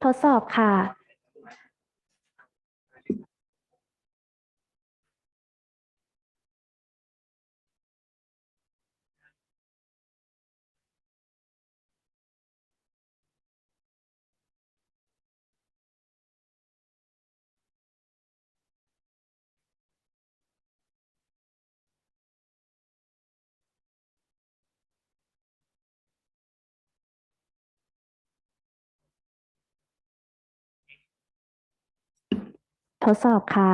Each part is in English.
ทดสอบค่ะทดสอบค่ะ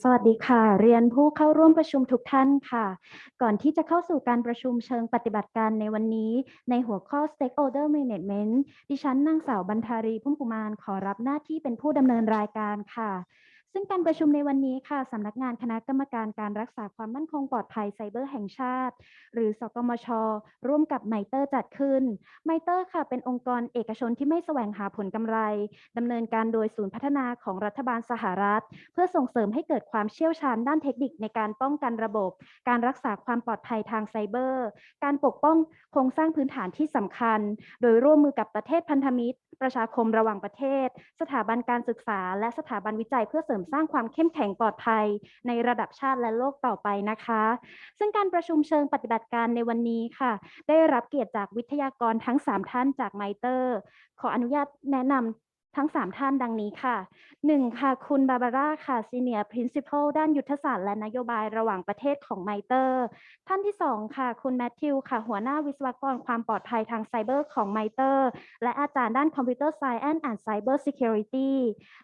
สวัสดีค่ะเรียนผู้เข้าร่วมประชุมทุกท่านค่ะก่อนที่จะเข้าสู่การประชุมเชิงปฏิบัติการในวันนี้ในหัวข้อ Stakeholder Management ดิฉันนางสาวบรรทารีพุ่มกุมารขอรับหน้าที่เป็นผู้ดำเนินรายการค่ะซึ่งการประชุมในวันนี้ค่ะสำนักงานคณะกรรมการการรักษาความมั่นคงปลอดภัยไซเบอร์แห่งชาติหรือสกมชร่วมกับMITREจัดขึ้นMITREค่ะเป็นองค์กรเอกชนที่ไม่แสวงหาผลกำไรดำเนินการโดยศูนย์พัฒนาของรัฐบาลสหรัฐเพื่อส่งเสริมให้เกิดความเชี่ยวชาญด้านเทคนิคในการป้องกันระบบการรักษาความปลอดภัยทางไซเบอร์การปกป้องโครงสร้างพื้นฐานที่สำคัญโดยร่วมมือกับประเทศพันธมิตรประชาคมระหว่างประเทศสถาบันการศึกษาและสถาบันวิจัยเพื่อเสริมสร้างความเข้มแข็งปลอดภัยในระดับชาติและโลกต่อไปนะคะซึ่งการประชุมเชิงปฏิบัติการในวันนี้ค่ะได้รับเกียรติจากวิทยากรทั้ง3ท่านจากMITREขออนุญาตแนะนำทั้ง3ท่านดังนี้ค่ะ1ค่ะคุณบาบาร่าค่ะ Senior Principal ด้านยุทธศาสตร์และนโยบายระหว่างประเทศของMITREท่านที่2ค่ะคุณแมทธิวค่ะหัวหน้าวิศวกรความปลอดภัยทางไซเบอร์ของMITREและอาจารย์ด้าน Computer Science and Cyber Security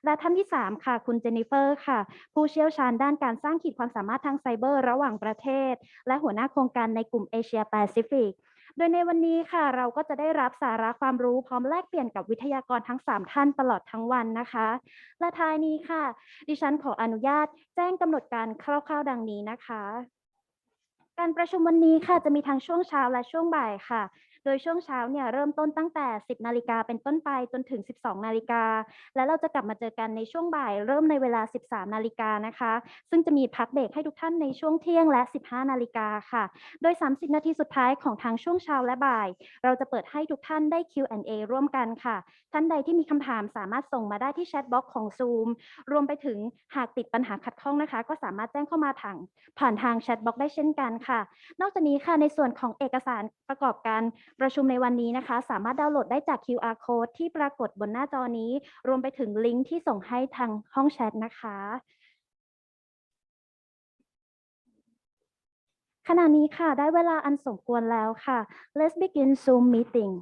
และท่านที่3ค่ะคุณเจนนิเฟอร์ค่ะผู้เชี่ยวชาญด้านการสร้างขีดความสามารถทางไซเบอร์ระหว่างประเทศและหัวหน้าโครงการในกลุ่มเอเชียแปซิฟิกโดยในวันนี้ค่ะเราก็จะได้รับสาระความรู้พร้อมแลกเปลี่ยนกับวิทยากรทั้ง3ท่านตลอดทั้งวันนะคะและท้ายนี้ค่ะดิฉันขออนุญาตแจ้งกำหนดการคร่าวๆดังนี้นะคะการประชุมวันนี้ค่ะจะมีทั้งช่วงเช้าและช่วงบ่ายค่ะโดยช่วงเช้าเนี่ยเริ่มต้นตั้งแต่10 นาฬิกาเป็นต้นไปจนถึง12 นาฬิกาและเราจะกลับมาเจอกันในช่วงบ่ายเริ่มในเวลา13 นาฬิกานะคะซึ่งจะมีพักเบรกให้ทุกท่านในช่วงเที่ยงและ15 นาฬิกาค่ะโดย30 นาทีสุดท้ายของทางช่วงเช้าและบ่ายเราจะเปิดให้ทุกท่านได้ Q&A ร่วมกันค่ะท่านใดที่มีคำถามสามารถส่งมาได้ที่แชทบ็อกซ์ของ Zoom รวมไปถึงหากติดปัญหาขัดข้องนะคะก็สามารถแจ้งเข้ามาผ่านทางแชทบ็อกซ์ได้เช่นกันค่ะนอกจากนี้ค่ะในส่วนของเอกสารประกอบการประชุมในวันนี้นะคะสามารถดาวน์โหลดได้จาก QR Code ที่ปรากฏบนหน้าจอนี้รวมไปถึงลิงก์ที่ส่งให้ทางห้องแชทนะคะขณะนี้ค่ะได้เวลาอันสมควรแล้วค่ะ Let's begin Zoom meeting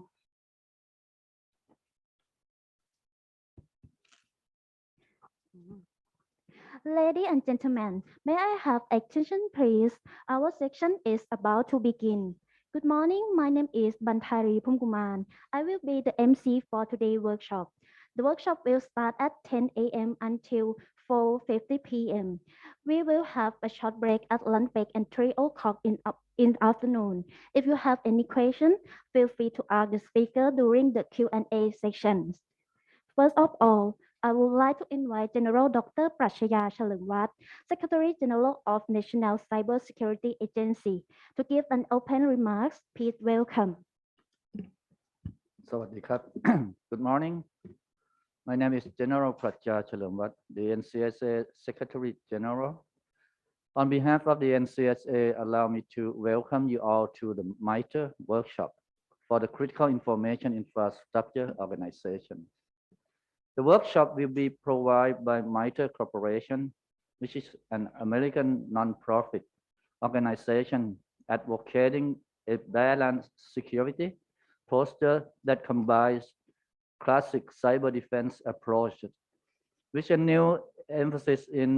Ladies and gentlemen, may I have attention please? Our section is about to begin. Good morning, my name is Bantari Pumkuman. I will be the MC for today's workshop. The workshop will start at 10 a.m. until 4:50 p.m. We will have a short break at lunch break and 3 o'clock in the afternoon. If you have any questions, feel free to ask the speaker during the Q&A sections. First of all, I would like to invite General Dr. ปรัชญา เฉลิมวัฒน์ Secretary General of National Cybersecurity Agency to give an open remarks. Please welcome. สวัสดีครับ Good morning. My name is General ปรัชญา เฉลิมวัฒน์ the NCSA Secretary General. On behalf of the NCSA, allow me to welcome you all to the MITRE workshop for the Critical Information Infrastructure Organization. The workshop will be provided by MITRE Corporation, which is an American non-profit organization advocating a balanced security posture that combines classic cyber defense approaches with a new emphasis in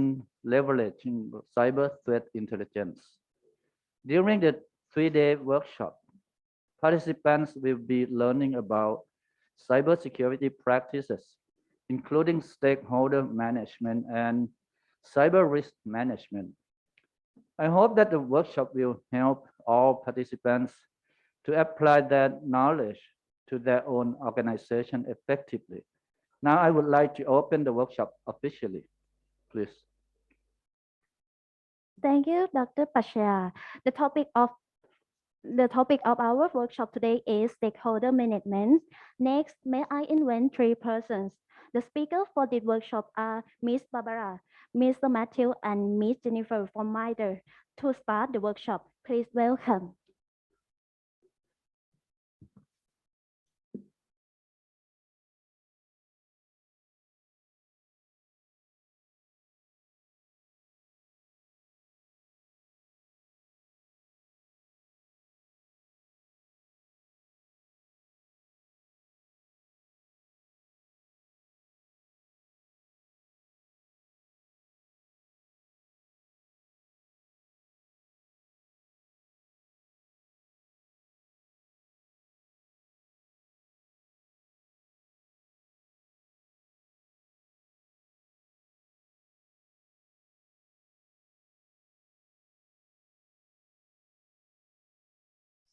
leveraging cyber threat intelligence. During the 3-day workshop, participants will be learning about cybersecurity practices, including stakeholder management and cyber risk management. I hope that the workshop will help all participants to apply that knowledge to their own organization effectively. Now I would like to open the workshop officially, please. Thank you, Dr. Pasha. The topic of our workshop today is stakeholder management. Next, may I invite 3 persons. The speakers for this workshop are Ms. Barbara, Mr. Matthew, and Ms. Jennifer from MITRE. To start the workshop, please welcome.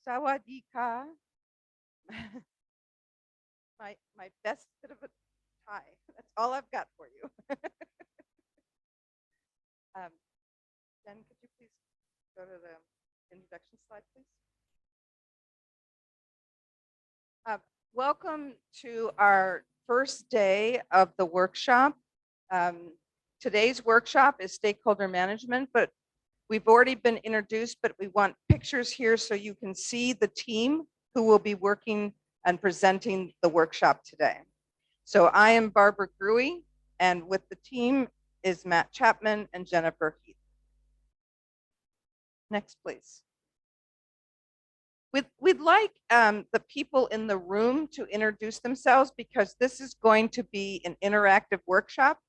Sawadika. my best bit of a Thai. That's all I've got for you. Jen, could you please go to the introduction slide, please? Welcome to our first day of the workshop. Today's workshop is stakeholder management, but we've already been introduced, but we want pictures here so you can see the team who will be working and presenting the workshop today. So I am Barbara Gruey, and with the team is Matt Chapman and Jennifer Heath. Next, please. We'd like the people in the room to introduce themselves because this is going to be an interactive workshop.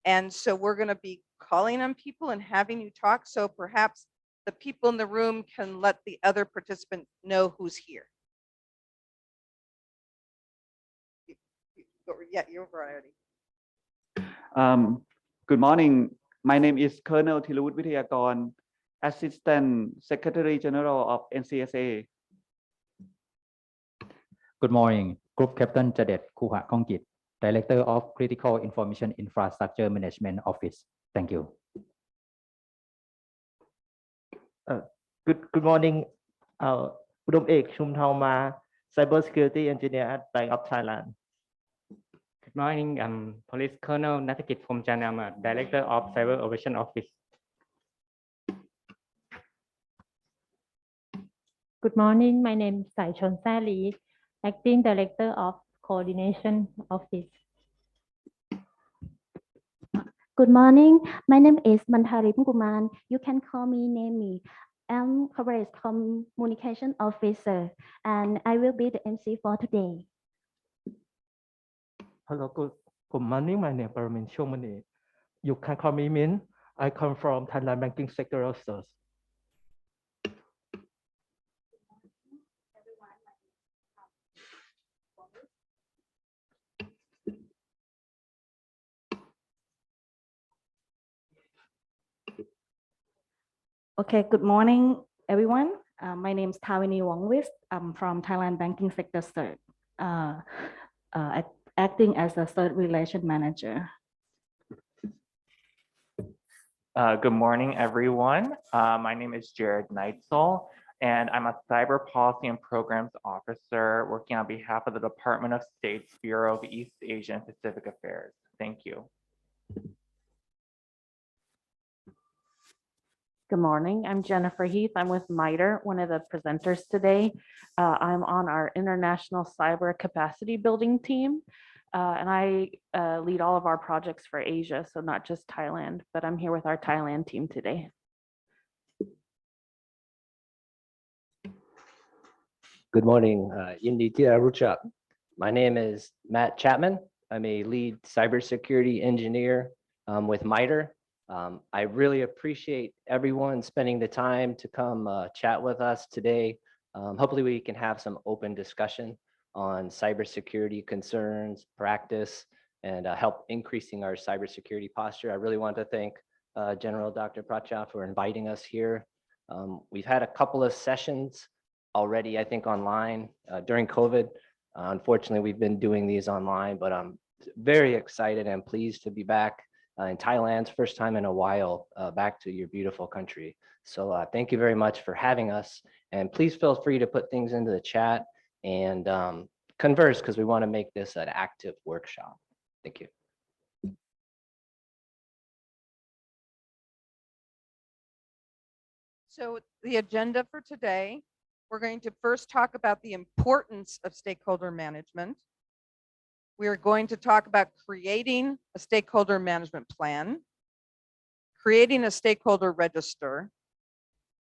And so we're going to be calling on people and having you talk. So perhaps the people in the room can let the other participants know who's here. Yeah, you're over already. Good morning. My name is Colonel Thilawut Withayakorn, Assistant Secretary General of NCSA. Good morning. Group Captain Jadet Kuha Kongkit, Director of Critical Information Infrastructure Management Office. Thank you. Good morning. Udom Ek Shumthawma, Cybersecurity Engineer at Bank of Thailand. Good morning. I'm Police Colonel Natakit Phomjanama, Director of Cyber Operation Office. Good morning. My name is Saichon Sali, Acting Director of Coordination Office. Good morning. My name is Mantarim Guman. You can call me Nemi. I'm Corporate Communication Officer, and I will be the MC for today. Hello, good morning. My name is Paramin Shomani. You can call me Min. I come from Thailand Banking Sector also. Okay, good morning, everyone. My name is Tawini Wongwis. I'm from Thailand Banking Sector Third, acting as a third relation manager. Good morning, everyone. My name is Jared Neitzel, and I'm a Cyber Policy and Programs Officer working on behalf of the Department of State's Bureau of East Asia and Pacific Affairs. Thank you. Good morning. I'm Jennifer Heath. I'm with MITRE, one of the presenters today. I'm on our international cyber capacity building team, and I lead all of our projects for Asia, so not just Thailand, but I'm here with our Thailand team today. Good morning. My name is Matt Chapman. I'm a lead cybersecurity engineer with MITRE. I really appreciate everyone spending the time to come chat with us today. Hopefully we can have some open discussion on cybersecurity concerns, practice, and help increasing our cybersecurity posture. I really want to thank General Dr. Pracha for inviting us here. We've had a couple of sessions already, I think, online during COVID. Unfortunately, we've been doing these online, but I'm very excited and pleased to be back in Thailand's first time in a while, back to your beautiful country. So thank you very much for having us. And please feel free to put things into the chat and converse, because we want to make this an active workshop. Thank you. So the agenda for today, we're going to first talk about the importance of stakeholder management. We are going to talk about creating a stakeholder management plan, creating a stakeholder register,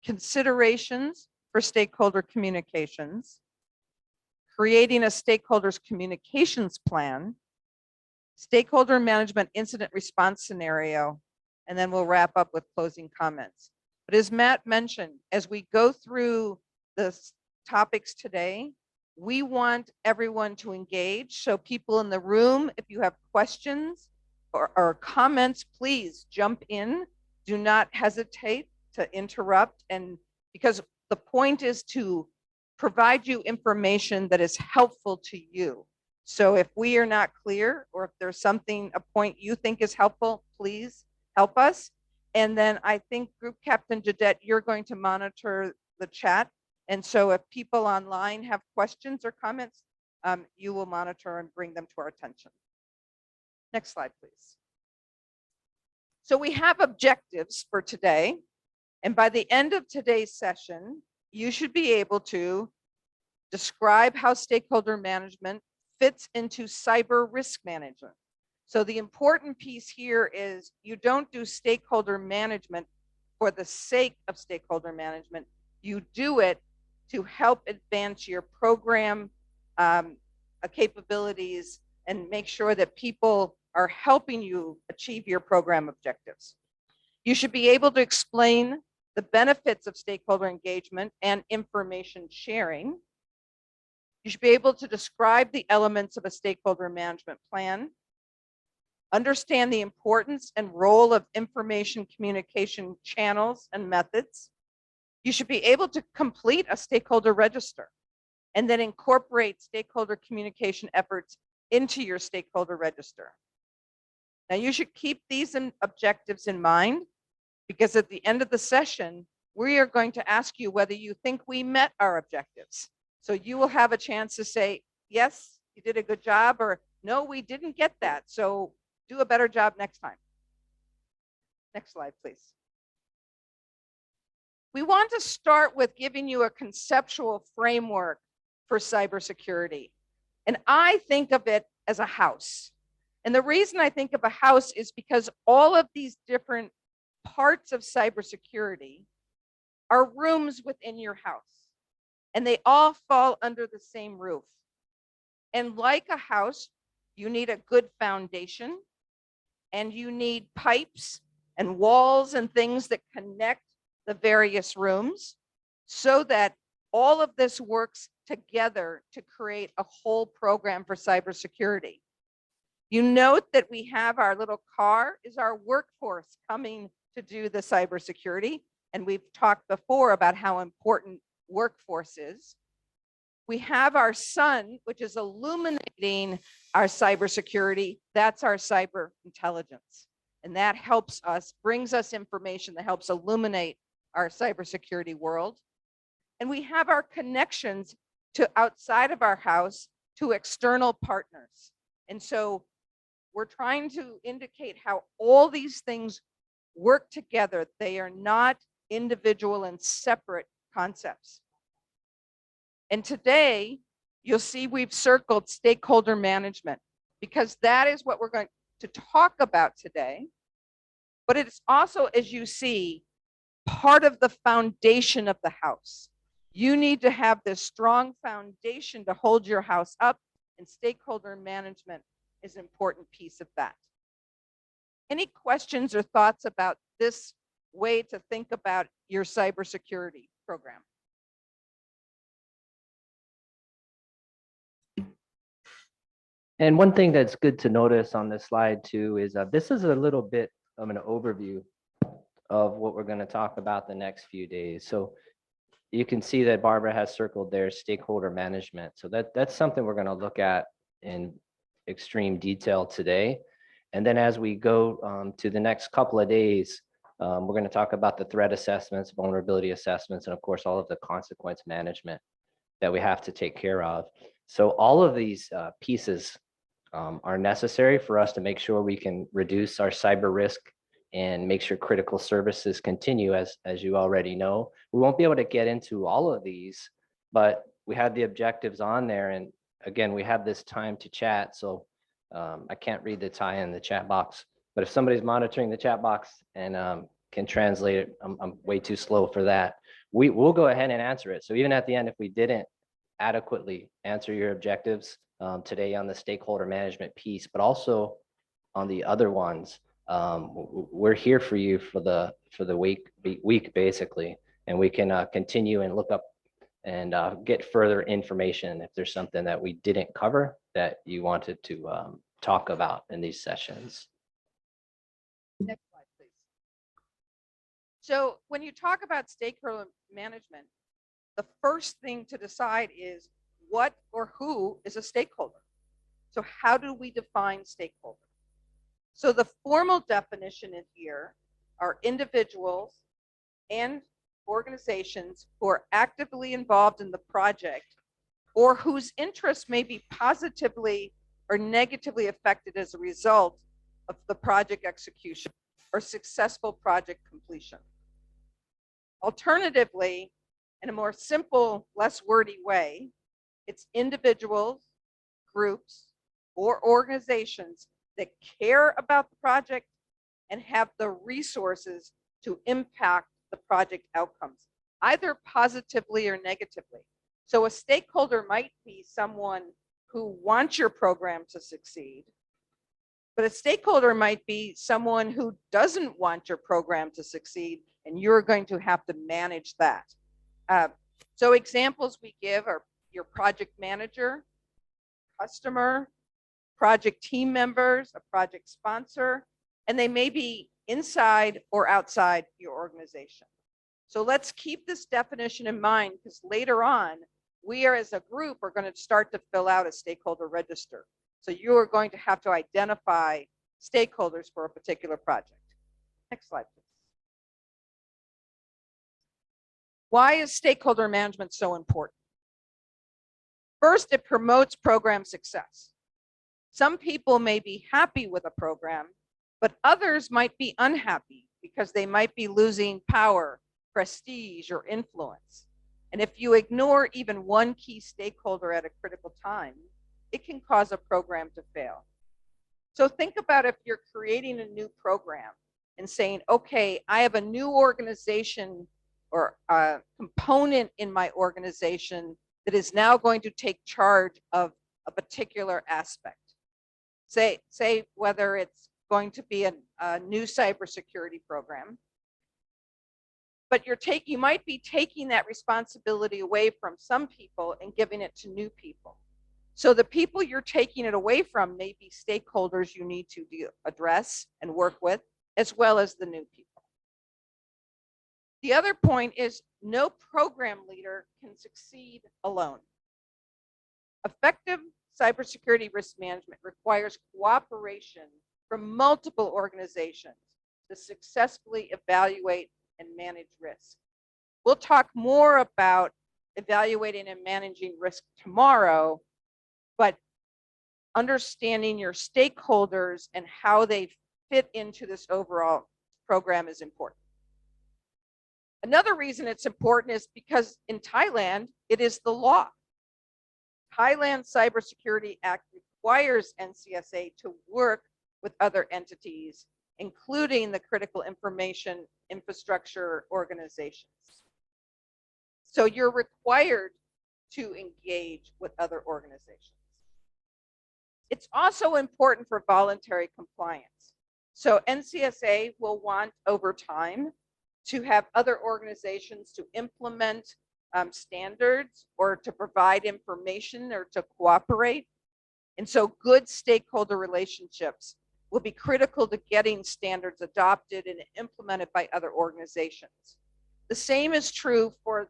considerations for stakeholder communications, creating a stakeholders communications plan, stakeholder management incident response scenario, and then we'll wrap up with closing comments. But as Matt mentioned, as we go through the topics today, we want everyone to engage. So people in the room, if you have questions or comments, please jump in. Do not hesitate to interrupt. And because the point is to provide you information that is helpful to you. So if we are not clear, or if there's something, a point you think is helpful, please help us. And then I think Group Captain Jadette, you're going to monitor the chat. And so if people online have questions or comments, you will monitor and bring them to our attention. Next slide, please. So we have objectives for today. And by the end of today's session, you should be able to describe how stakeholder management fits into cyber risk management. So the important piece here is you don't do stakeholder management for the sake of stakeholder management. You do it to help advance your program capabilities and make sure that people are helping you achieve your program objectives. You should be able to explain the benefits of stakeholder engagement and information sharing. You should be able to describe the elements of a stakeholder management plan, understand the importance and role of information communication channels and methods. You should be able to complete a stakeholder register and then incorporate stakeholder communication efforts into your stakeholder register. Now you should keep these objectives in mind, because at the end of the session, we are going to ask you whether you think we met our objectives. So you will have a chance to say, yes, you did a good job, or no, we didn't get that. So do a better job next time. Next slide, please. We want to start with giving you a conceptual framework for cybersecurity. And I think of it as a house. And the reason I think of a house is because all of these different parts of cybersecurity are rooms within your house, and they all fall under the same roof. And like a house, you need a good foundation, and you need pipes and walls and things that connect the various rooms so that all of this works together to create a whole program for cybersecurity. You note that we have our little car is our workforce coming to do the cybersecurity. And we've talked before about how important workforce is. We have our sun, which is illuminating our cybersecurity. That's our cyber intelligence. And that helps us, brings us information that helps illuminate our cybersecurity world. And we have our connections to outside of our house to external partners. And so we're trying to indicate how all these things work together. They are not individual and separate concepts. And today, you'll see we've circled stakeholder management, because that is what we're going to talk about today. But it's also, as you see, part of the foundation of the house. You need to have this strong foundation to hold your house up, and stakeholder management is an important piece of that. Any questions or thoughts about this way to think about your cybersecurity program? And one thing that's good to notice on this slide too is this is a little bit of an overview of what we're going to talk about the next few days. So you can see that Barbara has circled there stakeholder management. So that's something we're going to look at in extreme detail today. And then as we go to the next couple of days, we're going to talk about the threat assessments, vulnerability assessments, and of course, all of the consequence management that we have to take care of. So all of these pieces are necessary for us to make sure we can reduce our cyber risk and make sure critical services continue. As you already know, we won't be able to get into all of these, but we have the objectives on there. And again, we have this time to chat. So I can't read the tie in the chat box, but if somebody's monitoring the chat box and can translate it, I'm way too slow for that. We'll go ahead and answer it. So even at the end, if we didn't adequately answer your objectives today on the stakeholder management piece, but also on the other ones, we're here for you for the week basically, and we can continue and look up and get further information if there's something that we didn't cover that you wanted to talk about in these sessions. Next slide, please. So when you talk about stakeholder management, the first thing to decide is what or who is a stakeholder. So how do we define stakeholder? So the formal definition in here are individuals and organizations who are actively involved in the project or whose interests may be positively or negatively affected as a result of the project execution or successful project completion. Alternatively, in a more simple, less wordy way, it's individuals, groups, or organizations that care about the project and have the resources to impact the project outcomes, either positively or negatively. So a stakeholder might be someone who wants your program to succeed, but a stakeholder might be someone who doesn't want your program to succeed, and you're going to have to manage that. So examples we give are your project manager, customer, project team members, a project sponsor, and they may be inside or outside your organization. So let's keep this definition in mind, because later on, we are as a group are going to start to fill out a stakeholder register. So you are going to have to identify stakeholders for a particular project. Next slide, please. Why is stakeholder management so important? First, it promotes program success. Some people may be happy with a program, but others might be unhappy because they might be losing power, prestige, or influence. And if you ignore even one key stakeholder at a critical time, it can cause a program to fail. So think about if you're creating a new program and saying, okay, I have a new organization or a component in my organization that is now going to take charge of a particular aspect. Say whether it's going to be a new cybersecurity program, but you might be taking that responsibility away from some people and giving it to new people. So the people you're taking it away from may be stakeholders you need to address and work with, as well as the new people. The other point is no program leader can succeed alone. Effective cybersecurity risk management requires cooperation from multiple organizations to successfully evaluate and manage risk. We'll talk more about evaluating and managing risk tomorrow, but understanding your stakeholders and how they fit into this overall program is important. Another reason it's important is because in Thailand, it is the law. Thailand Cybersecurity Act requires NCSA to work with other entities, including the critical information infrastructure organizations. So you're required to engage with other organizations. It's also important for voluntary compliance. So NCSA will want over time to have other organizations to implement standards or to provide information or to cooperate. And so good stakeholder relationships will be critical to getting standards adopted and implemented by other organizations. The same is true for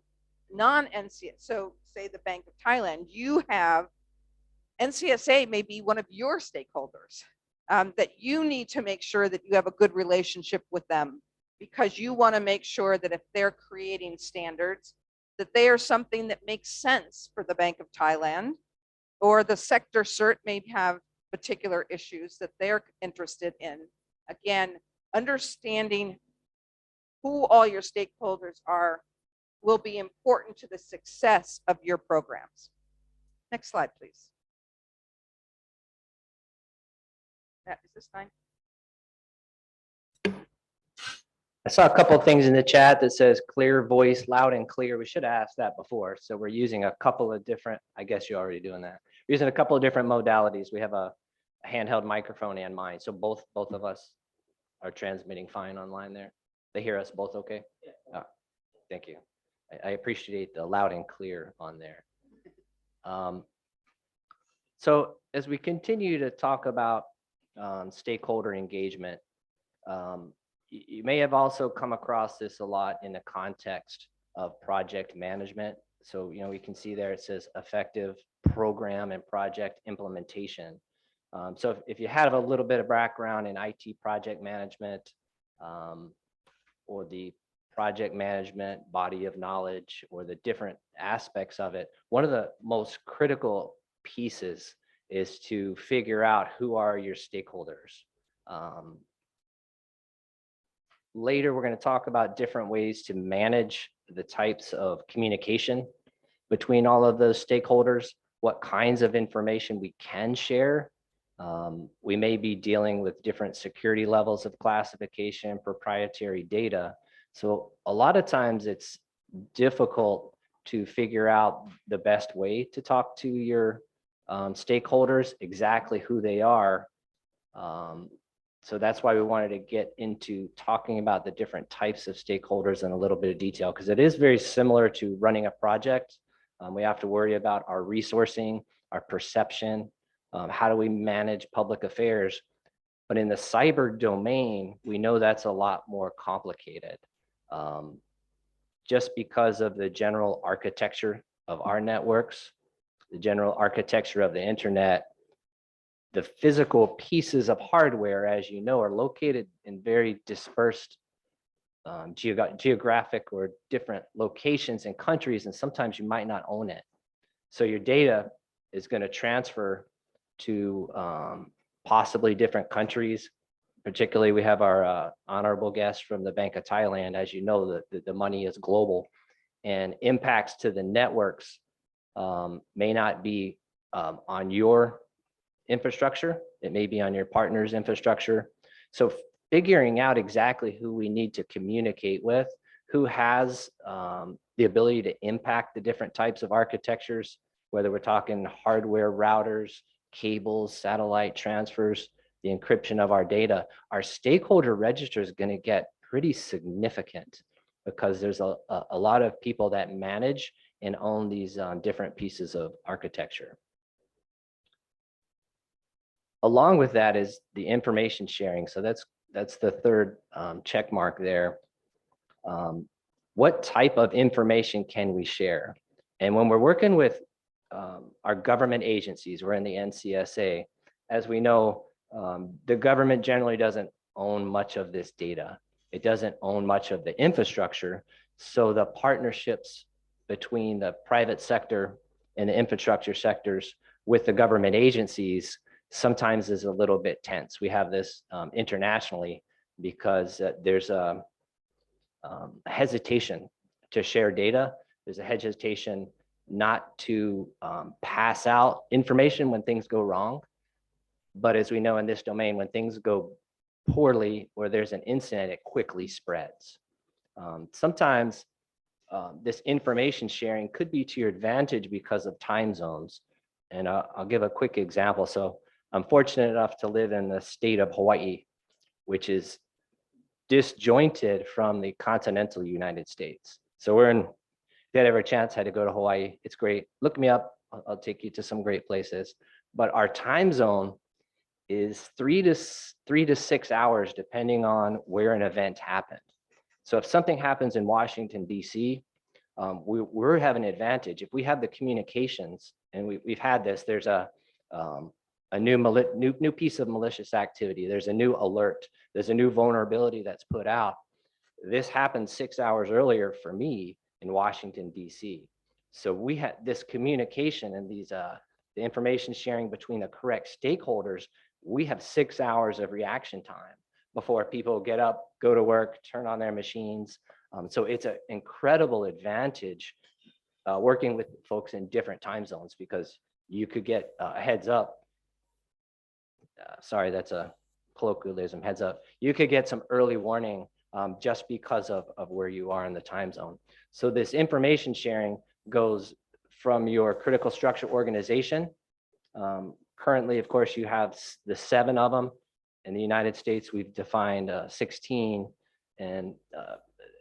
non-NCSA, so say the Bank of Thailand, you have NCSA may be one of your stakeholders that you need to make sure that you have a good relationship with them, because you want to make sure that if they're creating standards, that they are something that makes sense for the Bank of Thailand, or the sector cert may have particular issues that they're interested in. Again, understanding who all your stakeholders are will be important to the success of your programs. Next slide, please. Is this fine? I saw a couple of things in the chat that says clear voice, loud and clear. We should have asked that before. So we're using a couple of different, I guess you're already doing that. We're using a couple of different modalities. We have a handheld microphone and mine. So both of us are transmitting fine online there. They hear us both okay? Yeah. Oh, thank you. I appreciate the loud and clear on there. So as we continue to talk about stakeholder engagement, you may have also come across this a lot in the context of project management. So, we can see there it says effective program and project implementation. So if you have a little bit of background in IT project management or the project management body of knowledge or the different aspects of it, one of the most critical pieces is to figure out who are your stakeholders. Later, we're going to talk about different ways to manage the types of communication between all of those stakeholders, what kinds of information we can share. We may be dealing with different security levels of classification, proprietary data. So a lot of times it's difficult to figure out the best way to talk to your stakeholders, exactly who they are. So that's why we wanted to get into talking about the different types of stakeholders in a little bit of detail, because it is very similar to running a project. We have to worry about our resourcing, our perception, how do we manage public affairs. But in the cyber domain, we know that's a lot more complicated. Just because of the general architecture of our networks, the general architecture of the internet, the physical pieces of hardware, as you know, are located in very dispersed geographic or different locations and countries, and sometimes you might not own it. So your data is going to transfer to possibly different countries. Particularly, we have our honorable guest from the Bank of Thailand. As you know, the money is global, and impacts to the networks may not be on your infrastructure. It may be on your partner's infrastructure. So figuring out exactly who we need to communicate with, who has the ability to impact the different types of architectures, whether we're talking hardware, routers, cables, satellite transfers, the encryption of our data, our stakeholder register is going to get pretty significant, because there's a lot of people that manage and own these different pieces of architecture. Along with that is the information sharing. So that's the third check mark there. What type of information can we share? And when we're working with our government agencies, we're in the NCSA, as we know, the government generally doesn't own much of this data. It doesn't own much of the infrastructure. So the partnerships between the private sector and the infrastructure sectors with the government agencies sometimes is a little bit tense. We have this internationally because there's a hesitation to share data. There's a hesitation not to pass out information when things go wrong. But as we know in this domain, when things go poorly or there's an incident, it quickly spreads. Sometimes this information sharing could be to your advantage because of time zones. And I'll give a quick example. So I'm fortunate enough to live in the state of Hawaii, which is disjointed from the continental United States. So we're in, if you had ever a chance, had to go to Hawaii, it's great. Look me up, I'll take you to some great places. But our time zone is 3 to 6 hours, depending on where an event happened. So if something happens in Washington, DC, we're having an advantage. If we have the communications, and we've had this, there's a new piece of malicious activity. There's a new alert. There's a new vulnerability that's put out. This happened 6 hours earlier for me in Washington, D.C. So we had this communication and these the information sharing between the correct stakeholders. We have 6 hours of reaction time before people get up, go to work, turn on their machines. So it's an incredible advantage working with folks in different time zones, because you could get a heads up. Sorry, that's a colloquialism, heads up. You could get some early warning just because of where you are in the time zone. So this information sharing goes from your critical structure organization. Currently, of course, you have the 7 of them. In the United States, we've defined 16, and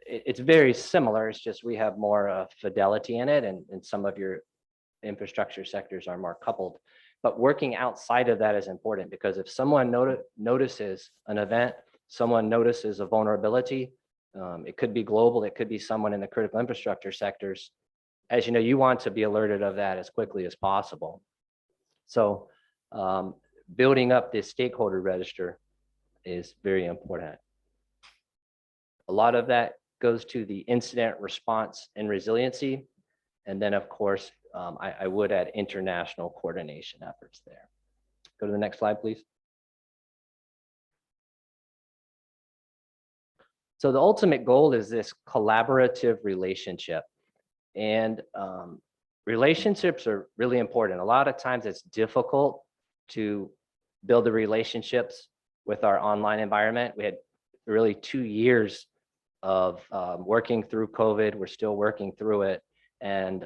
it's very similar. It's just we have more fidelity in it, and some of your infrastructure sectors are more coupled. But working outside of that is important, because if someone notices an event, someone notices a vulnerability, it could be global, it could be someone in the critical infrastructure sectors. As you know, you want to be alerted of that as quickly as possible. So building up this stakeholder register is very important. A lot of that goes to the incident response and resiliency. And then, of course, I would add international coordination efforts there. Go to the next slide, please. So the ultimate goal is this collaborative relationship. And relationships are really important. A lot of times it's difficult to build the relationships with our online environment. We had really 2 years of working through COVID. We're still working through it. And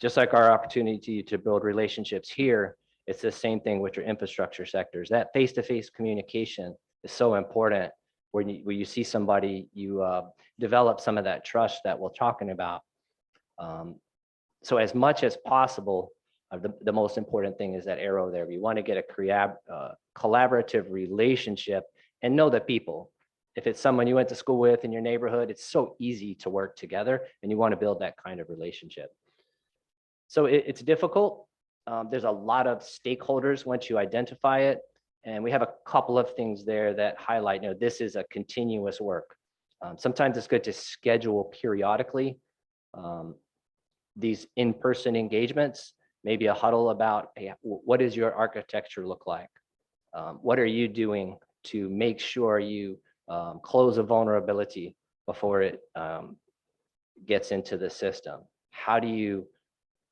just like our opportunity to build relationships here, it's the same thing with your infrastructure sectors. That face-to-face communication is so important. When you see somebody, you develop some of that trust that we're talking about. So as much as possible, the most important thing is that arrow there. We want to get a collaborative relationship and know the people. If it's someone you went to school with in your neighborhood, it's so easy to work together, and you want to build that kind of relationship. So it's difficult. There's a lot of stakeholders once you identify it. And we have a couple of things there that highlight, this is a continuous work. Sometimes it's good to schedule periodically these in-person engagements, maybe a huddle about, hey, what does your architecture look like? What are you doing to make sure you close a vulnerability before it gets into the system? How do you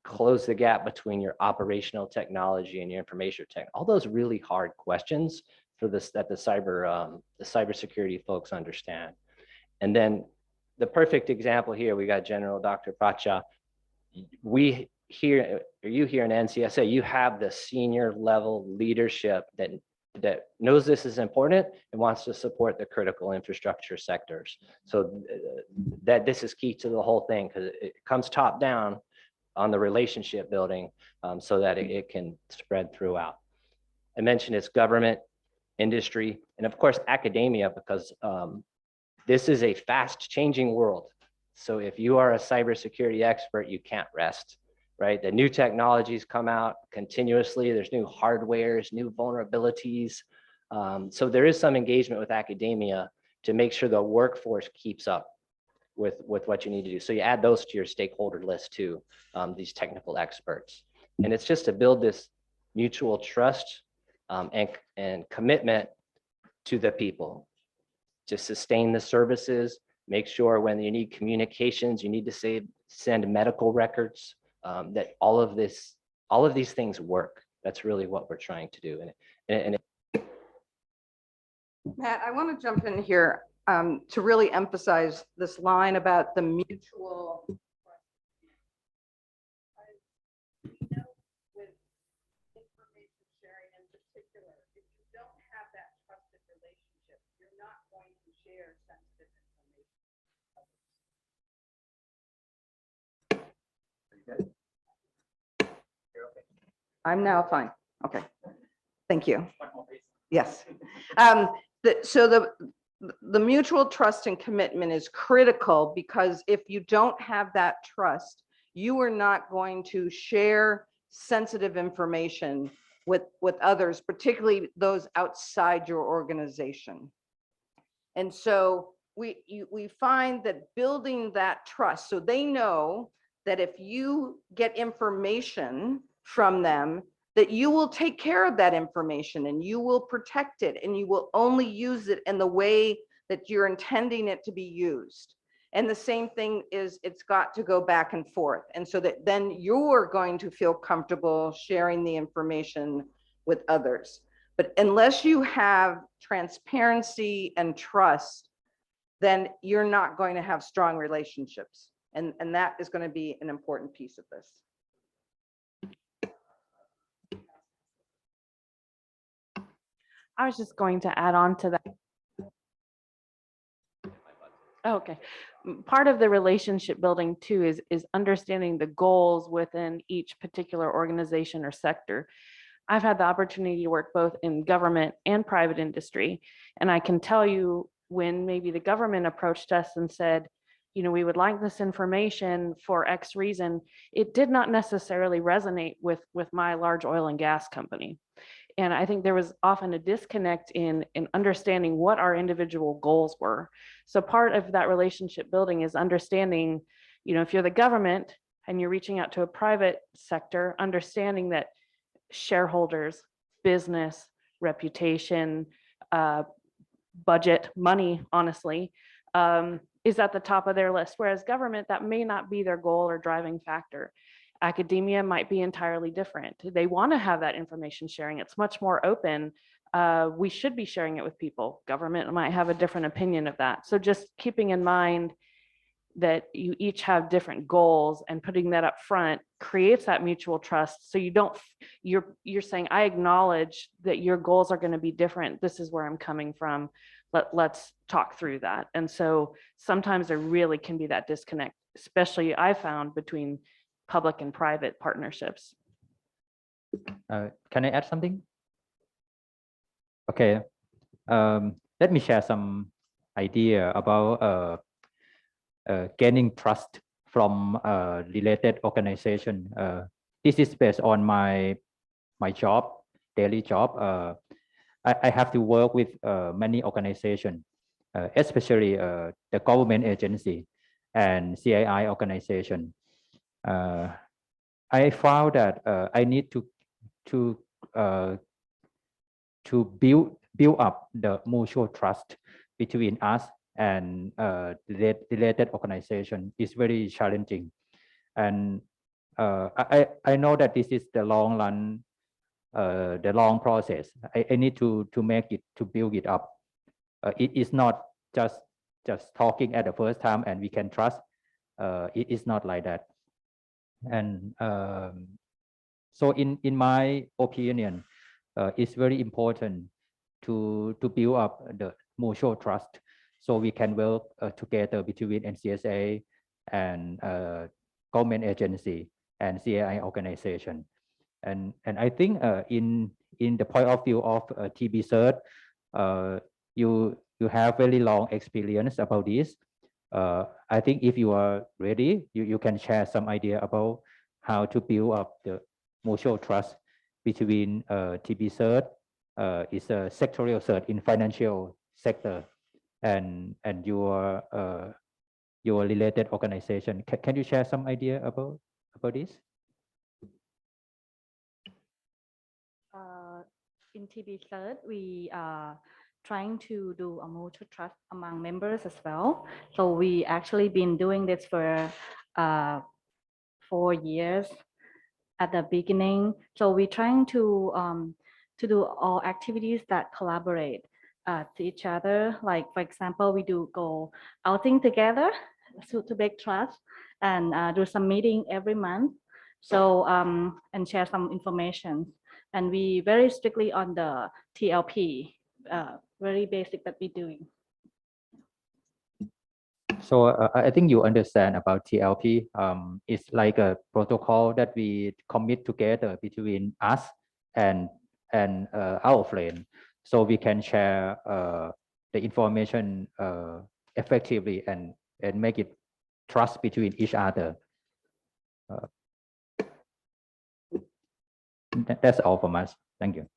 close the gap between your operational technology and your information tech? All those really hard questions for this that the cybersecurity folks understand. And then the perfect example here, we got General Dr. Pracha. You here in NCSA, you have the senior level leadership that knows this is important and wants to support the critical infrastructure sectors. So that this is key to the whole thing, because it comes top down on the relationship building so that it can spread throughout. I mentioned it's government, industry, and of course academia, because this is a fast changing world. So if you are a cybersecurity expert, you can't rest, right? The new technologies come out continuously. There's new hardwares, new vulnerabilities. So there is some engagement with academia to make sure the workforce keeps up with what you need to do. So you add those to your stakeholder list too, these technical experts. And it's just to build this mutual trust and commitment to the people, to sustain the services, make sure when you need communications, you need to send medical records, that all of these things work. That's really what we're trying to do. Matt, I want to jump in here to really emphasize this line about the mutual. With information sharing in particular, if you don't have that trusted relationship, you're not going to share sensitive information. I'm now fine. Okay. Thank you. Yes. the mutual trust and commitment is critical, because if you don't have that trust, you are not going to share sensitive information with others, particularly those outside your organization. And so we find that building that trust, so they know that if you get information from them, that you will take care of that information and you will protect it and you will only use it in the way that you're intending it to be used. And the same thing is, it's got to go back and forth. And so that then you're going to feel comfortable sharing the information with others. But unless you have transparency and trust, then you're not going to have strong relationships. And that is going to be an important piece of this. I was just going to add on to that. Okay. Part of the relationship building too is understanding the goals within each particular organization or sector. I've had the opportunity to work both in government and private industry. And I can tell you, when maybe the government approached us and said, you know, we would like this information for X reason, it did not necessarily resonate with my large oil and gas company. And I think there was often a disconnect in understanding what our individual goals were. So part of that relationship building is understanding, you know, if you're the government and you're reaching out to a private sector, understanding that shareholders, business, reputation, budget, money, honestly, is at the top of their list. Whereas government, that may not be their goal or driving factor. Academia might be entirely different. They want to have that information sharing. It's much more open. We should be sharing it with people. Government might have a different opinion of that. So just keeping in mind that you each have different goals and putting that up front creates that mutual trust. So you don't, you're saying, I acknowledge that your goals are going to be different. This is where I'm coming from. Let's talk through that. And so sometimes there really can be that disconnect, especially I found between public and private partnerships. Can I add something? Okay, let me share some idea about gaining trust from related organization. This is based on my job, daily job. I have to work with many organizations, especially the government agency and CII organization. I found that I need to build up the mutual trust between us and related organization is very challenging. And I know that this is the long run, the long process. I need to make it, to build it up. It is not just talking at the first time and we can trust. It is not like that. And so in my opinion, it's very important to build up the mutual trust, so we can work together between NCSA and government agency and CAI organization. And I think in the point of view of TB cert, you have very long experience about this. I think if you are ready, you can share some idea about how to build up the mutual trust between TB cert, is a sectorial cert in financial sector, and your related organization. Can you share some idea about this? In TB cert, we are trying to do a mutual trust among members as well. So we actually been doing this for 4 years at the beginning. So we're trying to do all activities that collaborate to each other. Like, for example, we do go outing together to make trust, and do some meeting every month. So and share some information. And we very strictly on the TLP, very basic that we're doing. So I think you understand about TLP. It's like a protocol that we commit together between us and our friend, so we can share the information effectively and make it trust between each other. That's all from us. Thank you.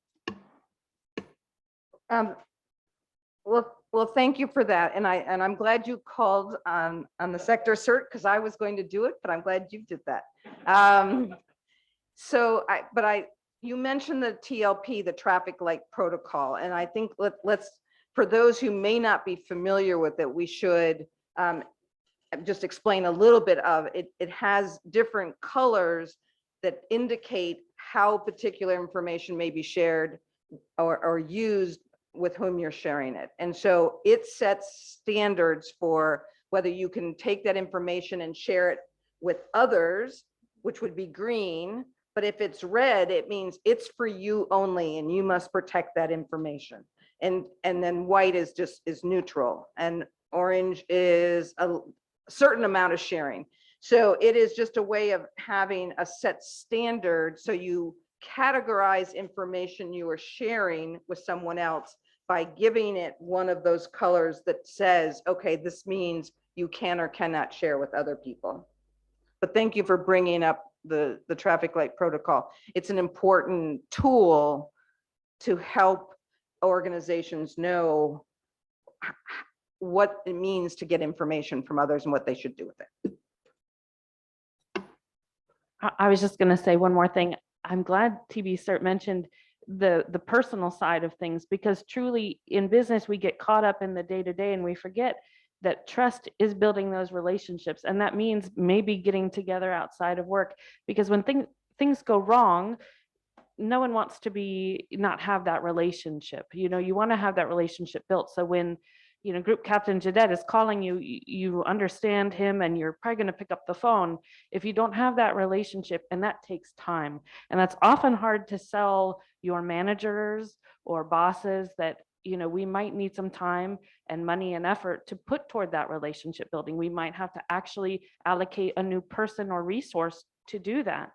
Well, thank you for that. And I'm glad you called on the sector cert because I was going to do it, but I'm glad you did that. You mentioned the TLP, the traffic light protocol, and I think let's, for those who may not be familiar with it, we should just explain a little bit of it. It has different colors that indicate how particular information may be shared or used with whom you're sharing it. And so it sets standards for whether you can take that information and share it with others, which would be green. But if it's red, it means it's for you only and you must protect that information. And then white is neutral, and orange is a certain amount of sharing. So it is just a way of having a set standard. So you categorize information you are sharing with someone else by giving it one of those colors that says, okay, this means you can or cannot share with other people. But thank you for bringing up the traffic light protocol. It's an important tool to help organizations know what it means to get information from others and what they should do with it. I was just going to say one more thing. I'm glad TB Cert mentioned the personal side of things, because truly in business, we get caught up in the day-to-day and we forget that trust is building those relationships. And that means maybe getting together outside of work, because when things go wrong, no one wants to not have that relationship. You know, you want to have that relationship built. So when, you know, Group Captain Jadette is calling you, you understand him and you're probably going to pick up the phone. If you don't have that relationship, and that takes time, and that's often hard to sell your managers or bosses, that, you know, we might need some time and money and effort to put toward that relationship building. We might have to actually allocate a new person or resource to do that.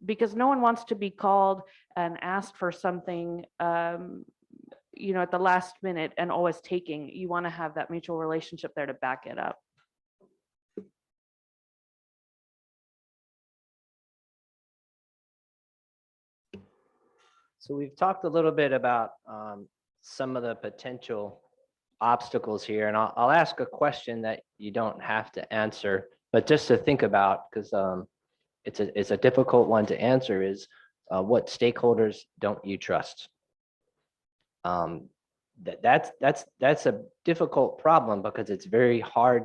Because no one wants to be called and asked for something, you know, at the last minute and always taking. You want to have that mutual relationship there to back it up. So we've talked a little bit about some of the potential obstacles here, and I'll ask a question that you don't have to answer, but just to think about, because it's a difficult one to answer, is what stakeholders don't you trust? That's a difficult problem, because it's very hard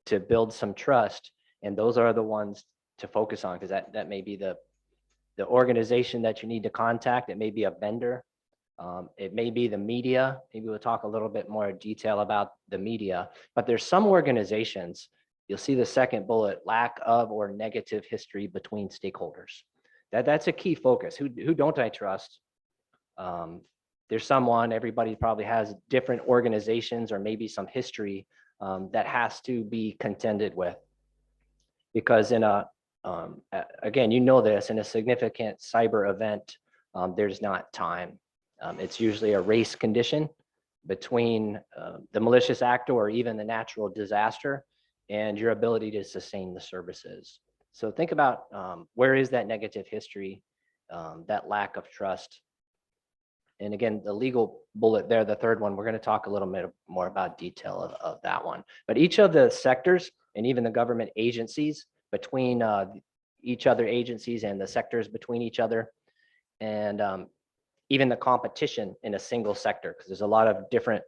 to build some trust, and those are the ones to focus on, because that may be the organization that you need to contact. It may be a vendor. It may be the media. Maybe we'll talk a little bit more detail about the media, but there's some organizations, you'll see the second bullet, lack of or negative history between stakeholders. That's a key focus. Who don't I trust? There's someone, everybody probably has different organizations or maybe some history that has to be contended with. Because in again, you know this, in a significant cyber event, there's not time. It's usually a race condition between the malicious actor or even the natural disaster and your ability to sustain the services. So think about where is that negative history, that lack of trust. And again, the legal bullet there, the third one, we're going to talk a little bit more about detail of that one. But each of the sectors and even the government agencies between each other agencies and the sectors between each other, and even the competition in a single sector, because there's a lot of different,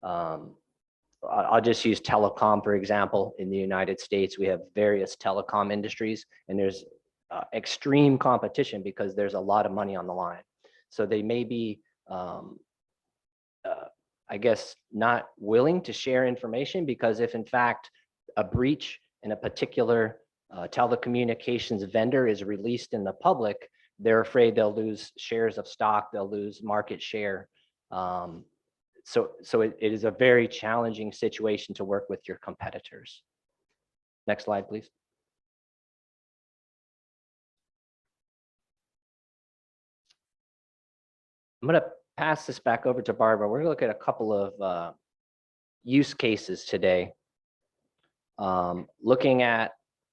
I'll just use telecom, for example. In the United States, we have various telecom industries, and there's extreme competition because there's a lot of money on the line. So they may be, I guess, not willing to share information, because if in fact a breach in a particular telecommunications vendor is released in the public, they're afraid they'll lose shares of stock, they'll lose market share. So it is a very challenging situation to work with your competitors. Next slide, please. I'm going to pass this back over to Barbara, we're gonna look at a couple of use cases today. Looking at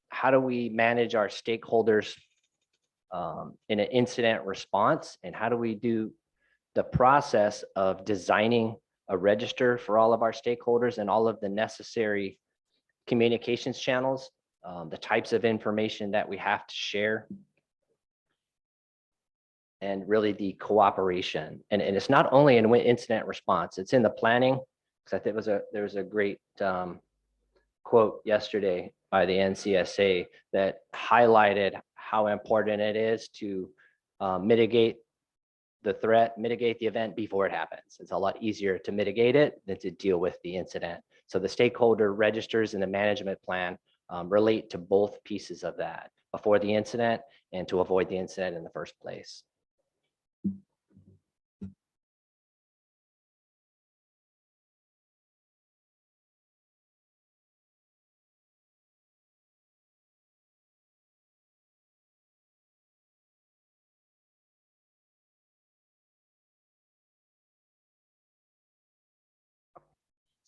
how do we manage our stakeholders in an incident response, and how do we do the process of designing a register for all of our stakeholders and all of the necessary communications channels, the types of information that we have to share, and really the cooperation. And it's not only in incident response, it's in the planning. Because I think there was a great quote yesterday by the NCSA that highlighted how important it is to mitigate the threat, mitigate the event before it happens. It's a lot easier to mitigate it than to deal with the incident. So the stakeholder registers and the management plan relate to both pieces of that, before the incident and to avoid the incident in the first place.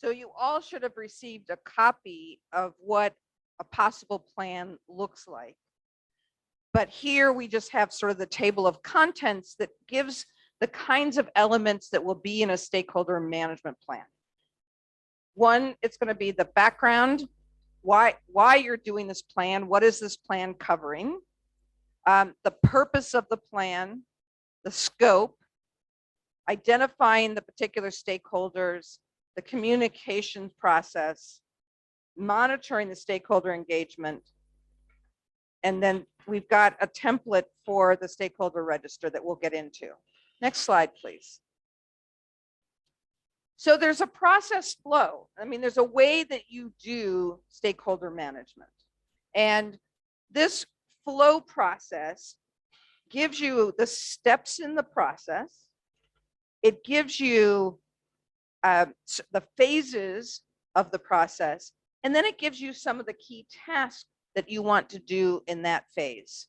So you all should have received a copy of what a possible plan looks like. But here we just have sort of the table of contents that gives the kinds of elements that will be in a stakeholder management plan. One, it's going to be the background, why you're doing this plan, what is this plan covering, the purpose of the plan, the scope, identifying the particular stakeholders, the communication process, monitoring the stakeholder engagement, and then we've got a template for the stakeholder register that we'll get into. Next slide, please. So there's a process flow. I mean, there's a way that you do stakeholder management. And this flow process gives you the steps in the process. It gives you the phases of the process, and then it gives you some of the key tasks that you want to do in that phase.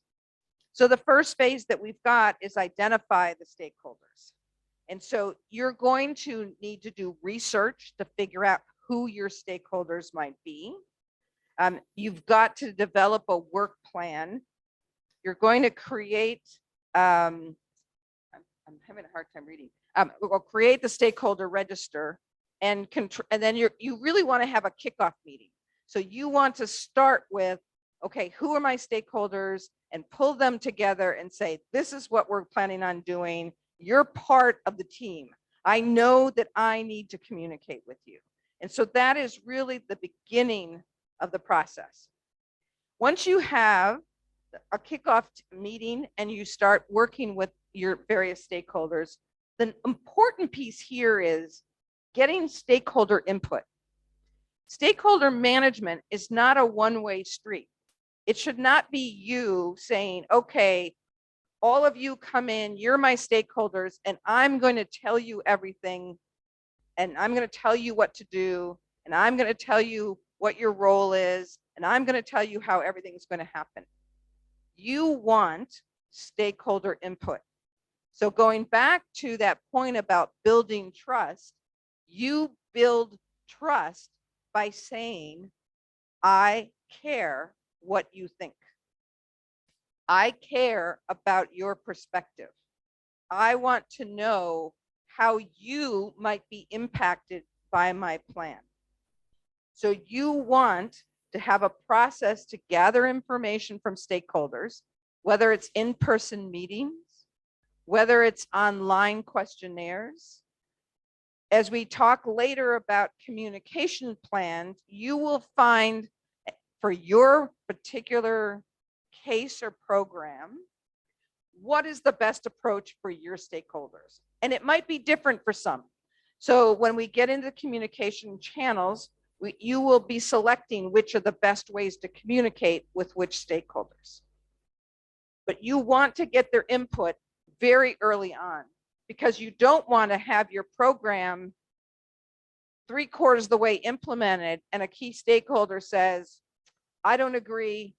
So the first phase that we've got is identify the stakeholders. And so you're going to need to do research to figure out who your stakeholders might be. You've got to develop a work plan. You're going to create, I'm having a hard time reading. We'll create the stakeholder register, and then you really want to have a kickoff meeting. So you want to start with, okay, who are my stakeholders, and pull them together and say, this is what we're planning on doing. You're part of the team. I know that I need to communicate with you. And so that is really the beginning of the process. Once you have a kickoff meeting and you start working with your various stakeholders, the important piece here is getting stakeholder input. Stakeholder management is not a one-way street. It should not be you saying, okay, all of you come in, you're my stakeholders, and I'm going to tell you everything, and I'm going to tell you what to do, and I'm going to tell you what your role is, and I'm going to tell you how everything's going to happen. You want stakeholder input. So going back to that point about building trust, you build trust by saying, I care what you think. I care about your perspective. I want to know how you might be impacted by my plan. So you want to have a process to gather information from stakeholders, whether it's in-person meetings, whether it's online questionnaires. As we talk later about communication plans, you will find for your particular case or program, what is the best approach for your stakeholders? And it might be different for some. So when we get into communication channels, you will be selecting which are the best ways to communicate with which stakeholders. But you want to get their input very early on, because you don't want to have your program 3/4 of the way implemented and a key stakeholder says, I don't agree,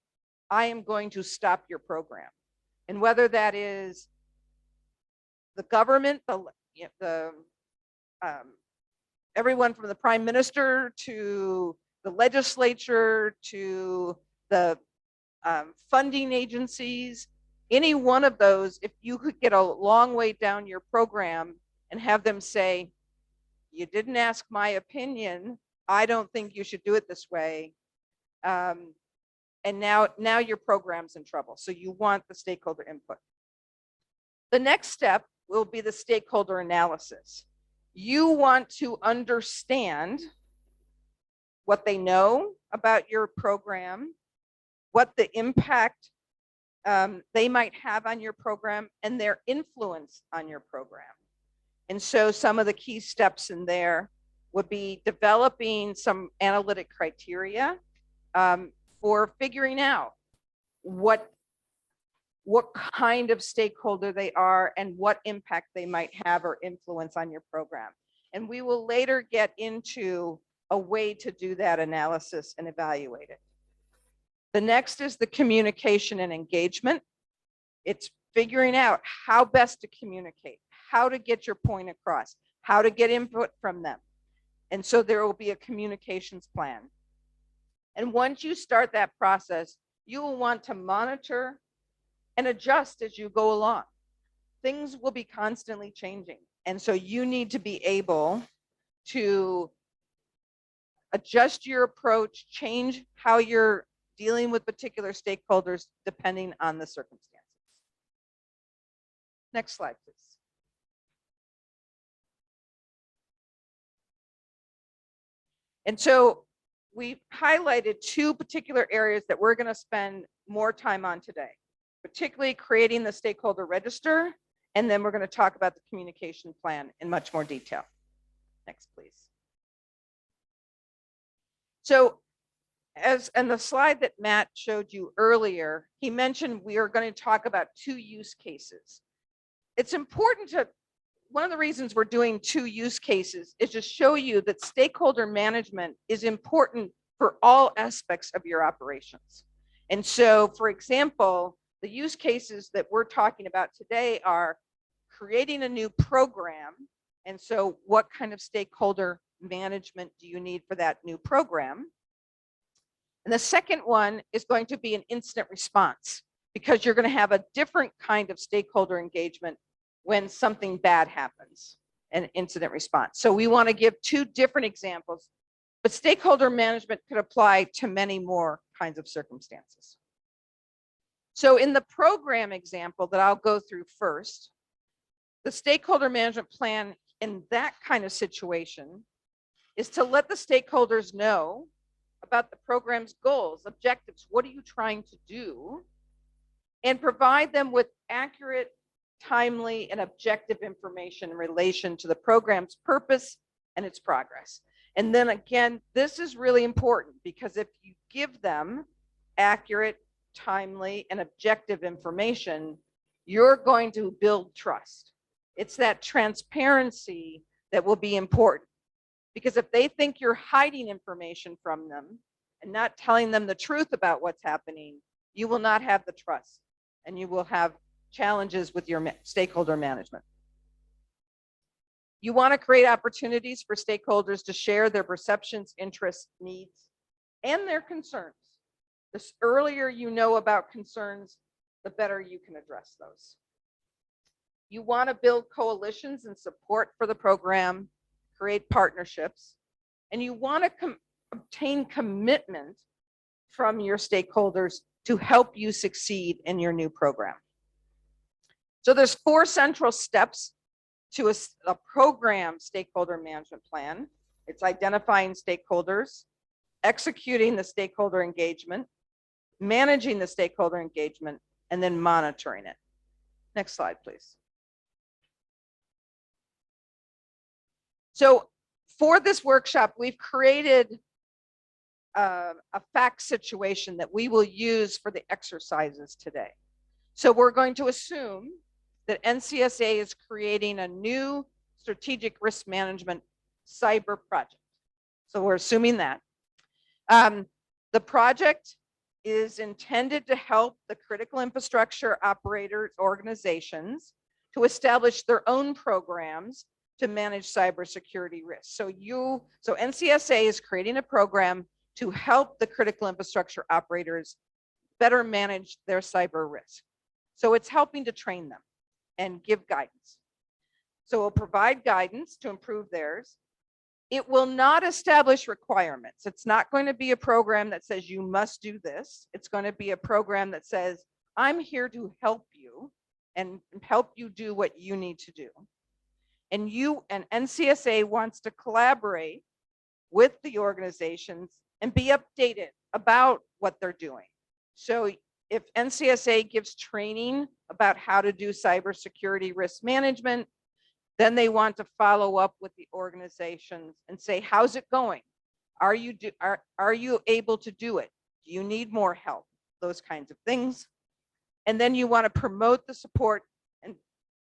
I am going to stop your program. And whether that is the government, everyone from the prime minister to the legislature to the funding agencies, any one of those, if you could get a long way down your program and have them say, you didn't ask my opinion, I don't think you should do it this way. And now your program's in trouble. So you want the stakeholder input. The next step will be the stakeholder analysis. You want to understand what they know about your program, what the impact they might have on your program, and their influence on your program. And so some of the key steps in there would be developing some analytic criteria for figuring out what kind of stakeholder they are and what impact they might have or influence on your program. And we will later get into a way to do that analysis and evaluate it. The next is the communication and engagement. It's figuring out how best to communicate, how to get your point across, how to get input from them. And so there will be a communications plan. And once you start that process, you will want to monitor and adjust as you go along. Things will be constantly changing. And so you need to be able to adjust your approach, change how you're dealing with particular stakeholders depending on the circumstances. Next slide, please. And so we highlighted two particular areas that we're going to spend more time on today, particularly creating the stakeholder register, and then we're going to talk about the communication plan in much more detail. Next, please. So and the slide that Matt showed you earlier, he mentioned we are going to talk about two use cases. It's important to, one of the reasons we're doing two use cases is to show you that stakeholder management is important for all aspects of your operations. And so, for example, the use cases that we're talking about today are creating a new program. And so what kind of stakeholder management do you need for that new program? And the second one is going to be an incident response, because you're going to have a different kind of stakeholder engagement when something bad happens, an incident response. So we want to give two different examples, but stakeholder management could apply to many more kinds of circumstances. So in the program example that I'll go through first, the stakeholder management plan in that kind of situation is to let the stakeholders know about the program's goals, objectives, what are you trying to do, and provide them with accurate, timely, and objective information in relation to the program's purpose and its progress. And then again, this is really important, because if you give them accurate, timely, and objective information, you're going to build trust. It's that transparency that will be important. Because if they think you're hiding information from them and not telling them the truth about what's happening, you will not have the trust, and you will have challenges with your stakeholder management. You want to create opportunities for stakeholders to share their perceptions, interests, needs, and their concerns. The earlier you know about concerns, the better you can address those. You want to build coalitions and support for the program, create partnerships, and you want to obtain commitment from your stakeholders to help you succeed in your new program. So there's 4 central steps to a program stakeholder management plan. It's identifying stakeholders, executing the stakeholder engagement, managing the stakeholder engagement, and then monitoring it. Next slide, please. So for this workshop, we've created a fact situation that we will use for the exercises today. So we're going to assume that NCSA is creating a new strategic risk management cyber project. So we're assuming that. The project is intended to help the critical infrastructure operators organizations to establish their own programs to manage cybersecurity risks. So NCSA is creating a program to help the critical infrastructure operators better manage their cyber risk. So it's helping to train them and give guidance. So it'll provide guidance to improve theirs. It will not establish requirements. It's not going to be a program that says you must do this. It's going to be a program that says, I'm here to help you and help you do what you need to do. And NCSA wants to collaborate with the organizations and be updated about what they're doing. So if NCSA gives training about how to do cybersecurity risk management, then they want to follow up with the organizations and say, how's it going? Are you able to do it? Do you need more help? Those kinds of things. And then you want to promote the support and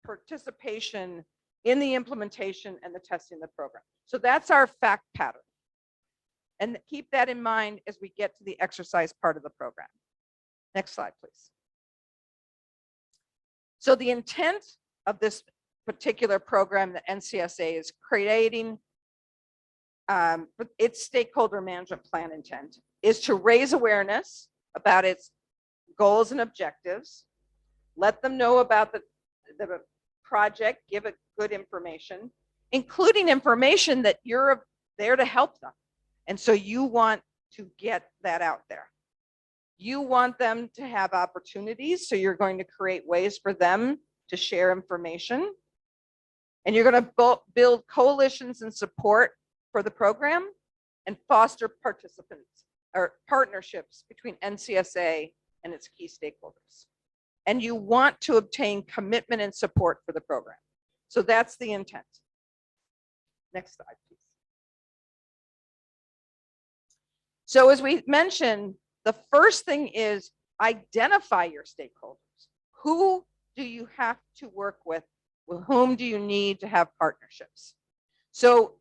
participation in the implementation and the testing of the program. So that's our fact pattern. And keep that in mind as we get to the exercise part of the program. Next slide, please. So the intent of this particular program that NCSA is creating, its stakeholder management plan intent is to raise awareness about its goals and objectives, let them know about the project, give it good information, including information that you're there to help them. And so you want to get that out there. You want them to have opportunities, so you're going to create ways for them to share information. And you're going to build coalitions and support for the program and foster participants or partnerships between NCSA and its key stakeholders. And you want to obtain commitment and support for the program. So that's the intent. Next slide, please. So as we mentioned, the first thing is identify your stakeholders. Who do you have to work with? With whom do you need to have partnerships? So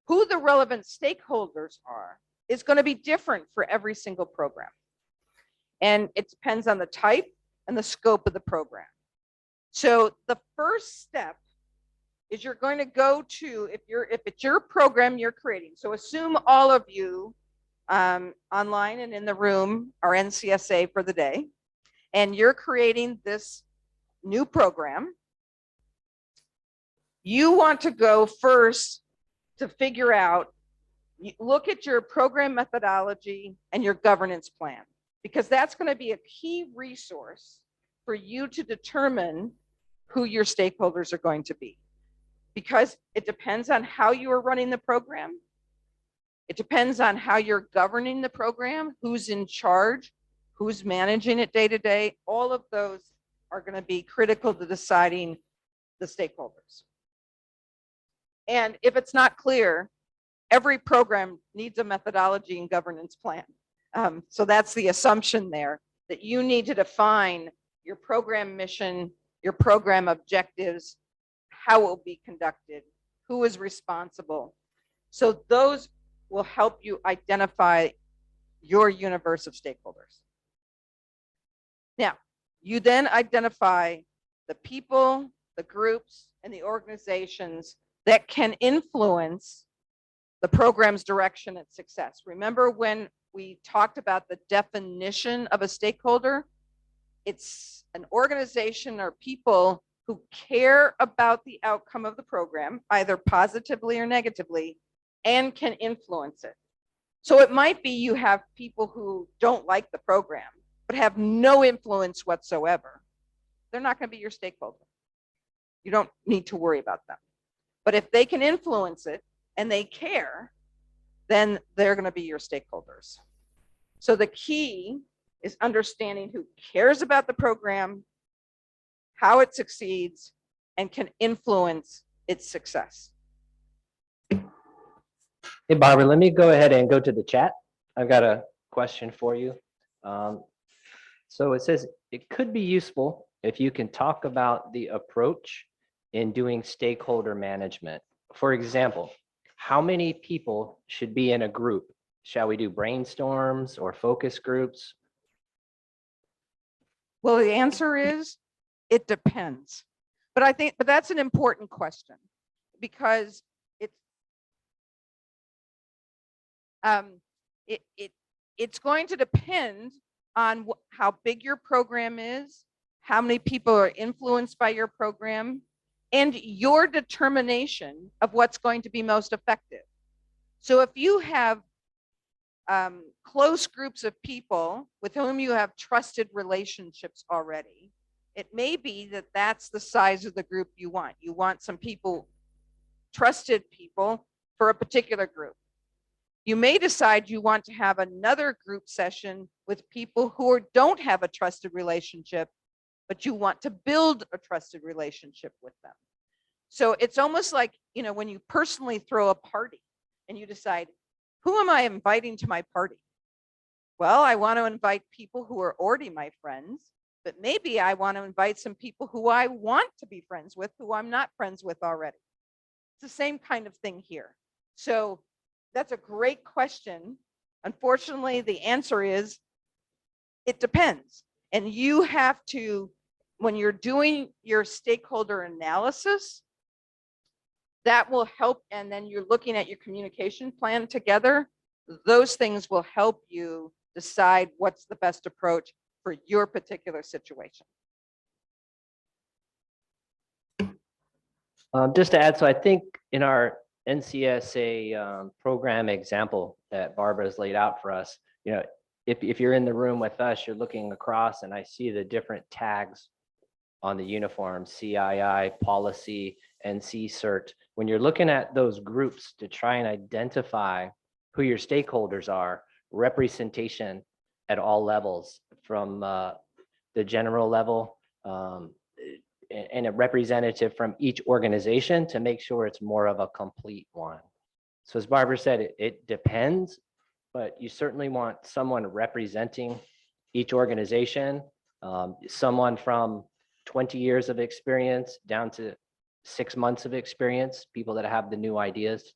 who the relevant stakeholders are is going to be different for every single program. And it depends on the type and the scope of the program. So the first step is you're going to go to, if it's your program you're creating, so assume all of you online and in the room are NCSA for the day, and you're creating this new program. You want to go first to figure out, look at your program methodology and your governance plan, because that's going to be a key resource for you to determine who your stakeholders are going to be. Because it depends on how you are running the program. It depends on how you're governing the program, who's in charge, who's managing it day to day. All of those are going to be critical to deciding the stakeholders. And if it's not clear, every program needs a methodology and governance plan. So that's the assumption there, that you need to define your program mission, your program objectives, how it will be conducted, who is responsible. So those will help you identify your universe of stakeholders. Now, you then identify the people, the groups, and the organizations that can influence the program's direction and success. Remember when we talked about the definition of a stakeholder? It's an organization or people who care about the outcome of the program, either positively or negatively, and can influence it. So it might be you have people who don't like the program, but have no influence whatsoever. They're not going to be your stakeholder. You don't need to worry about them. But if they can influence it and they care, then they're going to be your stakeholders. So the key is understanding who cares about the program, how it succeeds, and can influence its success. Hey, Barbara, let me go ahead and go to the chat. I've got a question for you. So it says, it could be useful if you can talk about the approach in doing stakeholder management. For example, how many people should be in a group? Shall we do brainstorms or focus groups? Well, the answer is, it depends. but that's an important question because it's going to depend on how big your program is, how many people are influenced by your program, and your determination of what's going to be most effective. So if you have close groups of people with whom you have trusted relationships already, it may be that that's the size of the group you want. You want some people, trusted people for a particular group. You may decide you want to have another group session with people who don't have a trusted relationship, but you want to build a trusted relationship with them. So it's almost like, you know, when you personally throw a party and you decide, who am I inviting to my party? Well, I want to invite people who are already my friends, but maybe I want to invite some people who I want to be friends with, who I'm not friends with already. It's the same kind of thing here. So that's a great question. Unfortunately, the answer is, it depends. And you have to, when you're doing your stakeholder analysis, that will help. And then you're looking at your communication plan together. Those things will help you decide what's the best approach for your particular situation. Just to add, so I think in our NCSA program example that Barbara's laid out for us, you know, if you're in the room with us, you're looking across and I see the different tags on the uniform, CII, policy, NC cert. When you're looking at those groups to try and identify who your stakeholders are, representation at all levels, from the general level and a representative from each organization to make sure it's more of a complete one. So as Barbara said, it depends, but you certainly want someone representing each organization, someone from 20 years of experience down to 6 months of experience, people that have the new ideas.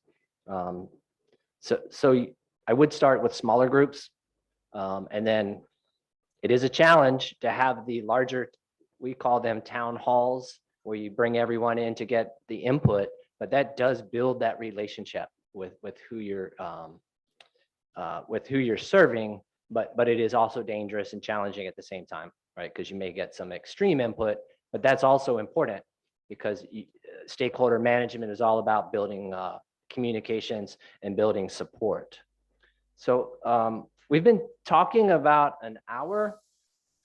So I would start with smaller groups. And then it is a challenge to have the larger, we call them town halls, where you bring everyone in to get the input, but that does build that relationship with who you're serving, but it is also dangerous and challenging at the same time, right? Because you may get some extreme input, but that's also important because stakeholder management is all about building communications and building support. So we've been talking about an hour.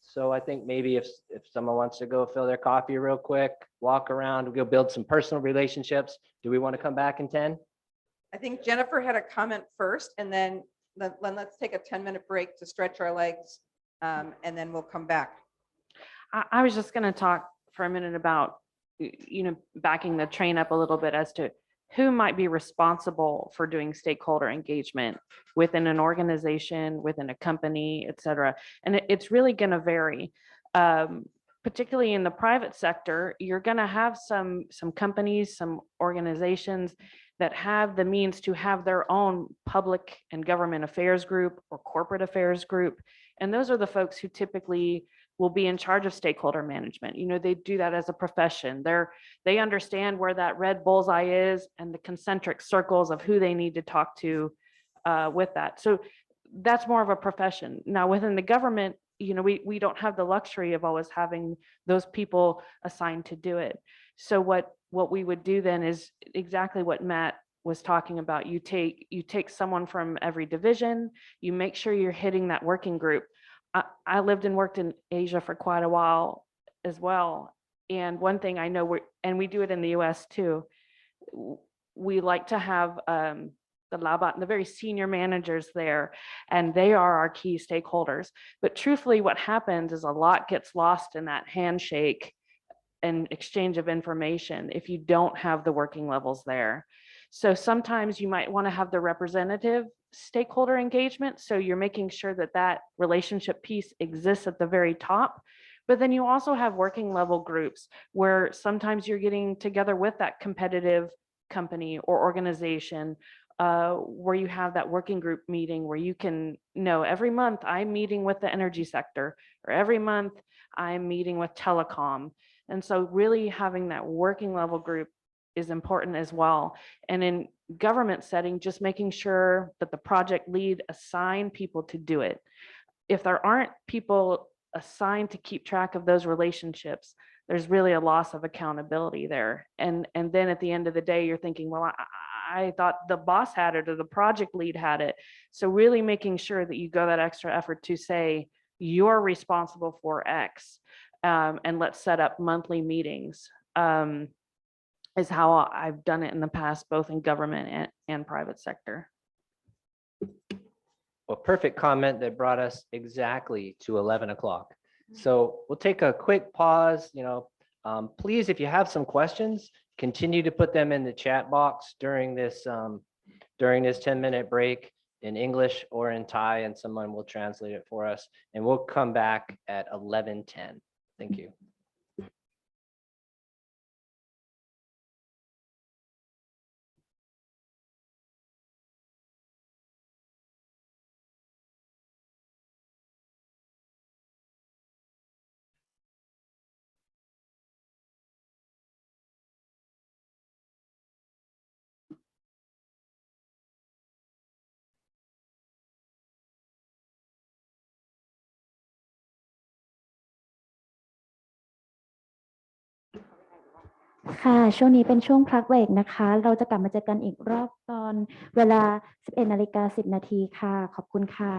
So I think maybe if someone wants to go fill their coffee real quick, walk around, go build some personal relationships. Do we want to come back in 10? I think Jennifer had a comment first, and then let's take a 10-minute break to stretch our legs, and then we'll come back. I was just going to talk for a minute about, you know, backing the train up a little bit as to who might be responsible for doing stakeholder engagement within an organization, within a company, et cetera. And it's really going to vary. Particularly in the private sector, you're going to have some companies, some organizations that have the means to have their own public and government affairs group or corporate affairs group. And those are the folks who typically will be in charge of stakeholder management. You know, they do that as a profession. They understand where that red bullseye is and the concentric circles of who they need to talk to with that. So that's more of a profession. Now within the government, you know, we don't have the luxury of always having those people assigned to do it. So what we would do then is exactly what Matt was talking about. You take someone from every division, you make sure you're hitting that working group. I lived and worked in Asia for quite a while as well. And one thing I know, we do it in the US too, we like to have the Labat, the very senior managers there, and they are our key stakeholders. But truthfully, what happens is a lot gets lost in that handshake and exchange of information if you don't have the working levels there. So sometimes you might want to have the representative stakeholder engagement. So you're making sure that that relationship piece exists at the very top. But then you also have working level groups where sometimes you're getting together with that competitive company or organization where you have that working group meeting where you can know every month I'm meeting with the energy sector, or every month I'm meeting with telecom. And so really having that working level group is important as well. And in government setting, just making sure that the project lead assign people to do it. If there aren't people assigned to keep track of those relationships, there's really a loss of accountability there. And then at the end of the day, you're thinking, well, I thought the boss had it or the project lead had it. So really making sure that you go that extra effort to say, you're responsible for X, and let's set up monthly meetings, is how I've done it in the past, both in government and private sector. Well, perfect comment that brought us exactly to 11 o'clock. So we'll take a quick pause. Please, if you have some questions, continue to put them in the chat box during this 10-minute break in English or in Thai, and someone will translate it for us. And we'll come back at 11:10. Thank you.ค่ะช่วงนี้เป็นช่วงพักเบรกนะคะ เราจะกลับมาเจอกันอีกรอบตอนเวลา 11:10 น.ค่ะ ขอบคุณค่ะ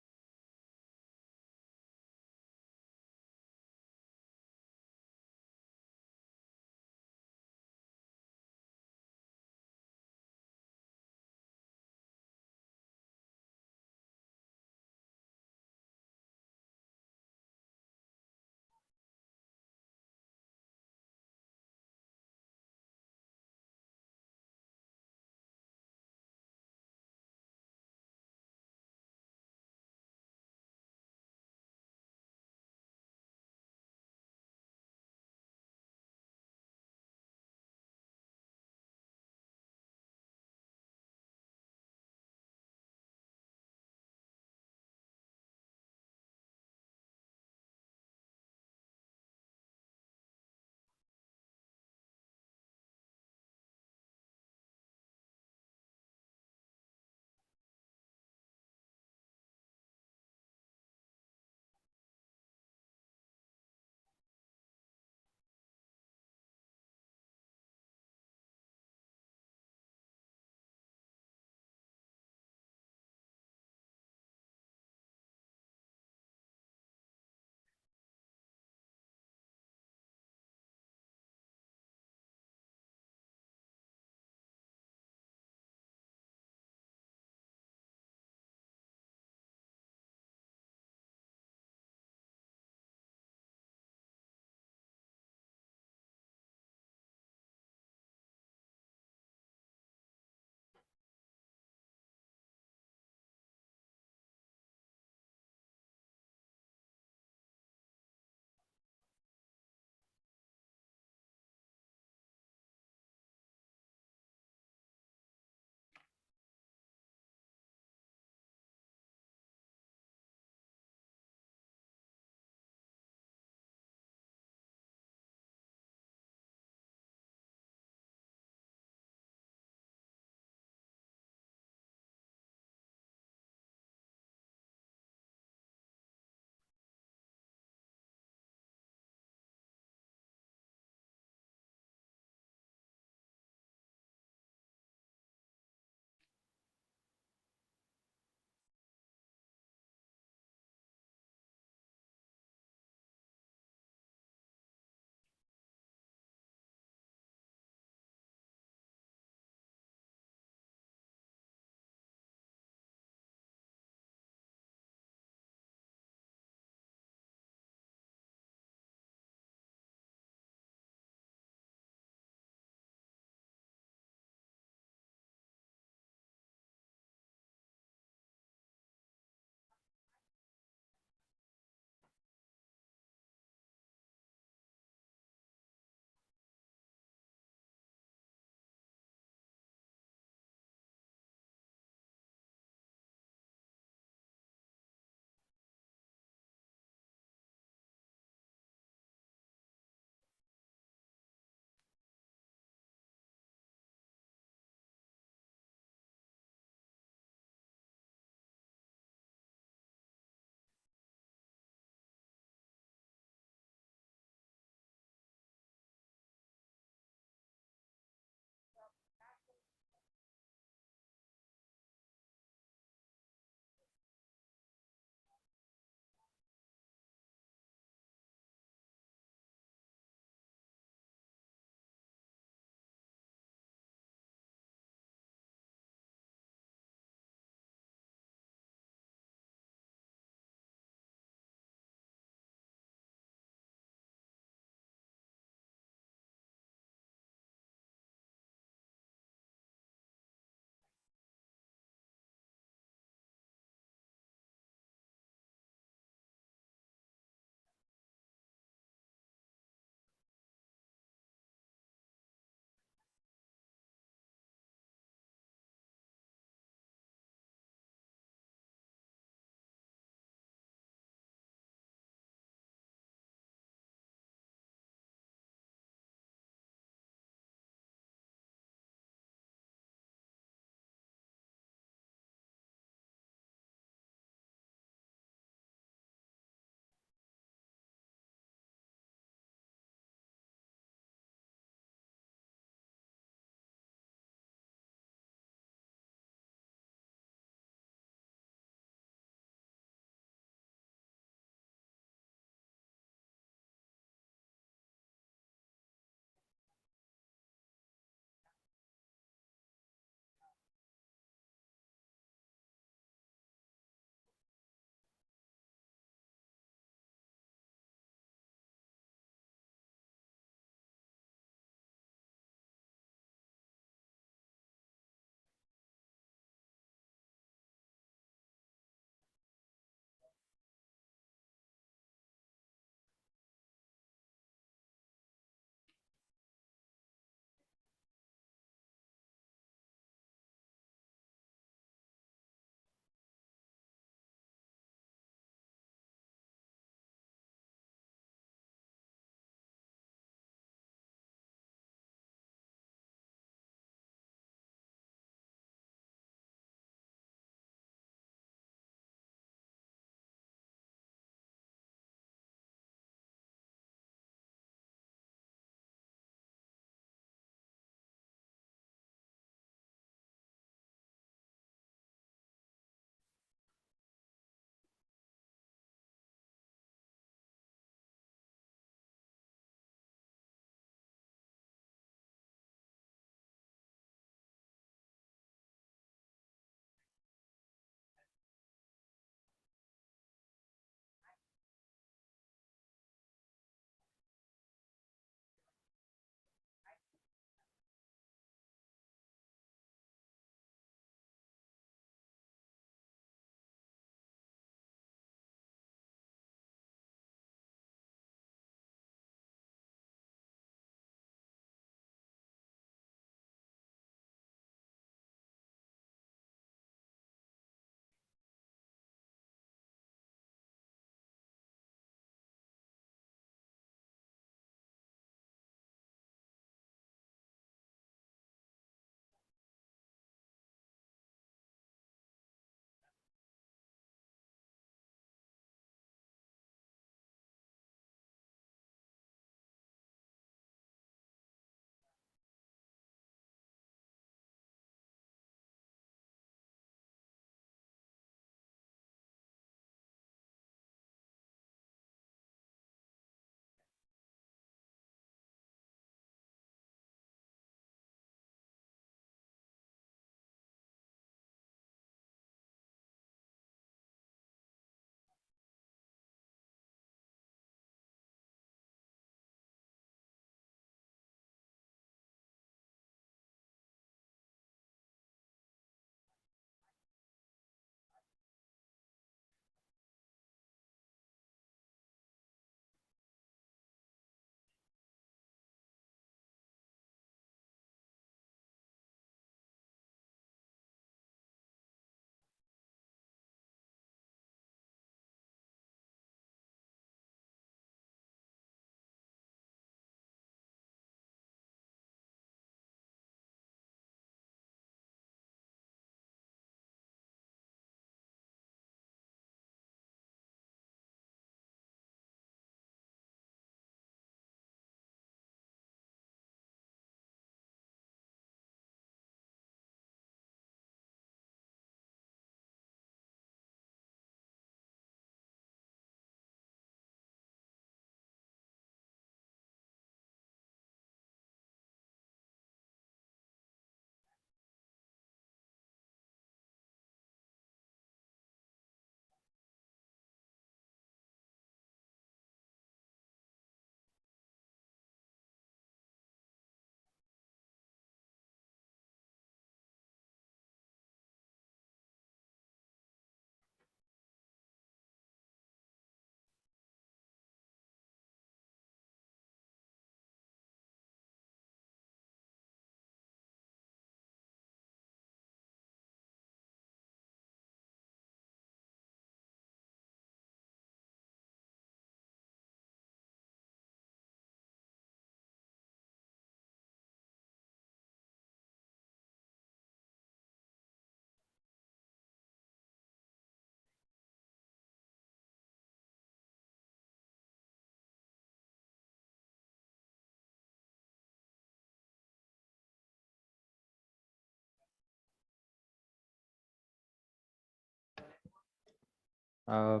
I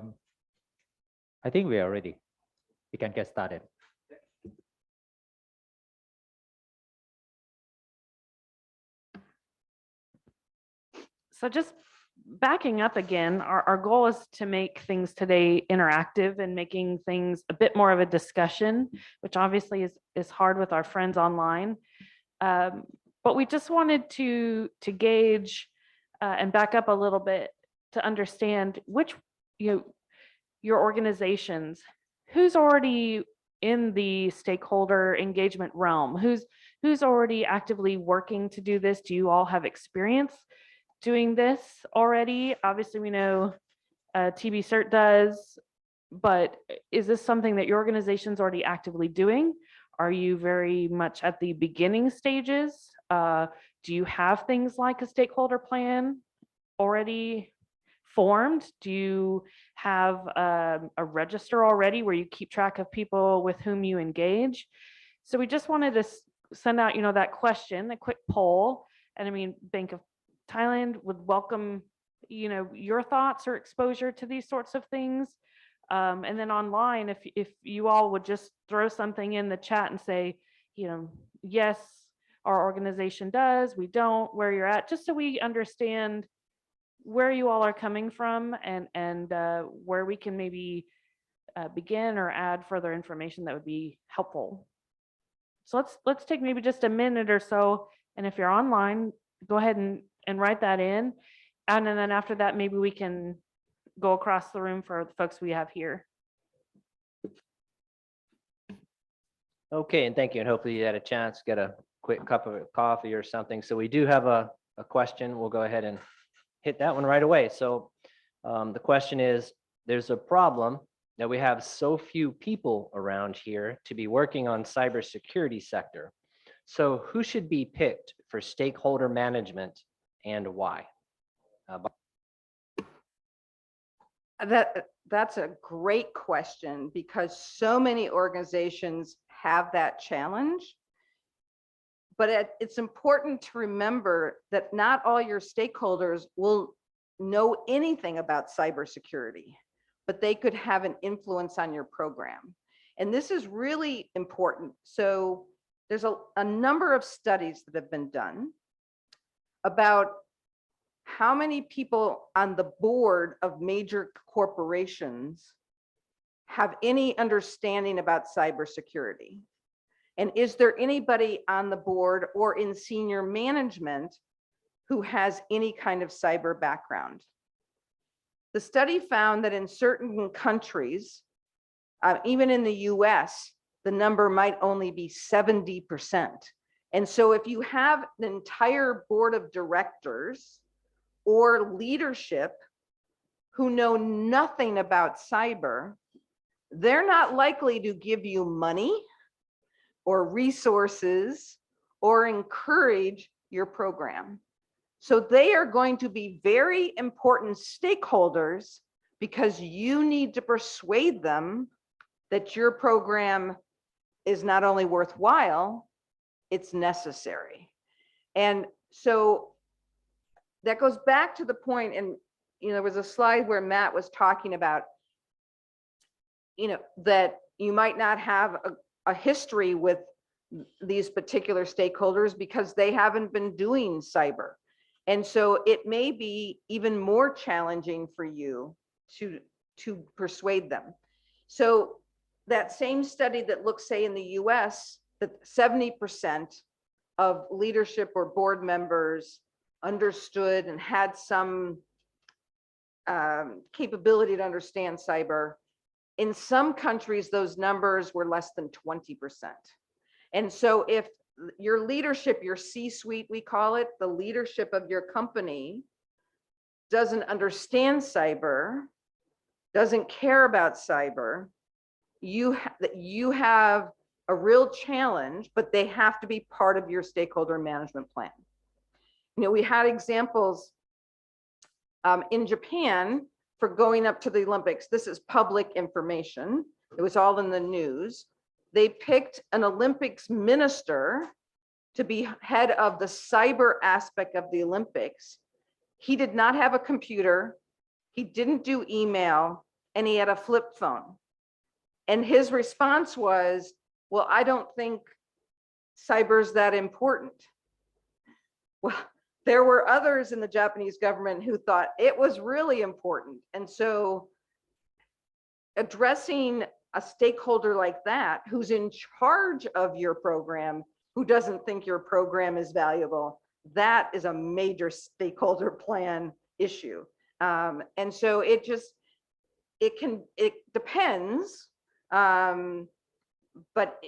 think we are ready. We can get started. So just backing up again, our goal is to make things today interactive and making things a bit more of a discussion, which obviously is hard with our friends online. But we just wanted to gauge and back up a little bit to understand which, your organizations, who's already in the stakeholder engagement realm, who's already actively working to do this. Do you all have experience doing this already? Obviously, we know TB Cert does, but is this something that your organization's already actively doing? Are you very much at the beginning stages? Do you have things like a stakeholder plan already formed? Do you have a register already where you keep track of people with whom you engage? So we just wanted to send out, that question, a quick poll. And I mean, Bank of Thailand would welcome, your thoughts or exposure to these sorts of things. And then online, if you all would just throw something in the chat and say, yes, our organization does, we don't, where you're at, just so we understand where you all are coming from and where we can maybe begin or add further information that would be helpful. So let's take maybe just a minute or so, and if you're online, go ahead and write that in, and then after that, maybe we can go across the room for the folks we have here. Okay, and thank you. And hopefully you had a chance to get a quick cup of coffee or something. So we do have a question. We'll go ahead and hit that one right away. So the question is, there's a problem that we have so few people around here to be working on cybersecurity sector. So who should be picked for stakeholder management and why? That's a great question because so many organizations have that challenge. But it's important to remember that not all your stakeholders will know anything about cybersecurity, but they could have an influence on your program. And this is really important. So there's a number of studies that have been done about how many people on the board of major corporations have any understanding about cybersecurity. And is there anybody on the board or in senior management who has any kind of cyber background? The study found that in certain countries, even in the US, the number might only be 70%. And so if you have an entire board of directors or leadership who know nothing about cyber, they're not likely to give you money or resources or encourage your program. So they are going to be very important stakeholders because you need to persuade them that your program is not only worthwhile, it's necessary. And so that goes back to the point, and there was a slide where Matt was talking about, that you might not have a history with these particular stakeholders because they haven't been doing cyber. And so it may be even more challenging for you to persuade them. So that same study that looks, say, in the US, that 70% of leadership or board members understood and had some capability to understand cyber. In some countries, those numbers were less than 20%. And so if your leadership, your C-suite, we call it, the leadership of your company doesn't understand cyber, doesn't care about cyber, you have a real challenge, but they have to be part of your stakeholder management plan. We had examples in Japan for going up to the Olympics. This is public information. It was all in the news. They picked an Olympics minister to be head of the cyber aspect of the Olympics. He did not have a computer. he didn't do email, and he had a flip phone. And his response was, well, I don't think cyber's that important. Well, there were others in the Japanese government who thought it was really important. And so addressing a stakeholder like that, who's in charge of your program, who doesn't think your program is valuable, that is a major stakeholder plan issue. And so it depends. But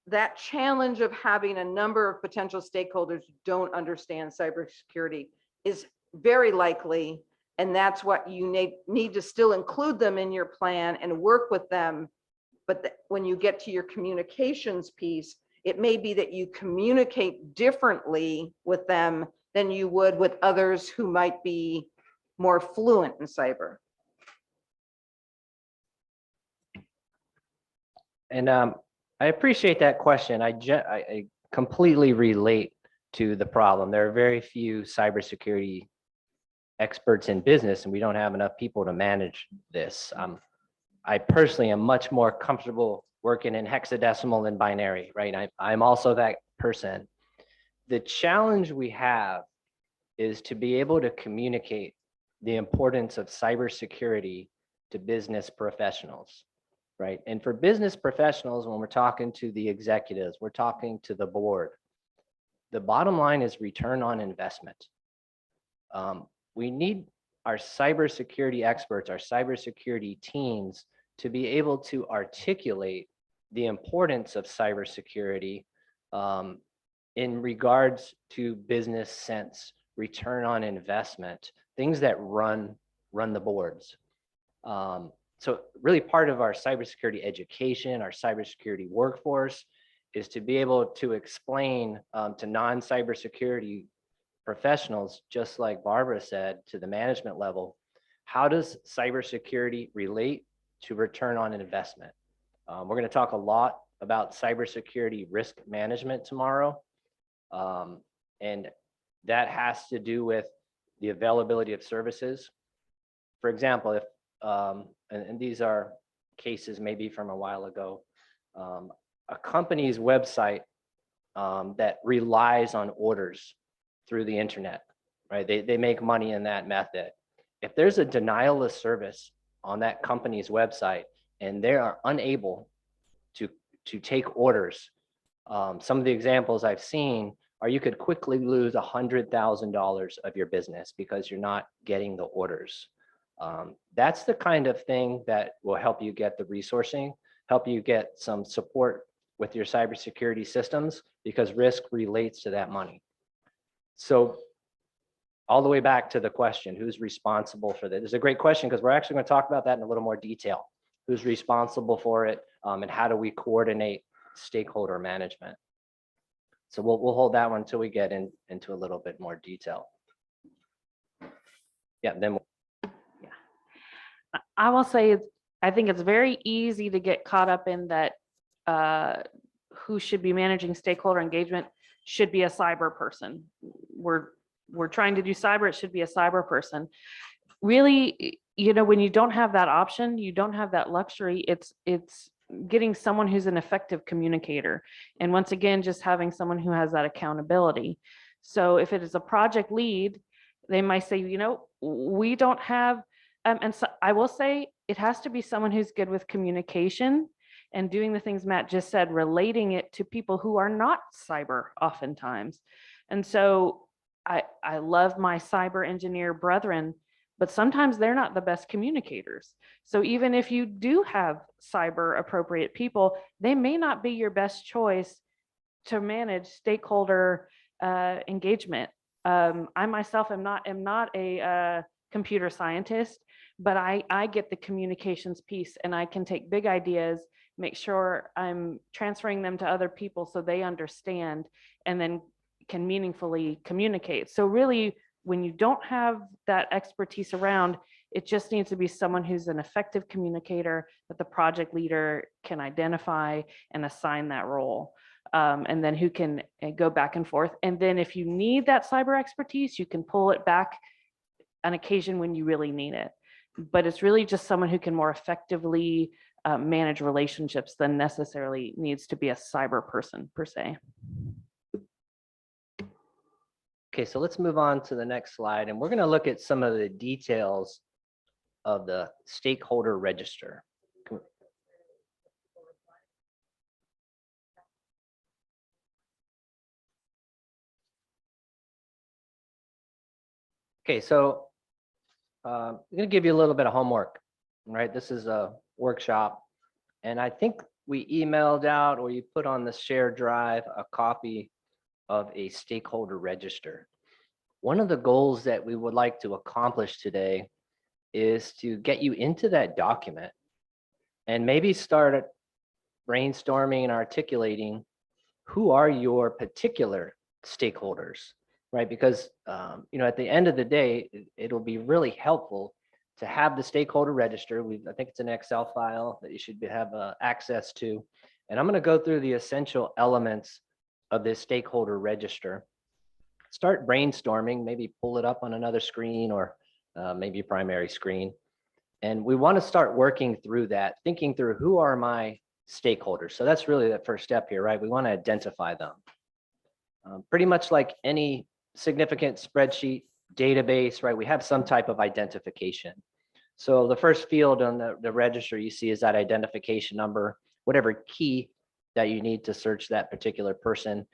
that challenge of having a number of potential stakeholders who don't understand cybersecurity is very likely. And that's what you need to still include them in your plan and work with them. But when you get to your communications piece, it may be that you communicate differently with them than you would with others who might be more fluent in cyber. And I appreciate that question. I completely relate to the problem. There are very few cybersecurity experts in business, and we don't have enough people to manage this. I personally am much more comfortable working in hexadecimal than binary, right? I'm also that person. The challenge we have is to be able to communicate the importance of cybersecurity to business professionals, right? And for business professionals, when we're talking to the executives, we're talking to the board, the bottom line is return on investment. We need our cybersecurity experts, our cybersecurity teams to be able to articulate the importance of cybersecurity in regards to business sense, return on investment, things that run the boards. So really part of our cybersecurity education, our cybersecurity workforce is to be able to explain to non-cybersecurity professionals, just like Barbara said, to the management level, how does cybersecurity relate to return on investment? We're going to talk a lot about cybersecurity risk management tomorrow. And that has to do with the availability of services. For example, if, and these are cases maybe from a while ago, a company's website that relies on orders through the internet, right? They make money in that method. If there's a denial of service on that company's website and they are unable to take orders, some of the examples I've seen are you could quickly lose $100,000 of your business because you're not getting the orders. That's the kind of thing that will help you get the resourcing, help you get some support with your cybersecurity systems, because risk relates to that money. So all the way back to the question, who's responsible for this? It's a great question because we're actually going to talk about that in a little more detail. Who's responsible for it, and how do we coordinate stakeholder management? So we'll hold that one until we get into a little bit more detail. Yeah, then I will say, I think it's very easy to get caught up in that who should be managing stakeholder engagement should be a cyber person. We're trying to do cyber, it should be a cyber person. Really, you know, when you don't have that option, you don't have that luxury, it's getting someone who's an effective communicator. And once again, just having someone who has that accountability. So if it is a project lead, they might say, you know, we don't have, and so I will say it has to be someone who's good with communication and doing the things Matt just said, relating it to people who are not cyber oftentimes. And so I love my cyber engineer brethren, but sometimes they're not the best communicators. So even if you do have cyber appropriate people, they may not be your best choice to manage stakeholder engagement. I myself am not a computer scientist, but I get the communications piece, and I can take big ideas, make sure I'm transferring them to other people so they understand and then can meaningfully communicate. So really, when you don't have that expertise around, it just needs to be someone who's an effective communicator that the project leader can identify and assign that role. And then who can go back and forth. And then if you need that cyber expertise, you can pull it back an occasion when you really need it. But it's really just someone who can more effectively manage relationships than necessarily needs to be a cyber person per se. Okay, so let's move on to the next slide, and we're going to look at some of the details of the stakeholder register. Okay, so I'm going to give you a little bit of homework, right? This is a workshop, and I think we emailed out or you put on the shared drive a copy of a stakeholder register. One of the goals that we would like to accomplish today is to get you into that document and maybe start brainstorming and articulating who are your particular stakeholders, right? Because you know, at the end of the day, it'll be really helpful to have the stakeholder register. I think it's an Excel file that you should have access to. And I'm going to go through the essential elements of this stakeholder register. Start brainstorming, maybe pull it up on another screen or maybe a primary screen. And we want to start working through that, thinking through who are my stakeholders. So that's really the first step here, right? We want to identify them. Pretty much like any significant spreadsheet database, right? We have some type of identification. So the first field on the register you see is that identification number, whatever key that you need to search that particular person.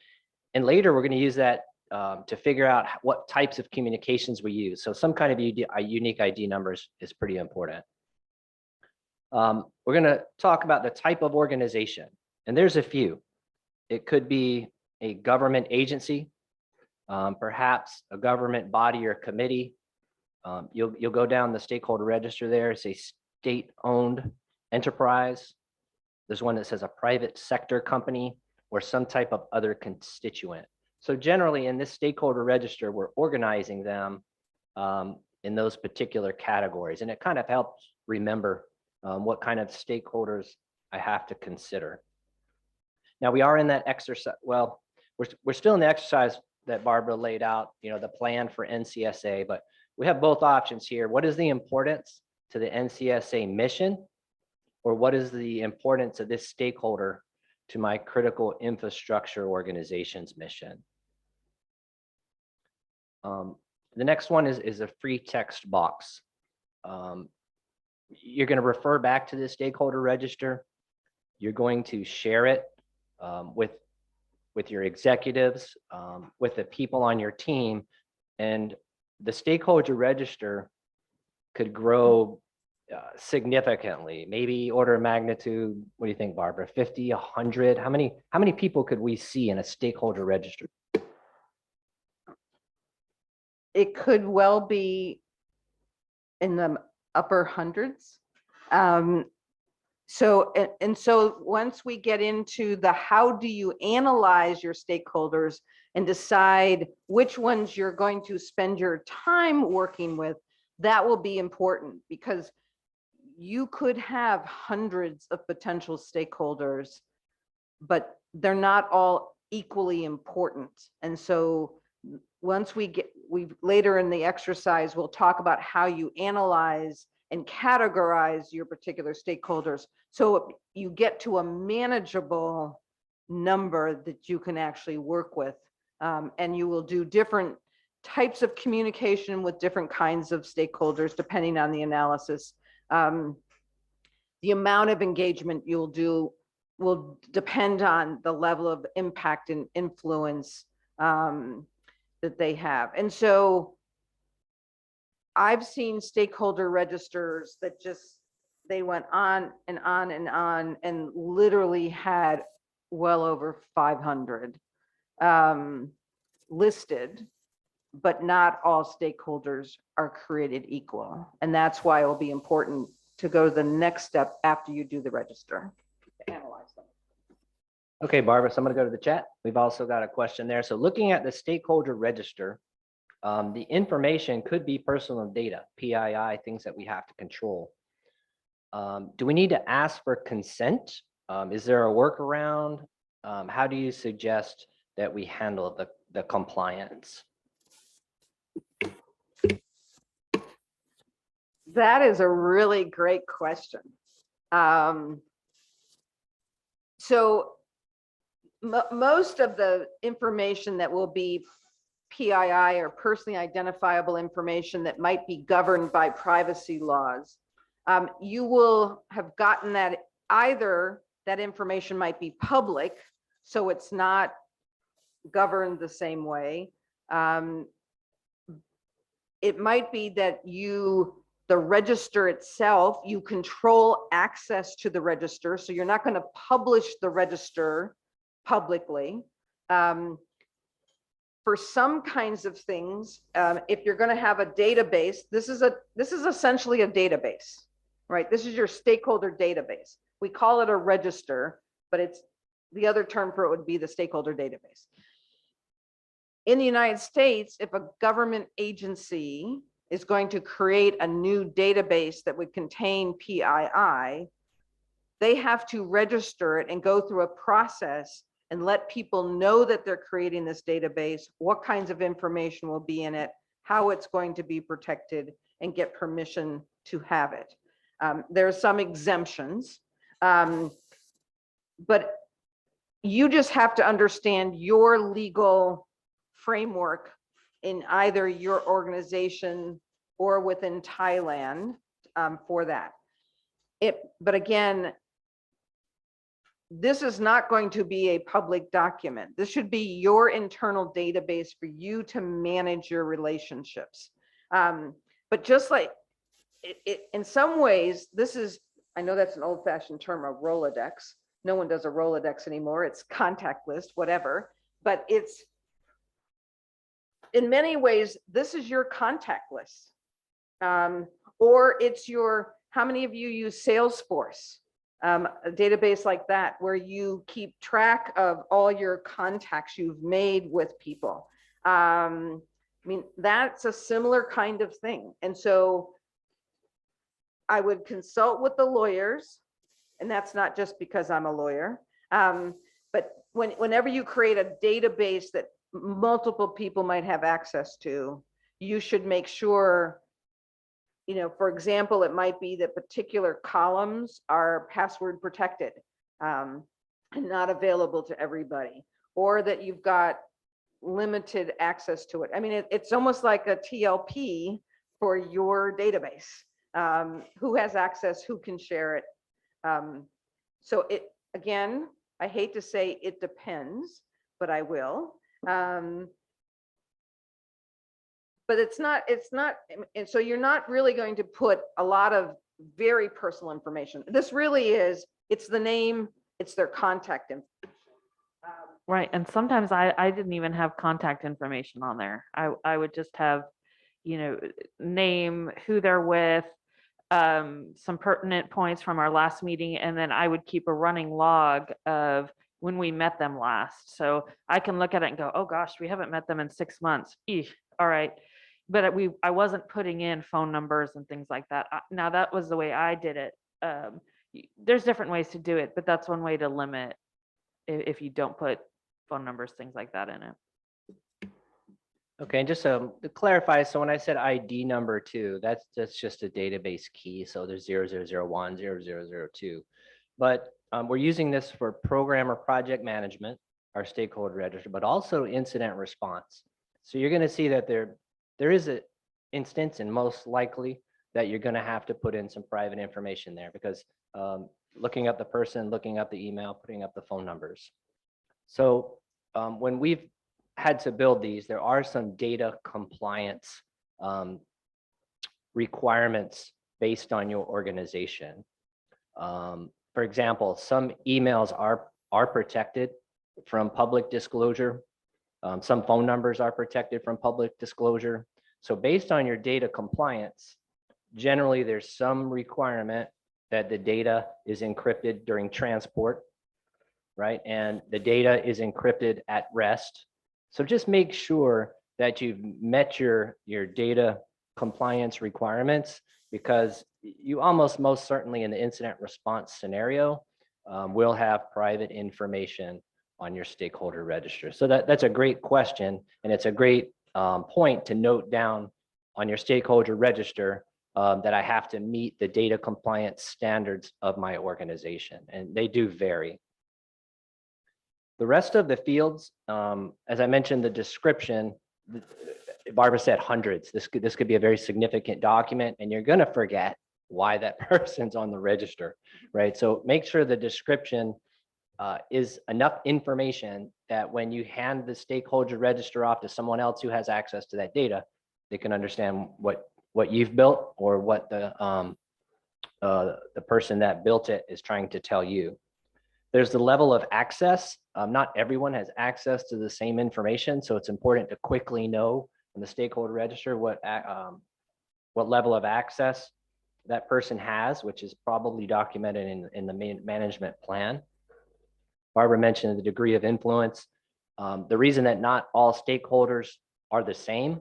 And later we're going to use that to figure out what types of communications we use. So some kind of unique ID numbers is pretty important. We're going to talk about the type of organization, and there's a few. It could be a government agency, perhaps a government body or committee. You'll go down the stakeholder register there. It's a state-owned enterprise. There's one that says a private sector company or some type of other constituent. So generally in this stakeholder register, we're organizing them in those particular categories. And it kind of helps remember what kind of stakeholders I have to consider. Now we are in that exercise. Well, we're still in the exercise that Barbara laid out, you know, the plan for NCSA, but we have both options here. What is the importance to the NCSA mission? Or what is the importance of this stakeholder to my critical infrastructure organization's mission? The next one is a free text box. You're going to refer back to the stakeholder register. You're going to share it with your executives, with the people on your team, and the stakeholder register could grow significantly, maybe order of magnitude. What do you think, Barbara? 50, 100? How many people could we see in a stakeholder register? It could well be in the upper hundreds. So once we get into the how do you analyze your stakeholders and decide which ones you're going to spend your time working with, that will be important, because you could have hundreds of potential stakeholders, but they're not all equally important. And so once we later in the exercise, we'll talk about how you analyze and categorize your particular stakeholders, so you get to a manageable number that you can actually work with. And you will do different types of communication with different kinds of stakeholders, depending on the analysis. The amount of engagement you'll do will depend on the level of impact and influence that they have. And so I've seen stakeholder registers that just, they went on and on and on and literally had well over 500 listed, but not all stakeholders are created equal. And that's why it will be important to go to the next step after you do the register to analyze them. Okay, Barbara, so I'm going to go to the chat. We've also got a question there. So looking at the stakeholder register, the information could be personal data, PII, things that we have to control. Do we need to ask for consent? Is there a workaround? How do you suggest that we handle the compliance? That is a really great question. So most of the information that will be PII or personally identifiable information that might be governed by privacy laws, you will have gotten that either that information might be public, so it's not governed the same way. It might be that the register itself, you control access to the register, so you're not going to publish the register publicly. For some kinds of things, if you're going to have a database, this is essentially a database, right? This is your stakeholder database. We call it a register, but it's the other term for it would be the stakeholder database. In the United States, if a government agency is going to create a new database that would contain PII, they have to register it and go through a process and let people know that they're creating this database, what kinds of information will be in it, how it's going to be protected, and get permission to have it. There are some exemptions, but you just have to understand your legal framework in either your organization or within Thailand for that. But again, this is not going to be a public document. This should be your internal database for you to manage your relationships. But just like in some ways, this is, I know that's an old-fashioned term, a Rolodex. No one does a Rolodex anymore. It's contact list, whatever. But it's, in many ways, this is your contact list. Or it's your, how many of you use Salesforce? A database like that, where you keep track of all your contacts you've made with people. I mean, that's a similar kind of thing. And so I would consult with the lawyers, and that's not just because I'm a lawyer. But whenever you create a database that multiple people might have access to, you should make sure, you know, for example, it might be that particular columns are password protected and not available to everybody, or that you've got limited access to it. I mean, it's almost like a TLP for your database. Who has access, who can share it. So it, again, I hate to say it depends, but I will. But it's not, and so you're not really going to put a lot of very personal information. This really is, it's the name, it's their contact info. Right, and sometimes I didn't even have contact information on there. I would just have, you know, name, who they're with, some pertinent points from our last meeting, and then I would keep a running log of when we met them last. So I can look at it and go, oh gosh, we haven't met them in 6 months. Eesh, all right. But I wasn't putting in phone numbers and things like that. Now that was the way I did it. There's different ways to do it, but that's one way to limit if you don't put phone numbers, things like that in it. Okay, and just to clarify, so when I said ID number 2, that's just a database key. So there's 0001, 0002. But we're using this for program or project management, our stakeholder register, but also incident response. So you're going to see that there is an instance, and most likely that you're going to have to put in some private information there, because looking up the person, looking up the email, putting up the phone numbers. So when we've had to build these, there are some data compliance requirements based on your organization. For example, some emails are protected from public disclosure. Some phone numbers are protected from public disclosure. So based on your data compliance, generally there's some requirement that the data is encrypted during transport, right? And the data is encrypted at rest. So just make sure that you've met your data compliance requirements, because you almost most certainly in the incident response scenario will have private information on your stakeholder register. So that's a great question, and it's a great point to note down on your stakeholder register that I have to meet the data compliance standards of my organization, and they do vary. The rest of the fields, as I mentioned, the description, Barbara said hundreds. This could be a very significant document, and you're going to forget why that person's on the register, right? So make sure the description is enough information that when you hand the stakeholder register off to someone else who has access to that data, they can understand what you've built or what the person that built it is trying to tell you. There's the level of access. Not everyone has access to the same information, so it's important to quickly know in the stakeholder register what level of access that person has, which is probably documented in the management plan. Barbara mentioned the degree of influence. The reason that not all stakeholders are the same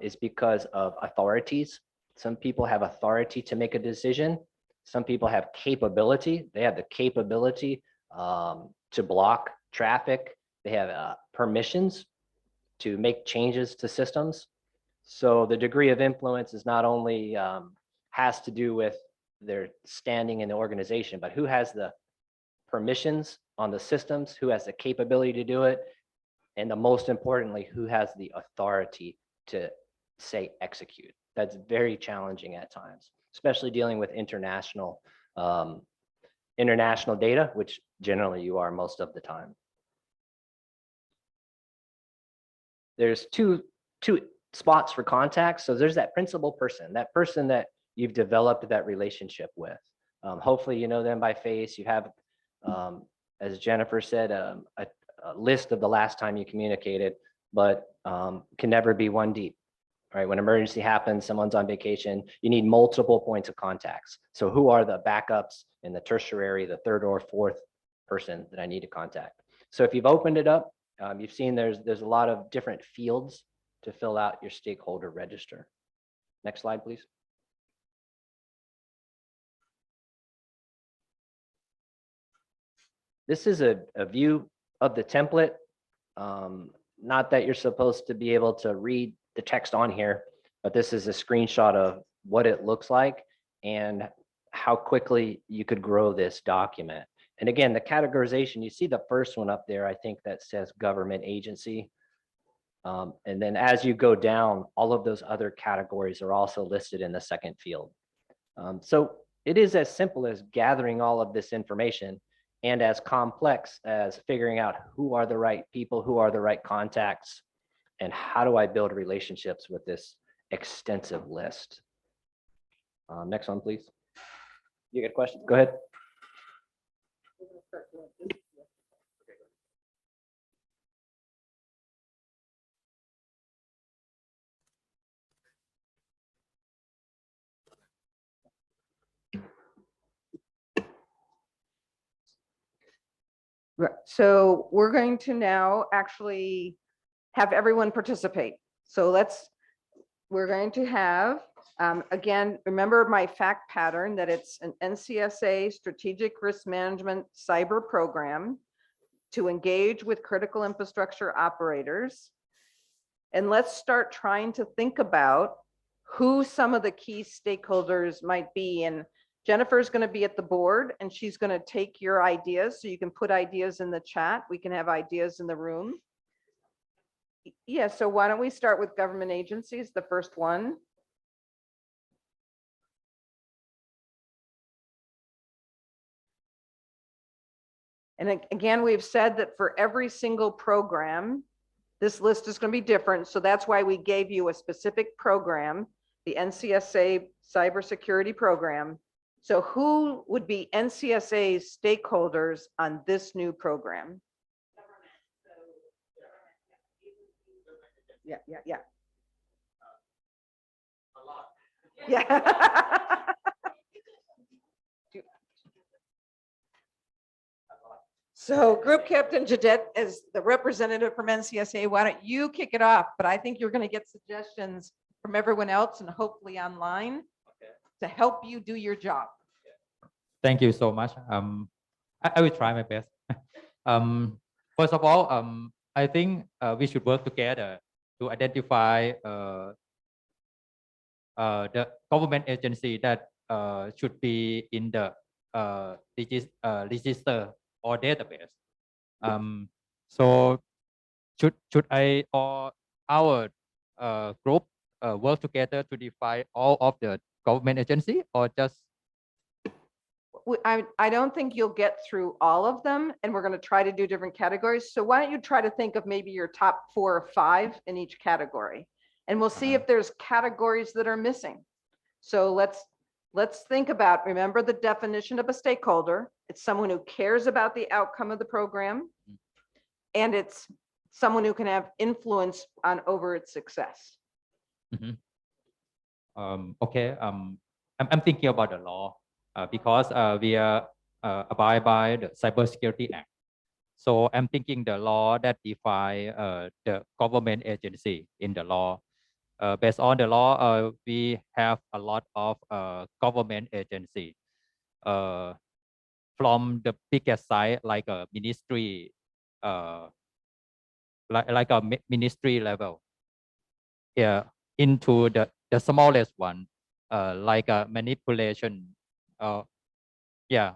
is because of authorities. Some people have authority to make a decision. Some people have capability. They have the capability to block traffic. They have permissions to make changes to systems. So the degree of influence is not only has to do with their standing in the organization, but who has the permissions on the systems, who has the capability to do it, and the most importantly, who has the authority to say execute. That's very challenging at times, especially dealing with international data, which generally you are most of the time. There's two spots for contacts. So there's that principal person, that person that you've developed that relationship with. Hopefully you know them by face. You have, as Jennifer said, a list of the last time you communicated, but can never be one deep. Right, when emergency happens, someone's on vacation, you need multiple points of contacts. So who are the backups in the tertiary, the third or fourth person that I need to contact? So if you've opened it up, you've seen there's a lot of different fields to fill out your stakeholder register. Next slide, please. This is a view of the template. Not that you're supposed to be able to read the text on here, but this is a screenshot of what it looks like and how quickly you could grow this document. And again, the categorization, you see the first one up there, I think that says government agency. And then as you go down, all of those other categories are also listed in the second field. So it is as simple as gathering all of this information and as complex as figuring out who are the right people, who are the right contacts, and how do I build relationships with this extensive list? Next one, please. You got a question? Go ahead. Right. So we're going to now actually have everyone participate. So we're going to have, again, remember my fact pattern that it's an NCSA strategic risk management cyber program to engage with critical infrastructure operators. And let's start trying to think about who some of the key stakeholders might be. And Jennifer's going to be at the board and she's going to take your ideas. So you can put ideas in the chat. We can have ideas in the room. Yeah, so why don't we start with government agencies, the first one. And again, we've said that for every single program, this list is going to be different. So that's why we gave you a specific program, the NCSA cybersecurity program. So who would be NCSA stakeholders on this new program? Yeah. Yeah. So Group Captain Jadette is the representative from NCSA. Why don't you kick it off? But I think you're going to get suggestions from everyone else and hopefully online to help you do your job. Thank you so much. I will try my best. First of all, I think we should work together to identify the government agency that should be in the register or database. So should I or our group work together to define all of the government agency or just I don't think you'll get through all of them, and we're going to try to do different categories. So why don't you try to think of maybe your top 4 or 5 in each category, and we'll see if there's categories that are missing. So let's think about, remember the definition of a stakeholder. It's someone who cares about the outcome of the program, and it's someone who can have influence on over its success. Okay, I'm thinking about the law because we are abide by the Cybersecurity Act. So I'm thinking the law that define the government agency in the law. Based on the law, we have a lot of government agency from the biggest side, like a ministry, like a ministry level, yeah, into the smallest one, like a manipulation, yeah,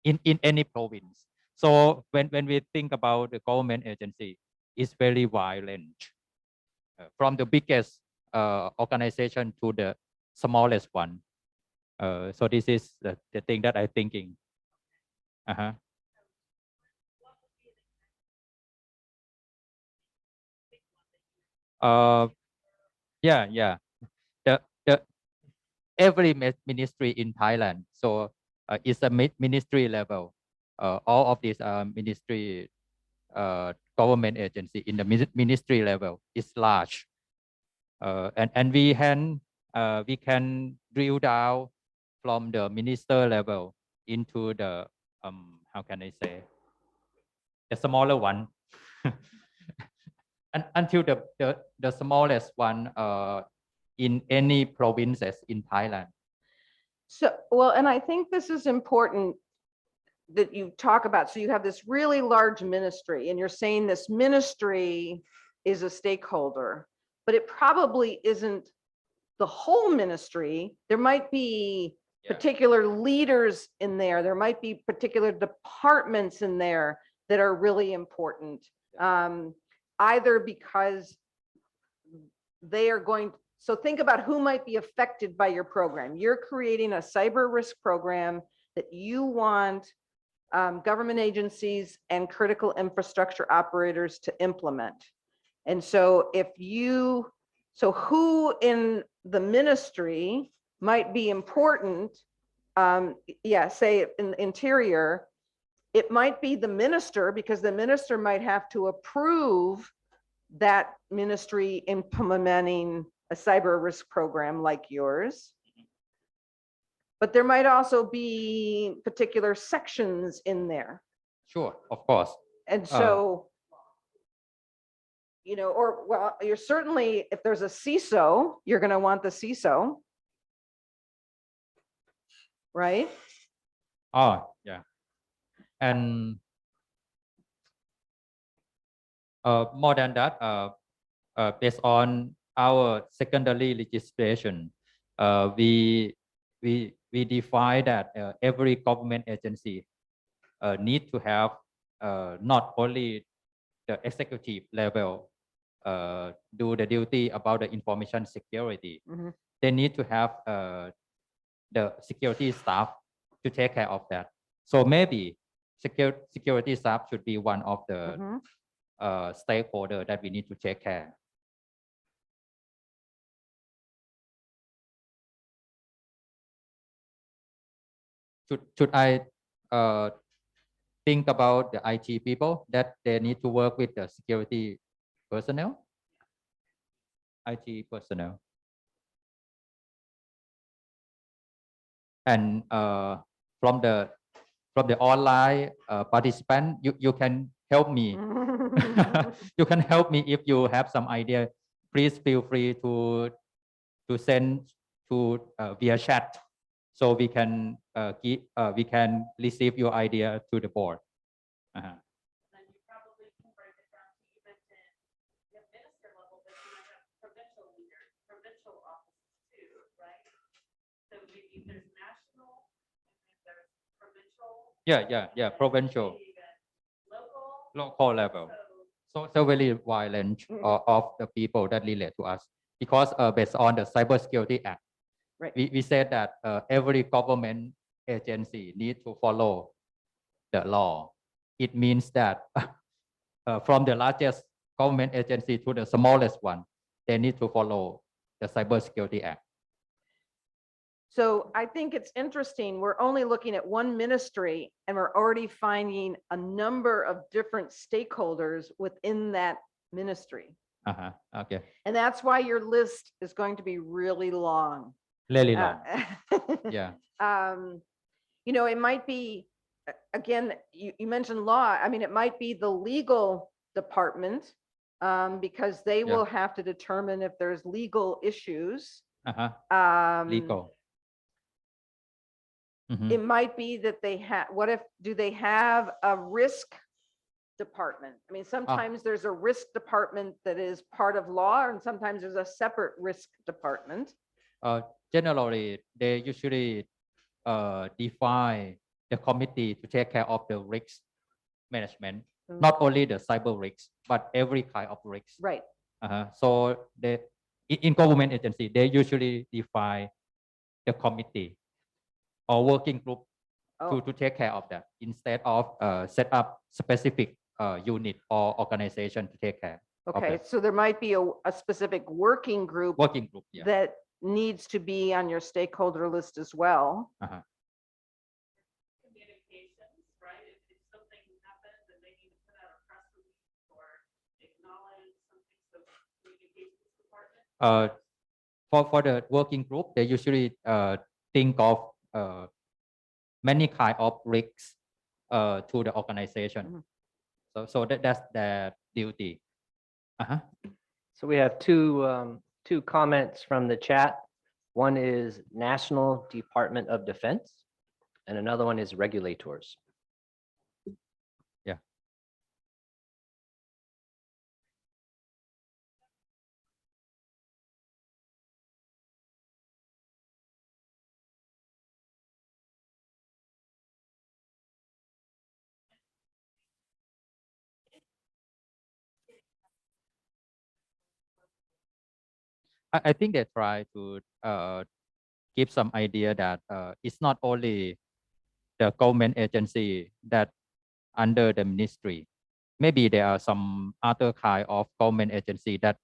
in any province. So when we think about the government agency, it's very violent. From the biggest organization to the smallest one. So this is the thing that I'm thinking. Yeah. The every ministry in Thailand. So it's a ministry level. All of these ministry government agency in the ministry level is large, and we can drill down from the minister level into the how can I say, the smaller one, and until the smallest one in any provinces in Thailand. So, well, and I think this is important that you talk about. So you have this really large ministry, and you're saying this ministry is a stakeholder, but it probably isn't the whole ministry. There might be particular leaders in there. There might be particular departments in there that are really important, either because they are going. So think about who might be affected by your program. You're creating a cyber risk program that you want government agencies and critical infrastructure operators to implement. And so who in the ministry might be important, say in interior, it might be the minister, because the minister might have to approve that ministry implementing a cyber risk program like yours. But there might also be particular sections in there. Sure, of course. And so, or well, you're certainly, if there's a CISO, you're going to want the CISO, right? Oh, yeah. And more than that, based on our secondary legislation, we define that every government agency need to have not only the executive level do the duty about the information security. They need to have the security staff to take care of that. So maybe security staff should be one of the stakeholder that we need to take care. Should I think about the IT people that they need to work with the security personnel? IT personnel. And from the online participant, you can help me. You can help me if you have some idea. Please feel free to send to via chat, so we can receive your idea to the board. Yeah, provincial, local level. So very violent of the people that relate to us because based on the Cybersecurity Act, Right. we said that every government agency need to follow the law. It means that from the largest government agency to the smallest one, they need to follow the Cybersecurity Act. So I think it's interesting. We're only looking at one ministry and we're already finding a number of different stakeholders within that ministry. Okay. And that's why your list is going to be really long. Really long. Yeah. You know, it might be, again, you mentioned law. I mean, it might be the legal department because they will have to determine if there's legal issues. Legal. It might be that they have, do they have a risk department? I mean, sometimes there's a risk department that is part of law and sometimes there's a separate risk department. Generally, they usually define the committee to take care of the risk management, not only the cyber risks, but every kind of risks. Right. So they, in government agency, they usually define the committee or working group to take care of that instead of set up specific unit or organization to take care. Okay, so there might be a specific working group Yeah. that needs to be on your stakeholder list as well. Communications, right? If something happens and they need to put out a press release or acknowledge something, so communications department. For the working group, they usually think of many kind of risks to the organization. So that's their duty. So we have two comments from the chat. One is National Department of Defense, and another one is regulators. Yeah. I think they try to give some idea that it's not only the government agency that under the ministry. Maybe there are some other kind of government agency that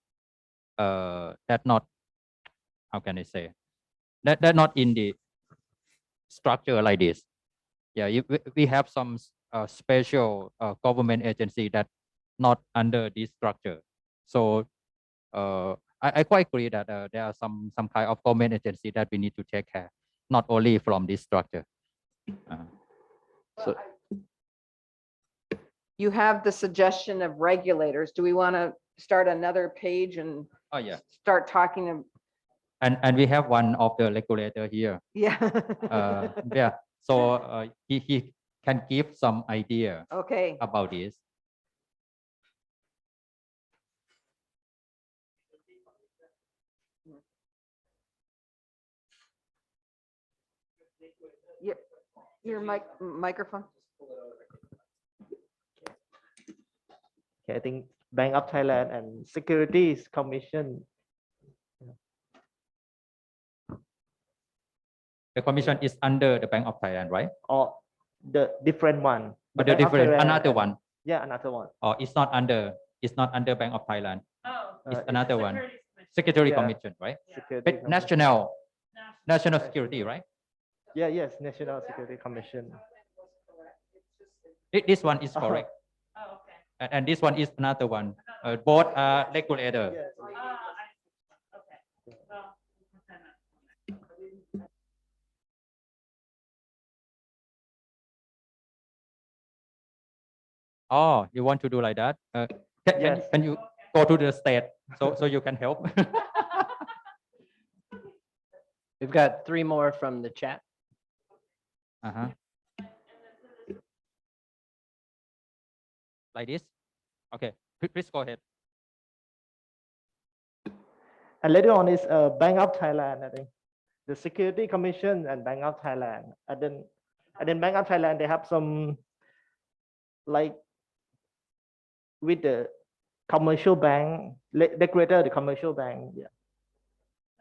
not, how can I say, that not in the structure like this. Yeah, we have some special government agency that not under this structure. So I quite agree that there are some kind of government agency that we need to take care, not only from this structure. So You have the suggestion of regulators. Do we want to start another page and start talking? And we have one of the regulator here. Yeah. Yeah. So he can give some idea Okay. about this. Your microphone. Okay, I think Bank of Thailand and Securities Commission. The commission is under the Bank of Thailand, right? Or the different one. But the Bank of different, Thailand another and- one. Yeah, another one. Or it's not under Bank of Thailand. It's another one. Securities Commission. Security Yeah. Commission, right? Security But Commission. national security, right? Yeah, yes, National Security Commission. This one is correct. Oh, okay. And this one is another one. Both are regulator. Yes. Okay. Well, Oh, you want to do like that? Yes. Can you go to the state so you can help? we've got 3 more from the chat. Like this? Okay, please go ahead. And later on is Bank of Thailand, I think. The Security Commission and Bank of Thailand. And then And then Bank of Thailand, they have some like with the commercial bank, decorator, the commercial bank. Yeah.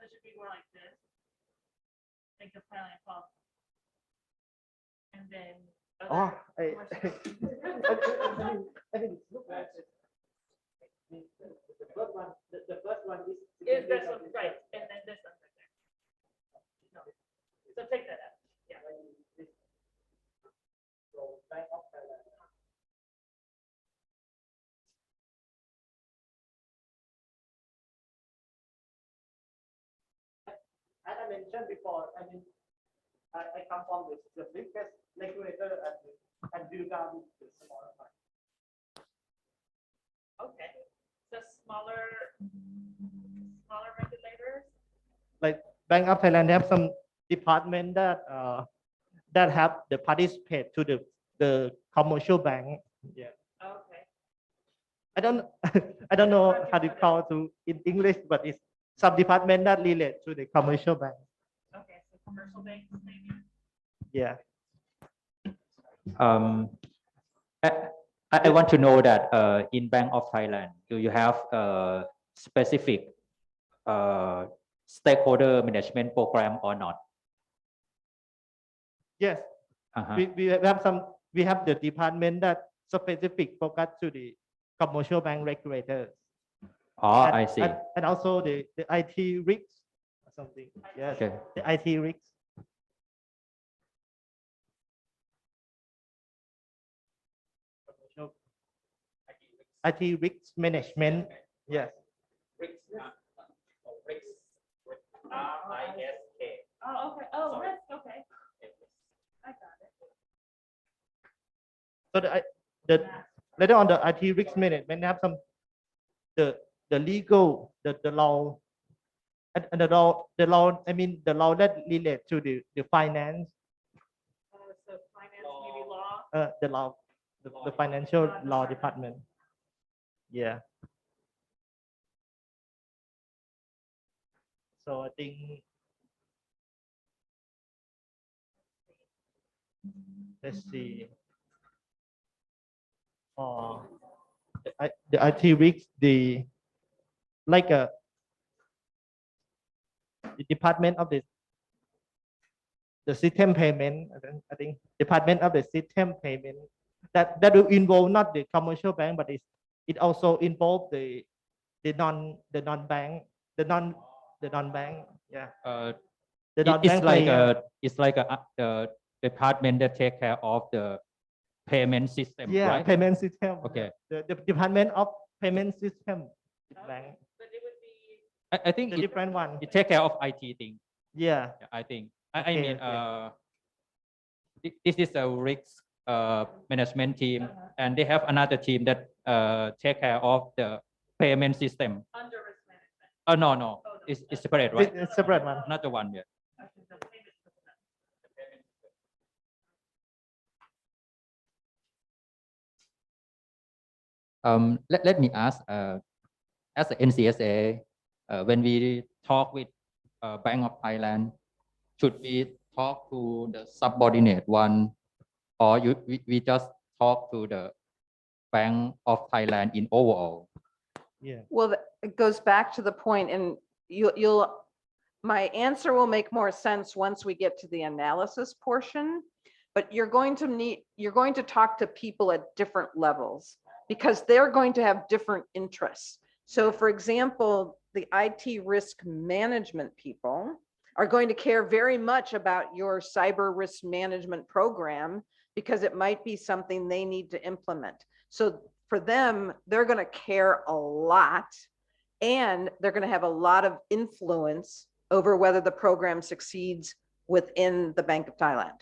It should be more like this. Think of Thailand Club. And then. Oh, other commercial- I think it's look like it. The first one is. Is this one, right, and then this one right there. No. So take that out, yeah. So Bank of Thailand. As I mentioned before, I mean, I come from the biggest regulator and Vilga is the smaller one. Okay, so smaller regulators? Like Bank of Thailand, they have some department that that have the participate to the commercial bank. Yeah. Okay. I don't I don't know how to call to in English, but it's some department that relate to the commercial bank. Okay, so commercial banks maybe? Yeah. I want to know that in Bank of Thailand, do you have a specific stakeholder management program or not? Yes. We have some. We have the department that specific focus to the commercial bank regulators. Oh, And- I see. And also the IT risks or something. Yes. Okay. The IT risks. IT risk management. Yes. Oh, okay, oh, risk, okay. I got it. So the later on the IT risk management have some the legal the law and the law I mean the law that relate to the finance So finance, maybe law? the law the financial law department. Yeah. So I think let's see. The IT risk, the department of the system payment. I think department of the system payment that will involve not the commercial bank, but it also involve the non bank. Yeah. The non-bank player. It's like a department that take care of the payment system, Yeah, right? payment system. Okay. The department of payment system. Bank. But it would be. I think The different one. it take care of IT thing. Yeah. I think. I Okay, mean, okay. this is a risk management team, and they have another team that take care of the payment system. Under risk management. Oh no, it's separate, right? It's separate one. Not the one yet. Okay, so payment system. Let me ask, as a NCSA, when we talk with Bank of Thailand, should we talk to the subordinate one, or we just talk to the Bank of Thailand in overall? Yeah. Well, it goes back to the point, and my answer will make more sense once we get to the analysis portion. But you're going to talk to people at different levels because they're going to have different interests. So for example, the IT risk management people are going to care very much about your cyber risk management program because it might be something they need to implement. So for them, they're going to care a lot, and they're going to have a lot of influence over whether the program succeeds within the Bank of Thailand.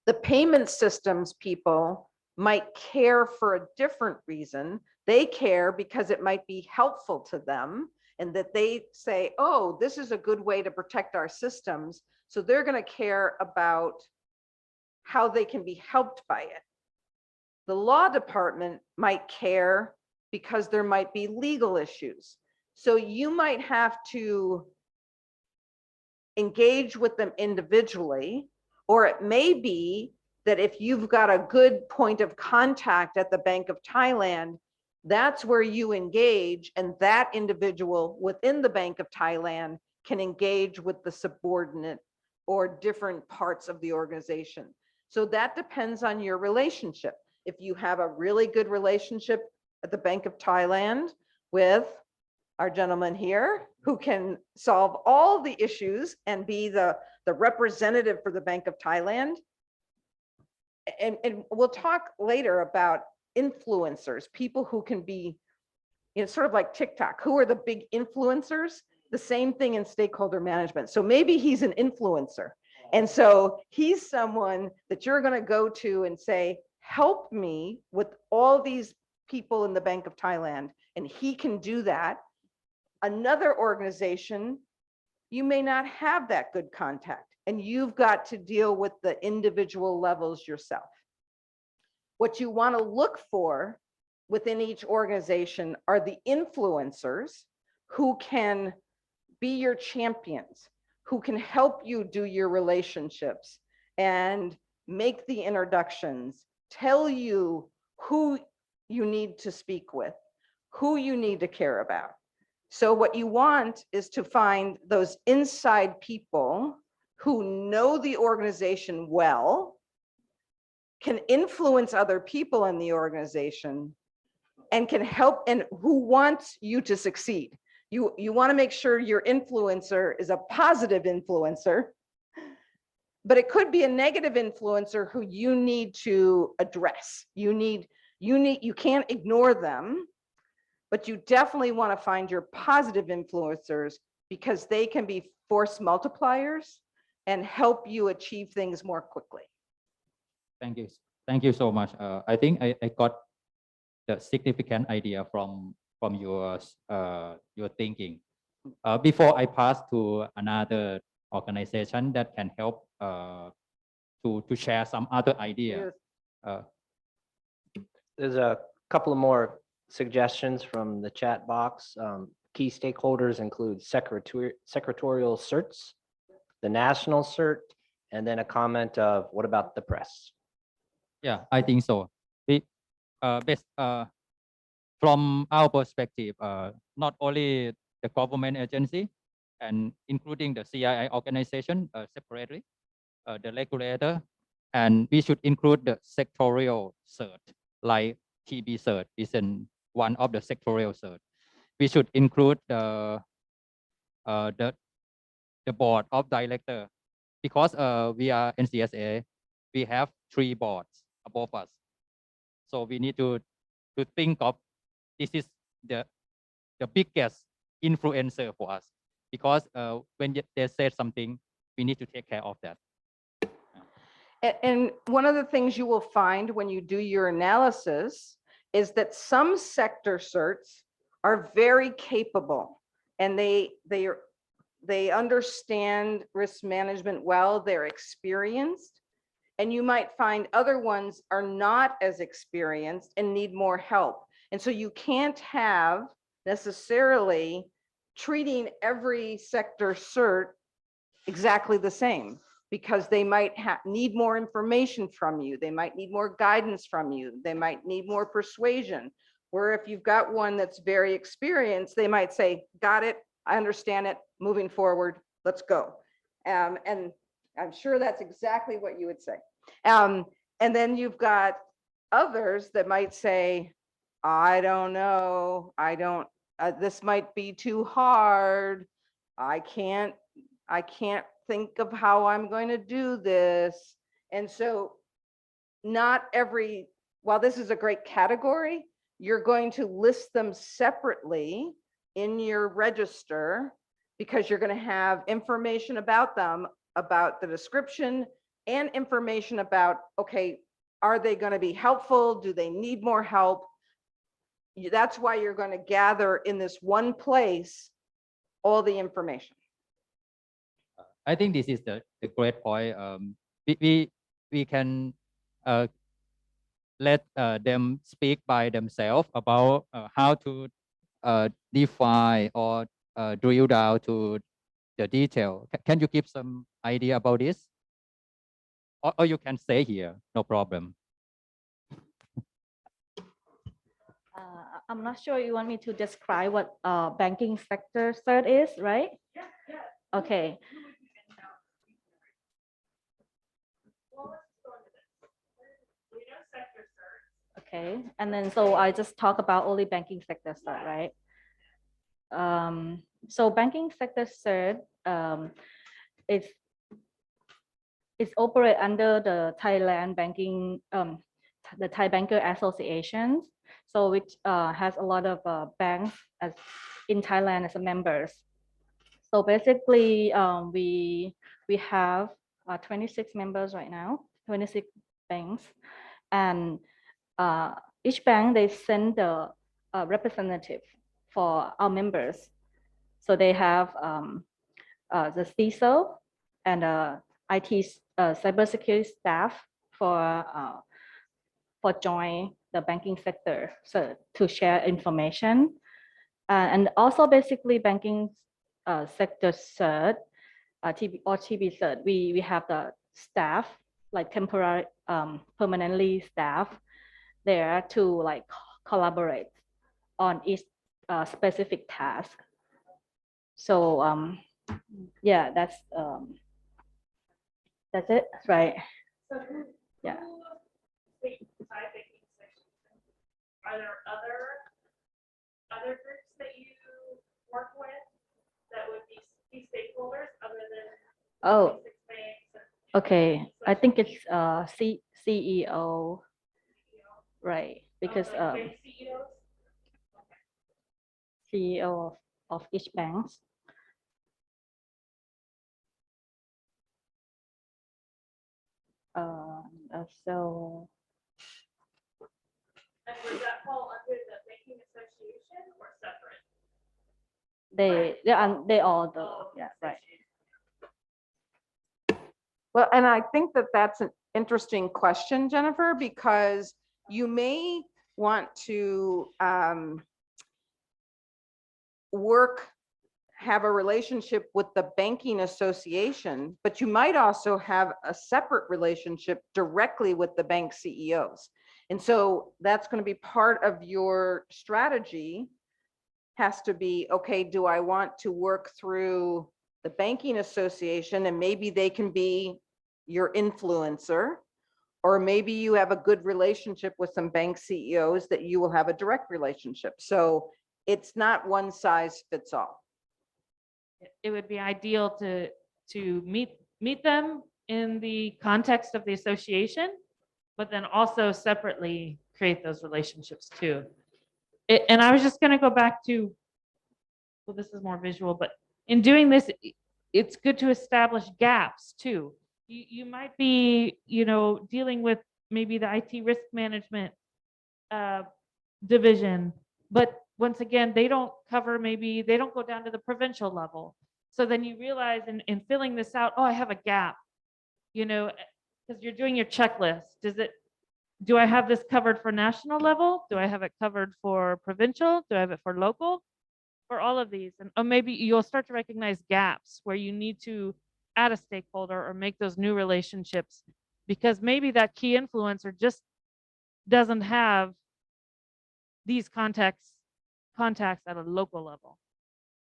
The payment systems people might care for a different reason. They care because it might be helpful to them, and that they say, oh, this is a good way to protect our systems. So they're going to care about how they can be helped by it. The law department might care because there might be legal issues. So you might have to engage with them individually, Or it may be that if you've got a good point of contact at the Bank of Thailand, that's where you engage, and that individual within the Bank of Thailand can engage with the subordinate or different parts of the organization. So that depends on your relationship. If you have a really good relationship at the Bank of Thailand with our gentleman here, who can solve all the issues and be the representative for the Bank of Thailand. And we'll talk later about influencers, people who can be, sort of like TikTok, who are the big influencers, the same thing in stakeholder management. So maybe he's an influencer. And so he's someone that you're going to go to and say, help me with all these people in the Bank of Thailand. And he can do that. Another organization, you may not have that good contact, and you've got to deal with the individual levels yourself. What you want to look for within each organization are the influencers who can be your champions, who can help you do your relationships and make the introductions, tell you who you need to speak with, who you need to care about. So what you want is to find those inside people who know the organization well, can influence other people in the organization, and can help, and who wants you to succeed. You want to make sure your influencer is a positive influencer, but it could be a negative influencer who you need to address. You can't ignore them, but you definitely want to find your positive influencers because they can be force multipliers and help you achieve things more quickly. Thank you. Thank you so much. I think I got the significant idea from your thinking. Before I pass to another organization that can help to share some other idea. There's a couple of more suggestions from the chat box. Key stakeholders include secretarial certs, the national cert, and then a comment of what about the press? Yeah, I think so. From our perspective, not only the government agency and including the CII organization separately, the regulator, and we should include the sectorial cert, like TB cert is one of the sectorial cert. We should include the board of director, because we are NCSA, we have 3 boards above us. So we need to think of this is the biggest influencer for us, because when they say something, we need to take care of that. And one of the things you will find when you do your analysis is that some sector certs are very capable, and they understand risk management well, they're experienced, and you might find other ones are not as experienced and need more help. And so you can't have necessarily treating every sector cert exactly the same, because they might need more information from you. They might need more guidance from you. They might need more persuasion. Where if you've got one that's very experienced, they might say, got it, I understand it, moving forward, let's go. And I'm sure that's exactly what you would say. And then you've got others that might say, I don't know, this might be too hard. I can't think of how I'm going to do this. And so while this is a great category, you're going to list them separately in your register, because you're going to have information about them, about the description, and information about, okay, are they going to be helpful? Do they need more help? That's why you're going to gather in this one place all the information. I think this is the great point. We can let them speak by themselves about how to define or drill down to the detail. Can you give some idea about this? or you can stay here, no problem. I'm not sure you want me to describe what banking sector cert is, right? Okay. Okay, and then so I just talk about only banking sector cert, right? So banking sector cert is operate under the Thailand banking the Thai Banker Association, so which has a lot of banks as in Thailand as members. So basically, we have 26 members right now, 26 banks, and each bank they send the representative for our members. So they have the CISO and IT cybersecurity staff for join the banking sector, so to share information, and also basically banking sector cert, TB cert. We have the staff like temporary, permanently staff there to like collaborate on each specific task. So yeah, that's it, right? Yeah. Are there other groups that you work with that would be stakeholders other than Oh, 26 banks? okay. I think it's CEO, right? Because Bank CEOs? CEO of each bank. So And would that fall under the banking association or separate? they all do, yeah, right. Well, and I think that that's an interesting question, Jennifer, because you may want to have a relationship with the banking association, but you might also have a separate relationship directly with the bank CEOs. And so that's going to be part of your strategy, has to be, okay, do I want to work through the banking association and maybe they can be your influencer, or maybe you have a good relationship with some bank CEOs that you will have a direct relationship. So it's not one size fits all. It would be ideal to meet them in the context of the association, but then also separately create those relationships too. And I was just going to go back to, well, this is more visual, but in doing this, it's good to establish gaps too. You might be, dealing with maybe the IT risk management division, but once again, they don't cover, maybe they don't go down to the provincial level. So then you realize in filling this out, oh, I have a gap, because you're doing your checklist. Do I have this covered for national level? Do I have it covered for provincial? Do I have it for local? For all of these? And or maybe you'll start to recognize gaps where you need to add a stakeholder or make those new relationships, because maybe that key influencer just doesn't have these contacts at a local level.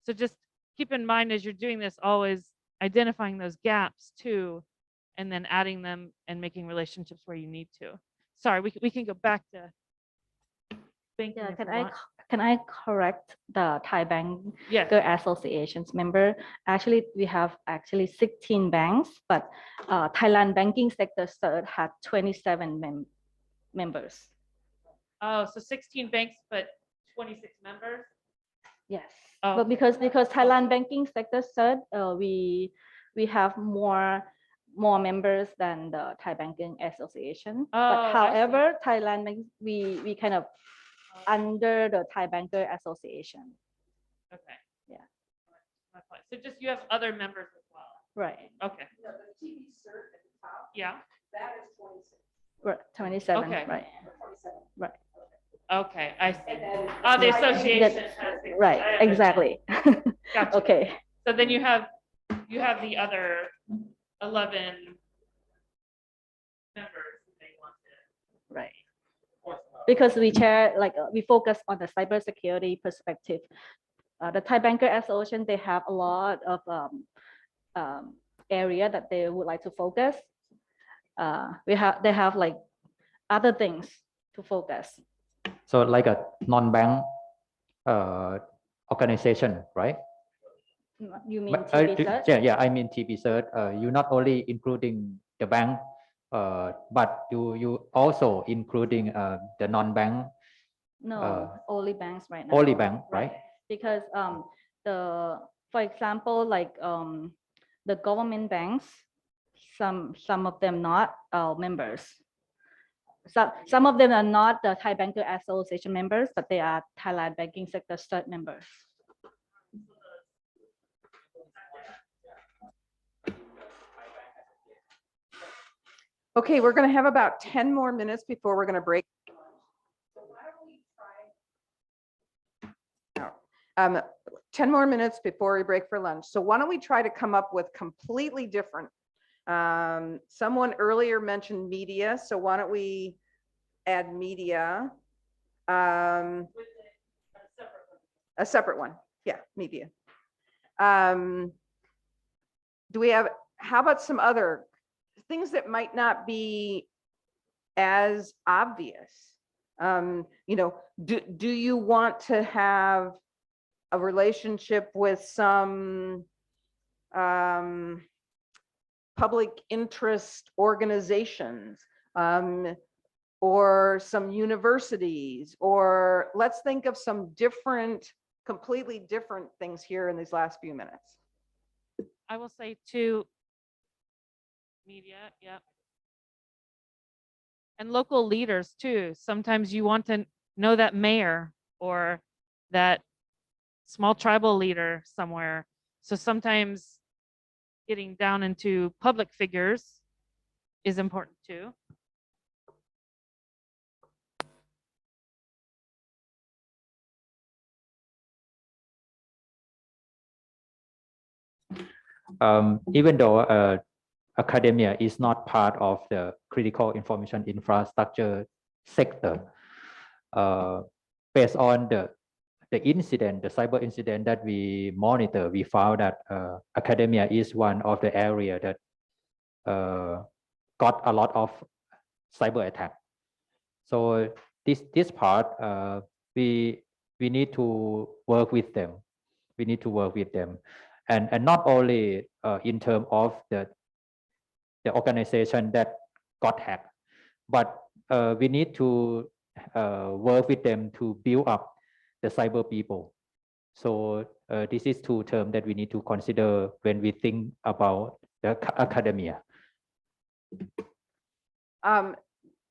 So just keep in mind as you're doing this, always identifying those gaps too, and then adding them and making relationships where you need to. Sorry, we can go back to banking. Yeah, if you want. can I correct the Thai Banker Yes. Association's member? Actually, we have 16 banks, but Thailand banking sector cert had 27 members. Oh, so 16 banks, but 26 members? Yes, Oh. but because Thailand banking sector cert, we have more members than the Thai Banking Association. Oh, But I see. however, Thailand bank, we kind of under the Thai Banker Association. Okay. Yeah. My point. So just you have other members as well. Right. Okay. Yeah. Right. 27. Okay. Right. Right. Okay, I see. Oh, the association. Right. I understand. Exactly. Gotcha. Okay. So then you have the other 11 because we share, like, we focus on the cybersecurity perspective. The Thai Banker Association, they have a lot of area that they would like to focus. They have like other things to focus. So like a non-bank organization, right? You mean TB Cert? Yeah, I mean TB Cert. You not only including the bank, but you also including the non-bank. No, only banks right now. Only bank, right? Because for example, like the government banks, some of them not members. Some of them are not the Thai Banker Association members, but they are Thailand Banking Sector Cert members. Okay, we're going to have about 10 more minutes before we're going to break. 10 more minutes before we break for lunch. So why don't we try to come up with completely different. Someone earlier mentioned media. So why don't we add media? A separate one. Yeah, media. Do we have, how about some other things that might not be as obvious? You know, do you want to have a relationship with some public interest organizations, or some universities, or let's think of some different, completely different things here in these last few minutes. I will say to media, yeah. And local leaders too. Sometimes you want to know that mayor or that small tribal leader somewhere. So sometimes getting down into public figures is important too. Even though academia is not part of the critical information infrastructure sector, based on the incident, the cyber incident that we monitor, we found that academia is one of the area that got a lot of cyber attack. So this part, we need to work with them. We need to work with them, and not only in terms of the organization that got hacked, but we need to work with them to build up the cyber people. So this is two terms that we need to consider when we think about the academia.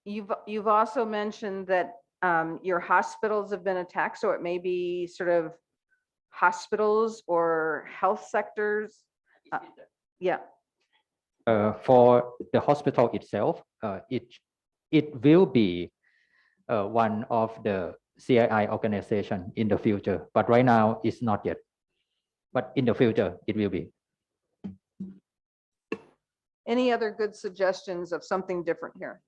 You've also mentioned that your hospitals have been attacked, so it may be sort of hospitals or health sectors. Yeah. For the hospital itself, it will be one of the CII organization in the future, but right now it's not yet. But in the future, it will be. Any other good suggestions of something different here?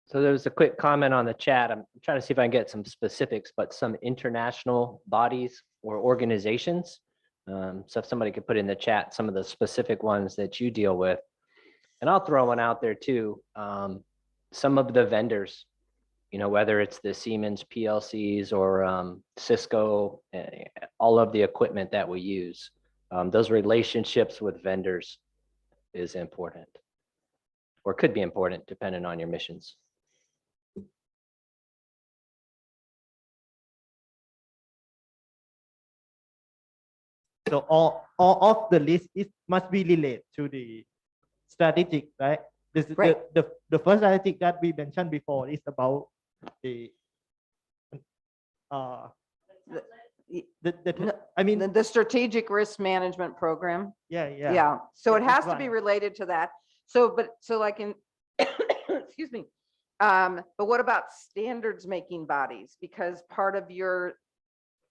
So there was a quick comment on the chat. I'm trying to see if I can get some specifics, but some international bodies or organizations. So if somebody could put in the chat some of the specific ones that you deal with. And I'll throw one out there too. Some of the vendors, you know, whether it's the Siemens PLCs or Cisco, all of the equipment that we use, those relationships with vendors is important, or could be important depending on your missions. So all of the list is must be related to the strategic, right? This is Right. the first strategic that we mentioned before is about the I mean the strategic risk management program. Yeah. So it Yeah, has that's to be right. related to that. So like in excuse me. But what about standards making bodies? Because part of your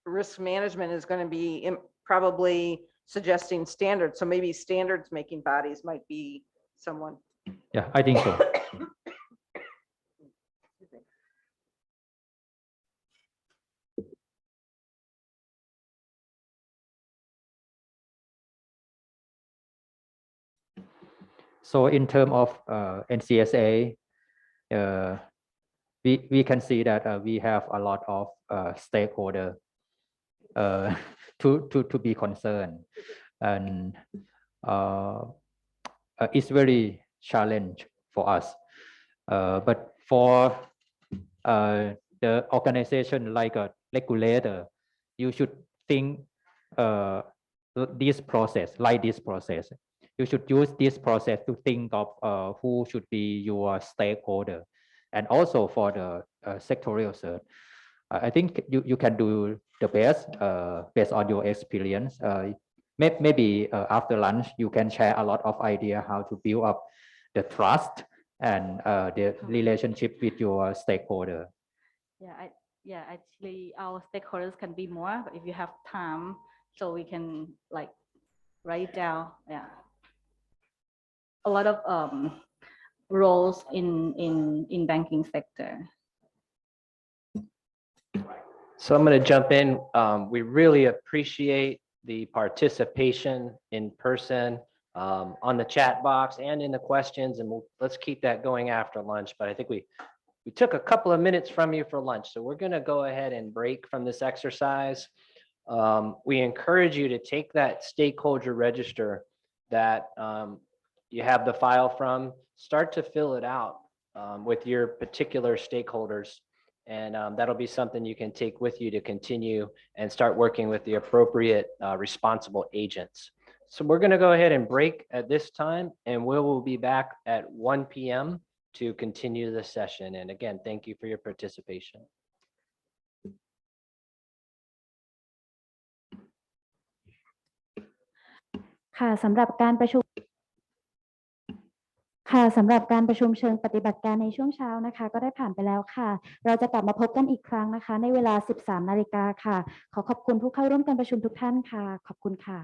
risk management is going to be probably suggesting standards. So maybe standards making bodies might be someone. Yeah, I think so. So in terms of NCSA, we can see that we have a lot of stakeholder to be concerned, and it's very challenge for us. But for the organization like a regulator, you should think this process, like this process. You should use this process to think of who should be your stakeholder. And also for the sectorial search, I think you can do the best based on your experience. Maybe after lunch, you can share a lot of idea how to build up the trust and the relationship with your stakeholder. Yeah, actually, our stakeholders can be more, but if you have time, so we can like write down, a lot of roles in banking sector. So I'm going to jump in. We really appreciate the participation in person, on the chat box and in the questions, and let's keep that going after lunch. But I think we took a couple of minutes from you for lunch, so we're going to go ahead and break from this exercise. We encourage you to take that stakeholder register that you have the file from, start to fill it out with your particular stakeholders. And that'll be something you can take with you to continue and start working with the appropriate responsible agents. So we're going to go ahead and break at this time, and we will be back at 1 p.m. to continue the session. And again, thank you for your participation. ค่ะสำหรับการประชุมเชิงปฏิบัติการในช่วงเช้านะคะก็ได้ผ่านไปแล้วค่ะเราจะกลับมาพบกันอีกครั้งนะคะในเวลา 13 นาฬิกาค่ะขอขอบคุณผู้เข้าร่วมการประชุมทุกท่านค่ะขอบคุณค่ะ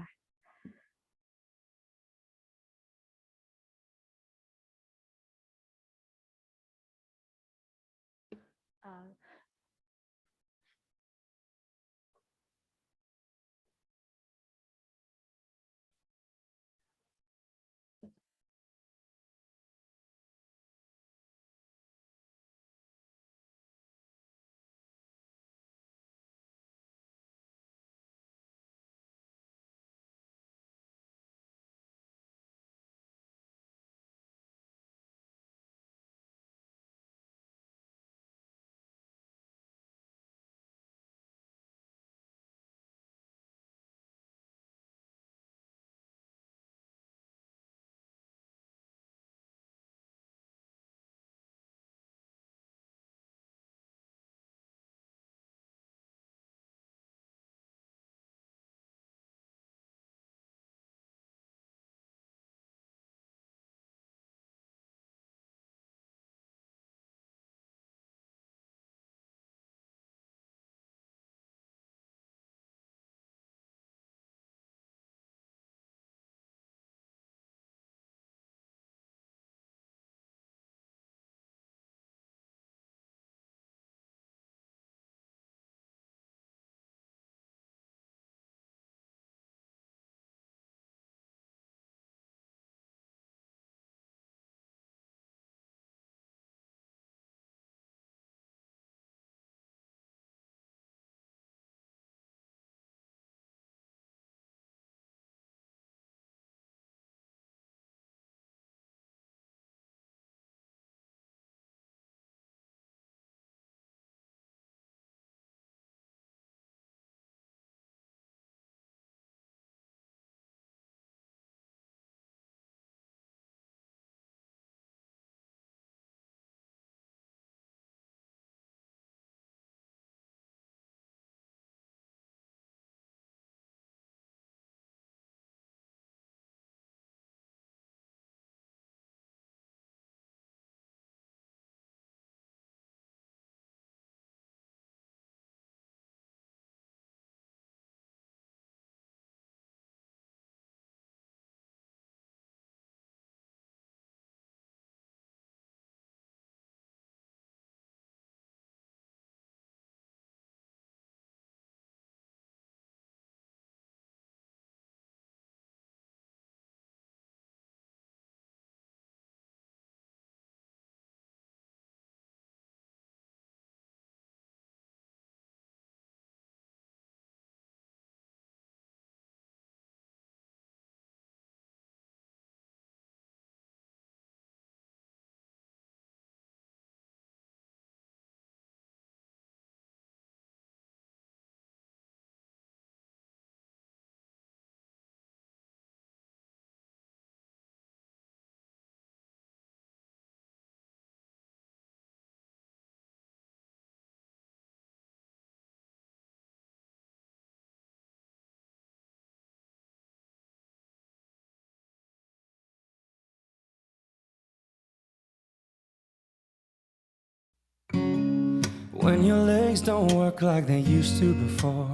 when your legs don't work like they used to before,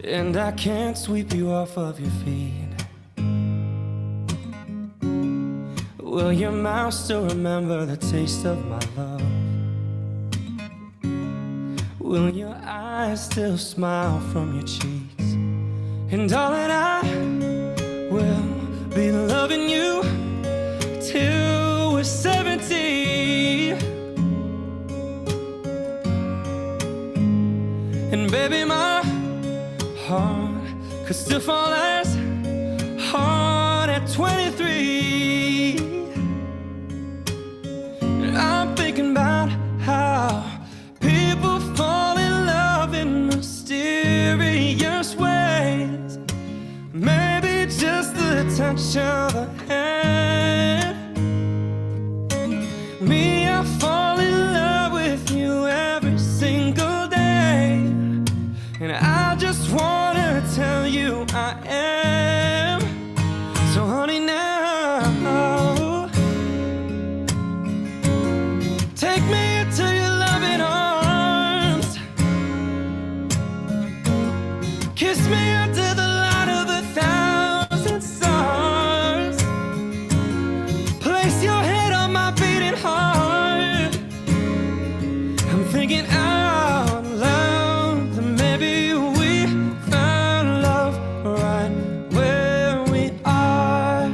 and I can't sweep you off of your feet. Will your mouth still remember the taste of my love? Will your eyes still smile from your cheeks? And darling, I will be loving you till we're 70. And baby, my heart could still fall as hard at 23. And I'm thinking about how people fall in love in mysterious ways. Maybe just the touch of a hand. Me, I fall in love with you every single day, and I just wanna tell you I am. So honey, now take me into your loving arms. Kiss me under the light of 1,000 stars. Place your head on my beating heart. I'm thinking out loud that maybe we found love right where we are.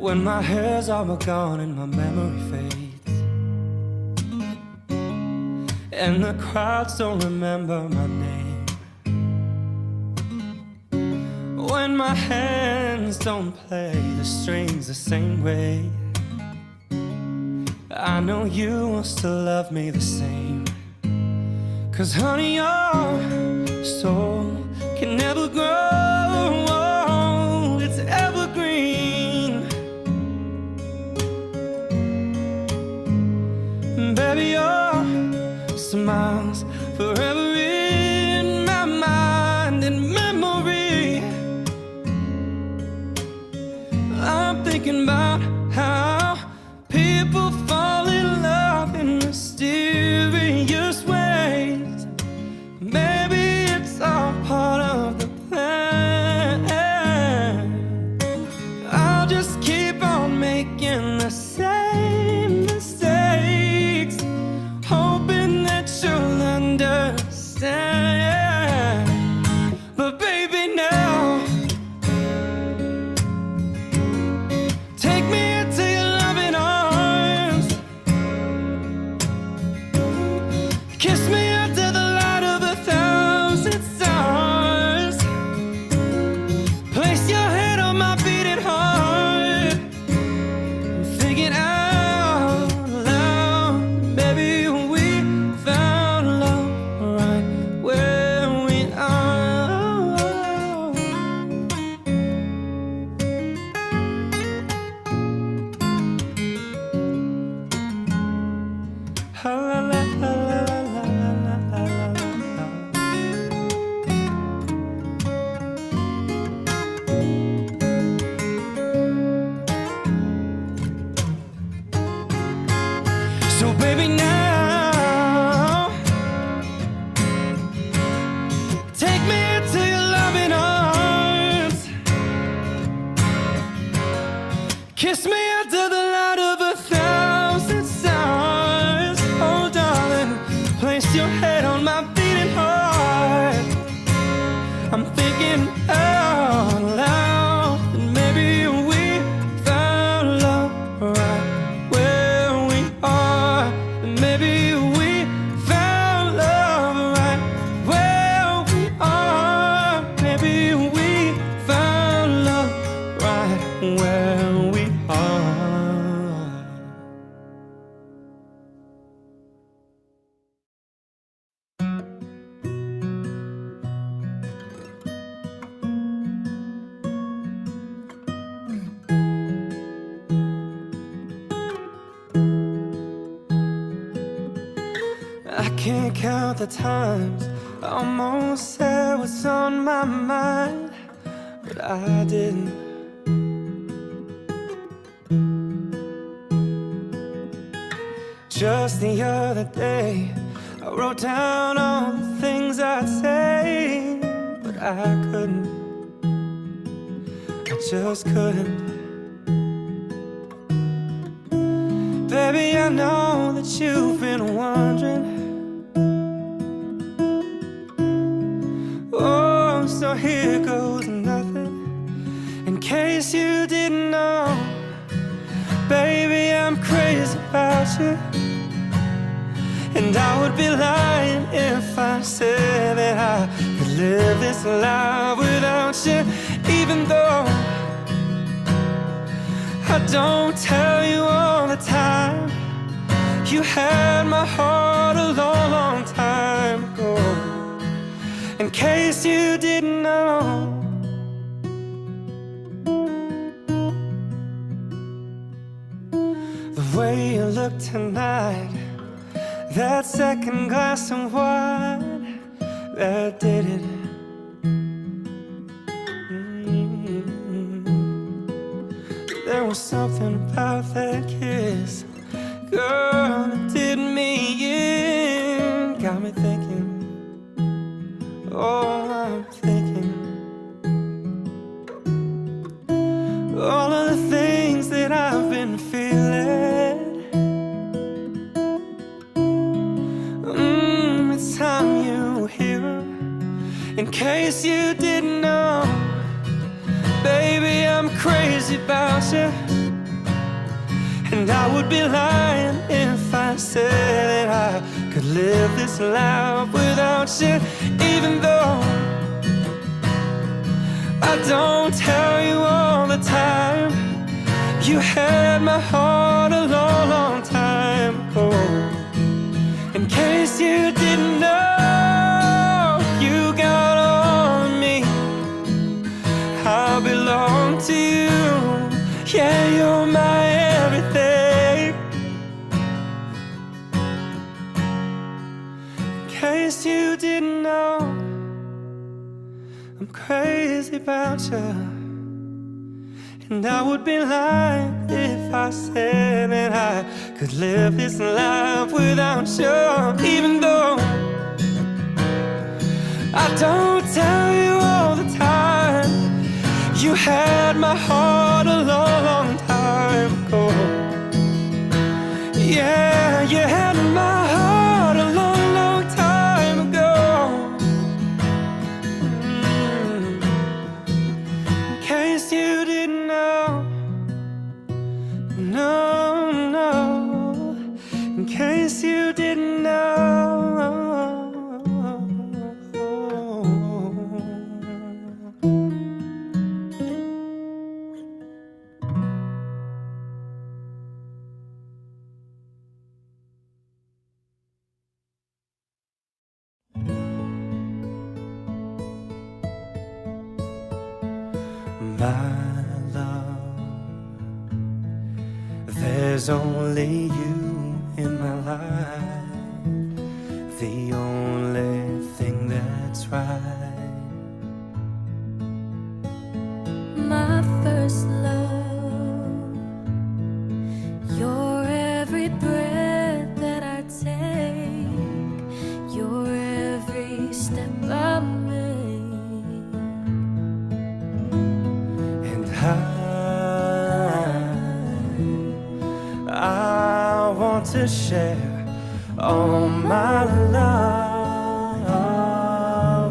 When my hair's all gone and my memory fades, and the crowds don't remember my name, when my hands don't play the strings the same way, I know you will still love me the same. 'Cause honey, your soul can never grow old, it's evergreen. Baby, your smile's forever in my mind and memory. I'm thinking about how people fall in love in mysterious ways. Maybe it's all part of the plan. I'll just keep on making the same mistakes, hoping that you'll understand. But baby, now take me into your loving arms. Kiss me under the light of 1,000 stars. Place your head on my beating heart. I'm thinking out loud, baby, we found love right where we are. La la la la la la la la la. So baby, now take me into your loving arms. Kiss me under the light of 1,000 stars. Oh darling, place your head on my beating heart. I'm thinking out loud that maybe we found love right where we are. And maybe we found love right where we are. Maybe we found love right where we are. I can't count the times I almost said what's on my mind, but I didn't. Just the other day, I wrote down all the things I'd say, but I couldn't. I just couldn't. Baby, I know that you've been wondering. Oh, so here goes nothing. In case you didn't know, baby, I'm crazy about you. And I would be lying if I said that I could live this life without you. Even though I don't tell you all the time, you had my heart a long, long time ago. In case you didn't know, the way you look tonight, that second glass of wine, that did it. There was something about that kiss, girl, it did me in. Got me thinking, oh, I'm thinking all of the things that I've been feeling. It's time you hear 'em. In case you didn't know, baby, I'm crazy about you. And I would be lying if I said that I could live this life without you. Even though I don't tell you all the time, you had my heart a long, long time ago. In case you didn't know, you got all of me. I belong to you. Yeah, you're my everything. In case you didn't know, I'm crazy about you. And I would be lying if I said that I could live this life without you. Even though I don't tell you all the time, you had my heart a long, long time ago. Yeah, you had my heart a long, long time ago. In case you didn't know, no, no. In case you didn't know. My love, there's only you in my life, the only thing that's right. My first love, your every breath that I take, your every step I make. And I want to share all my love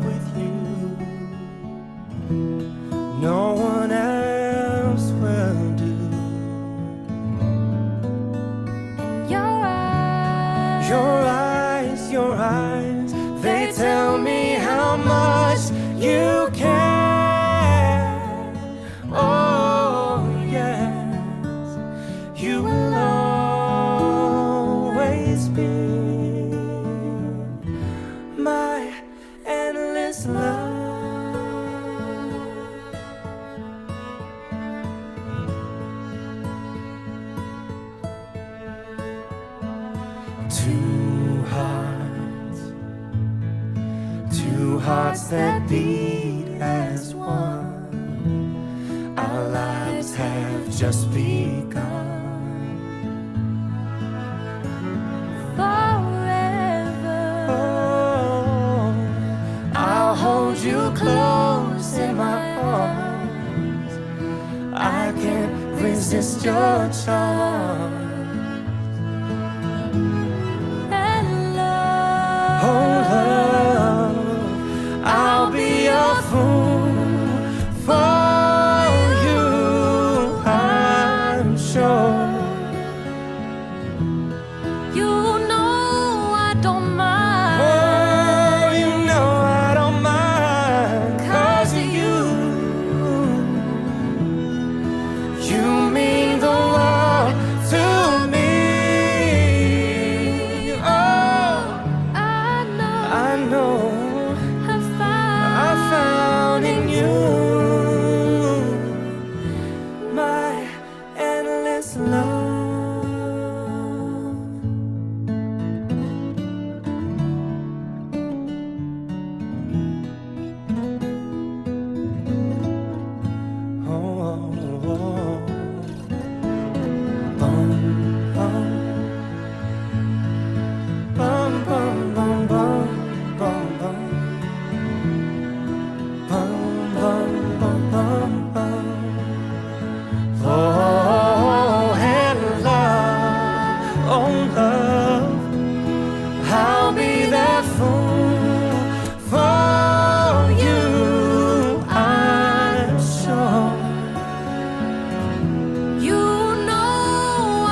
with you. No one else will do. Your eyes, they tell me how much you care. Oh, yes, you will always be my endless love. Two hearts that beat as one. Our lives have just begun. resist your charm. And love, Oh love, I'll be your fool for you, I'm sure. you know I don't mind. Oh, you know I don't mind, 'cause you mean the world to me. Oh, I know I found in you my endless love. Oh, oh, oh. Bum, bum. Bum, bum, bum, bum, bum, bum. Bum, bum, bum, bum, bum. Oh, and love, oh love, I'll be that fool for you, I'm sure. You know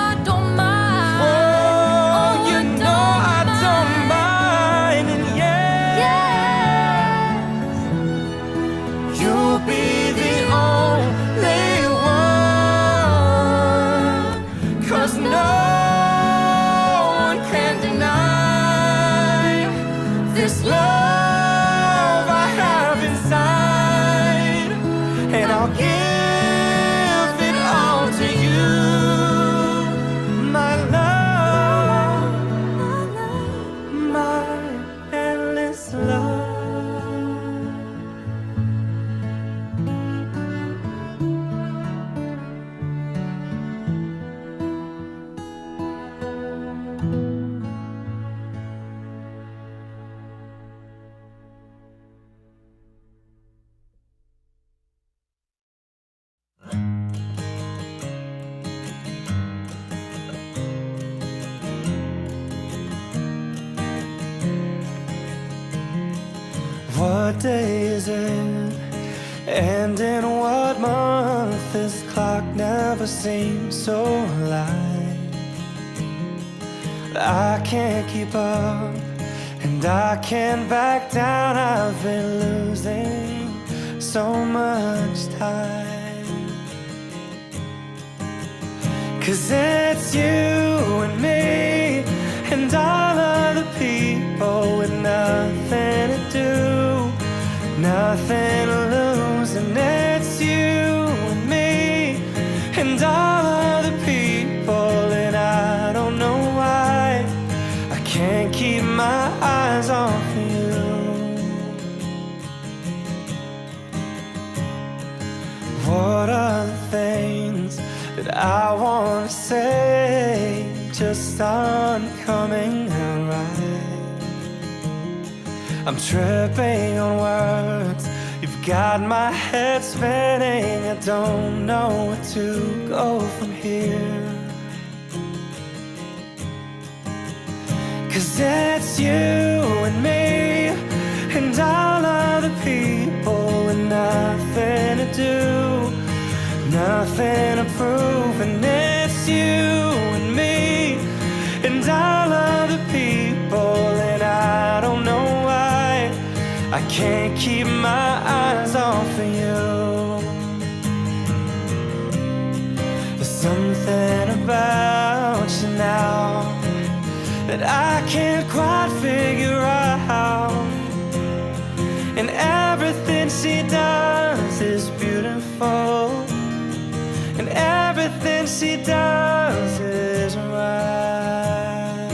I don't mind. Oh, you know I don't mind, and yes, you'll be the only one, 'cause no one can deny this love I have inside, and I'll give it all to you, my love, my endless love. What day is it? And in what month? This clock never seems so alive. I can't keep up, and I can't back down. I've been losing so much time, 'cause it's you and me and all of the people with nothing to do, nothing to lose, and it's you and me and all of the people, and I don't know why I can't keep my eyes off of you. What are the things that I want to say just aren't coming out right? I'm tripping on words, you've got my head spinning, I don't know where to go from here, 'cause it's you and me and all of the people with nothing to do, nothing to prove, and it's you and me and all of the people, and I don't know why I can't keep my eyes off of you. There's something about you now that I can't quite figure out, and everything she does is beautiful, and everything she does is right,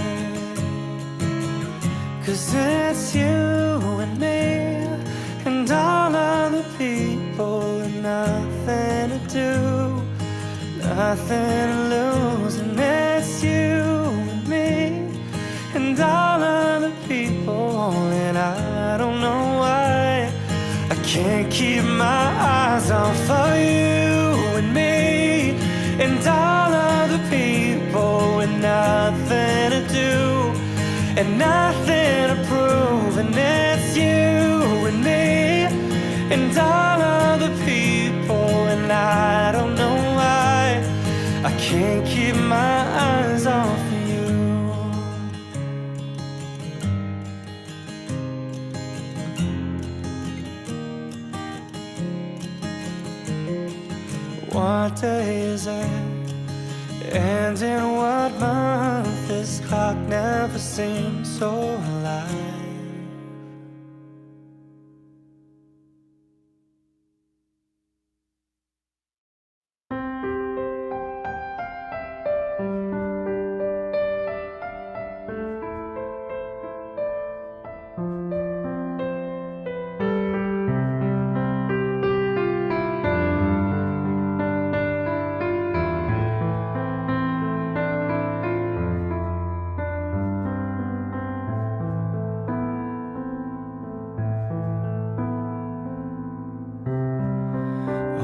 'cause it's you and me and all of the people with nothing to do, nothing to lose, and it's you and me and all of the people, and I don't know why I can't keep my eyes off of you and me and and nothing to prove, and it's you and me and all of the people, and I don't know why I can't keep my eyes off of you. What day is it? And in what month? This clock never seems so alive.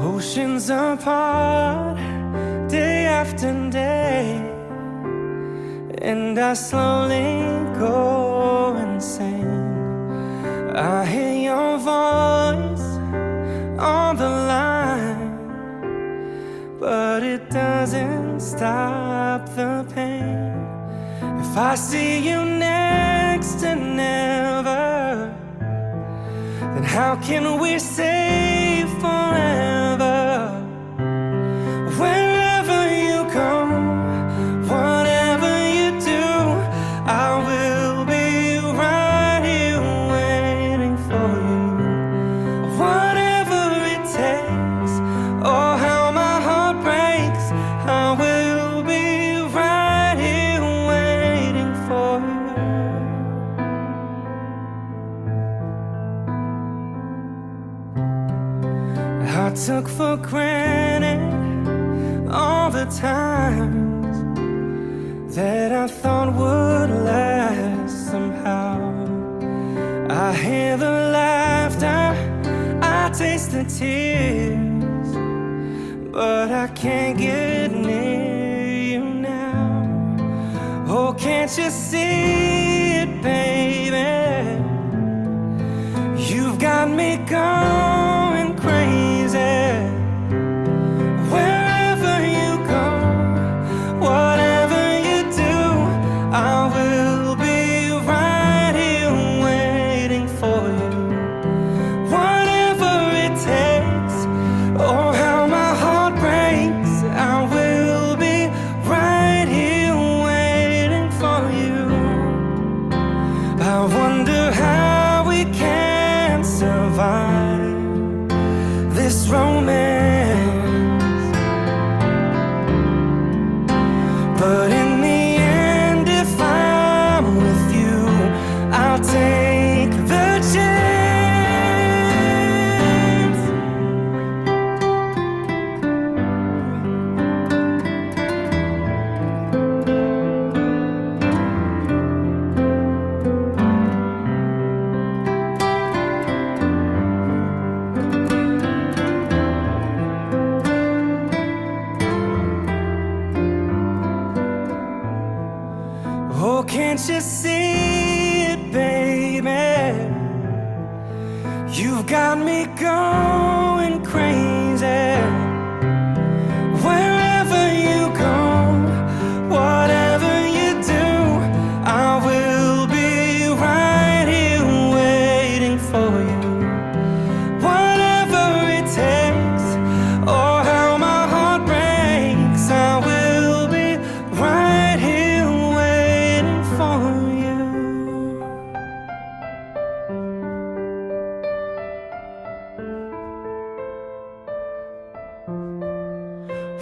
Oceans apart, day after day, and I slowly go insane. I hear your voice on the line, but it doesn't stop the pain. If I see you next to never, then how can we say forever? Wherever you go, whatever you do, I will be right here waiting for you. Whatever it takes, oh how my heart breaks, I will be right here waiting for you. I took for granted all the times that I thought would last somehow. I hear the laughter, I taste the tears, but I can't get near you now. Oh, can't you see it, baby? You've got me going crazy. Wherever you go, whatever you do, I will be right here waiting for you. Whatever it takes, oh how my heart breaks, I will be right here waiting for you. I wonder how we can survive this romance, but in the end, if I'm with you, I'll take the chance. Oh, can't you see it, baby? You've got me going crazy. Wherever you go, whatever you do, I will be right here waiting for you. Whatever it takes, oh how my heart breaks, I will be right here waiting for you.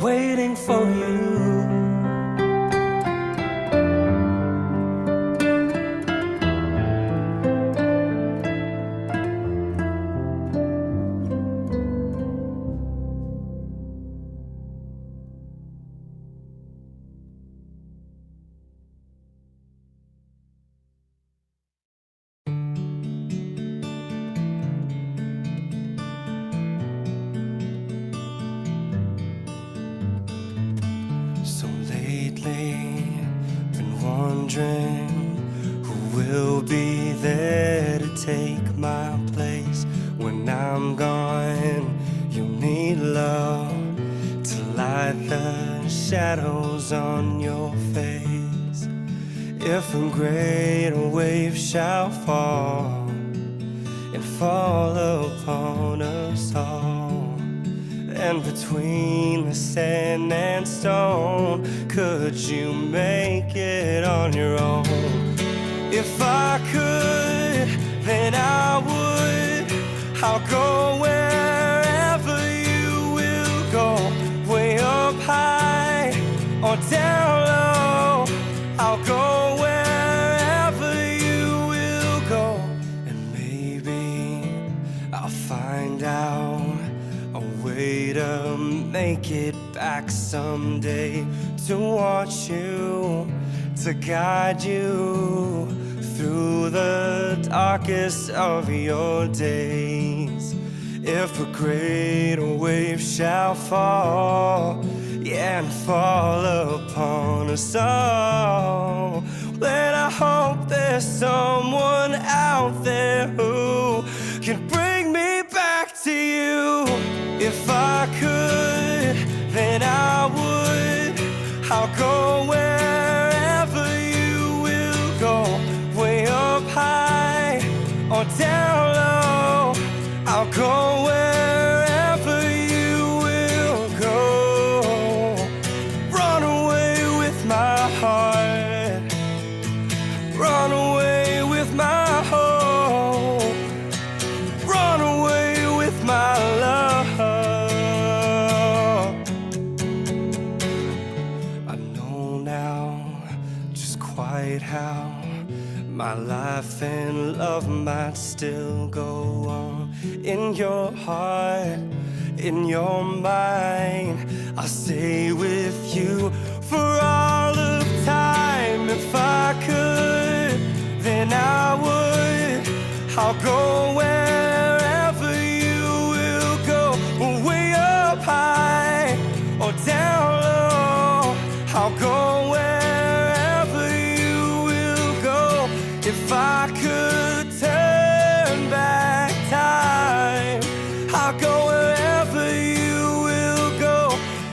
Waiting for you. So lately, been wondering who will be there to take my place when I'm gone. You'll need love to light the shadows on your face. If a great wave shall fall and fall upon us all, and between the sand and stone, could you make it on your own? If I could, then I would. I'll go wherever you will go, way up high or down low. I'll go wherever you will go, and maybe I'll find out a way to make it back someday, to watch you, to guide you through the darkest of your days. If a great wave shall fall, yeah, and fall upon us all, then I hope there's someone out there who can bring me back to you. If I could, then I would. I'll go wherever you will go, way up high or down low. I'll go wherever you will go. Run away with my heart, run away with my hope, run away with my love. I know now just quite how my life and love might still go on. In your heart, in your mind, I'll stay with you for all of time. If I could, then I would. I'll go wherever you will go, way up high or down low. I'll go wherever you will go. If I could turn back time, I'll go wherever you will go.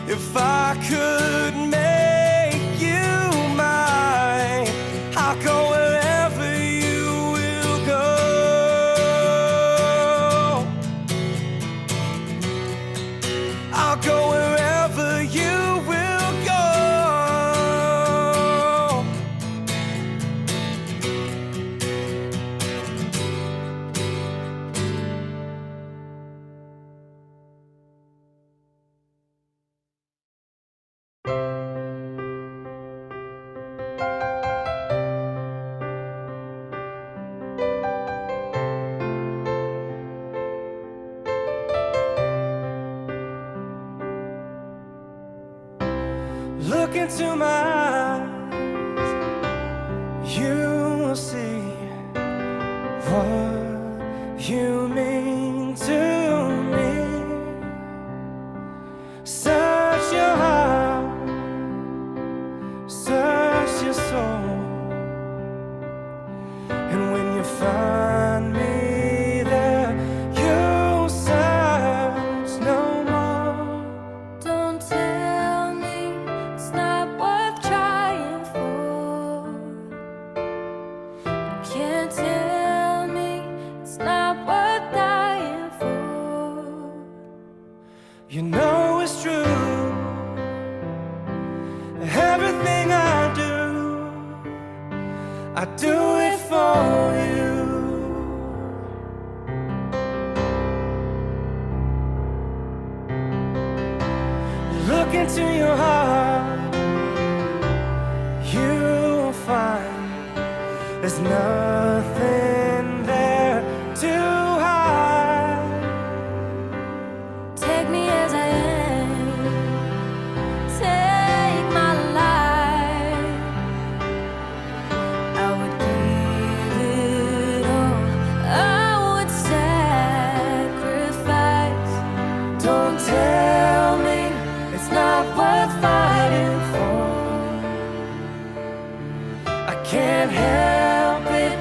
If I could make you mine, I'll go wherever you will go. I'll go wherever you will go. Look into my eyes, you will see what you mean to me. Search your heart, search your soul, and when you find me there, you'll search no more. Don't tell me it's not worth trying for. You can't tell me it's not worth dying for. You know it's true. Everything I do it for you. Look into your heart, you'll find there's nothing there to hide. Take me as I am, take my life. I would give it all, I would sacrifice. Don't tell me it's not worth fighting for. I can't help it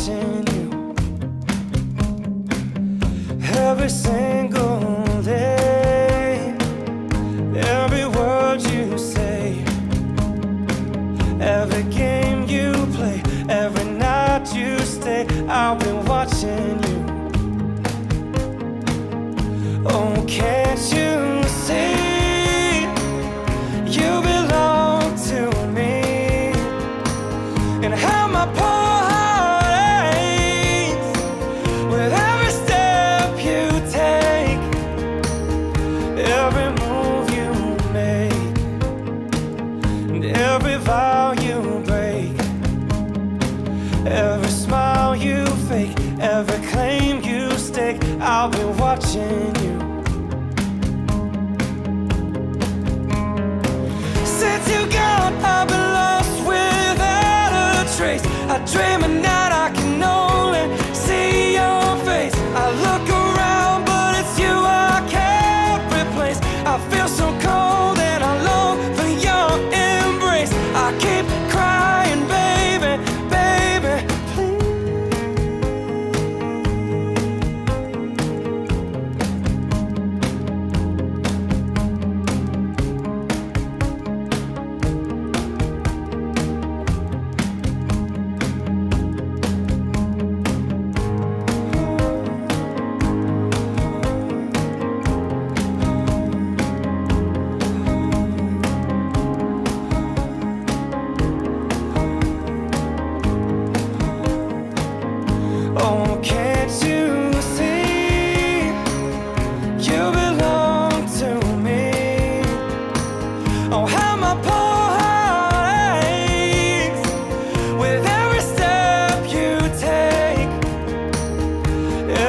watching you every single day, every word you say, every game you play, every night you stay. I'll be watching you. Oh, can't you see you belong to me, and how my poor heart aches with every step you take, every move you make, and every vow you break, every smile you fake, every claim you stake. I'll be watching you. Since you gone, I've been lost without a trace. I dream at night, I can only see your face. I look around, but it's you I can't replace. I feel so cold and I long for your embrace. I keep crying, baby, baby, oh, can't you see you belong to me? Oh, how my poor heart aches with every step you take,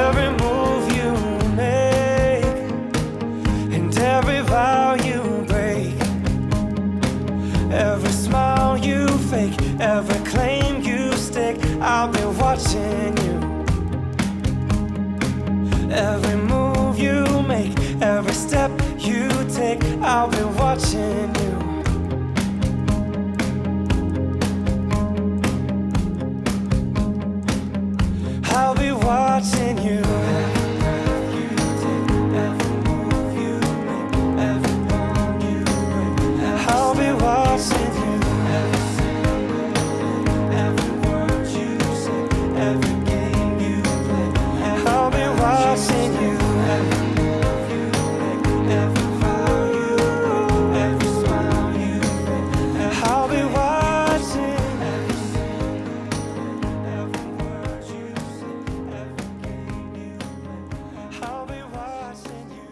every move you make, and every vow you break, every smile you fake, every claim you stake. I'll be watching you. Every move you make, every step you take, I'll be watching you. I'll be watching you. I'll be watching you. Every word you say, every game you play, I'll be watching you. Every vow you break, every smile you fake, I'll be watching. Every word you say, every game you play, I'll be watching you.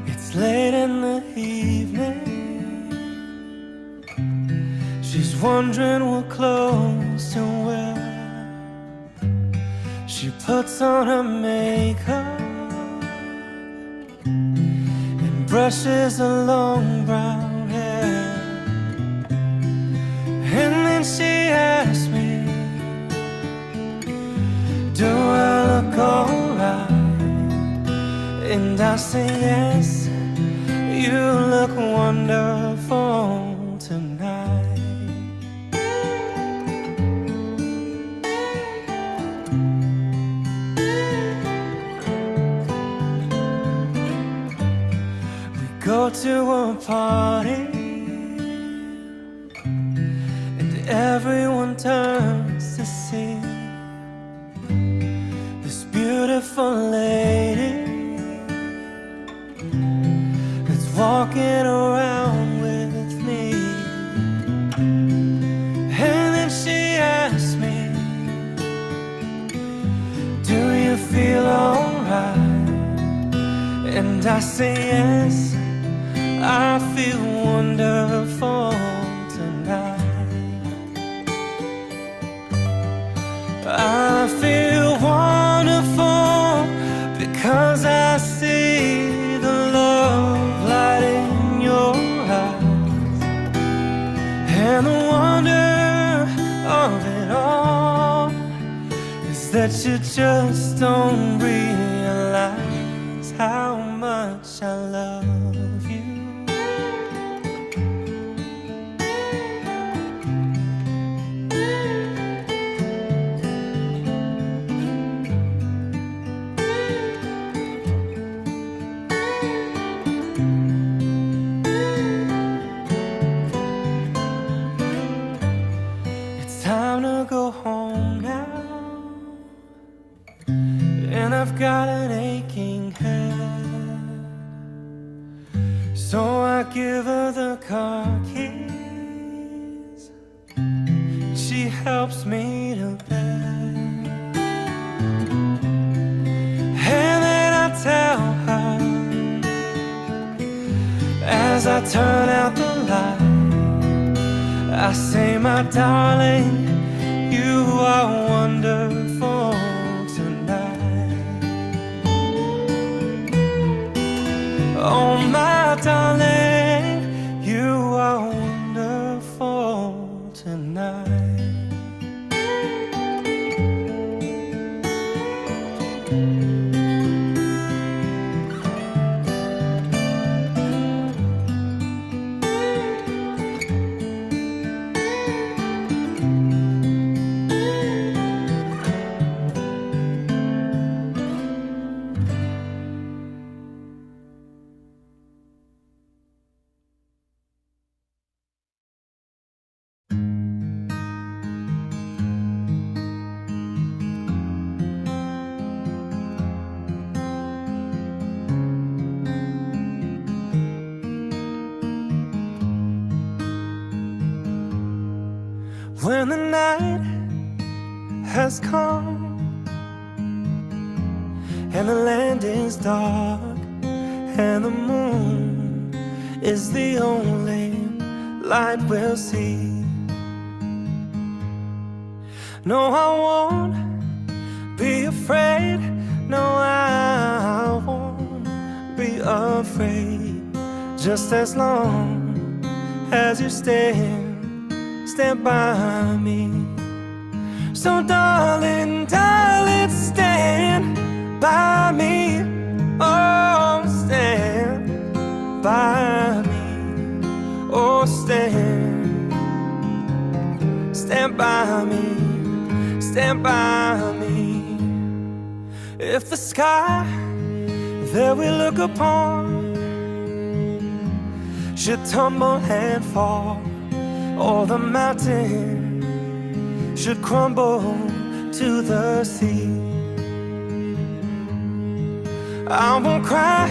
It's late in the evening. She's wondering what clothes to wear. She puts on her makeup and brushes her long brown hair. And then she asks me, do I look alright? And I say yes, you look wonderful tonight. We go to a party and everyone turns to see this beautiful lady that's walking around with me. And then she asks me, do you feel alright? And I say yes, I feel wonderful tonight. I feel wonderful Bet you just don't realize how much I love you. It's time to go home now, and I've got an aching head, so I give her the car keys. She helps me to bed, and then I tell her as I turn out the light, I say, my darling, you are wonderful tonight. Oh, my darling, you are wonderful tonight. When the night has come and the land is dark and the moon is the only light we'll see, no, I won't be afraid. No, I won't be afraid, just as long as you stand by me. So darling, darling, stand by me. Oh, stand by me. Oh, stand by me. Stand by me. If the sky that we look upon should tumble and fall, or the mountain should crumble to the sea, I won't cry,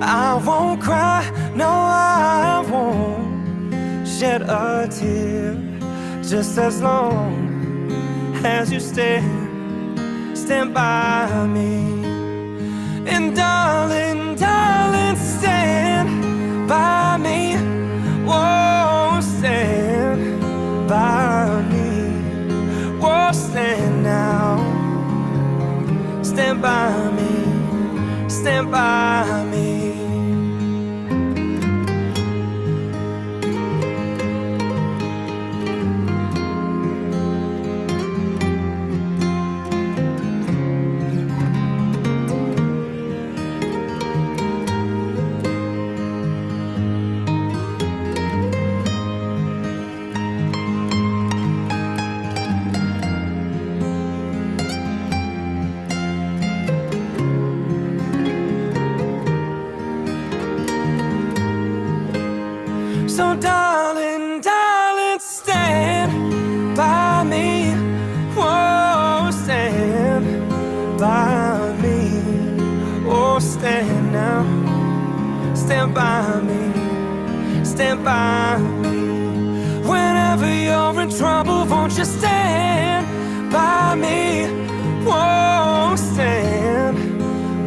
I won't cry, no, I won't shed a tear, just as long as you stand by me. And darling, darling, stand by me. Whoa, stand by me. Whoa, stand now. Stand by me. Stand by me. So darling, darling, stand by me. Whoa, stand by me. Oh, stand now. Stand by me. Stand by me. Whenever you're in trouble, won't you stand by me? Whoa, stand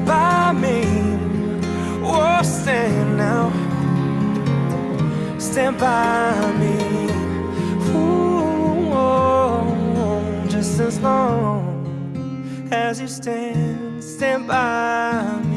by me. Whoa, stand now. Stand by me. Ooh, just as long as you stand by me.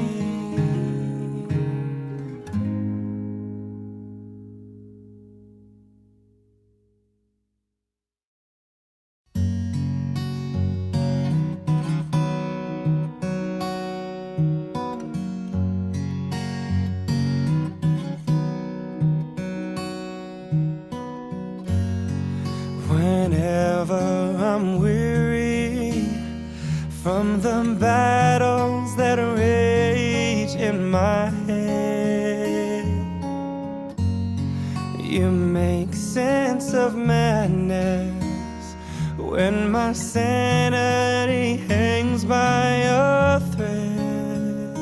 Whenever I'm weary from the battles that rage in my head, you make sense of madness when my sanity hangs by a thread.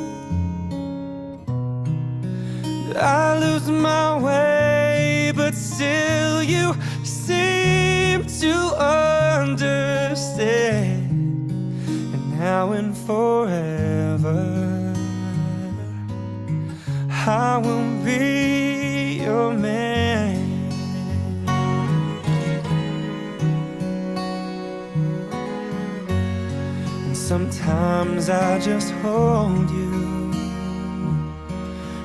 I lose my way, but still you seem to understand. And now and forever, I will be your man. And sometimes I just hold you,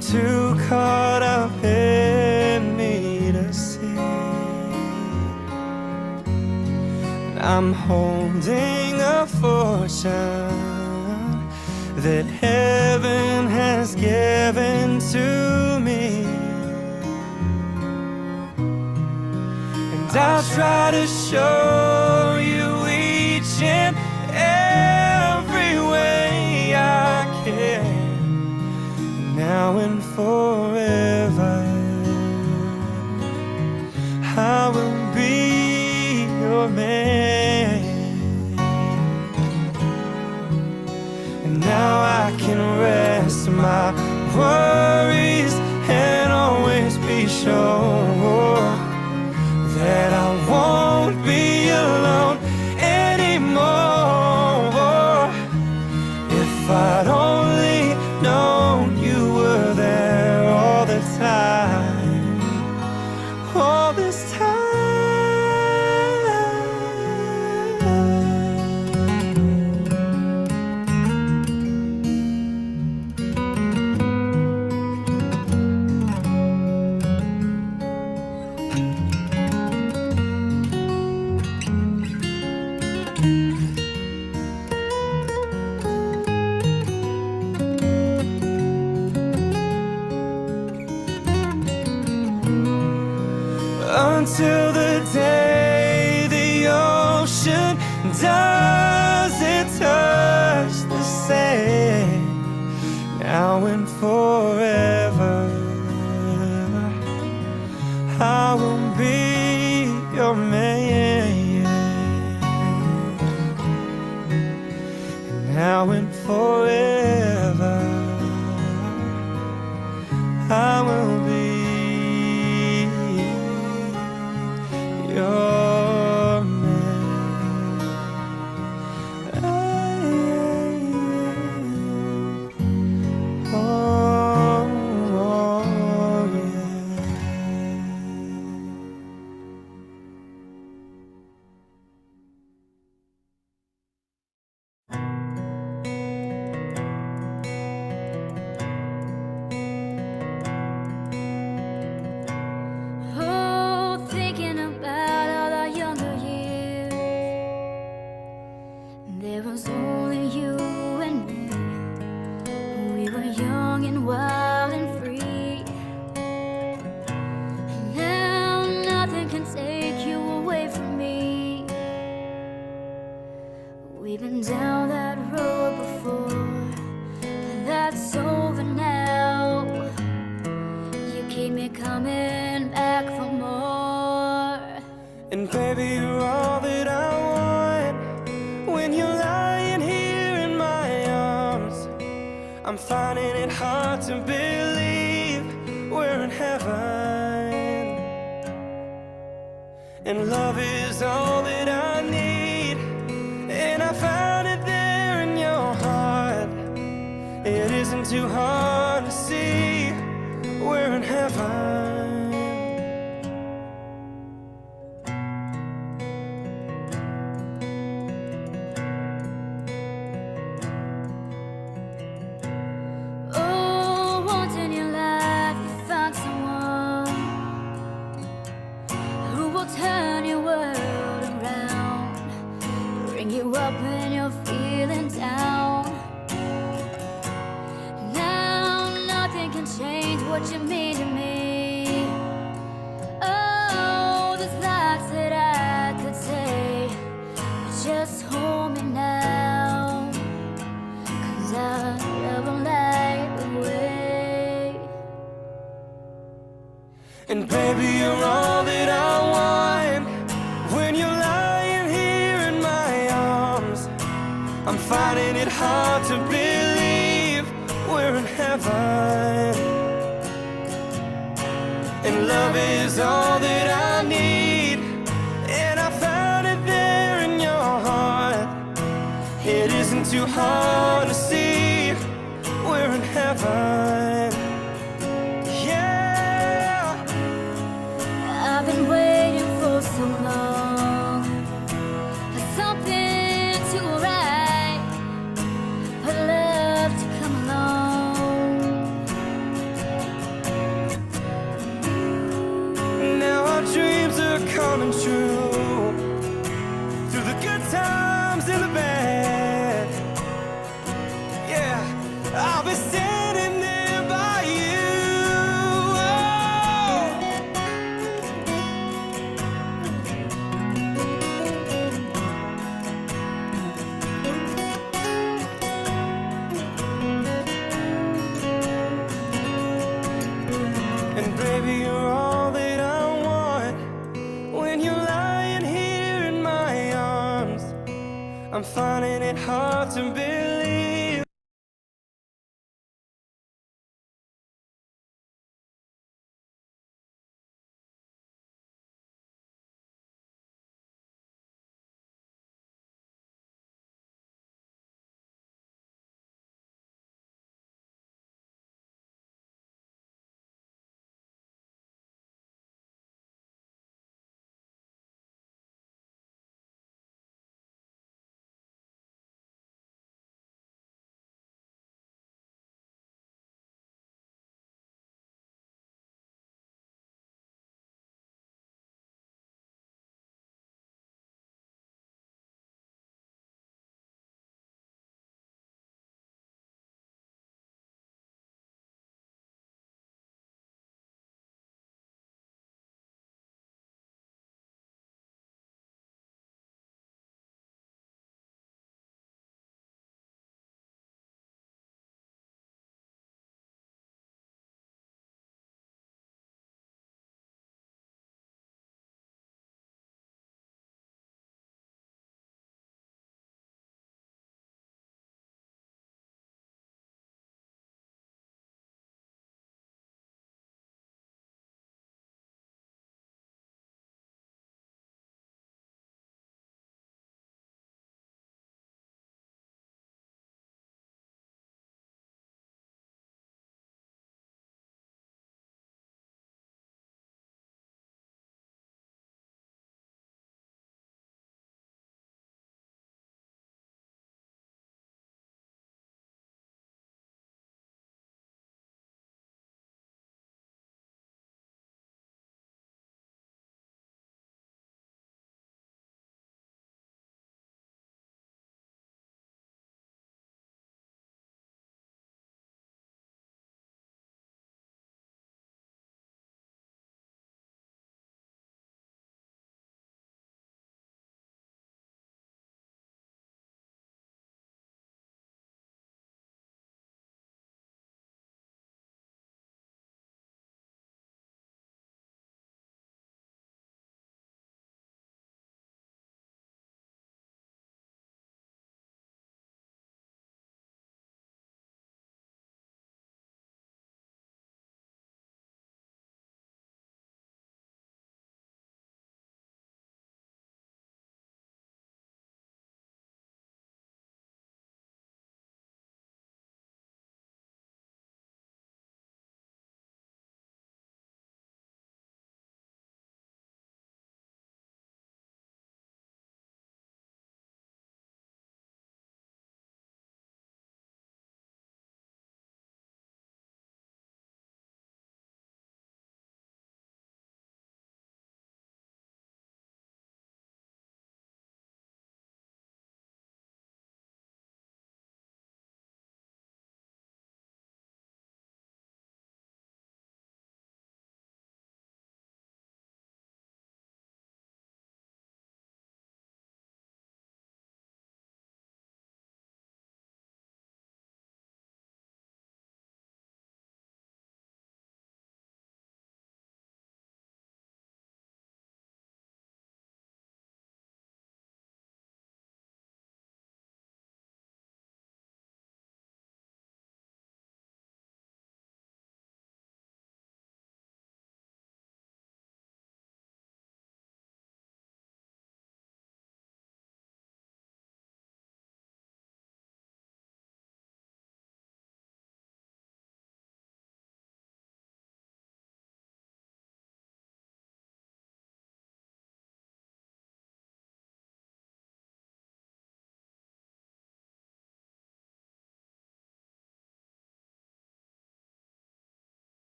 too caught up in me to see. I'm holding a fortune that heaven has given to me, and I try to show you each and every way I can. Now and forever, I will be your man. And now I can rest my worries and always be sure that I won't be alone anymore. If I'd only known you were there all the time, all this time. Until the day the ocean doesn't touch the sand. Now and forever, I will be your man. And now and forever, I will be your man. Oh, yeah. Oh, thinking about all our younger years, there was only you and me. We were young and wild and free. Now nothing can take you away from me. We've been down that road before, and that's over now. You keep me coming back for more. And baby, you're all that I want. When you're lying here in my arms, I'm finding it hard to believe we're in heaven. And love is all that I need, and I found it there in your heart. It isn't too hard to see we're in heaven. Oh, once in your life you found someone who will turn your world around, bring you up when you're feeling down. Now baby, you're all that I want. When you're lying here in my arms, I'm finding it hard to believe we're in heaven. And love is all that I need, and I found it there in your heart. It isn't too hard to see we're in heaven. Yeah. I've been waiting for so long for something to arrive, for love to come along. Now our dreams are coming true, through the good times and the bad. Yeah, I'll be standing there by you. Oh. And baby, you're all that I want. When you're lying here in my arms, I'm finding it hard to believe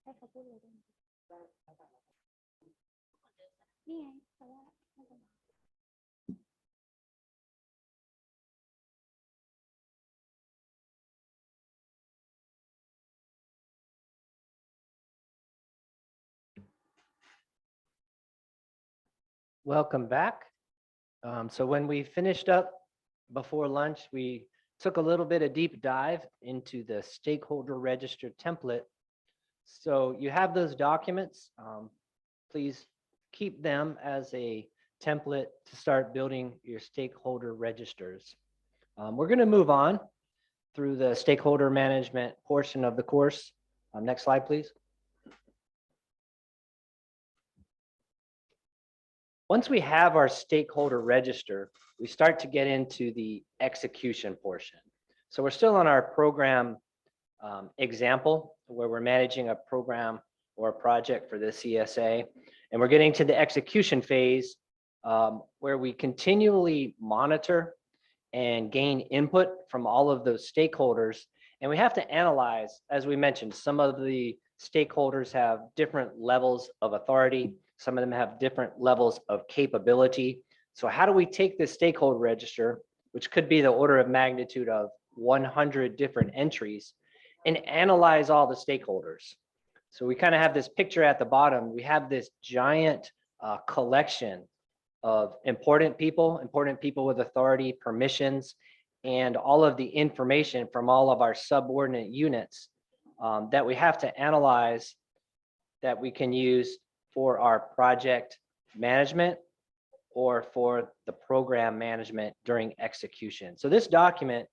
ให้เขาพูดเลยได้ไหมนี่ไงเพราะว่า Welcome back. So when we finished up before lunch, we took a little bit of deep dive into the stakeholder register template. So you have those documents. Please keep them as a template to start building your stakeholder registers. We're going to move on through the stakeholder management portion of the course. Next slide, please. Once we have our stakeholder register, we start to get into the execution portion. So we're still on our program example where we're managing a program or a project for the CSA. And we're getting to the execution phase where we continually monitor and gain input from all of those stakeholders. And we have to analyze, as we mentioned, some of the stakeholders have different levels of authority. Some of them have different levels of capability. So how do we take this stakeholder register, which could be the order of magnitude of 100 different entries, and analyze all the stakeholders? So we kind of have this picture at the bottom. We have this giant collection of important people with authority, permissions, and all of the information from all of our subordinate units that we have to analyze, that we can use for our project management or for the program management during execution. So this document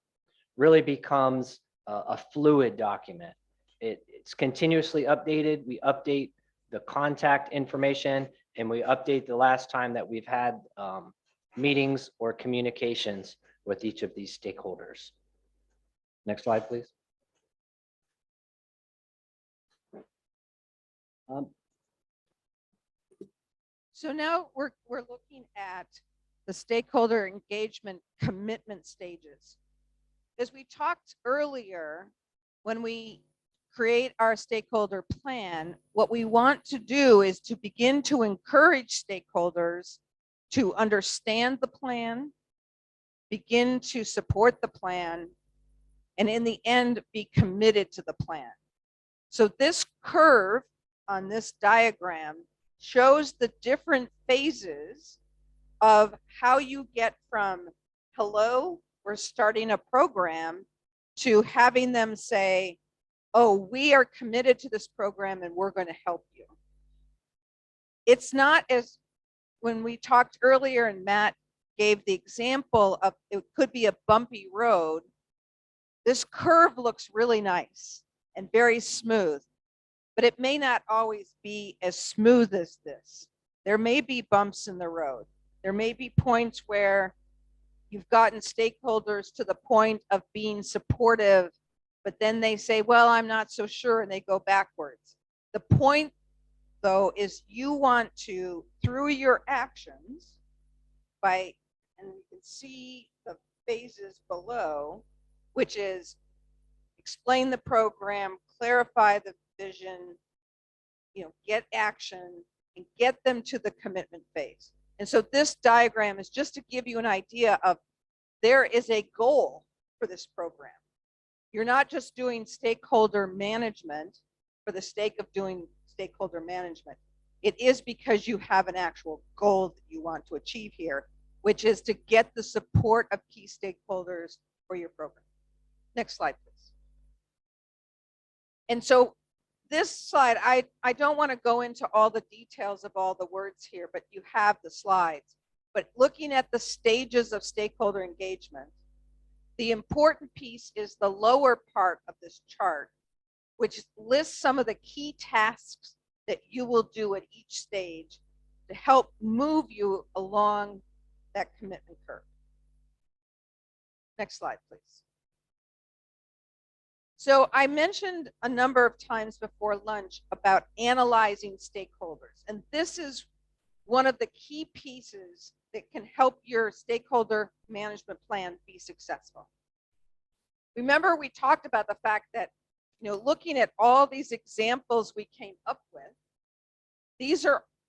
really becomes a fluid document. It's continuously updated. We update the contact information and we update the last time that we've had meetings or communications with each of these stakeholders. Next slide, please. So now we're looking at the stakeholder engagement commitment stages. As we talked earlier, when we create our stakeholder plan, what we want to do is to begin to encourage stakeholders to understand the plan, begin to support the plan, and in the end, be committed to the plan. So this curve on this diagram shows the different phases of how you get from, hello, we're starting a program, to having them say, oh, we are committed to this program and we're going to help you. It's not as when we talked earlier and Matt gave the example of it could be a bumpy road. This curve looks really nice and very smooth, but it may not always be as smooth as this. There may be bumps in the road. There may be points where you've gotten stakeholders to the point of being supportive, but then they say, well, I'm not so sure, and they go backwards. The point, though, is you want to, through your actions, and you can see the phases below, which is explain the program, clarify the vision, get action, and get them to the commitment phase. And so this diagram is just to give you an idea of there is a goal for this program. You're not just doing stakeholder management for the sake of doing stakeholder management. It is because you have an actual goal that you want to achieve here, which is to get the support of key stakeholders for your program. Next slide, please. And so this slide, I don't want to go into all the details of all the words here, but you have the slides. But looking at the stages of stakeholder engagement, the important piece is the lower part of this chart, which lists some of the key tasks that you will do at each stage to help move you along that commitment curve. Next slide, please. So I mentioned a number of times before lunch about analyzing stakeholders, and this is one of the key pieces that can help your stakeholder management plan be successful. Remember, we talked about the fact that looking at all these examples we came up with,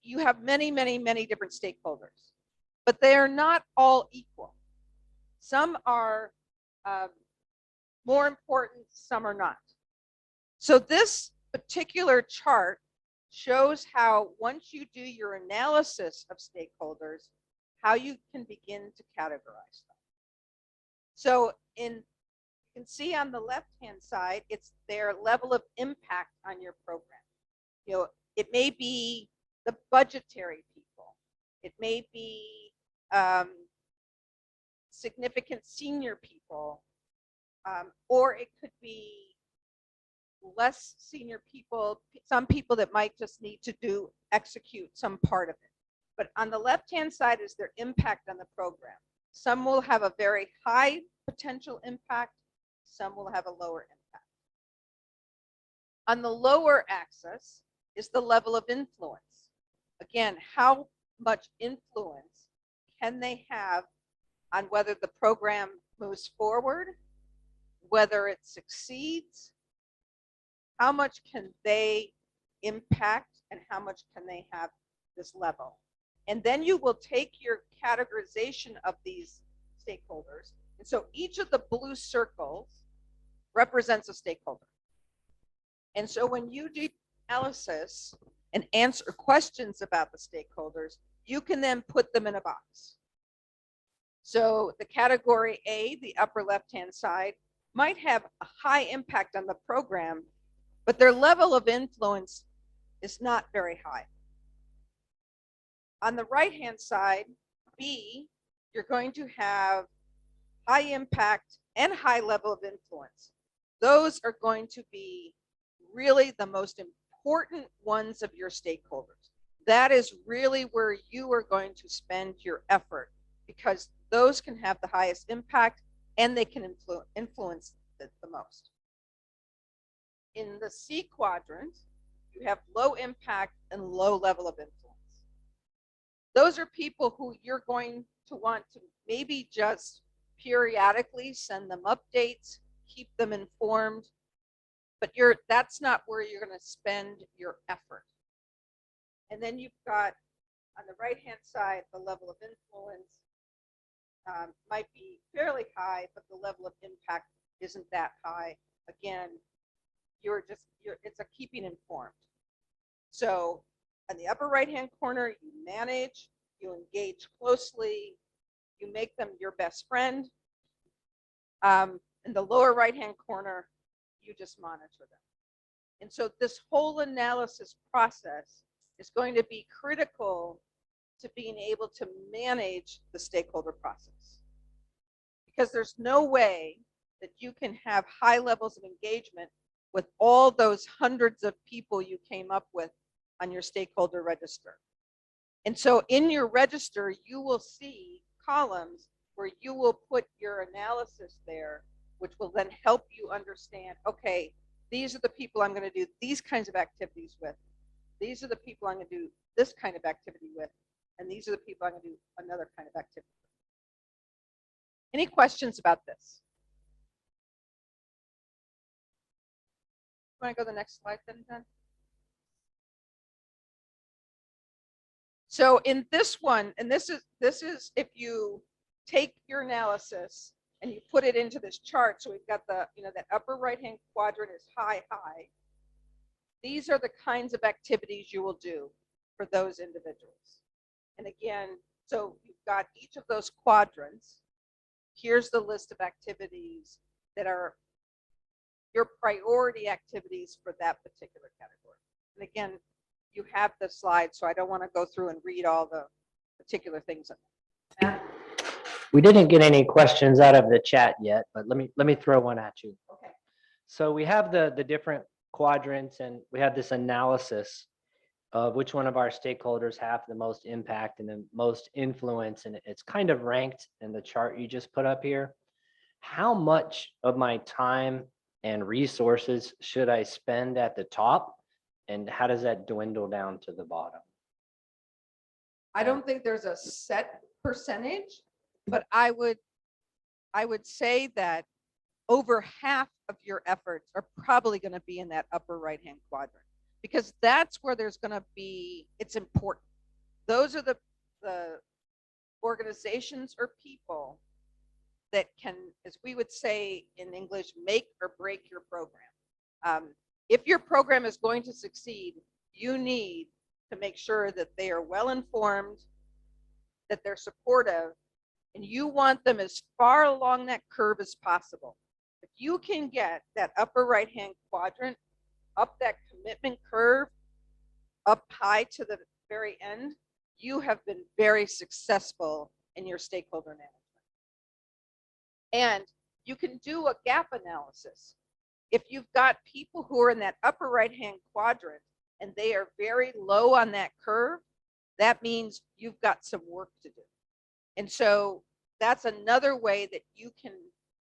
you have many, many, many different stakeholders, but they are not all equal. Some are more important, some are not. So this particular chart shows how once you do your analysis of stakeholders, how you can begin to categorize them. So you can see on the left-hand side, it's their level of impact on your program. It may be the budgetary people. It may be significant senior people, or it could be less senior people, some people that might just need to execute some part of it. But on the left-hand side is their impact on the program. Some will have a very high potential impact, some will have a lower impact. On the lower axis is the level of influence. Again, how much influence can they have on whether the program moves forward, whether it succeeds, how much can they impact, and how much can they have this level. And then you will take your categorization of these stakeholders. And so each of the blue circles represents a stakeholder. And so when you do analysis and answer questions about the stakeholders, you can then put them in a box. So the category A, the upper left-hand side, might have a high impact on the program, but their level of influence is not very high. On the right-hand side, B, you're going to have high impact and high level of influence. Those are going to be really the most important ones of your stakeholders. That is really where you are going to spend your effort, because those can have the highest impact and they can influence the most. In the C quadrant, you have low impact and low level of influence. Those are people who you're going to want to maybe just periodically send them updates, keep them informed, but that's not where you're going to spend your effort. And then you've got on the right-hand side, the level of influence might be fairly high, but the level of impact isn't that high. Again, it's a keeping informed. So on the upper right-hand corner, you manage, you engage closely, you make them your best friend. In the lower right-hand corner, you just monitor them. And so this whole analysis process is going to be critical to being able to manage the stakeholder process. Because there's no way that you can have high levels of engagement with all those hundreds of people you came up with on your stakeholder register. And so in your register, you will see columns where you will put your analysis there, which will then help you understand, okay, these are the people I'm going to do these kinds of activities with. These are the people I'm going to do this kind of activity with. And these are the people I'm going to do another kind of activity with. Any questions about this? Want to go to the next slide then, Jen? So in this one, and this is if you take your analysis and you put it into this chart. So we've got the, that upper right-hand quadrant is high, high. These are the kinds of activities you will do for those individuals. And again, so you've got each of those quadrants. Here's the list of activities that are your priority activities for that particular category. And again, you have the slide, so I don't want to go through and read all the particular things. We didn't get any questions out of the chat yet, but let me throw one at you. Okay. So we have the different quadrants, and we have this analysis of which one of our stakeholders have the most impact and the most influence, and it's kind of ranked in the chart you just put up here. How much of my time and resources should I spend at the top, and how does that dwindle down to the bottom? I don't think there's a set percentage, but I would say that over half of your efforts are probably going to be in that upper right-hand quadrant, because that's where there's going to be, it's important. Those are the organizations or people that can, as we would say in English, make or break your program. If your program is going to succeed, you need to make sure that they are well informed, that they're supportive, and you want them as far along that curve as possible. If you can get that upper right-hand quadrant up that commitment curve, up high to the very end, you have been very successful in your stakeholder management. And you can do a gap analysis. If you've got people who are in that upper right-hand quadrant and they are very low on that curve, that means you've got some work to do. And so that's another way that you can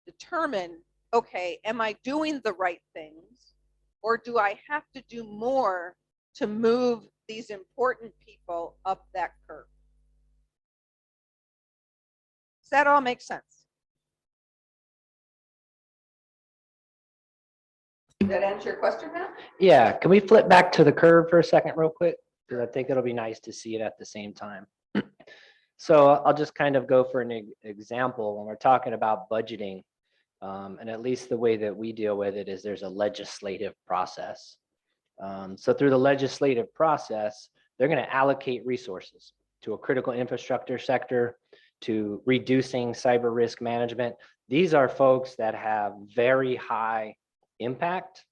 determine, okay, am I doing the right things, or do I have to do more to move these important people up that curve? Does that all make sense? Did that answer your question, Matt? Yeah, can we flip back to the curve for a second real quick? Because I think it'll be nice to see it at the same time. So I'll just kind of go for an example when we're talking about budgeting. And at least the way that we deal with it is there's a legislative process. So through the legislative process, they're going to allocate resources to a critical infrastructure sector, to reducing cyber risk management. These are folks that have very high impact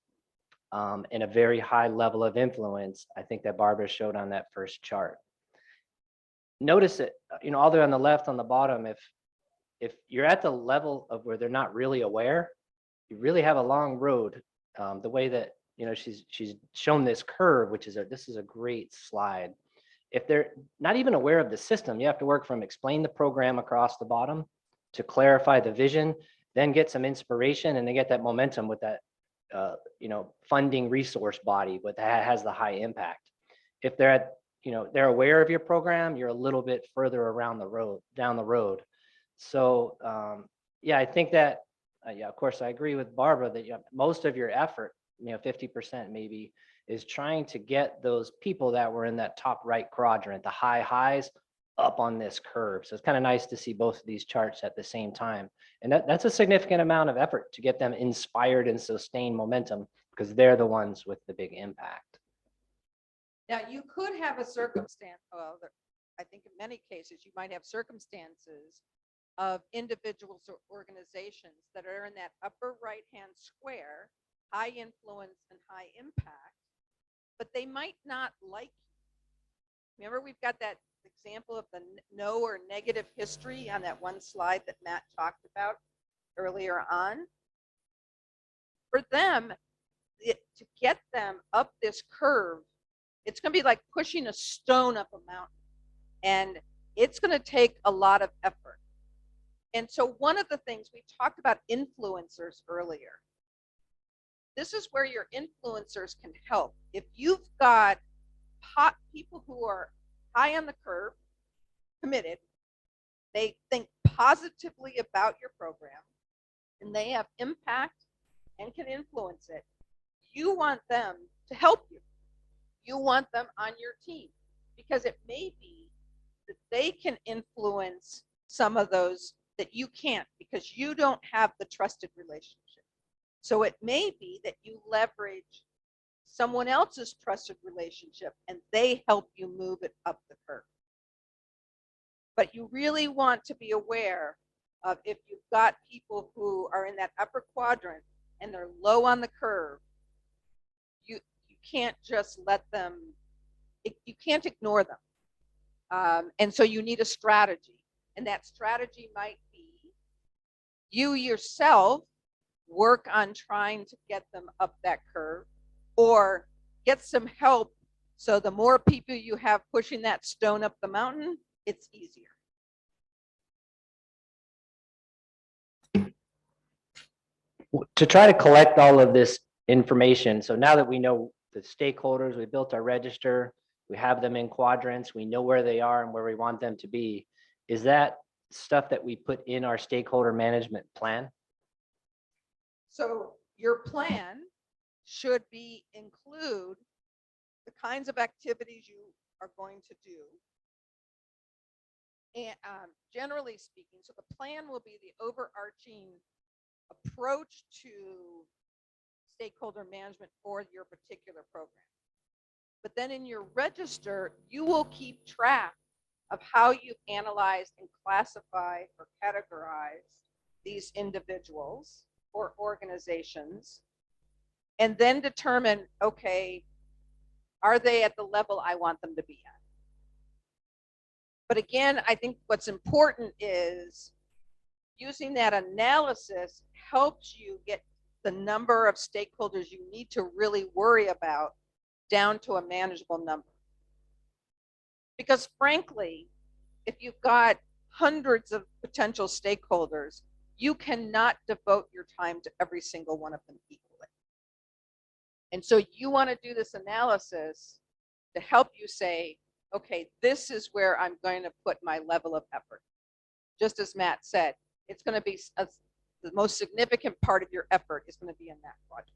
and a very high level of influence. I think that Barbara showed on that first chart. Notice it, you know, all the way on the left, on the bottom, if you're at the level of where they're not really aware, you really have a long road. The way that, you know, she's shown this curve, which is this is a great slide. If they're not even aware of the system, you have to work from explain the program across the bottom to clarify the vision, then get some inspiration, and then get that momentum with that, you know, funding resource body that has the high impact. If they're at, you know, they're aware of your down you're a little bit further down the road. So yeah, I think that, yeah, of course, I agree with Barbara that most of your effort, you know, 50% maybe, is trying to get those people that were in that top right quadrant, the high highs, up on this curve. So it's kind of nice to see both of these charts at the same time. And that's a significant amount of effort to get them inspired and sustain momentum, because they're the ones with the big impact. Now, you could have a circumstance, well, I think in many cases, you might have circumstances of individuals or organizations that are in that upper right-hand square, high influence and high impact, but they might not like you. Remember, we've got that example of the no or negative history on that one slide that Matt talked about earlier on. For them, to get them up this curve, it's going to be like pushing a stone up a mountain, and it's going to take a lot of effort. And so one of the things we talked about, influencers earlier, this is where your influencers can help. If you've got people who are high on the curve, committed, they think positively about your program, and they have impact and can influence it, you want them to help you. You want them on your team, because it may be that they can influence some of those that you can't, because you don't have the trusted relationship. So it may be that you leverage someone else's trusted relationship and they help you move it up the curve. But you really want to be aware of, if you've got people who are in that upper quadrant and they're low on the curve, you can't just let them, you can't ignore them. And so you need a strategy. And that strategy might be you yourself work on trying to get them up that curve, or get some help. So the more people you have pushing that stone up the mountain, it's easier. To try to collect all of this information, so now that we know the stakeholders, we built our register, we have them in quadrants, we know where they are and where we want them to be, is that stuff that we put in our stakeholder management plan? So your plan should include the kinds of activities you are going to do. And generally speaking, so the plan will be the overarching approach to stakeholder management for your particular program. But then in your register, you will keep track of how you analyze and classify or categorize these individuals or organizations, and then determine, okay, are they at the level I want them to be at? But again, I think what's important is using that analysis helps you get the number of stakeholders you need to really worry about down to a manageable number. Because frankly, if you've got hundreds of potential stakeholders, you cannot devote your time to every single one of them equally. And so you want to do this analysis to help you say, okay, this is where I'm going to put my level of effort. Just as Matt said, it's going to be the most significant part of your effort is going to be in that project.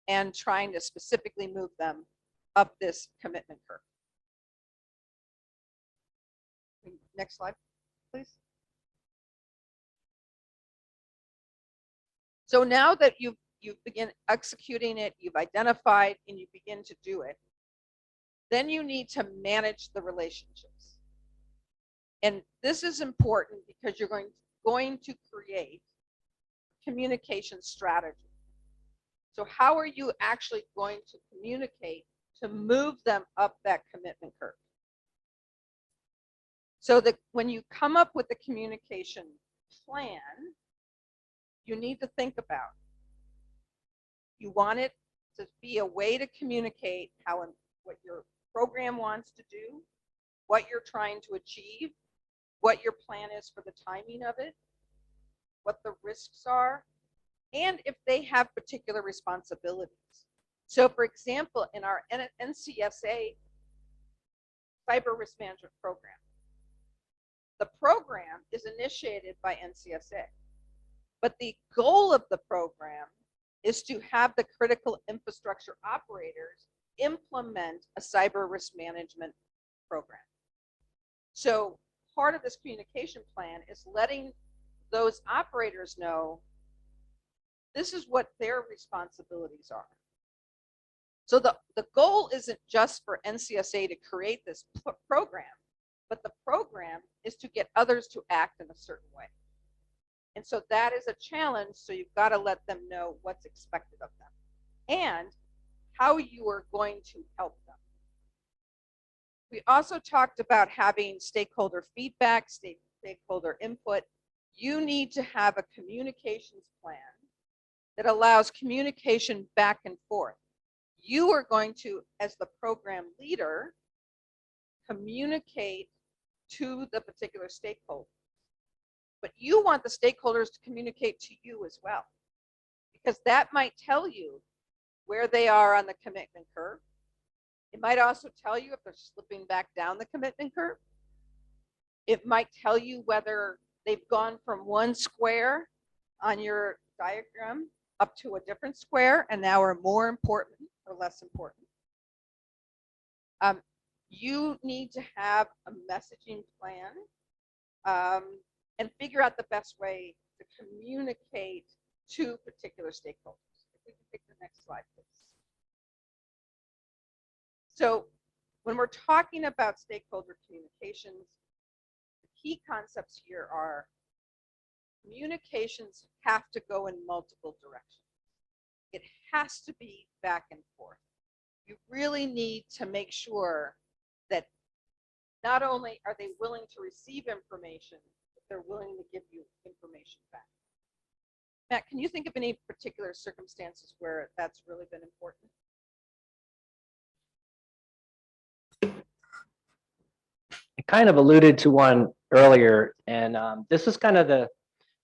And trying to specifically move them up this commitment curve. Next slide, please. So now that you begin executing it, you've identified and you begin to do it, then you need to manage the relationships. And this is important because you're going to create communication strategy. So how are you actually going to communicate to move them up that commitment curve? So that when you come up with the communication plan, you need to think about, you want it to be a way to communicate what your program wants to do, what you're trying to achieve, what your plan is for the timing of it, what the risks are, and if they have particular responsibilities. So for example, in our NCSA cyber risk management program, the program is initiated by NCSA, but the goal of the program is to have the critical infrastructure operators implement a cyber risk management program. So part of this communication plan is letting those operators know this is what their responsibilities are. So the goal isn't just for NCSA to create this program, but the program is to get others to act in a certain way. And so that is a challenge, so you've got to let them know what's expected of them and how you are going to help them. We also talked about having stakeholder feedback, stakeholder input. You need to have a communications plan that allows communication back and forth. You are going to, as the program leader, communicate to the particular stakeholder. But you want the stakeholders to communicate to you as well, because that might tell you where they are on the commitment curve. It might also tell you if they're slipping back down the commitment curve. It might tell you whether they've gone from one square on your diagram up to a different square and now are more important or less important. You need to have a messaging plan and figure out the best way to communicate to particular stakeholders. If we can take the next slide, please. So when we're talking about stakeholder communications, the key concepts here are communications have to go in multiple directions. It has to be back and forth. You really need to make sure that not only are they willing to receive information, but they're willing to give you information back. Matt, can you think of any particular circumstances where that's really been important? I kind of alluded to one earlier, and this is kind of the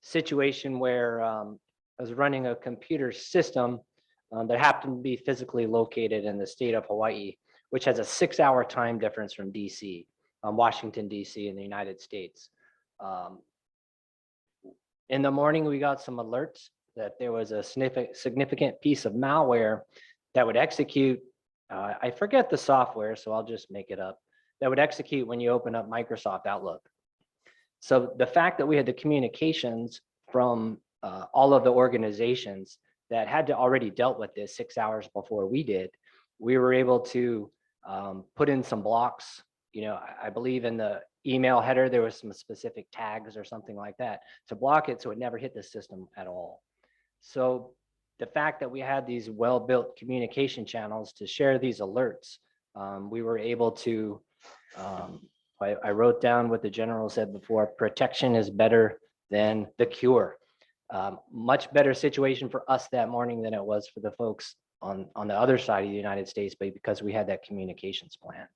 situation where I was running a computer system that happened to be physically located in the state of Hawaii, which has a 6-hour time difference from DC, Washington, DC in the United States. In the morning, we got some alerts that there was a significant piece of malware that would execute, I forget the software, so I'll just make it up, that would execute when you open up Microsoft Outlook. So the fact that we had the communications from all of the organizations that had to already dealt with this 6 hours before we did, we were able to put in some blocks. You know, I believe in the email header, there was some specific tags or something like that to block it so it never hit the system at all. So the fact that we had these well-built communication channels to share these alerts, we were able to, I wrote down what the general said before, protection is better than the cure. Much better situation for us that morning than it was for the folks on the other side of the United States, but because we had that communications plan.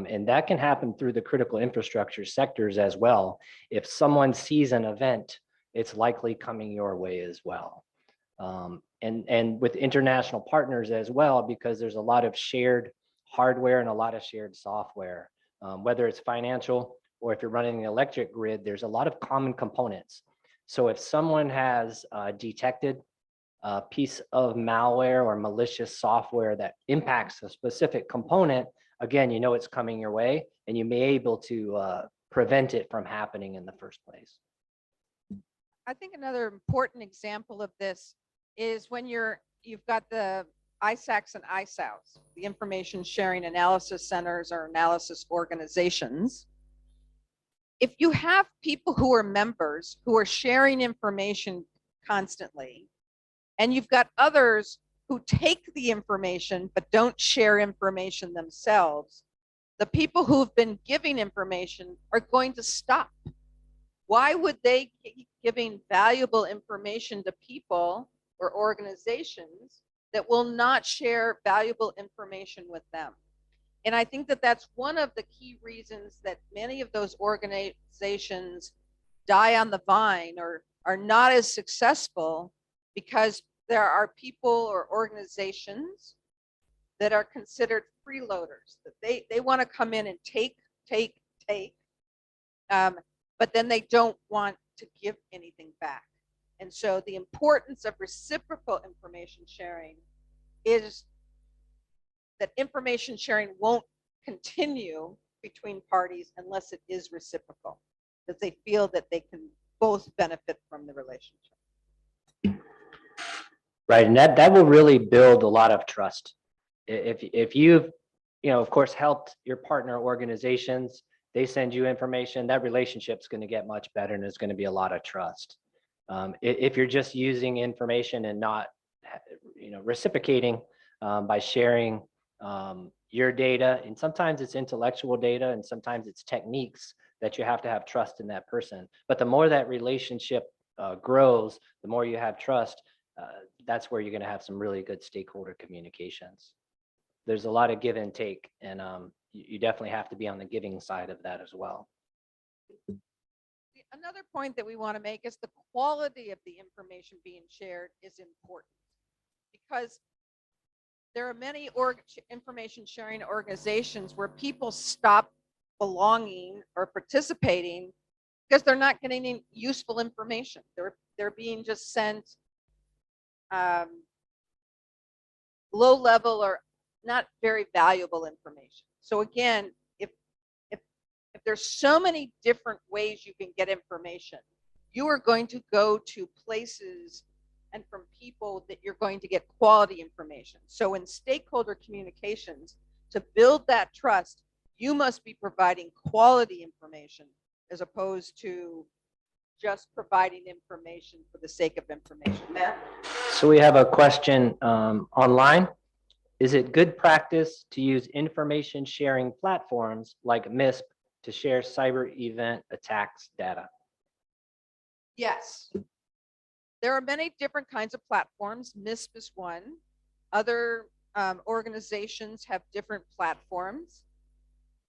And that can happen through the critical infrastructure sectors as well. If someone sees an event, it's likely coming your way as well. And with international partners as well, because there's a lot of shared hardware and a lot of shared software, whether it's financial or if you're running the electric grid, there's a lot of common components. So if someone has detected a piece of malware or malicious software that impacts a specific component, again, you know it's coming your way and you may be able to prevent it from happening in the first place. I think another important example of this is when you've got the ISACs and ISAOs, the Information Sharing Analysis Centers or analysis organizations. If you have people who are members who are sharing information constantly, and you've got others who take the information but don't share information themselves, the people who've been giving information are going to stop. Why would they keep giving valuable information to people or organizations that will not share valuable information with them? And I think that that's one of the key reasons that many of those organizations die on the vine or are not as successful, because there are people or organizations that are considered freeloaders, that they want to come in and take, but then they don't want to give anything back. And so the importance of reciprocal information sharing is that information sharing won't continue between parties unless it is reciprocal, that they feel that they can both benefit from the relationship. Right, and that will really build a lot of trust. If you've, of course, helped your partner organizations, they send you information, that relationship's going to get much better and there's going to be a lot of trust. If you're just using information and not, reciprocating by sharing your data, and sometimes it's intellectual data and sometimes it's techniques that you have to have trust in that person. But the more that relationship grows, the more you have trust, that's where you're going to have some really good stakeholder communications. There's a lot of give and take, and you definitely have to be on the giving side of that as well. Another point that we want to make is the quality of the information being shared is important, because there are many information sharing organizations where people stop belonging or participating because they're not getting any useful information. They're being just sent low level or not very valuable information. So again, if there's so many different ways you can get information, you are going to go to places and from people that you're going to get quality information. So in stakeholder communications, to build that trust, you must be providing quality information as opposed to just providing information for the sake of information. Matt? So we have a question online. Is it good practice to use information sharing platforms like MISP to share cyber event attacks data? Yes. There are many different kinds of platforms. MISP is one. Other organizations have different platforms.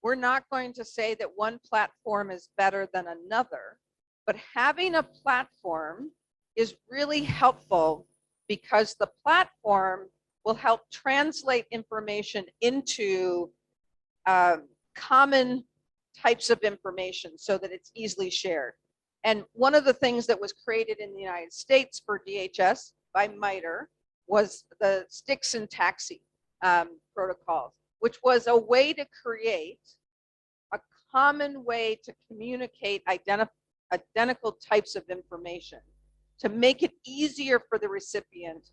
We're not going to say that one platform is better than another, but having a platform is really helpful because the platform will help translate information into common types of information so that it's easily shared. And one of the things that was created in the United States for DHS by MITRE was the sticks and taxi protocols, which was a way to create a common way to communicate identical types of information, to make it easier for the recipient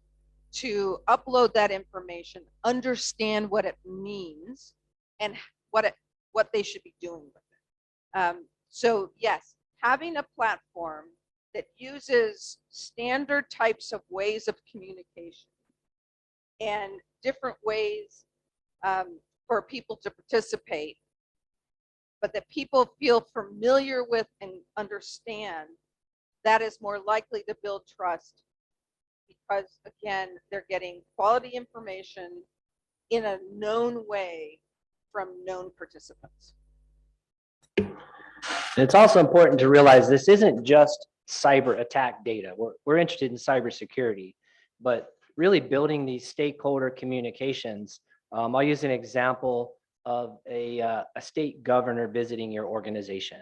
to upload that information, understand what it means, and what they should be doing with it. So yes, having a platform that uses standard types of ways of communication and different ways for people to participate, but that people feel familiar with and understand, that is more likely to build trust, because again, they're getting quality information in a known way from known participants. It's also important to realize this isn't just cyber attack data. We're interested in cybersecurity, but really building these stakeholder communications. I'll use an example of a state governor visiting your organization.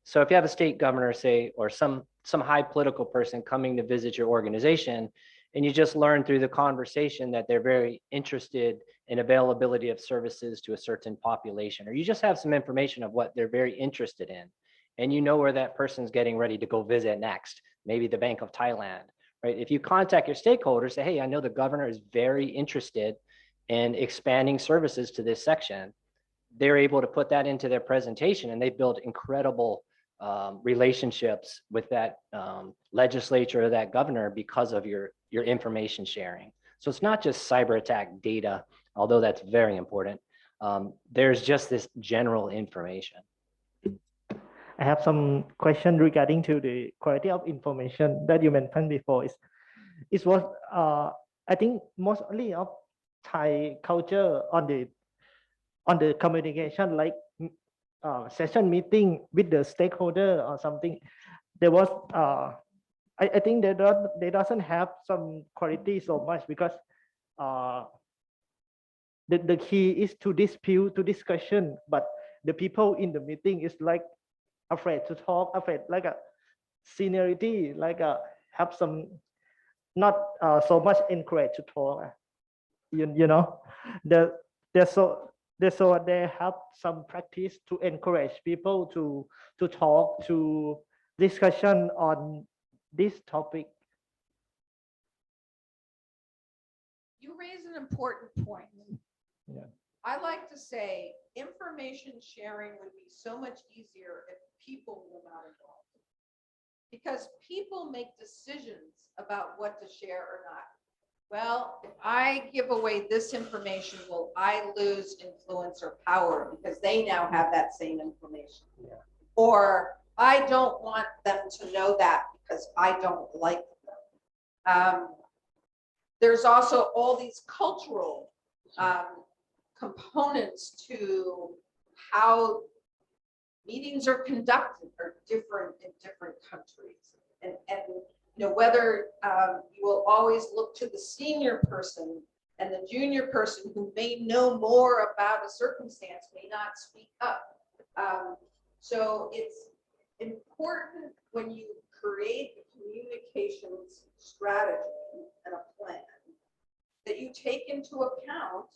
So if you have a state governor, say, or some high political person coming to visit your organization, and you just learn through the conversation that they're very interested in availability of services to a certain population, or you just have some information of what they're very interested in, and you know where that person's getting ready to go visit next, maybe the Bank of Thailand, right? If you contact your stakeholders, say, hey, I know the governor is very interested in expanding services to this section, they're able to put that into their presentation, and they build incredible relationships with that legislature or that governor because of your information sharing. So it's not just cyber attack data, although that's very important. There's just this general information. I have some question regarding to the quality of information that you mentioned before. It was I think mostly of Thai culture on the communication, like session meeting with the stakeholder or something. There was I think they doesn't have some quality so much, because the key is to dispute, to discussion, but the people in the meeting is like afraid to talk, afraid like a seniority, like have some not so much encouraged to talk. You know, they have some practice to encourage people to talk, to discussion on this topic. You raise an important point. Yeah. I like to say information sharing would be so much easier if people were not involved, because people make decisions about what to share or not. Well, if I give away this information, will I lose influence or power because they now have that same information? Yeah. Or I don't want them to know that because I don't like them. There's also all these cultural components to how meetings are conducted are different in different countries, and you know, whether you will always look to the senior person, and the junior person who may know more about a circumstance may not speak up. So it's important when you create a communications strategy and a plan that you take into account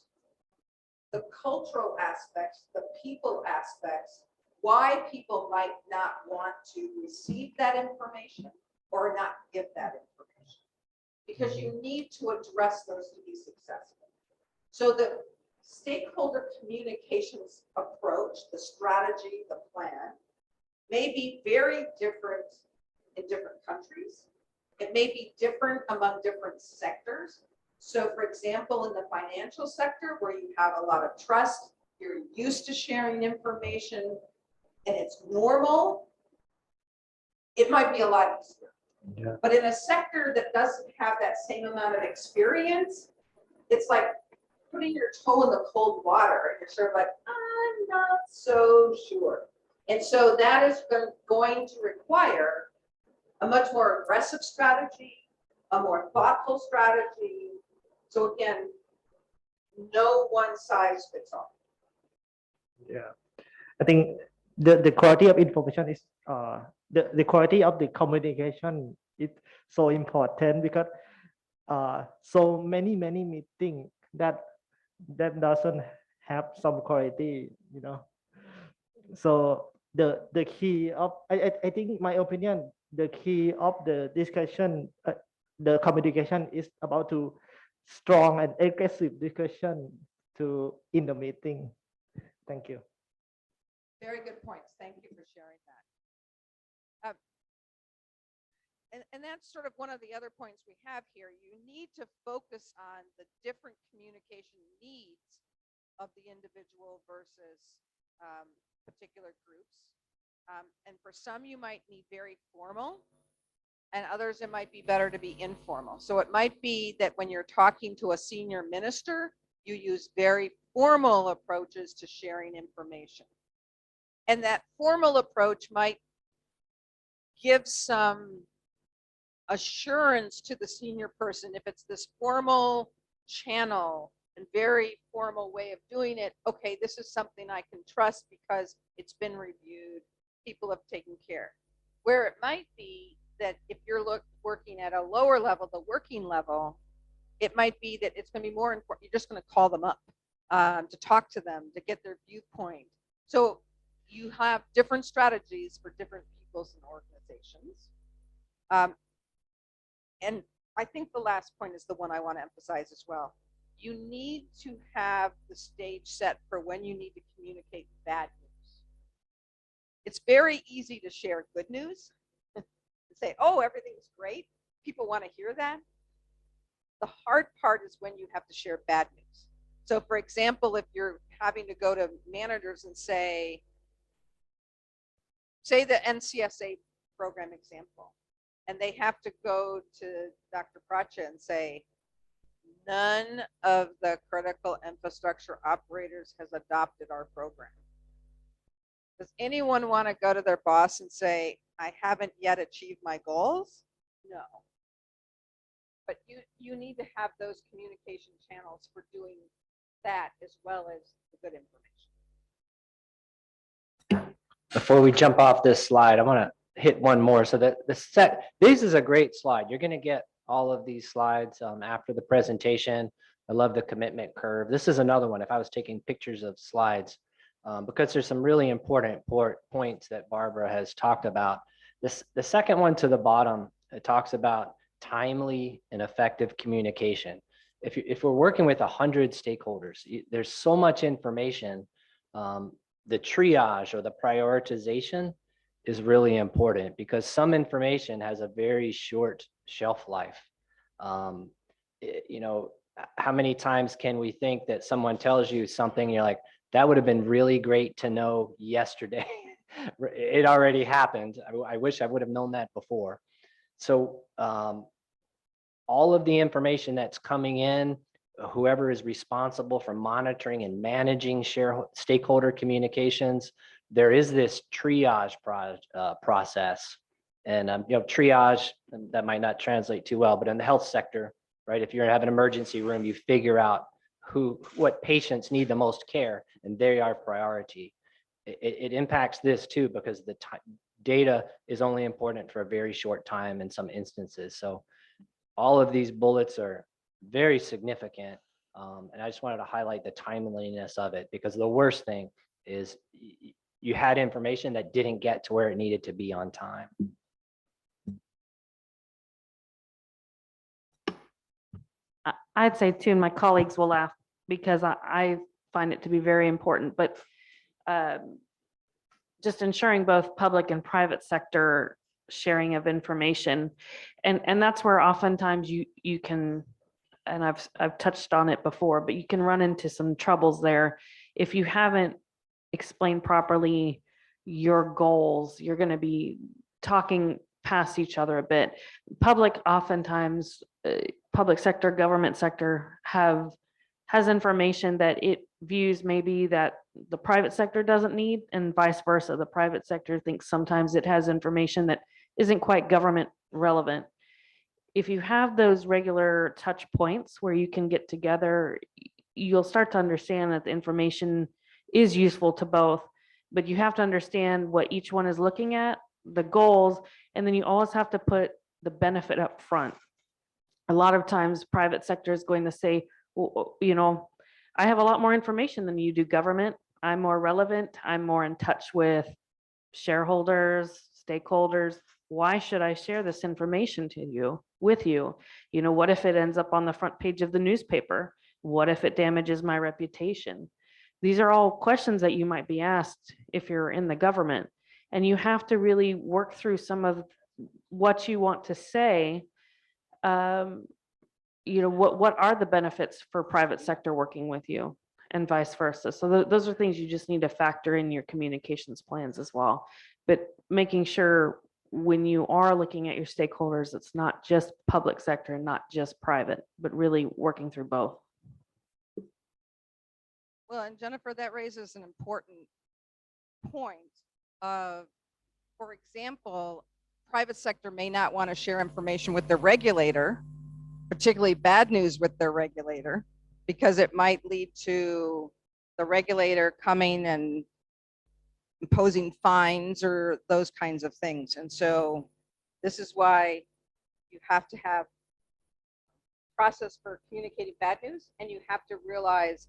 the cultural aspects, the people aspects, why people might not want to receive that information or not give that information, because you need to address those to be successful. So the stakeholder communications approach, the strategy, the plan, may be very different in different countries. It may be different among different sectors. So for example, in the financial sector, where you have a lot of trust, you're used to sharing information and it's normal, it might be a lot easier. Yeah. But in a sector that doesn't have that same amount of experience, it's like putting your toe in the cold water and you're sort of like, I'm not so sure. And so that is going to require a much more aggressive strategy, a more thoughtful strategy. So again, no one size fits all. Yeah, I think the quality of information is the quality of the communication is so important because so many meeting that doesn't have some quality, you know. So the key of I think my opinion, the key of the discussion, the communication is about to strong and aggressive discussion to in the meeting. Thank you. Very good points. Thank you for sharing that. And that's sort of one of the other points we have here. You need to focus on the different communication needs of the individual versus particular groups. And for some, you might need very formal, and others, it might be better to be informal. So it might be that when you're talking to a senior minister, you use very formal approaches to sharing information. And that formal approach might give some assurance to the senior person. If it's this formal channel and very formal way of doing it, okay, this is something I can trust because it's been reviewed, people have taken care. Where it might be that if you're working at a lower level, the working level, it might be that it's going to be more important. You're just going to call them up to talk to them, to get their viewpoint. So you have different strategies for different peoples and organizations. And I think the last point is the one I want to emphasize as well. You need to have the stage set for when you need to communicate bad news. It's very easy to share good news and say, oh, everything's great. People want to hear that. The hard part is when you have to share bad news. So for example, if you're having to go to managers and say the NCSA program example, and they have to go to Dr. Pracha and say, none of the critical infrastructure operators has adopted our program. Does anyone want to go to their boss and say, I haven't yet achieved my goals? No. But you need to have those communication channels for doing that as well as the good information. Before we jump off this slide, I want to hit one more. So that this is a great slide. You're going to get all of these slides after the presentation. I love the commitment curve. This is another one. If I was taking pictures of slides, because there's some really important points that Barbara has talked about. The second one to the bottom, it talks about timely and effective communication. If we're working with 100 stakeholders, there's so much information. The triage or the prioritization is really important because some information has a very short shelf life. You know, how many times can we think that someone tells you something, you're like, that would have been really great to know yesterday. It already happened. I wish I would have known that before. So all of the information that's coming in, whoever is responsible for monitoring and managing stakeholder communications, there is this triage process. And you know, triage, that might not translate too well, but in the health sector, right? If you're having an emergency room, you figure out what patients need the most care, and they are priority. It impacts this too, because the data is only important for a very short time in some instances. So all of these bullets are very significant. And I just wanted to highlight the timeliness of it, because the worst thing is you had information that didn't get to where it needed to be on time. I'd say too, and my colleagues will laugh because I find it to be very important, but just ensuring both public and private sector sharing of information. And that's where oftentimes you can, and I've touched on it before, but you can run into some troubles there. If you haven't explained properly your goals, you're going to be talking past each other a bit. Public, oftentimes, public sector, government sector has information that it views maybe that the private sector doesn't need, and vice versa. The private sector thinks sometimes it has information that isn't quite government relevant. If you have those regular touch points where you can get together, you'll start to understand that the information is useful to both, but you have to understand what each one is looking at the goals, and then you always have to put the benefit up front. A lot of times private sector is going to say, well, you know, I have a lot more information than you do, government. I'm more relevant. I'm more in touch with shareholders, stakeholders. Why should I share this information with you? You know, what if it ends up on the front page of the newspaper? What if it damages my reputation? These are all questions that you might be asked if you're in the government, and you have to really work through some of what you want to say. You know, what are the benefits for private sector working with you, and vice versa. So those are things you just need to factor in your communications plans as well. But making sure when you are looking at your stakeholders, it's not just public sector, not just private, but really working through both. Well, and Jennifer, that raises an important point of, for example, private sector may not want to share information with the regulator, particularly bad news with their regulator, because it might lead to the regulator coming and imposing fines or those kinds of things. And so this is why you have to have a process for communicating bad news, and you have to realize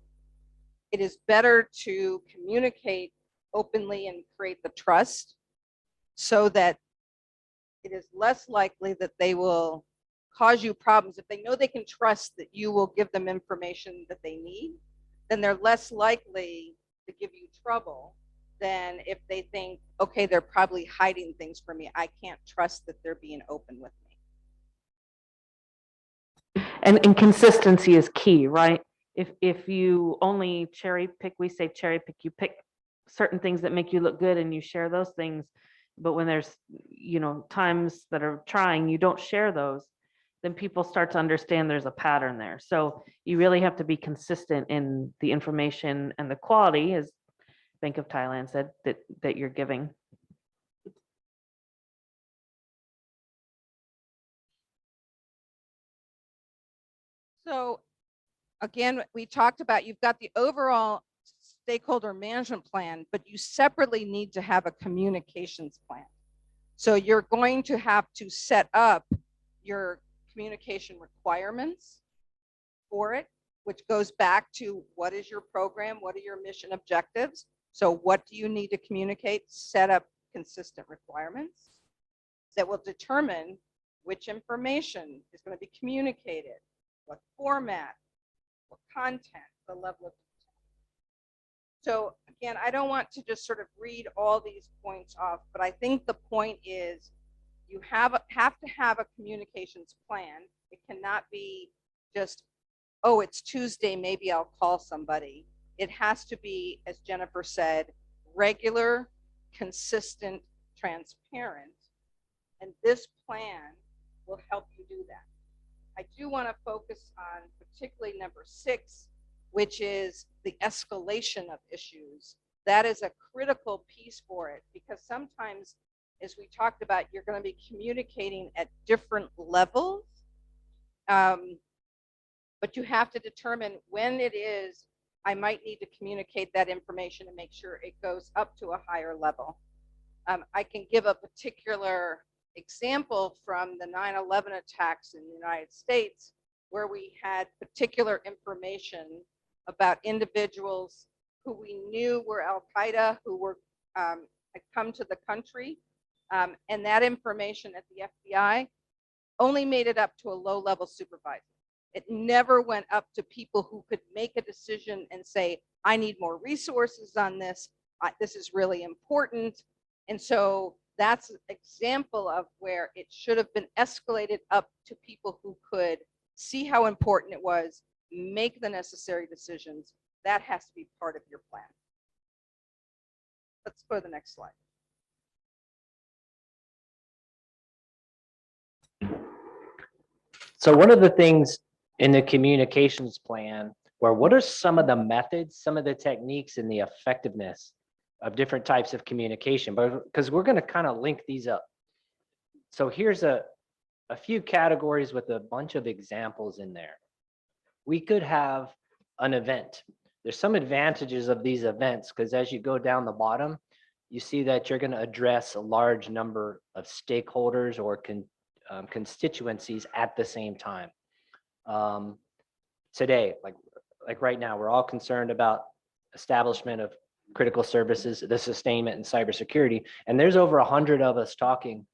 it is better to communicate openly and create the trust so that it is less likely that they will cause you problems. If they know they can trust that you will give them information that they need, then they're less likely to give you trouble than if they think, okay, they're probably hiding things from me. I can't trust that they're being open with me. And consistency is key, right? If you only cherry pick, we say cherry pick, you pick certain things that make you look good and you share those things, but when there's, you know, times that are trying, you don't share those, then people start to understand there's a pattern there. So you really have to be consistent in the information and the quality, as Bank of Thailand said, that you're giving. So again, we talked about, you've got the overall stakeholder management plan, but you separately need to have a communications plan. So you're going to have to set up your communication requirements for it, which goes back to what is your program, what are your mission objectives? So what do you need to communicate? Set up consistent requirements that will determine which information is going to be communicated, what format, what content, the level of detail. So again, I don't want to just sort of read all these points off, but I think the point is you have to have a communications plan. It cannot be just, oh, it's Tuesday, maybe I'll call somebody. It has to be, as Jennifer said, regular, consistent, transparent, and this plan will help you do that. I do want to focus on particularly number 6, which is the escalation of issues. That is a critical piece for it, because sometimes, as we talked about, you're going to be communicating at different levels, but you have to determine when it is I might need to communicate that information and make sure it goes up to a higher level. I can give a particular example from the 9/11 attacks in the United States, where we had particular information about individuals who we knew were Al-Qaeda, who were had come to the country, and that information at the FBI only made it up to a low-level supervisor. It never went up to people who could make a decision and say, I need more resources on this. This is really important. And so that's an example of where it should have been escalated up to people who could see how important it was, make the necessary decisions. That has to be part of your plan. Let's go to the next slide. So one of the things in the communications plan, what are some of the methods, some of the techniques, and the effectiveness of different types of communication? But because we're going to kind of link these up. So here's a few categories with a bunch of examples in there. We could have an event. There's some advantages of these events, because as you go down the bottom, you see that you're going to address a large number of stakeholders or constituencies at the same time. Today, like right now, we're all concerned about establishment of critical services, the sustainment and cybersecurity, and there's over 100 of us talking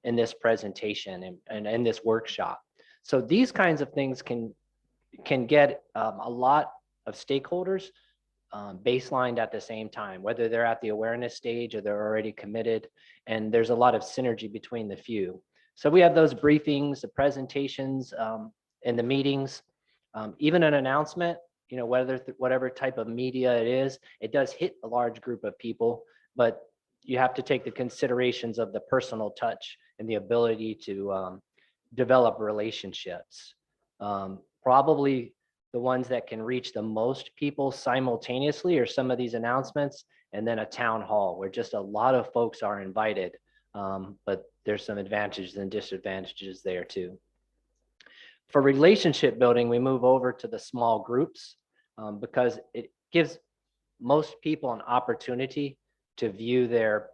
in this presentation and in this workshop. So these kinds of things can get a lot of stakeholders baselined at the same time, whether they're at the awareness stage or they're already committed, and there's a lot of synergy between the few. So we have those briefings, the presentations, and the meetings, even an announcement, you know, whatever type of media it is, it does hit a large group of people, but you have to take the considerations of the personal touch and the ability to develop relationships. Probably the ones that can reach the most people simultaneously are some of these announcements, and then a town hall where just a lot of folks are invited, but there's some advantages and disadvantages there too. For relationship building, we move over to the small groups because it gives most people an opportunity to view their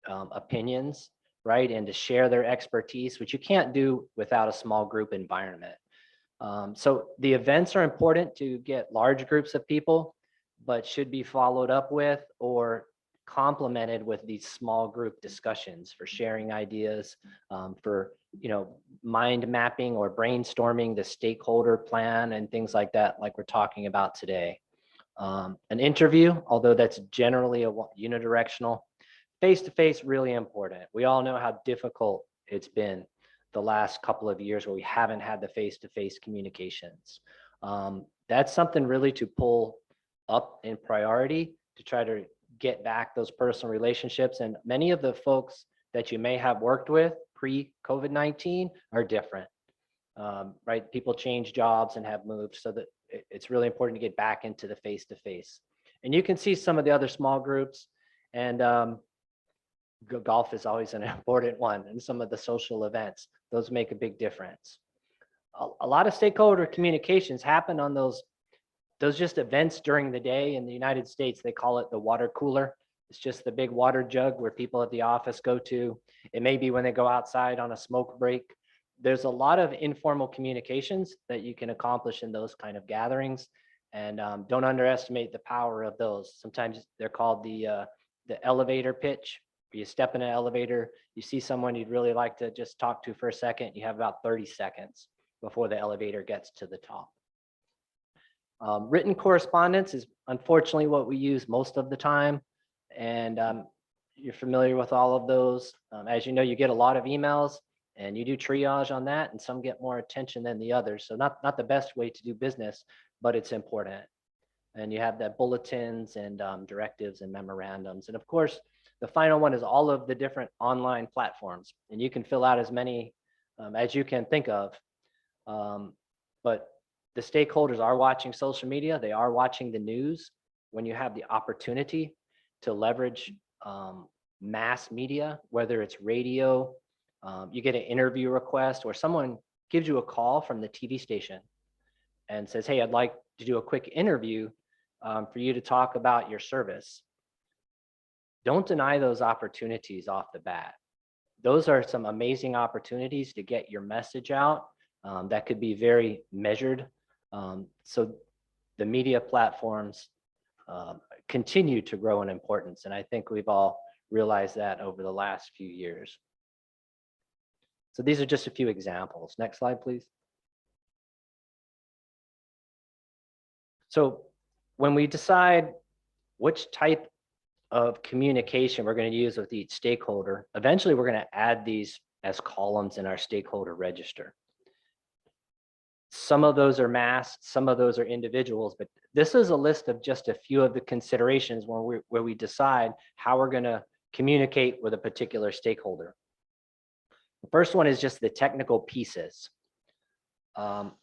opinions, right, and to share their expertise, which you can't do without a small group environment. So the events are important to get large groups of people, but should be followed up with or complemented with these small group discussions for sharing ideas, for, you know, mind mapping or brainstorming the stakeholder plan and things like that, like we're talking about today. An interview, although that's generally a unidirectional, face-to-face really important. We all know how difficult it's been the last couple of years where we haven't had the face-to-face communications. That's something really to pull up in priority to try to get back those personal relationships. And many of the folks that you may have worked with pre-COVID-19 are different, right? People change jobs and have moved, so that it's really important to get back into the face-to-face. And you can see some of the other small groups, and golf is always an important one, and some of the social events, those make a big difference. A lot of stakeholder communications happen on those just events during the day. In the United States, they call it the water cooler. It's just the big water jug where people at the office go to. It may be when they go outside on a smoke break. There's a lot of informal communications that you can accomplish in those kind of gatherings, and don't underestimate the power of those. Sometimes they're called the elevator pitch. You step in an elevator, you see someone you'd really like to just talk to for a second, you have about 30 seconds before the elevator gets to the top. Written correspondence is unfortunately what we use most of the time, and you're familiar with all of those. As you know, you get a lot of emails and you do triage on that, and some get more attention than the others. So not the best way to do business, but it's important. And you have that bulletins and directives and memorandums. And of course, the final one is all of the different online platforms, and you can fill out as many as you can think of. But the stakeholders are watching social media. They are watching the news. When you have the opportunity to leverage mass media, whether it's radio, you get an interview request, or someone gives you a call from the TV station and says, hey, I'd like to do a quick interview for you to talk about your service. Don't deny those opportunities off the bat. Those are some amazing opportunities to get your message out that could be very measured. So the media platforms continue to grow in importance, and I think we've all realized that over the last few years. So these are just a few examples. Next slide, please. So when we decide which type of communication we're going to use with each stakeholder, eventually we're going to add these as columns in our stakeholder register. Some of those are mass, some of those are individuals, but this is a list of just a few of the considerations where we decide how we're going to communicate with a particular stakeholder. The first one is just the technical pieces.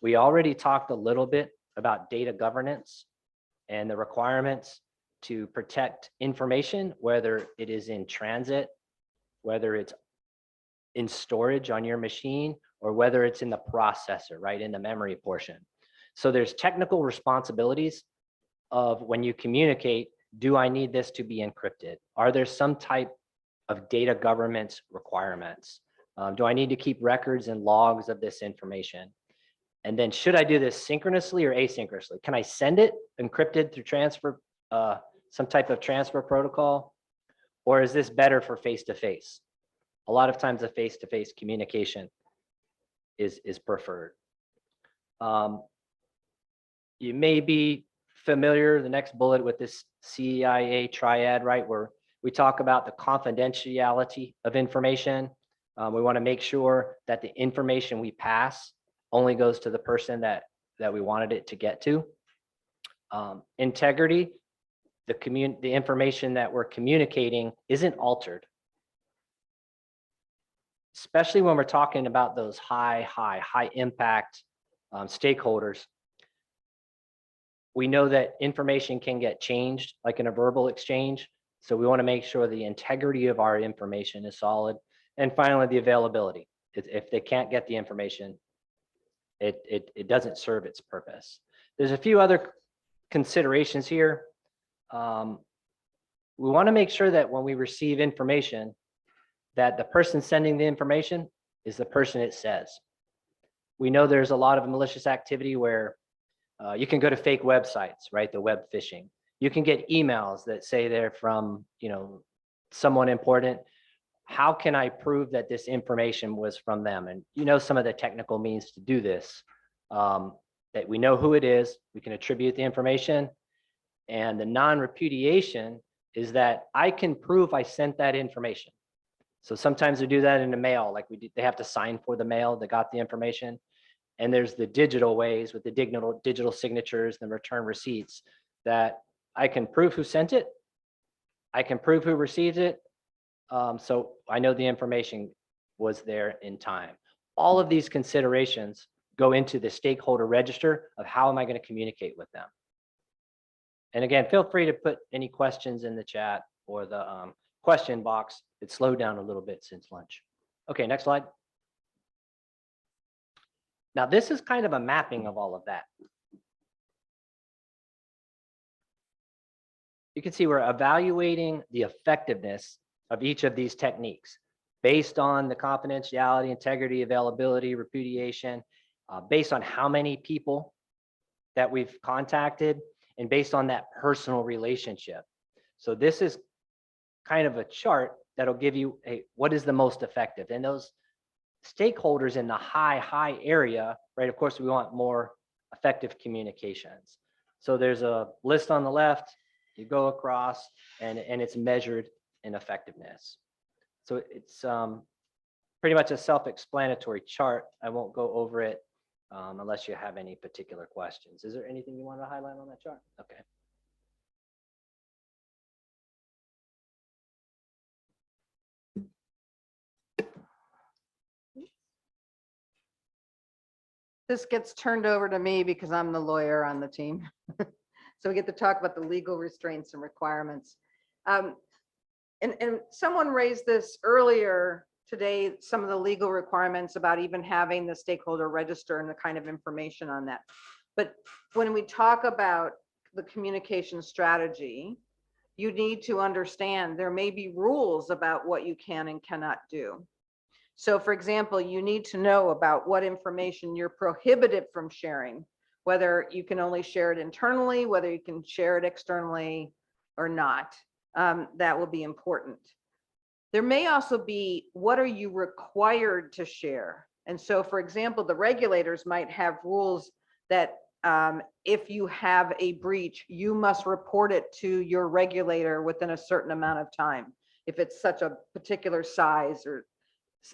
We already talked a little bit about data governance and the requirements to protect information, whether it is in transit, whether it's in storage on your machine, or whether it's in the processor, right, in the memory portion. So there's technical responsibilities of when you communicate, Do I need this to be encrypted? Are there some type of data governance requirements? Do I need to keep records and logs of this information? And then should I do this synchronously or asynchronously? Can I send it encrypted through transfer, some type of transfer protocol? Or is this better for face-to-face? A lot of times the face-to-face communication is preferred. You may be familiar, the next bullet, with this CIA triad, right? Where we talk about the confidentiality of information. We want to make sure that the information we pass only goes to the person that we wanted it to get to. Integrity, the information that we're communicating isn't altered. Especially when we're talking about those high impact stakeholders. We know that information can get changed, like in a verbal exchange. So we want to make sure the integrity of our information is solid. And finally, the availability. If they can't get the information, it doesn't serve its purpose. There's a few other considerations here. We want to make sure that when we receive information, that the person sending the information is the person it says. We know there's a lot of malicious activity where you can go to fake websites, right? The web phishing. You can get emails that say they're from, someone important. How can I prove that this information was from them? And some of the technical means to do this, that we know who it is, we can attribute the information. And the non-repudiation is that I can prove I sent that information. So sometimes we do that in the mail, like they have to sign for the mail, they got the information. And there's the digital ways with the digital signatures and return receipts that I can prove who sent it. I can prove who received it. So I know the information was there in time. All of these considerations go into the stakeholder register of how am I going to communicate with them. And again, feel free to put any questions in the chat or the question box. It slowed down a little bit since lunch. Okay, next slide. Now, this is kind of a mapping of all of that. You can see we're evaluating the effectiveness of each of these techniques based on the confidentiality, integrity, availability, repudiation, based on how many people that we've contacted, and based on that personal relationship. So this is kind of a chart that'll give you what is the most effective. And those stakeholders in the high area, right? Of course, we want more effective communications. So there's a list on the left, you go across, and it's measured in effectiveness. So it's pretty much a self-explanatory chart. I won't go over it unless you have any particular questions. Is there anything you want to highlight on that chart? Okay. This gets turned over to me because I'm the lawyer on the team. So we get to talk about the legal restraints and requirements. And someone raised this earlier today, some of the legal requirements about even having the stakeholder register and the kind of information on that. But when we talk about the communication strategy, you need to understand there may be rules about what you can and cannot do. So for example, you need to know about what information you're prohibited from sharing, whether you can only share it internally, whether you can share it externally or not. That will be important. There may also be, what are you required to share? And so for example, the regulators might have rules that if you have a breach, you must report it to your regulator within a certain amount of time. If it's such a particular size, or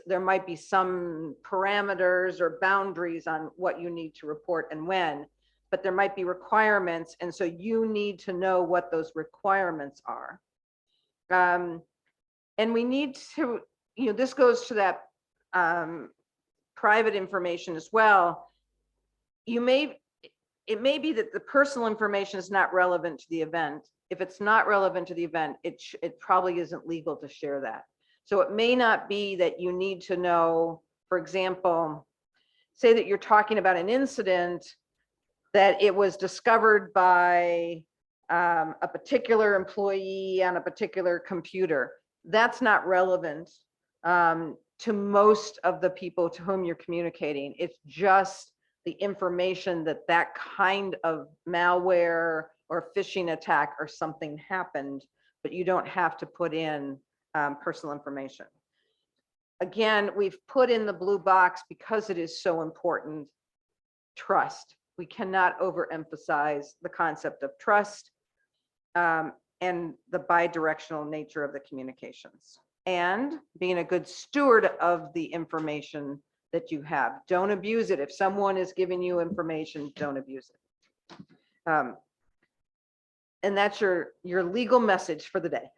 there might be some parameters or boundaries on what you need to report and when, but there might be requirements. And so you need to know what those requirements are. And we need to, this goes to that private information as well. It may be that the personal information is not relevant to the event. If it's not relevant to the event, it probably isn't legal to share that. So it may not be that you need to know, for example, say that you're talking about an incident that it was discovered by a particular employee on a particular computer. That's not relevant to most of the people to whom you're communicating. It's just the information that that kind of malware or phishing attack or something happened, but you don't have to put in personal information. Again, we've put in the blue box because it is so important. Trust. We cannot overemphasize the concept of trust and the bidirectional nature of the communications, and being a good steward of the information that you have. Don't abuse it. If someone is giving you information, don't abuse it. And that's your legal message for the day.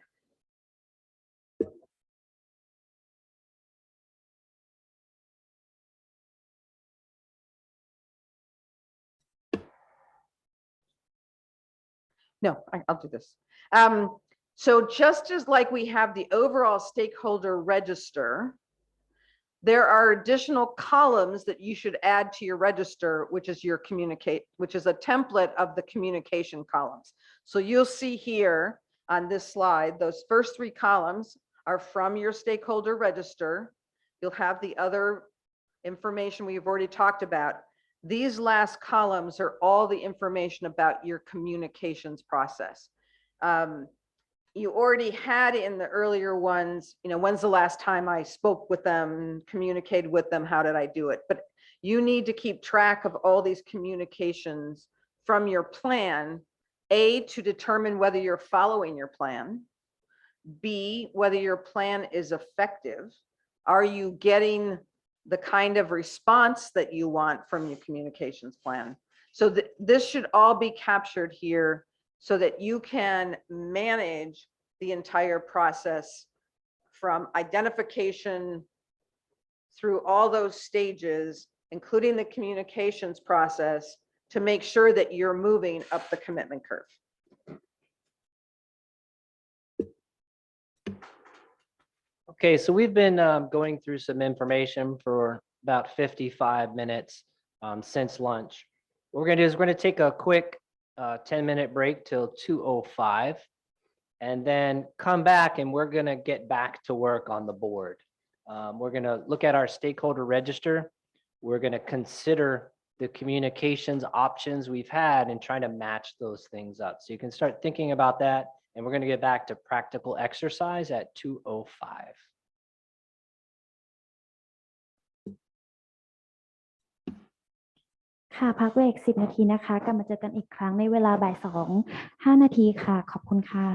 No, I'll do this. So just as like we have the overall stakeholder register, there are additional columns that you should add to your register, which is your which is a template of the communication columns. So you'll see here on this slide, those first 3 columns are from your stakeholder register. You'll have the other information we've already talked about. These last columns are all the information about your communications process. You already had in the earlier ones, when's the last time I spoke with them, communicated with them, how did I do it? But you need to keep track of all these communications from your plan, A, to determine whether you're following your plan, B, whether your plan is effective. Are you getting the kind of response that you want from your communications plan? So this should all be captured here so that you can manage the entire process from identification through all those stages, including the communications process, to make sure that you're moving up the commitment curve. Okay, so we've been going through some information for about 55 minutes since lunch. What we're going to do is we're going to take a quick 10-minute break till 2:05, and then come back and we're going to get back to work on the board. We're going to look at our stakeholder register. We're going to consider the communications options we've had and trying to match those things up. So you can start thinking about that, and we're going to get back to practical exercise at 2:05.ค่ะพักเบรก10 นาทีนะคะกลับมาเจอกันอีกครั้งในเวลาบ่าย 2:05 นาทีค่ะขอบคุณค่ะ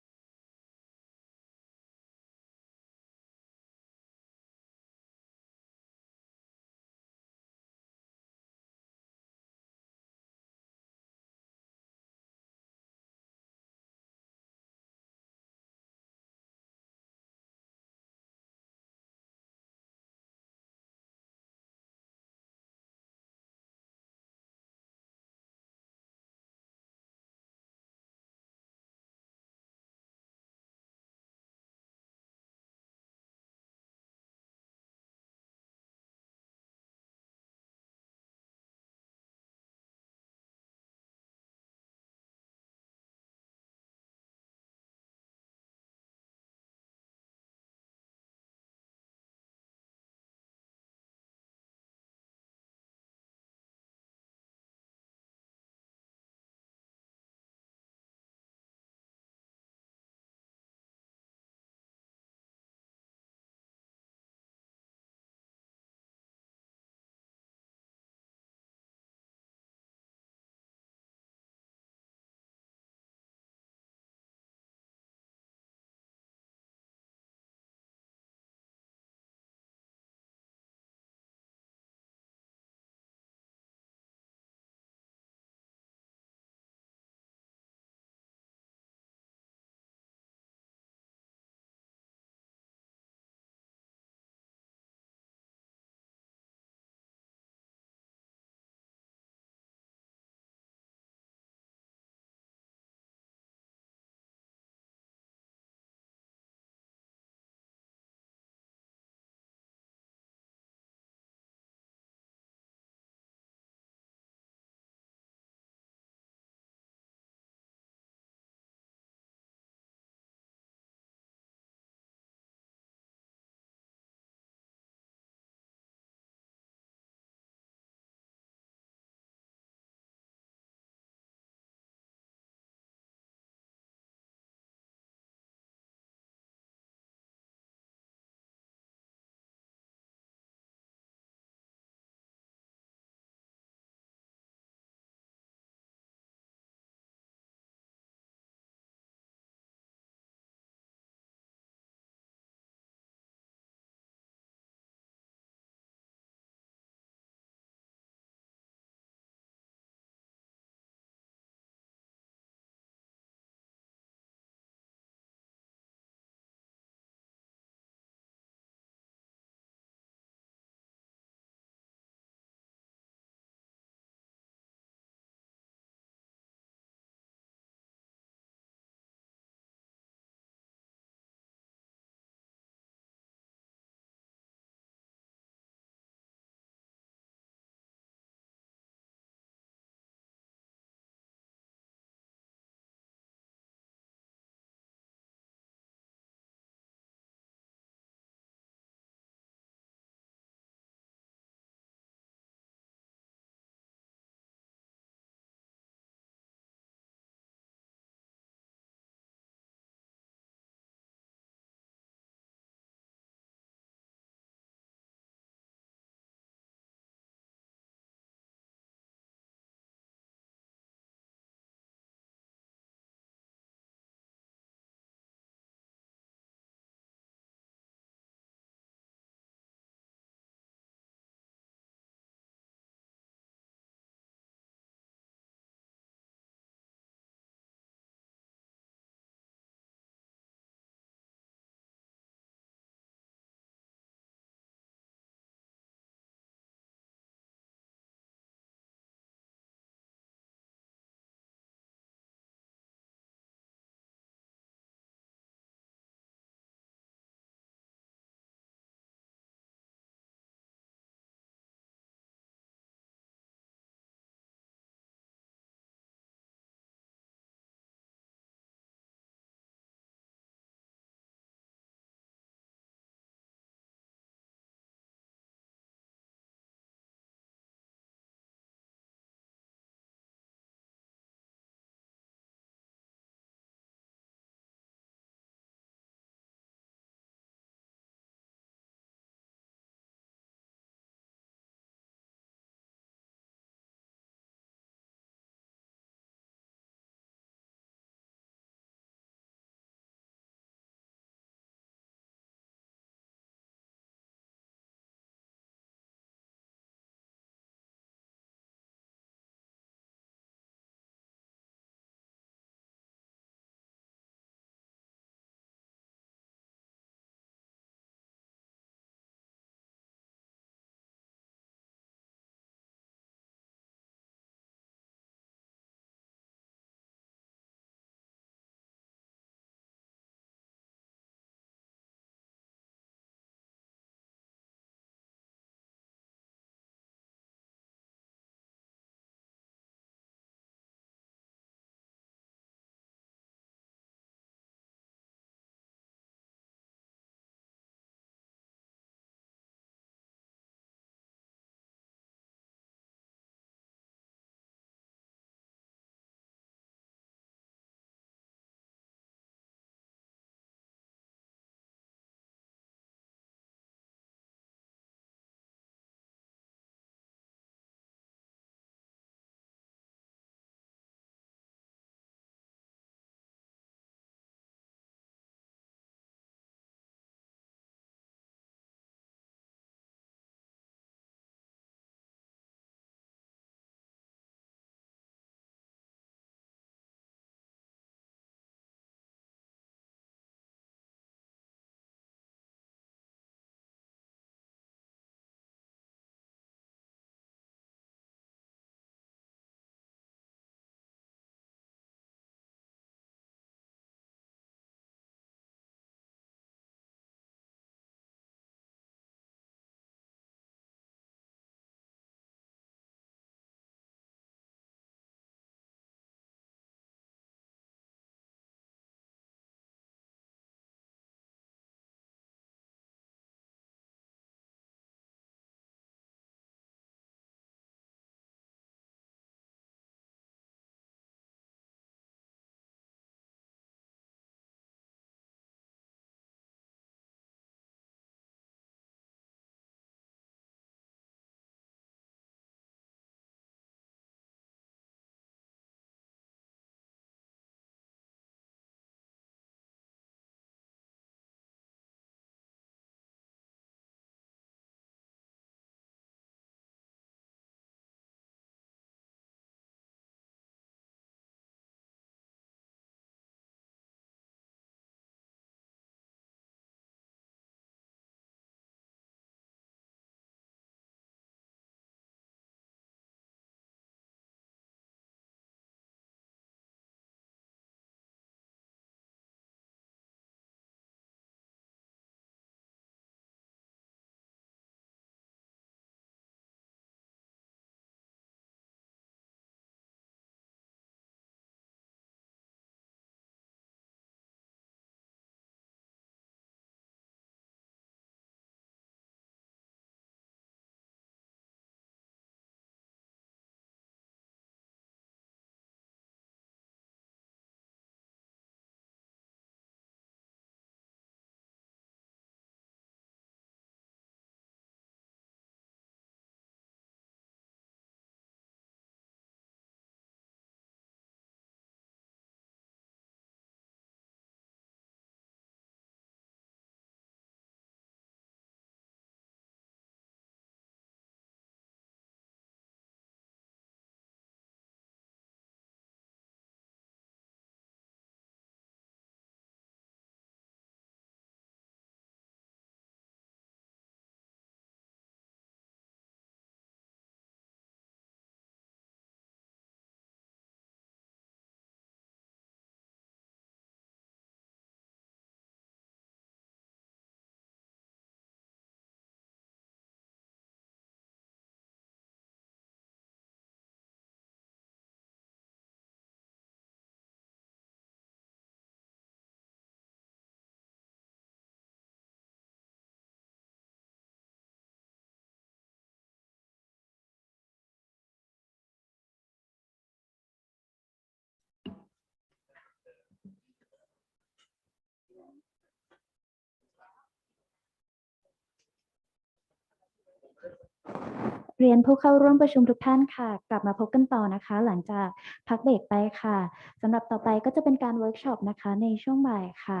เรียนผู้เข้าร่วมประชุมทุกท่านค่ะ กลับมาพบกันต่อนะคะ หลังจากพักเบรกไปค่ะสำหรับต่อไปก็จะเป็นการเวิร์กช็อปนะคะในช่วงบ่ายค่ะ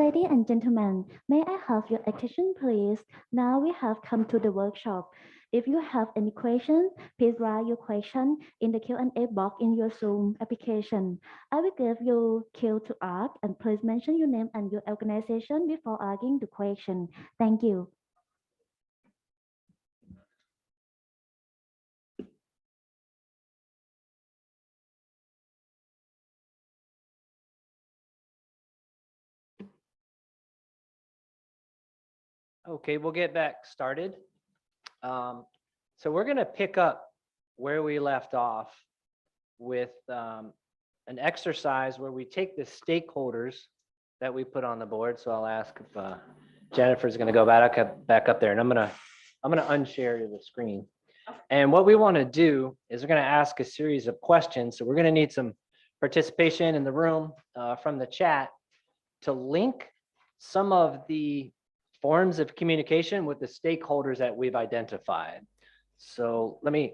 Ladies and gentlemen, may I have your attention please? Now we have come to the workshop. If you have any questions, please write your question in the Q&A box in your Zoom application. I will give you cue to ask and please mention your name and your organization before asking the question. Thank you. Okay, we'll get back started. So we're going to pick up where we left off with an exercise where we take the stakeholders that we put on the board. So I'll ask if Jennifer's going to go back up there, and I'm going to unshare the screen. And what we want to do is we're going to ask a series of questions. So we're going to need some participation in the room from the chat to link some of the forms of communication with the stakeholders that we've identified. So let me.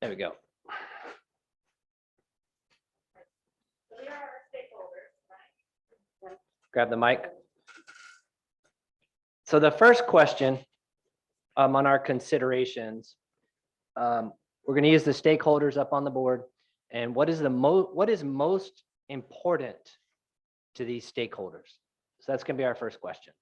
There we go. Grab the mic. So the first question on our considerations, we're going to use the stakeholders up on the board. And what is most important to these stakeholders? So that's going to be our first question.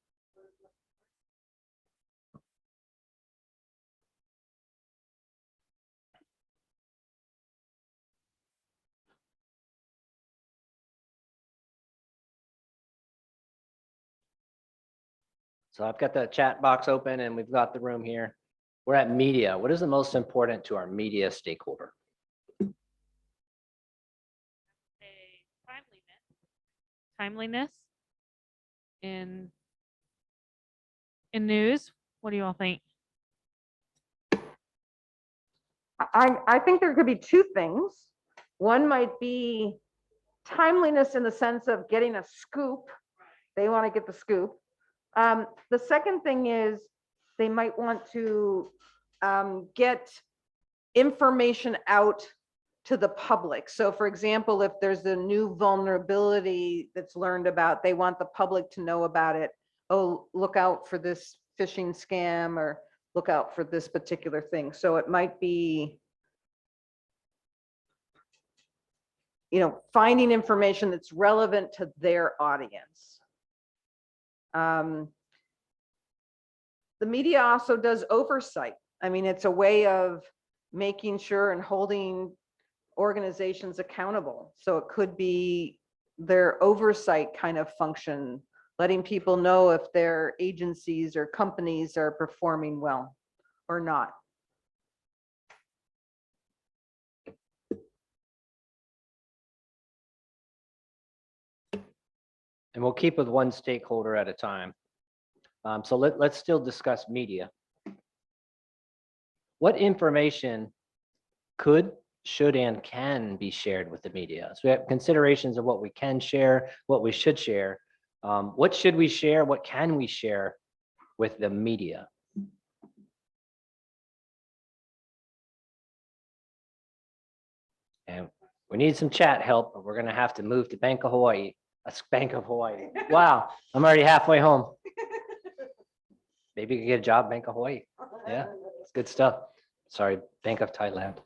So I've got the chat box open and we've got the room here. We're at media. What is the most important to our media stakeholder? Timeliness in news. What do you all think? I think there could be two things. One might be timeliness in the sense of getting a scoop. They want to get the scoop. The second thing is they might want to get information out to the public. So for example, if there's a new vulnerability that's learned about, they want the public to know about it. Oh, look out for this phishing scam, or look out for this particular thing. So it might be, finding information that's relevant to their audience. The media also does oversight. I mean, it's a way of making sure and holding organizations accountable. So it could be their oversight kind of function, letting people know if their agencies or companies are performing well or not. And we'll keep with one stakeholder at a time. So let's still discuss media. What information could, should, and can be shared with the media? So we have considerations of what we can share, what we should share. What should we share? What can we share with the media? And we need some chat help, but we're going to have to move to Bank of Hawaii. Bank of Hawaii. Wow, I'm already halfway home. Maybe you could get a job, Bank of Hawaii. Yeah, it's good stuff. Sorry, Bank of Thailand.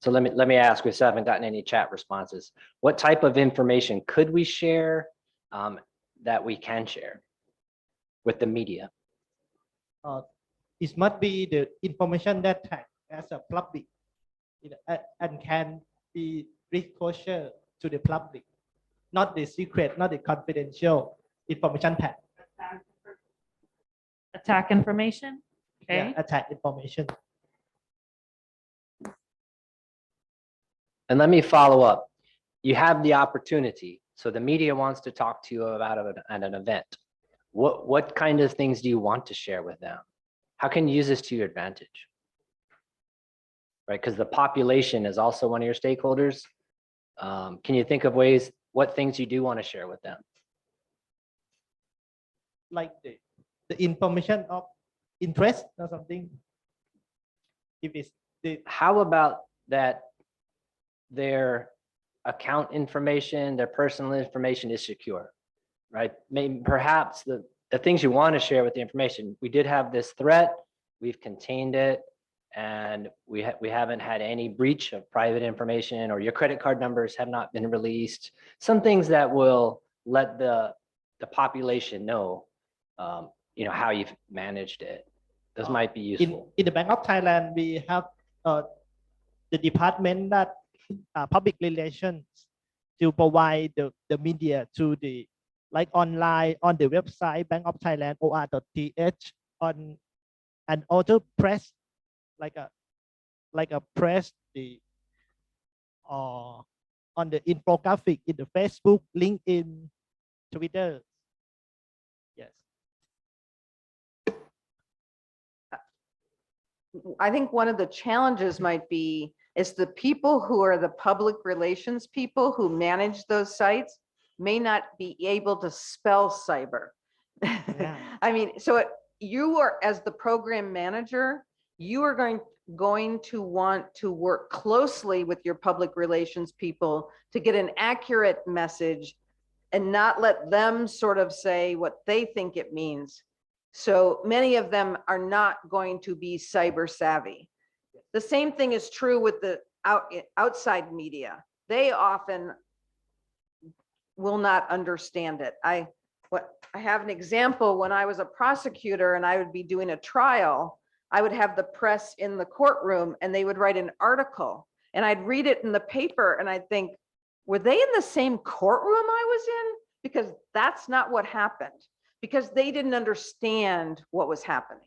So let me ask, we still haven't gotten any chat responses. What type of information could we share that we can share with the media? It must be the information that tagged as a public and can be disclosure to the public, not the secret, not the confidential information tag. Attack information. Okay. Yeah, attack information. And let me follow up. You have the opportunity. So the media wants to talk to you about it at an event. What kind of things do you want to share with them? How can you use this to your advantage? Right, because the population is also one of your stakeholders. Can you think of ways, what things you do want to share with them? Like the information of interest or something. If it's How about that their account information, their personal information is secure, right? Maybe perhaps the things you want to share with the information. We did have this threat, we've contained it, and we haven't had any breach of private information, or your credit card numbers have not been released. Some things that will let the population know, how you've managed it. Those might be useful. In the Bank of Thailand, we have the department that public relations to provide the media to the like online on the website Bank of Thailand or.th on and also press like a press the on the infographic in the Facebook, LinkedIn, Twitter. Yes. I think one of the challenges might be is the people who are the public relations people who manage those sites may not be able to spell cyber. Yeah. I mean, so you are, as the program manager, you are going to want to work closely with your public relations people to get an accurate message and not let them sort of say what they think it means. So many of them are not going to be cyber savvy. The same thing is true with the outside media. They often will not understand it. I have an example. When I was a prosecutor and I would be doing a trial, I would have the press in the courtroom and they would write an article and I'd read it in the paper and I'd think, were they in the same courtroom I was in? Because that's not what happened, because they didn't understand what was happening.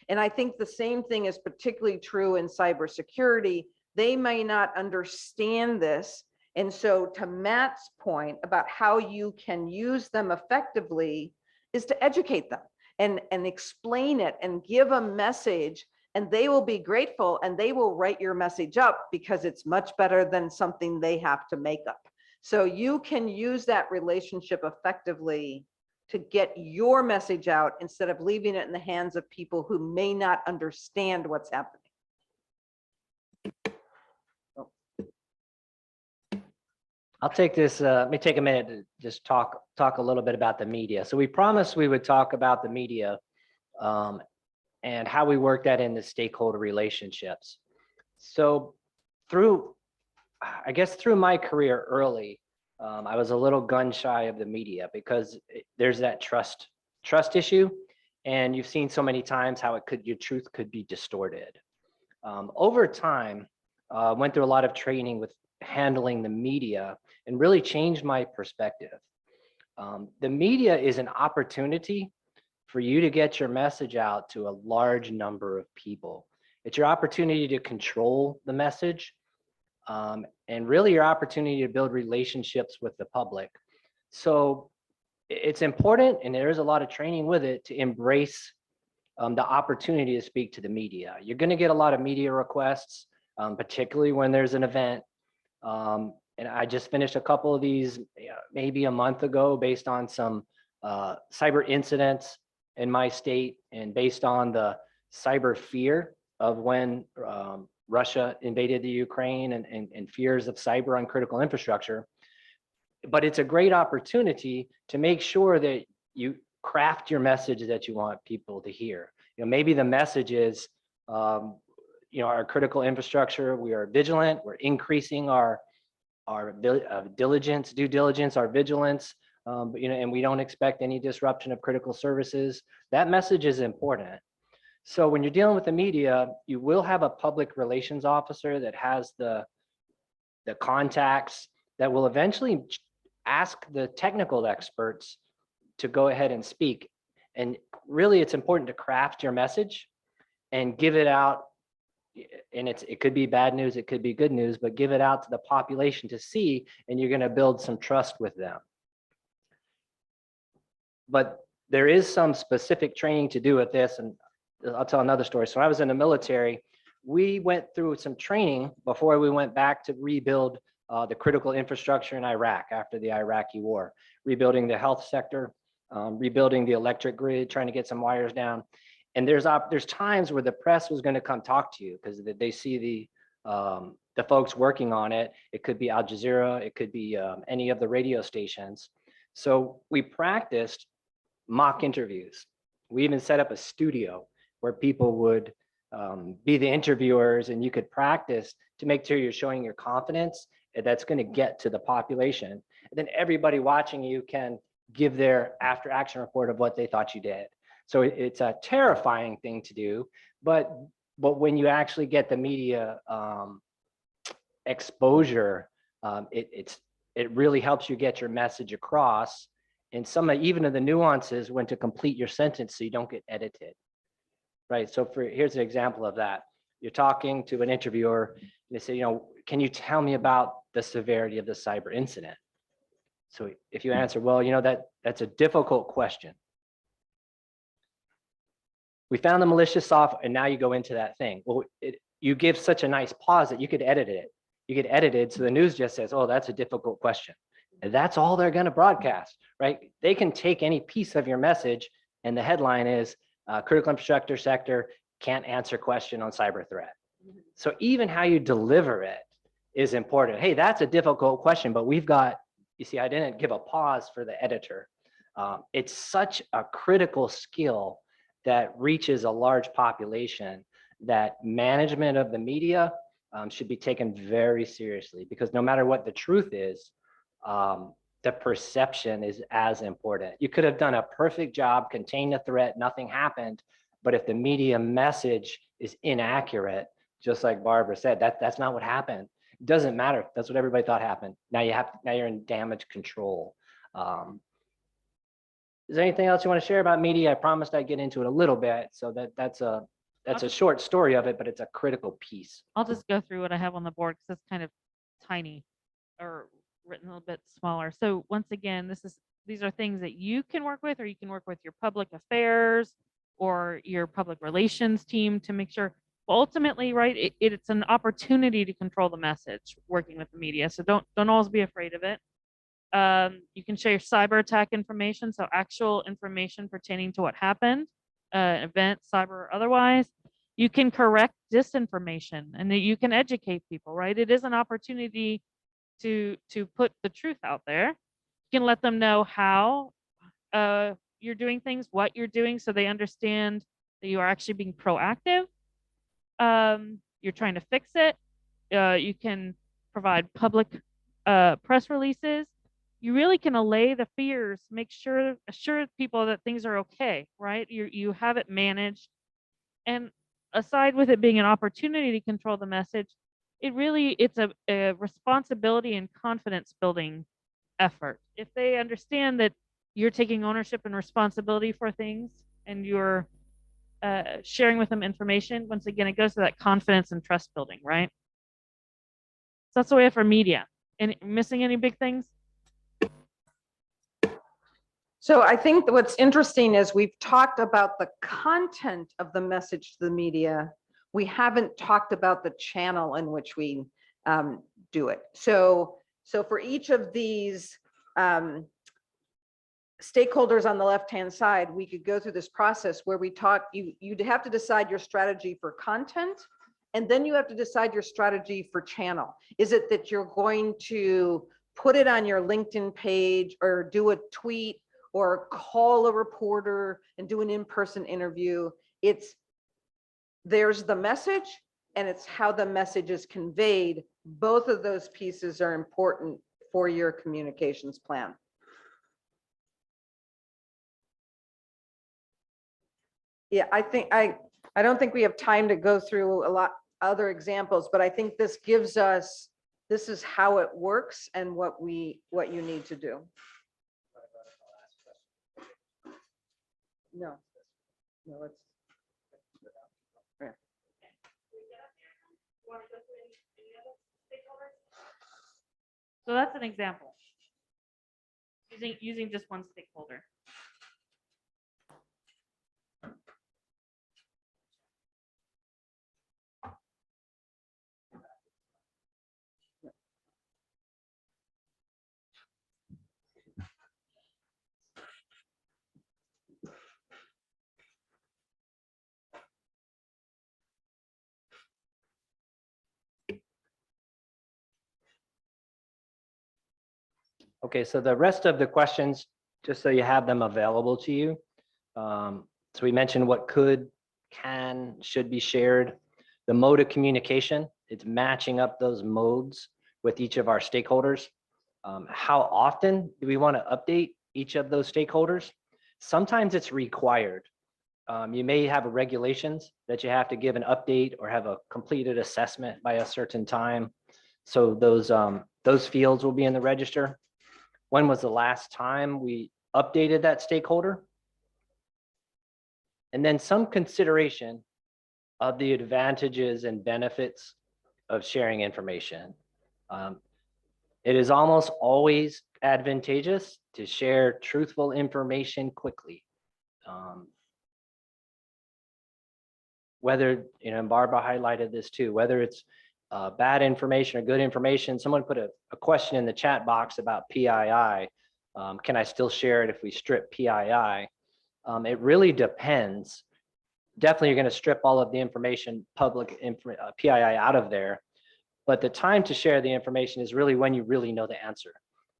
And I think the same thing is particularly true in cybersecurity. They may not understand this. And so to Matt's point about how you can use them effectively is to educate them and explain it and give a message, and they will be grateful and they will write your message up because it's much better than something they have to make up. So you can use that relationship effectively to get your message out instead of leaving it in the hands of people who may not understand what's happening. I'll take this, let me take a minute to just talk a little bit about the media. So we promised we would talk about the media and how we work that into stakeholder relationships. So through my career early, I was a little gun shy of the media because there's that trust issue. And you've seen so many times how your truth could be distorted. Over time, went through a lot of training with handling the media and really changed my perspective. The media is an opportunity for you to get your message out to a large number of people. It's your opportunity to control the message, and really your opportunity to build relationships with the public. So it's important, and there is a lot of training with it, to embrace the opportunity to speak to the media. You're going to get a lot of media requests, particularly when there's an event. And I just finished a couple of these maybe a month ago based on some cyber incidents in my state and based on the cyber fear of when Russia invaded the Ukraine and fears of cyber on critical infrastructure. But it's a great opportunity to make sure that you craft your message that you want people to hear. Maybe the message is, our critical infrastructure, we are vigilant, we're increasing our due diligence, our vigilance, and we don't expect any disruption of critical services. That message is important. So when you're dealing with the media, you will have a public relations officer that has the contacts that will eventually ask the technical experts to go ahead and speak. And really, it's important to craft your message and give it out. And it could be bad news, it could be good news, but give it out to the population to see, and you're going to build some trust with them. But there is some specific training to do with this, and I'll tell another story. So when I was in the military, we went through some training before we went back to rebuild the critical infrastructure in Iraq after the Iraqi war, rebuilding the health sector, rebuilding the electric grid, trying to get some wires down. And there's times where the press was going to come talk to you because they see the folks working on it. It could be Al Jazeera, it could be any of the radio stations. So we practiced mock interviews. We even set up a studio where people would be the interviewers, and you could practice to make sure you're showing your confidence that's going to get to the population. And then everybody watching you can give their after action report of what they thought you did. So it's a terrifying thing to do, but when you actually get the media exposure, it really helps you get your message across. And even of the nuances when to complete your sentence so you don't get edited, right? So here's an example of that. You're talking to an interviewer, and they say, can you tell me about the severity of the cyber incident? So if you answer, well, that's a difficult question. We found the malicious software, and now you go into that thing. Well, you give such a nice pause that you could edit it. You get edited, so the news just says, oh, that's a difficult question. And that's all they're going to broadcast, right? They can take any piece of your message, and the headline is critical infrastructure sector can't answer question on cyber threat. So even how you deliver it is important. Hey, that's a difficult question, but we've got, you see, I didn't give a pause for the editor. It's such a critical skill that reaches a large population that management of the media should be taken very seriously, because no matter what the truth is, the perception is as important. You could have done a perfect job, contained the threat, nothing happened, but if the media message is inaccurate, just like Barbara said, that's not what happened. It doesn't matter. That's what everybody thought happened. Now you're in damage control. Is there anything else you want to share about media? I promised I'd get into it a little bit, so that's a short story of it, but it's a critical piece. I'll just go through what I have on the board because it's kind of tiny or written a little bit smaller. So once again, these are things that you can work with, or you can work with your public affairs or your public relations team to make sure. Ultimately, right, it's an opportunity to control the message working with the media. So don't always be afraid of it. You can share cyber attack information, so actual information pertaining to what happened, event, cyber or otherwise. You can correct disinformation, and that you can educate people, right? It is an opportunity to put the truth out there. You can let them know how you're doing things, what you're doing, so they understand that you are actually being proactive. You're trying to fix it. You can provide public press releases. You really can allay the fears, assure people that things are okay, right? You have it managed. And aside with it being an opportunity to control the message, it's a responsibility and confidence building effort. If they understand that you're taking ownership and responsibility for things, and you're sharing with them information, once again, it goes to that confidence and trust building, right? So that's the way for media. And missing any big things? So I think what's interesting is we've talked about the content of the message to the media. We haven't talked about the channel in which we do it. So for each of these stakeholders on the left-hand side, we could go through this process where we talk, you'd have to decide your strategy for content, and then you have to decide your strategy for channel. Is it that you're going to put it on your LinkedIn page, or do a tweet, or call a reporter and do an in-person interview? There's the message, and it's how the message is conveyed. Both of those pieces are important for your communications plan. Yeah, I don't think we have time to go through a lot other examples, but I think this gives us, this is how it works and what you need to do. No, let's. So that's an example. Using just one stakeholder. Okay, so the rest of the questions, just so you have them available to you. So we mentioned what could, can, should be shared. The mode of communication, it's matching up those modes with each of our stakeholders. How often do we want to update each of those stakeholders? Sometimes it's required. You may have regulations that you have to give an update or have a completed assessment by a certain time. So those fields will be in the register. When was the last time we updated that stakeholder? And then some consideration of the advantages and benefits of sharing information. It is almost always advantageous to share truthful information quickly. Whether, and Barbara highlighted this too, whether it's bad information or good information. Someone put a question in the chat box about PII. Can I still share it if we strip PII? It really depends. Definitely, you're going to strip all of the information, public PII out of there. But the time to share the information is really when you really know the answer.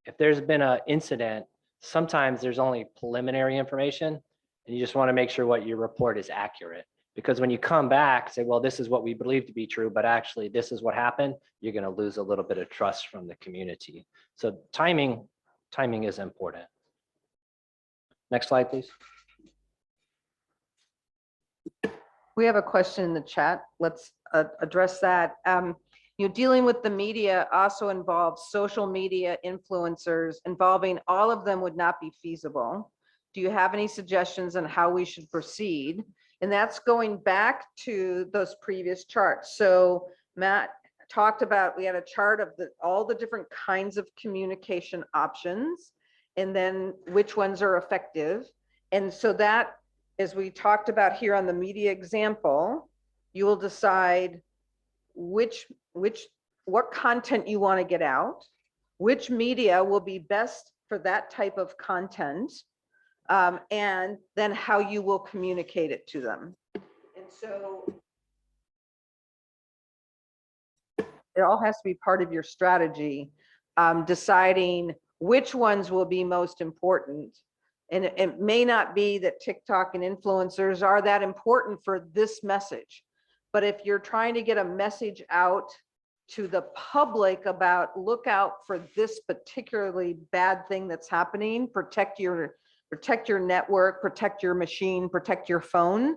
If there's been an incident, sometimes there's only preliminary information, and you just want to make sure what your report is accurate. Because when you come back, say, well, this is what we believe to be true, but actually this is what happened, you're going to lose a little bit of trust from the community. So timing is important. Next slide, please. We have a question in the chat. Let's address that. Dealing with the media also involves social media influencers. Involving all of them would not be feasible. Do you have any suggestions on how we should proceed? And that's going back to those previous charts. So Matt talked about, we had a chart of all the different kinds of communication options, and then which ones are effective. And so that, as we talked about here on the media example, you will decide what content you want to get out, which media will be best for that type of content, and then how you will communicate it to them. And so it all has to be part of your strategy, deciding which ones will be most important. And it may not be that TikTok and influencers are that important for this message, but if you're trying to get a message out to the public about look out for this particularly bad thing that's happening, protect your network, protect your machine, protect your phone,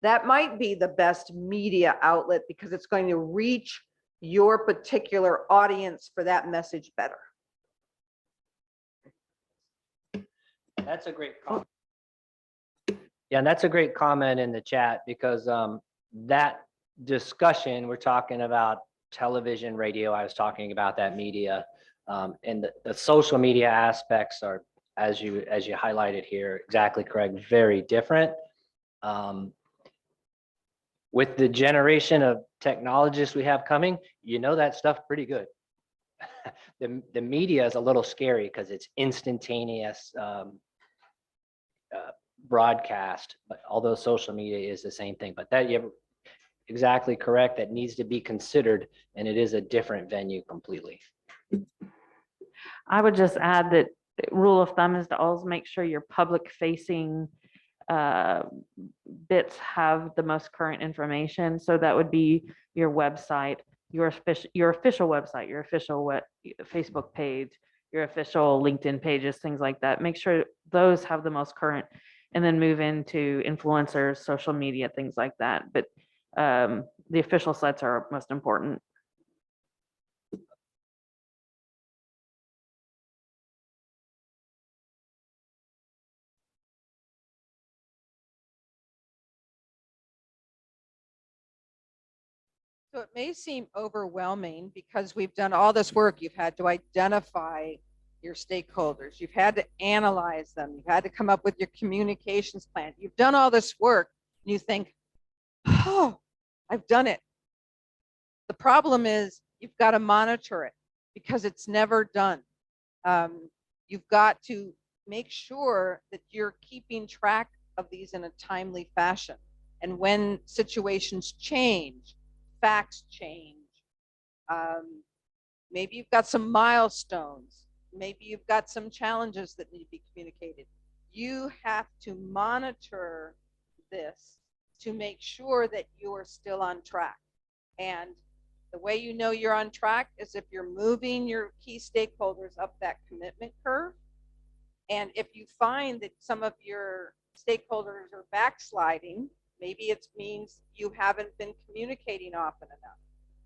that might be the best media outlet because it's going to reach your particular audience for that message better. That's a great comment. Yeah, and that's a great comment in the chat because that discussion, we're talking about television, radio, I was talking about that media, and the social media aspects are, as you highlighted here, exactly correct, very different. With the generation of technologists we have coming, that stuff pretty good. The media is a little scary because it's instantaneous broadcast, but although social media is the same thing, but that you're exactly correct, that needs to be considered, and it is a different venue completely. I would just add that rule of thumb is to always make sure your public facing bits have the most current information. So that would be your website, your official website, your official Facebook page, your official LinkedIn pages, things like that. Make sure those have the most current, and then move into influencers, social media, things like that. But the official sites are most important. So it may seem overwhelming because we've done all this work. You've had to identify your stakeholders. You've had to analyze them. You've had to come up with your communications plan. You've done all this work and you think, oh, I've done it. The problem is you've got to monitor it because it's never done. You've got to make sure that you're keeping track of these in a timely fashion. And when situations change, facts change. Maybe you've got some milestones. Maybe you've got some challenges that need to be communicated. You have to monitor this to make sure that you are still on track. And the way you know you're on track is if you're moving your key stakeholders up that commitment curve. And if you find that some of your stakeholders are backsliding, maybe it means you haven't been communicating often enough.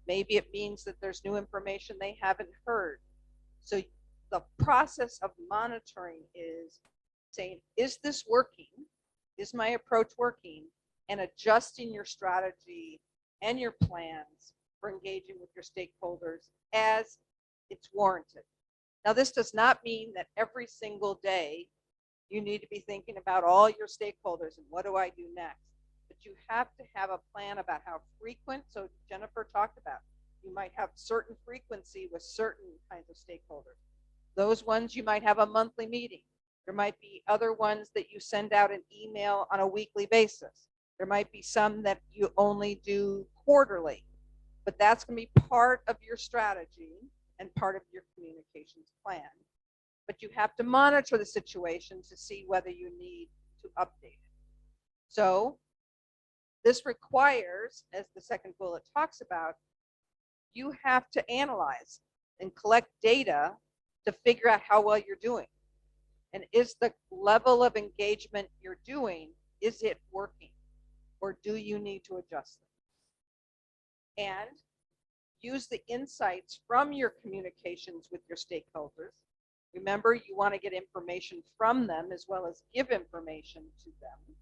Maybe it means that there's new information they haven't heard. So the process of monitoring is saying, is this working? Is my approach working? And adjusting your strategy and your plans for engaging with your stakeholders as it's warranted. Now, this does not mean that every single day you need to be thinking about all your stakeholders and what do I do next? But you have to have a plan about how frequent. So Jennifer talked about, you might have certain frequency with certain kinds of stakeholders. Those ones you might have a monthly meeting. There might be other ones that you send out an email on a weekly basis. There might be some that you only do quarterly, but that's going to be part of your strategy and part of your communications plan. But you have to monitor the situation to see whether you need to update it. So this requires, as the second bullet talks about, you have to analyze and collect data to figure out how well you're doing. And is the level of engagement you're doing, is it working? Or do you need to adjust them? And use the insights from your communications with your stakeholders. Remember, you want to get information from them as well as give information to them.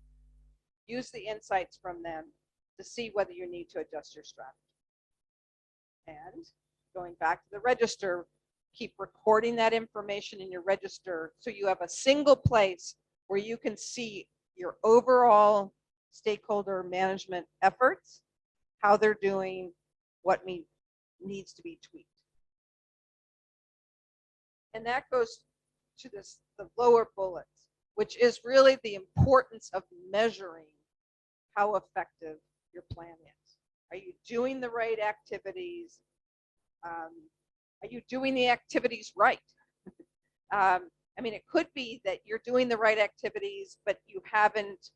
Use the insights from them to see whether you need to adjust your strategy. And going back to the register, keep recording that information in your register so you have a single place where you can see your overall stakeholder management efforts, how they're doing, what needs to be tweaked. And that goes to the lower bullets, which is really the importance of measuring how effective your plan is. Are you doing the right activities? Are you doing the activities right? I mean, it could be that you're doing the right activities, but you haven't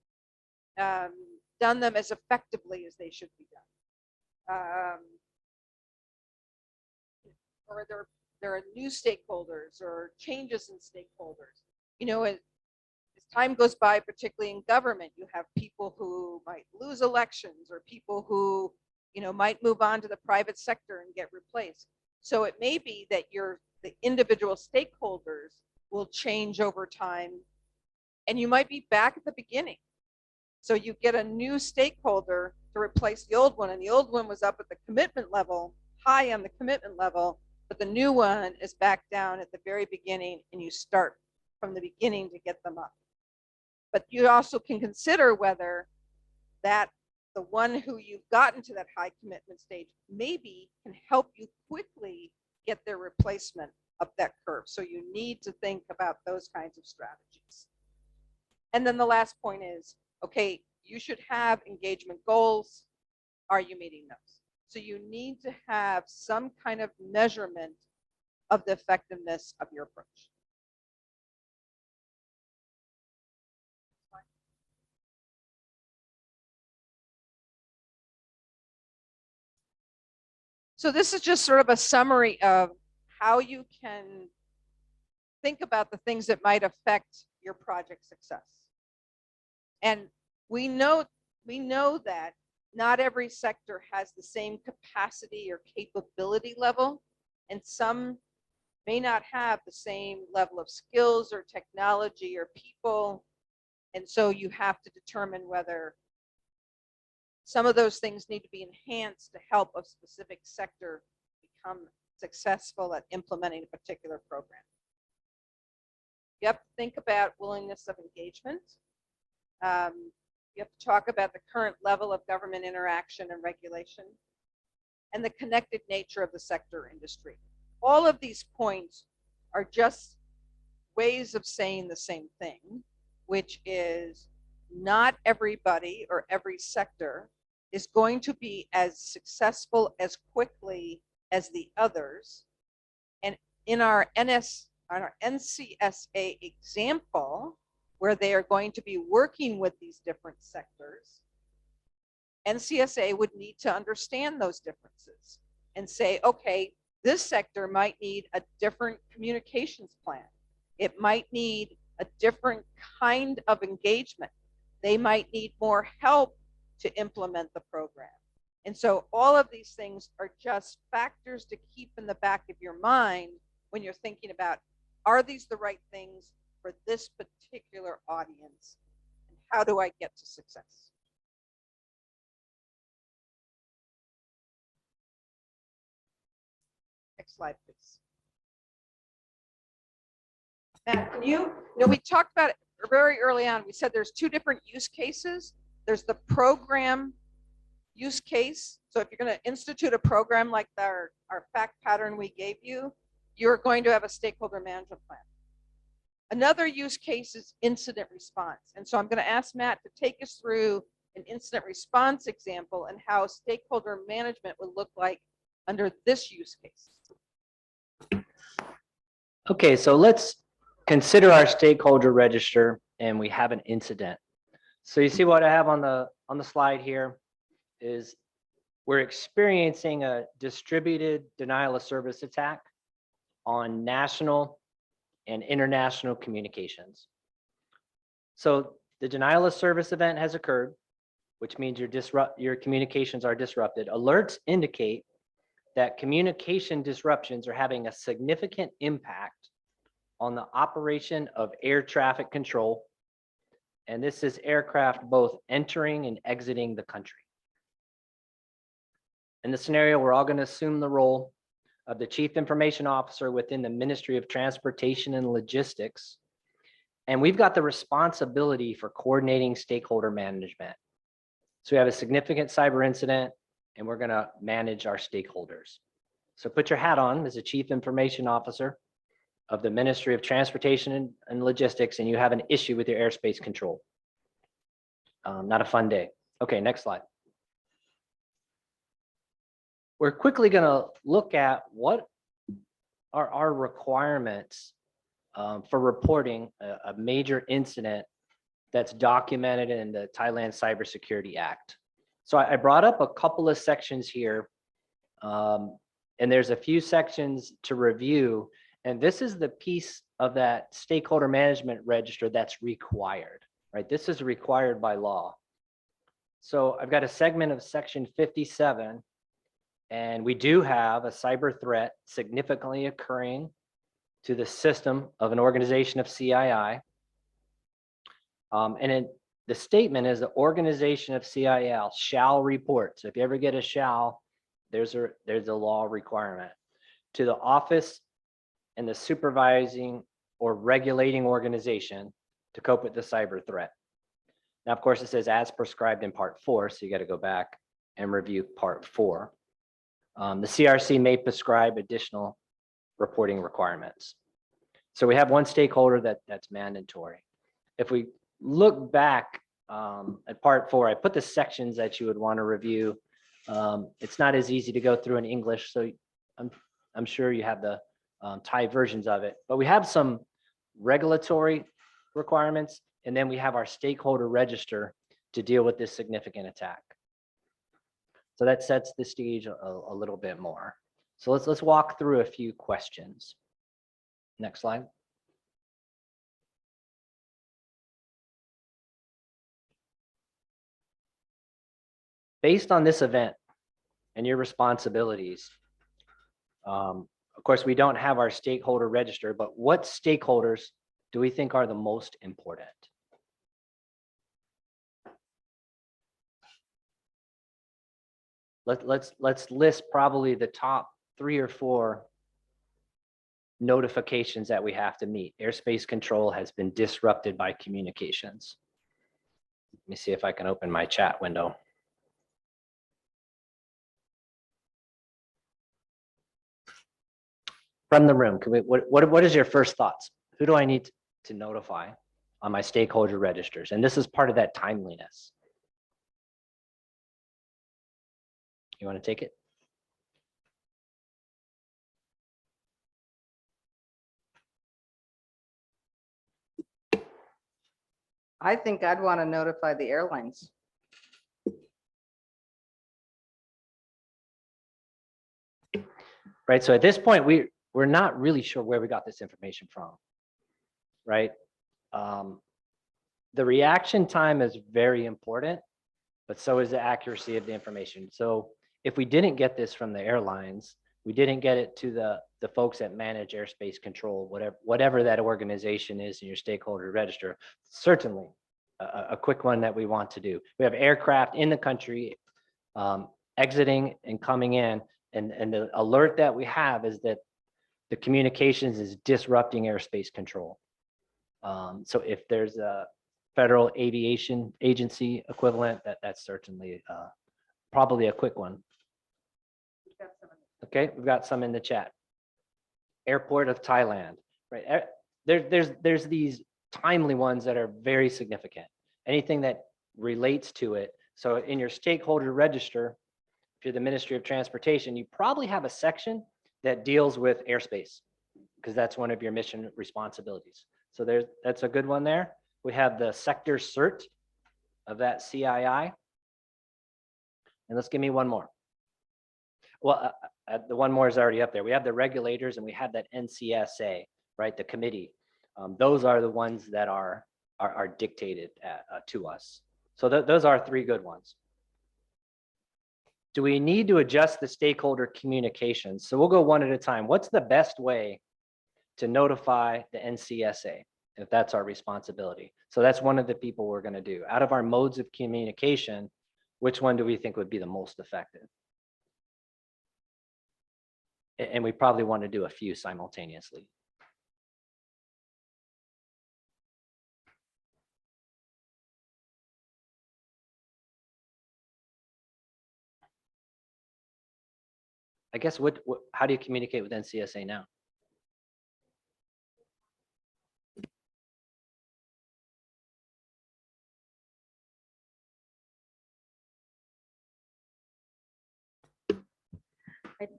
done them as effectively as they should be done. Or there are new stakeholders or changes in stakeholders. You know, as time goes by, particularly in government, you have people who might lose elections or people who, you know, might move on to the private sector and get replaced. So it may be that the individual stakeholders will change over time, and you might be back at the beginning. So you get a new stakeholder to replace the old one, and the old one was up at the commitment level, high on the commitment level, but the new one is back down at the very beginning, and you start from the beginning to get them up. But you also can consider whether that the one who you've gotten to that high commitment stage maybe can help you quickly get their replacement up that curve. So you need to think about those kinds of strategies. And then the last point is, okay, you should have engagement goals. Are you meeting those? So you need to have some kind of measurement of the effectiveness of your approach. So this is just sort of a summary of how you can think about the things that might affect your project success. And we know that not every sector has the same capacity or capability level, and some may not have the same level of skills or technology or people. And so you have to determine whether some of those things need to be enhanced to help a specific sector become successful at implementing a particular program. You have to think about willingness of engagement. You have to talk about the current level of government interaction and regulation and the connected nature of the sector industry. All of these points are just ways of saying the same thing, which is not everybody or every sector is going to be as successful as quickly as the others. And in our on our NCSA example, where they are going to be working with these different sectors, NCSA would need to understand those differences and say, okay, this sector might need a different communications plan. It might need a different kind of engagement. They might need more help to implement the program. And so all of these things are just factors to keep in the back of your mind when you're thinking about, are these the right things for this particular audience? And how do I get to success? Next slide, please. Matt, can you know, we talked about it very early on. We said there's two different use cases. There's the program use case. So if you're going to institute a program like our fact pattern we gave you, you're going to have a stakeholder management plan. Another use case is incident response. And so I'm going to ask Matt to take us through an incident response example and how stakeholder management would look like under this use case. Okay, so let's consider our stakeholder register and we have an incident. So you see what I have on the slide here is we're experiencing a distributed denial of service attack on national and international communications. So the denial of service event has occurred, which means your communications are disrupted. Alerts indicate that communication disruptions are having a significant impact on the operation of air traffic control. And this is aircraft both entering and exiting the country. In the scenario, we're all going to assume the role of the Chief Information Officer within the Ministry of Transportation and Logistics. And we've got the responsibility for coordinating stakeholder management. So we have a significant cyber incident and we're going to manage our stakeholders. So put your hat on as a Chief Information Officer of the Ministry of Transportation and Logistics, and you have an issue with your airspace control. Not a fun day. Okay, next slide. We're quickly going to look at what are our requirements for reporting a major incident that's documented in the Thailand Cybersecurity Act. So I brought up a couple of sections here, and there's a few sections to review. And this is the piece of that stakeholder management register that's required, right? This is required by law. So I've got a segment of section 57, and we do have a cyber threat significantly occurring to the system of an organization of CII. The statement is the organization of CIL shall report. So if you ever get a shall, there's a law requirement to the office and the supervising or regulating organization to cope with the cyber threat. Now, of course, it says as prescribed in part 4, so you got to go back and review part 4. The CRC may prescribe additional reporting requirements. So we have one stakeholder that's mandatory. If we look back at part 4, I put the sections that you would want to review. It's not as easy to go through in English, so I'm sure you have the Thai versions of it, but we have some regulatory requirements, and then we have our stakeholder register to deal with this significant attack. So that sets the stage a little bit more. So let's walk through a few questions. Next slide. Based on this event and your responsibilities, of course, we don't have our stakeholder register, but what stakeholders do we think are the most important? Let's list probably the top 3 or 4 notifications that we have to meet. Airspace control has been disrupted by communications. Let me see if I can open my chat window. From the room, can we, what is your first thoughts? Who do I need to notify on my stakeholder registers? And this is part of that timeliness. You want to take it? I think I'd want to notify the airlines. Right, so at this point, we're not really sure where we got this information from, right? The reaction time is very important, but so is the accuracy of the information. So if we didn't get this from the airlines, we didn't get it to the folks that manage airspace control, whatever that organization is in your stakeholder register, certainly a quick one that we want to do. We have aircraft in the country exiting and coming in, and the alert that we have is that the communications is disrupting airspace control. So if there's a federal aviation agency equivalent, that's certainly probably a quick one. Okay, we've got some in the chat. Airport of Thailand, right? There's these timely ones that are very significant. Anything that relates to it. So in your stakeholder register, if you're the Ministry of Transportation, you probably have a section that deals with airspace because that's one of your mission responsibilities. So that's a good one there. We have the sector cert of that CII. And let's give me one more. Well, the one more is already up there. We have the regulators and we have that NCSA, right? The committee. Those are the ones that are dictated to us. So those are three good ones. Do we need to adjust the stakeholder communications? So we'll go one at a time. What's the best way to notify the NCSA if that's our responsibility? So that's one of the people we're going to do. Out of our modes of communication, which one do we think would be the most effective? And we probably want to do a few simultaneously. I guess how do you communicate with NCSA now?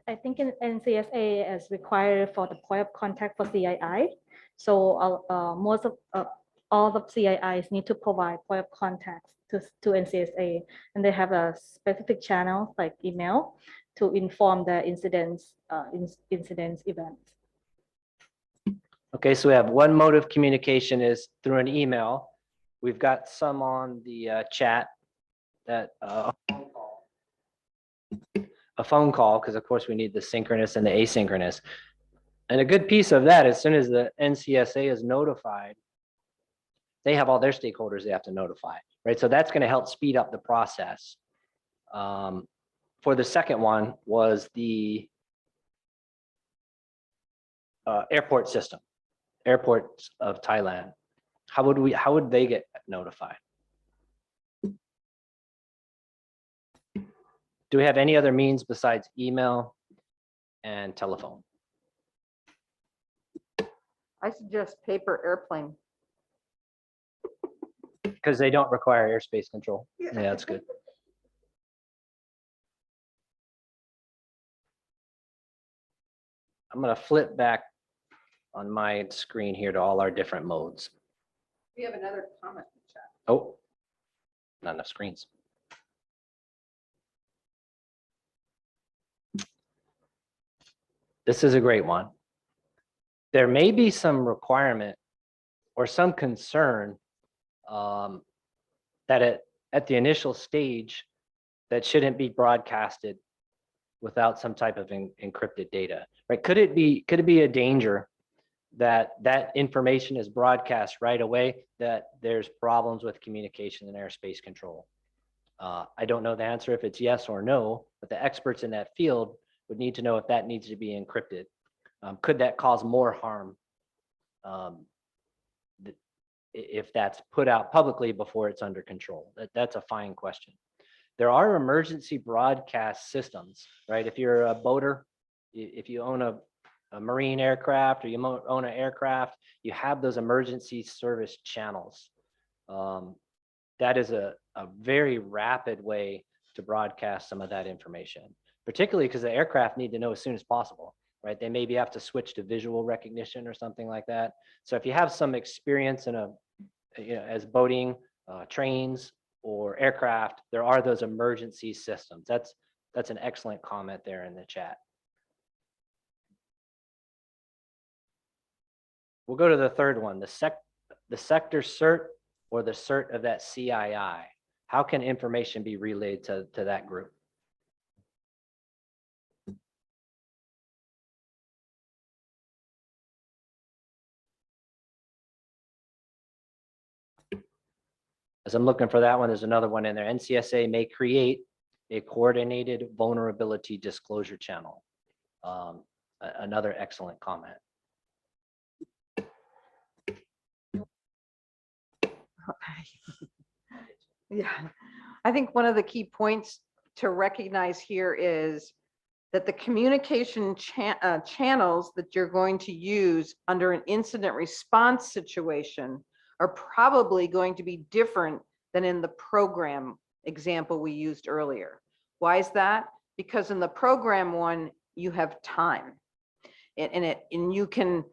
I think in NCSA is required for the point of contact for CII. So most of all the CIIs need to provide point of contacts to NCSA, and they have a specific channel like email to inform the incidents events. Okay, so we have one mode of communication is through an email. We've got some on the chat that a phone call, because of course we need the synchronous and the asynchronous. And a good piece of that, as soon as the NCSA is notified, they have all their stakeholders they have to notify, right? So that's going to help speed up the process. For the second one was the airport system, airports of Thailand. How would they get notified? Do we have any other means besides email and telephone? I suggest paper airplane. Because they don't require airspace control. Yeah, that's good. I'm going to flip back on my screen here to all our different modes. We have another comment in the chat. Oh, not enough screens. This is a great one. There may be some requirement or some concern that at the initial stage that shouldn't be broadcasted without some type of encrypted data, right? Could it be a danger that information is broadcast right away, that there's problems with communication and airspace control? I don't know the answer if it's yes or no, but the experts in that field would need to know if that needs to be encrypted. Could that cause more harm if that's put out publicly before it's under control? That's a fine question. There are emergency broadcast systems, right? If you're a boater, if you own a marine aircraft or you own an aircraft, you have those emergency service channels. That is a very rapid way to broadcast some of that information, particularly because the aircraft need to know as soon as possible, right? They maybe have to switch to visual recognition or something like that. So if you have some experience in as boating, trains, or aircraft, there are those emergency systems. That's an excellent comment there in the chat. We'll go to the third one, the sector CERT or the CERT of that CII. How can information be relayed to that group? As I'm looking for that one, there's another one in there. NCSA may create a coordinated vulnerability disclosure channel. Another excellent comment. Yeah, I think one of the key points to recognize here is that the communication channels that you're going to use under an incident response situation are probably going to be different than in the program example we used earlier. Why is that? Because in the program one, you have time and you can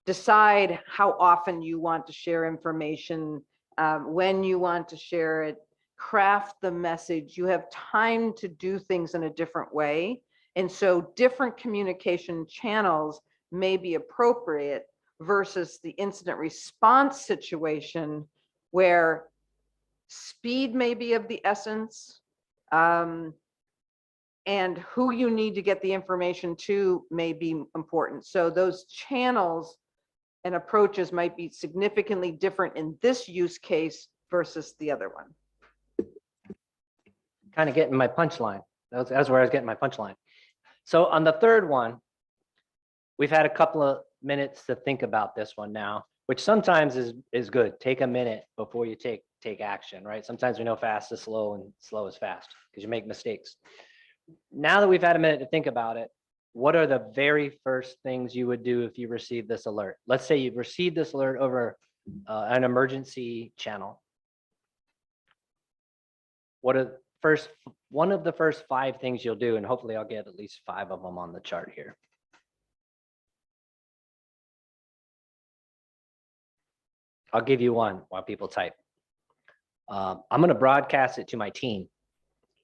decide how often you want to share information, when you want to share it, craft the message. You have time to do things in a different way. And so different communication channels may be appropriate versus the incident response situation where speed may be of the essence, and who you need to get the information to may be important. So those channels and approaches might be significantly different in this use case versus the other one. Kind of getting my punchline. That's where I was getting my punchline. So on the third one, we've had a couple of minutes to think about this one now, which sometimes is good. Take a minute before you take action, right? Sometimes we know fast is slow and slow is fast because you make mistakes. Now that we've had a minute to think about it, what are the very first things you would do if you received this alert? Let's say you've received this alert over an emergency channel. What are one of the first 5 things you'll do, and hopefully I'll get at least 5 of them on the chart here. I'll give you one while people type. I'm going to broadcast it to my team,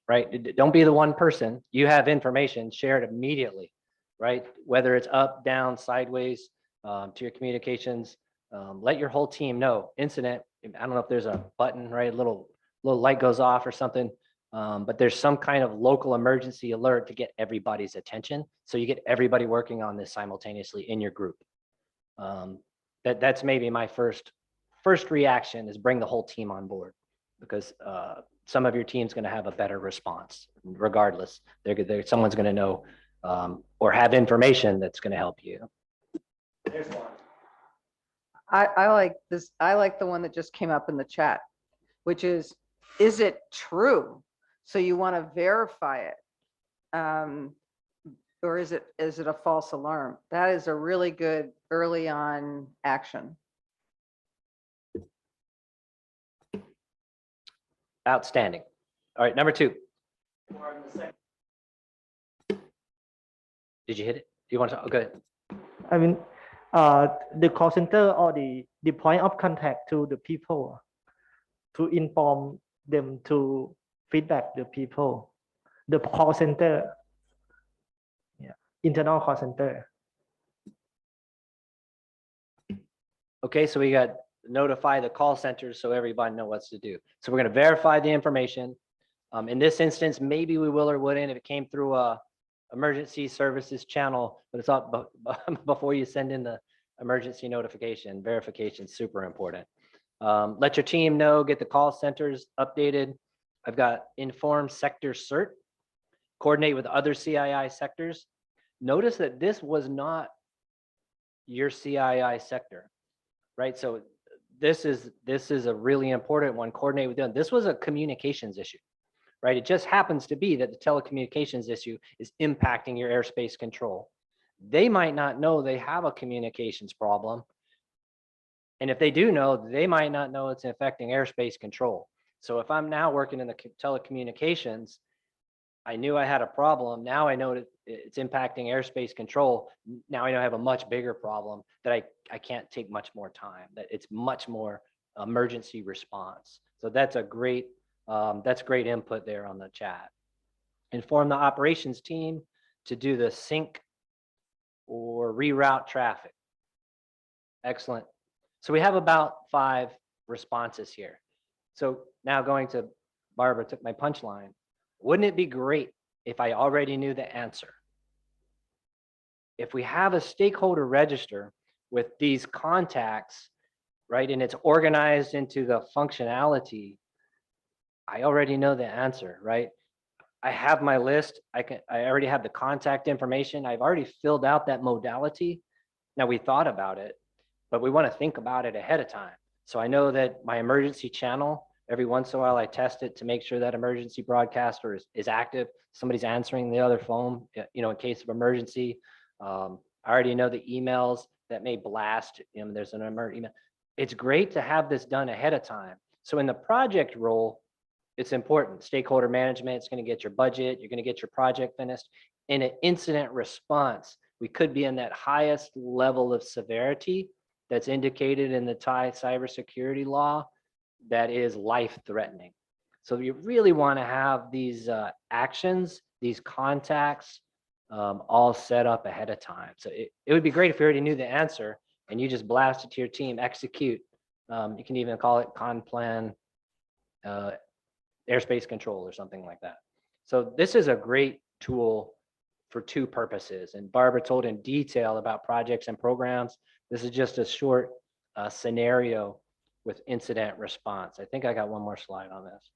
right? Don't be the one person. You have information, share it immediately, right? Whether it's up, down, sideways, to your communications, let your whole team know. Incident, I don't know if there's a button, right? A little light goes off or something, but there's some kind of local emergency alert to get everybody's attention. So you get everybody working on this simultaneously in your group. That's maybe my first reaction is bring the whole team on board, because some of your team's going to have a better response regardless. Someone's going to know or have information that's going to help you. There's one. I like this. I like the one that just came up in the chat, which is it true? So you want to verify it. Or is it a false alarm? That is a really good early on action. Outstanding. All right, number 2. Did you hit it? Do you want to? Oh, go ahead. I mean, the call center or the point of contact to the people to inform them to feedback the people, the call center, yeah, internal call center. Okay, so we got notify the call centers so everybody know what to do. So we're going to verify the information. In this instance, maybe we will or wouldn't if it came through a emergency services channel, but it's up before you send in the emergency notification. Verification is super important. Let your team know, get the call centers updated. I've got inform sector CERT, coordinate with other CII sectors. Notice that this was not your CII sector, right? So this is a really important one. Coordinate with them. This was a communications issue, right? It just happens to be that the telecommunications issue is impacting your airspace control. They might not know they have a communications problem. And if they do know, they might not know it's affecting airspace control. So if I'm now working in the telecommunications, I knew I had a problem. Now I know that it's impacting airspace control. Now I know I have a much bigger problem that I can't take much more time, that it's much more emergency response. So that's great input there on the chat. Inform the operations team to do the sync or reroute traffic. Excellent. So we have about 5 responses here. So now going to Barbara took my punchline. Wouldn't it be great if I already knew the answer? If we have a stakeholder register with these contacts, right, and it's organized into the functionality, I already know the answer, right? I have my list. I already have the contact information. I've already filled out that modality. Now we thought about it, but we want to think about it ahead of time. So I know that my emergency channel, every once in a while I test it to make sure that emergency broadcaster is active. Somebody's answering the other phone, you know, in case of emergency. I already know the emails that may blast, you know, there's an emergency email. It's great to have this done ahead of time. So in the project role, it's important. Stakeholder management, it's going to get your budget, you're going to get your project finished. In an incident response, we could be in that highest level of severity that's indicated in the Thai cybersecurity law that is life-threatening. So you really want to have these actions, these contacts, all set up ahead of time. So it would be great if you already knew the answer and you just blast it to your team, execute. You can even call it ConPlan airspace control or something like that. So this is a great tool for 2 purposes. And Barbara told in detail about projects and programs. This is just a short scenario with incident response. I think I got one more slide on this.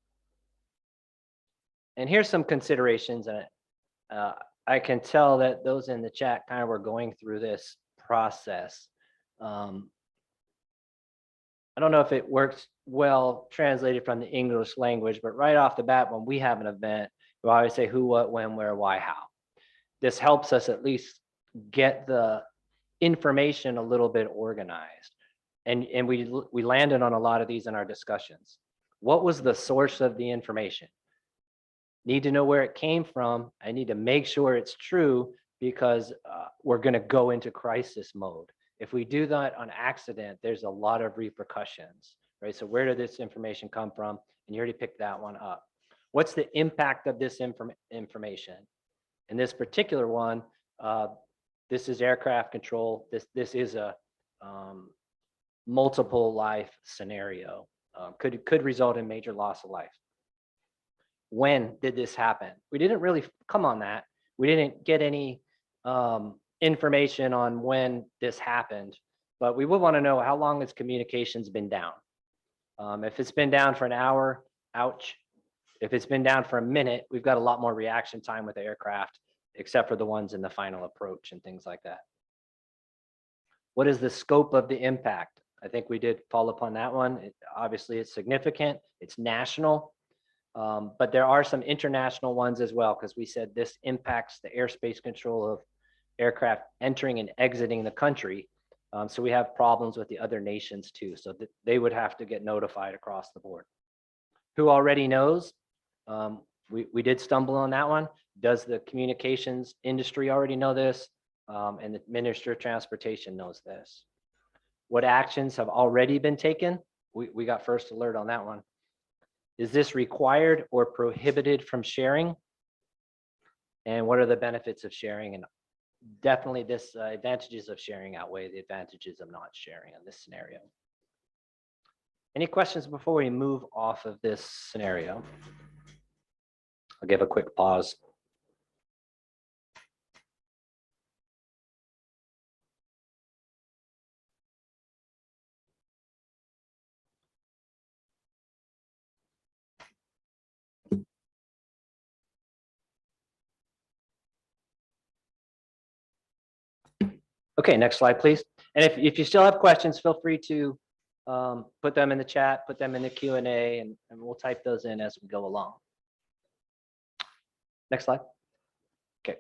And here's some considerations. And I can tell that those in the chat kind of were going through this process. I don't know if it works well translated from the English language, but right off the bat, when we have an event, we always say who, what, when, where, why, how. This helps us at least get the information a little bit organized. And we landed on a lot of these in our discussions. What was the source of the information? Need to know where it came from. I need to make sure it's true because we're going to go into crisis mode. If we do that on accident, there's a lot of repercussions, right? So where did this information come from? And you already picked that one up. What's the impact of this information? In this particular one, this is aircraft control. This is a multiple life scenario. Could result in major loss of life. When did this happen? We didn't really come on that. We didn't get any information on when this happened, but we would want to know how long has communications been down. If it's been down for an hour, ouch. If it's been down for a minute, we've got a lot more reaction time with the aircraft, except for the ones in the final approach and things like that. What is the scope of the impact? I think we did fall upon that one. Obviously, it's significant. It's national. But there are some international ones as well, because we said this impacts the airspace control of aircraft entering and exiting the country. So we have problems with the other nations too. So they would have to get notified across the board. Who already knows? We did stumble on that one. Does the communications industry already know this? And the Minister of Transportation knows this. What actions have already been taken? We got first alert on that one. Is this required or prohibited from sharing? And what are the benefits of sharing? And definitely this advantages of sharing outweigh the advantages of not sharing in this scenario. Any questions before we move off of this scenario? I'll give a quick pause. Okay, next slide, please. And if you still have questions, feel free to put them in the chat, put them in the Q&A, and we'll type those in as we go along. Next slide. Okay.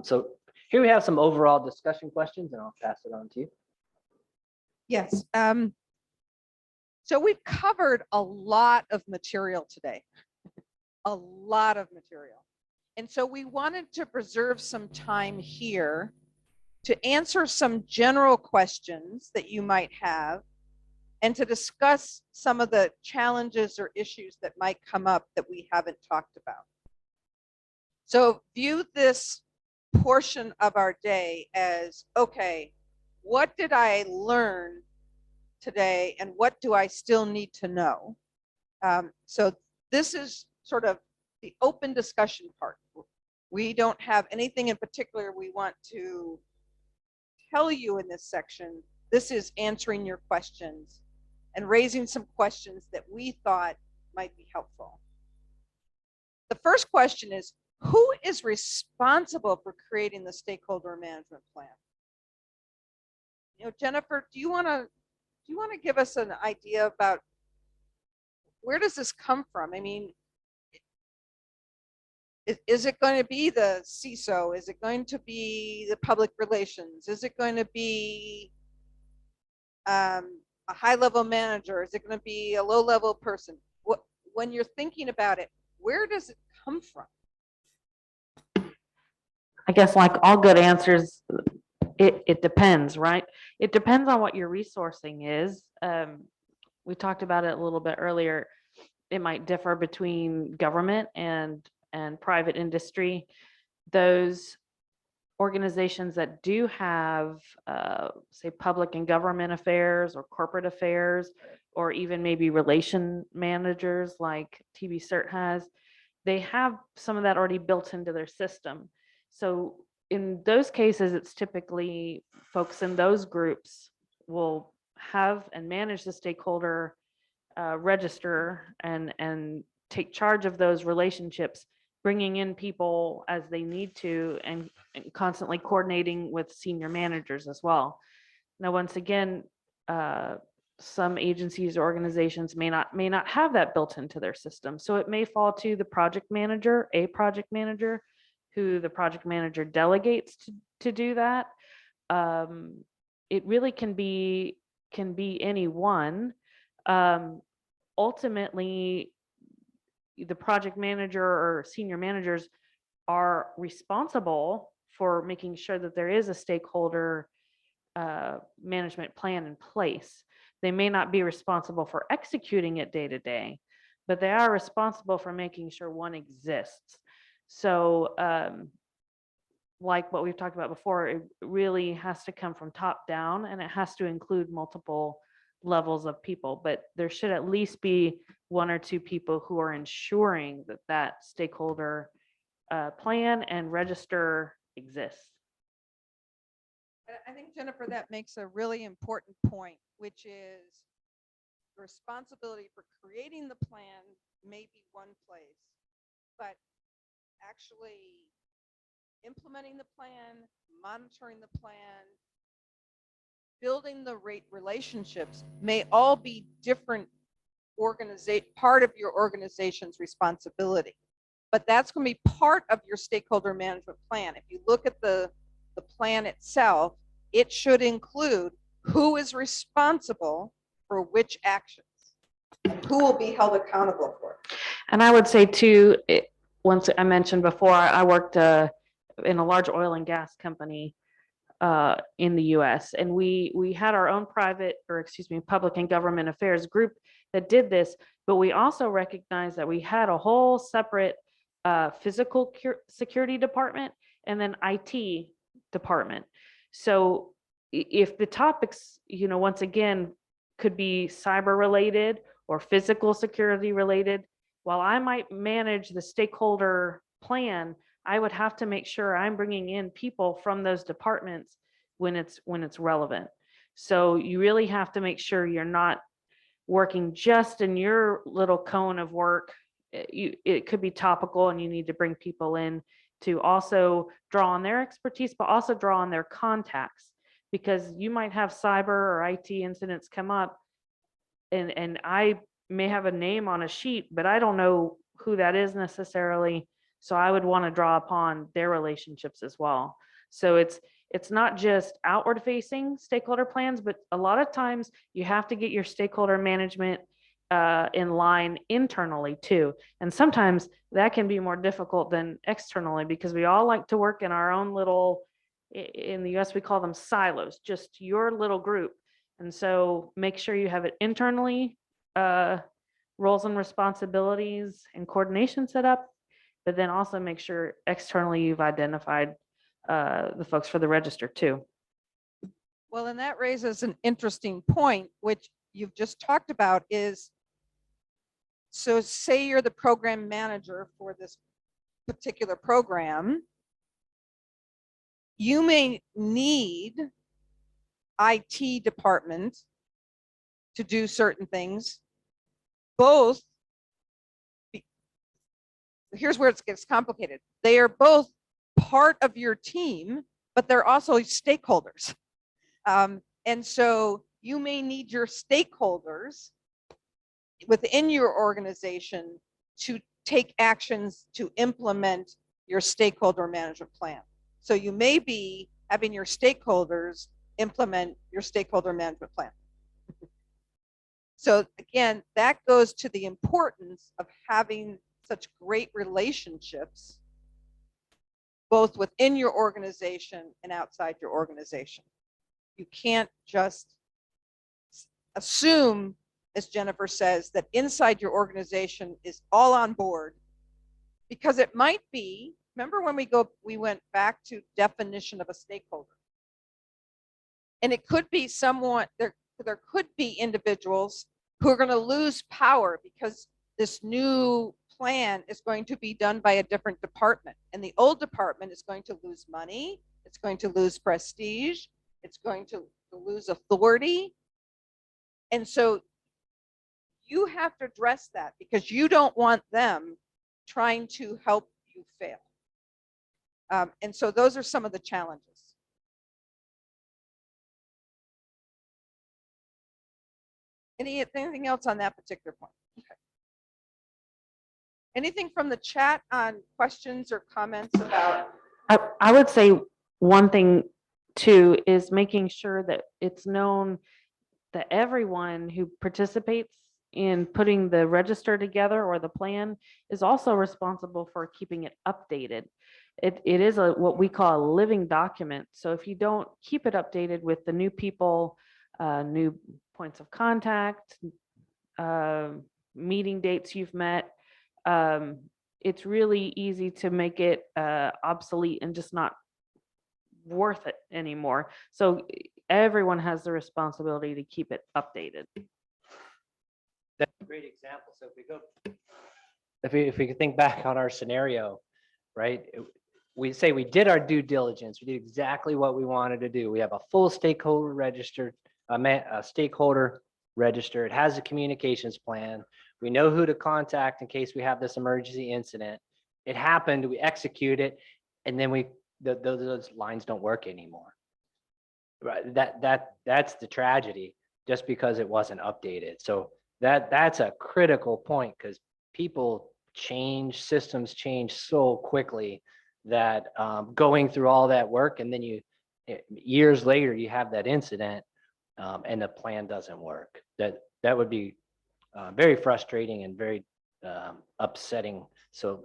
So here we have some overall discussion questions, and I'll pass it on to you. Yes. So we've covered a lot of material today, a lot of material. And so we wanted to preserve some time here to answer some general questions that you might have and to discuss some of the challenges or issues that might come up that we haven't talked about. So view this portion of our day as, okay, what did I learn today and what do I still need to know? So this is sort of the open discussion part. We don't have anything in particular we want to tell you in this section. This is answering your questions and raising some questions that we thought might be helpful. The first question is, who is responsible for creating the stakeholder management plan? You know, Jennifer, do you want to give us an idea about where does this come from? I mean, is it going to be the CISO? Is it going to be the public relations? Is it going to be a high-level manager? Is it going to be a low-level person? When you're thinking about it, where does it come from? I guess like all good answers, it depends, right? It depends on what your resourcing is. We talked about it a little bit earlier. It might differ between government and private industry. Those organizations that do have, say, public and government affairs or corporate affairs, or even maybe relation managers like TB Cert has, they have some of that already built into their system. So in those cases, it's typically folks in those groups will have and manage the stakeholder register and take charge of those relationships, bringing in people as they need to, and constantly coordinating with senior managers as well. Now, once again, some agencies or organizations may not have that built into their system. So it may fall to the project manager, who the project manager delegates to do that. It really can be anyone. Ultimately, the project manager or senior managers are responsible for making sure that there is a stakeholder management plan in place. They may not be responsible for executing it day to day, but they are responsible for making sure one exists. So like what we've talked about before, it really has to come from top down, and it has to include multiple levels of people, but there should at least be one or two people who are ensuring that that stakeholder plan and register exists. I think, Jennifer, that makes a really important point, which is the responsibility for creating the plan may be one place, but actually implementing the plan, monitoring the plan, building the relationships may all be different part of your organization's responsibility. But that's going to be part of your stakeholder management plan. If you look at the plan itself, it should include who is responsible for which actions, who will be held accountable for it. And I would say too, once I mentioned before, I worked in a large oil and gas company in the US, and we had our own public and government affairs group that did this, but we also recognized that we had a whole separate physical security department and then IT department. So if the topics, once again, could be cyber related or physical security related, while I might manage the stakeholder plan, I would have to make sure I'm bringing in people from those departments when it's relevant. So you really have to make sure you're not working just in your little cone of work. It could be topical, and you need to bring people in to also draw on their expertise, but also draw on their contacts, because you might have cyber or IT incidents come up, and I may have a name on a sheet, but I don't know who that is necessarily. So I would want to draw upon their relationships as well. So it's not just outward facing stakeholder plans, but a lot of times you have to get your stakeholder management in line internally too. And sometimes that can be more difficult than externally, because we all like to work in our own little In the US, we call them silos, just your little group. And so make sure you have it internally, roles and responsibilities and coordination set up, but then also make sure externally you've identified the folks for the register too. Well, and that raises an interesting point, which you've just talked about is, so say you're the program manager for this particular program, you may need IT department to do certain things, both. Here's where it gets complicated. They are both part of your team, but they're also stakeholders. And so you may need your stakeholders within your organization to take actions to implement your stakeholder management plan. So you may be having your stakeholders implement your stakeholder management plan. So again, that goes to the importance of having such great relationships, both within your organization and outside your organization. You can't just assume, as Jennifer says, that inside your organization is all on board, because it might be, remember when we went back to definition of a stakeholder. And it could be someone, there could be individuals who are going to lose power because this new plan is going to be done by a different department. And the old department is going to lose money, it's going to lose prestige, it's going to lose authority. And so you have to address that, because you don't want them trying to help you fail. And so those are some of the challenges. Anything else on that particular point? Okay. Anything from the chat on questions or comments about? I would say one thing too is making sure that it's known that everyone who participates in putting the register together or the plan is also responsible for keeping it updated. It is what we call a living document. So if you don't keep it updated with the new people, new points of contact, meeting dates you've met, it's really easy to make it obsolete and just not worth it anymore. So everyone has the responsibility to keep it updated. That's a great example. So if we think back on our scenario, right? We say we did our due diligence. We did exactly what we wanted to do. We have a full stakeholder registered, a stakeholder register. It has a communications plan. We know who to contact in case we have this emergency incident. It happened, we execute it, and then those lines don't work anymore. Right? That's the tragedy, just because it wasn't updated. So that's a critical point, because people change, systems change so quickly that going through all that work, and then years later you have that incident and the plan doesn't work. That would be very frustrating and very upsetting. So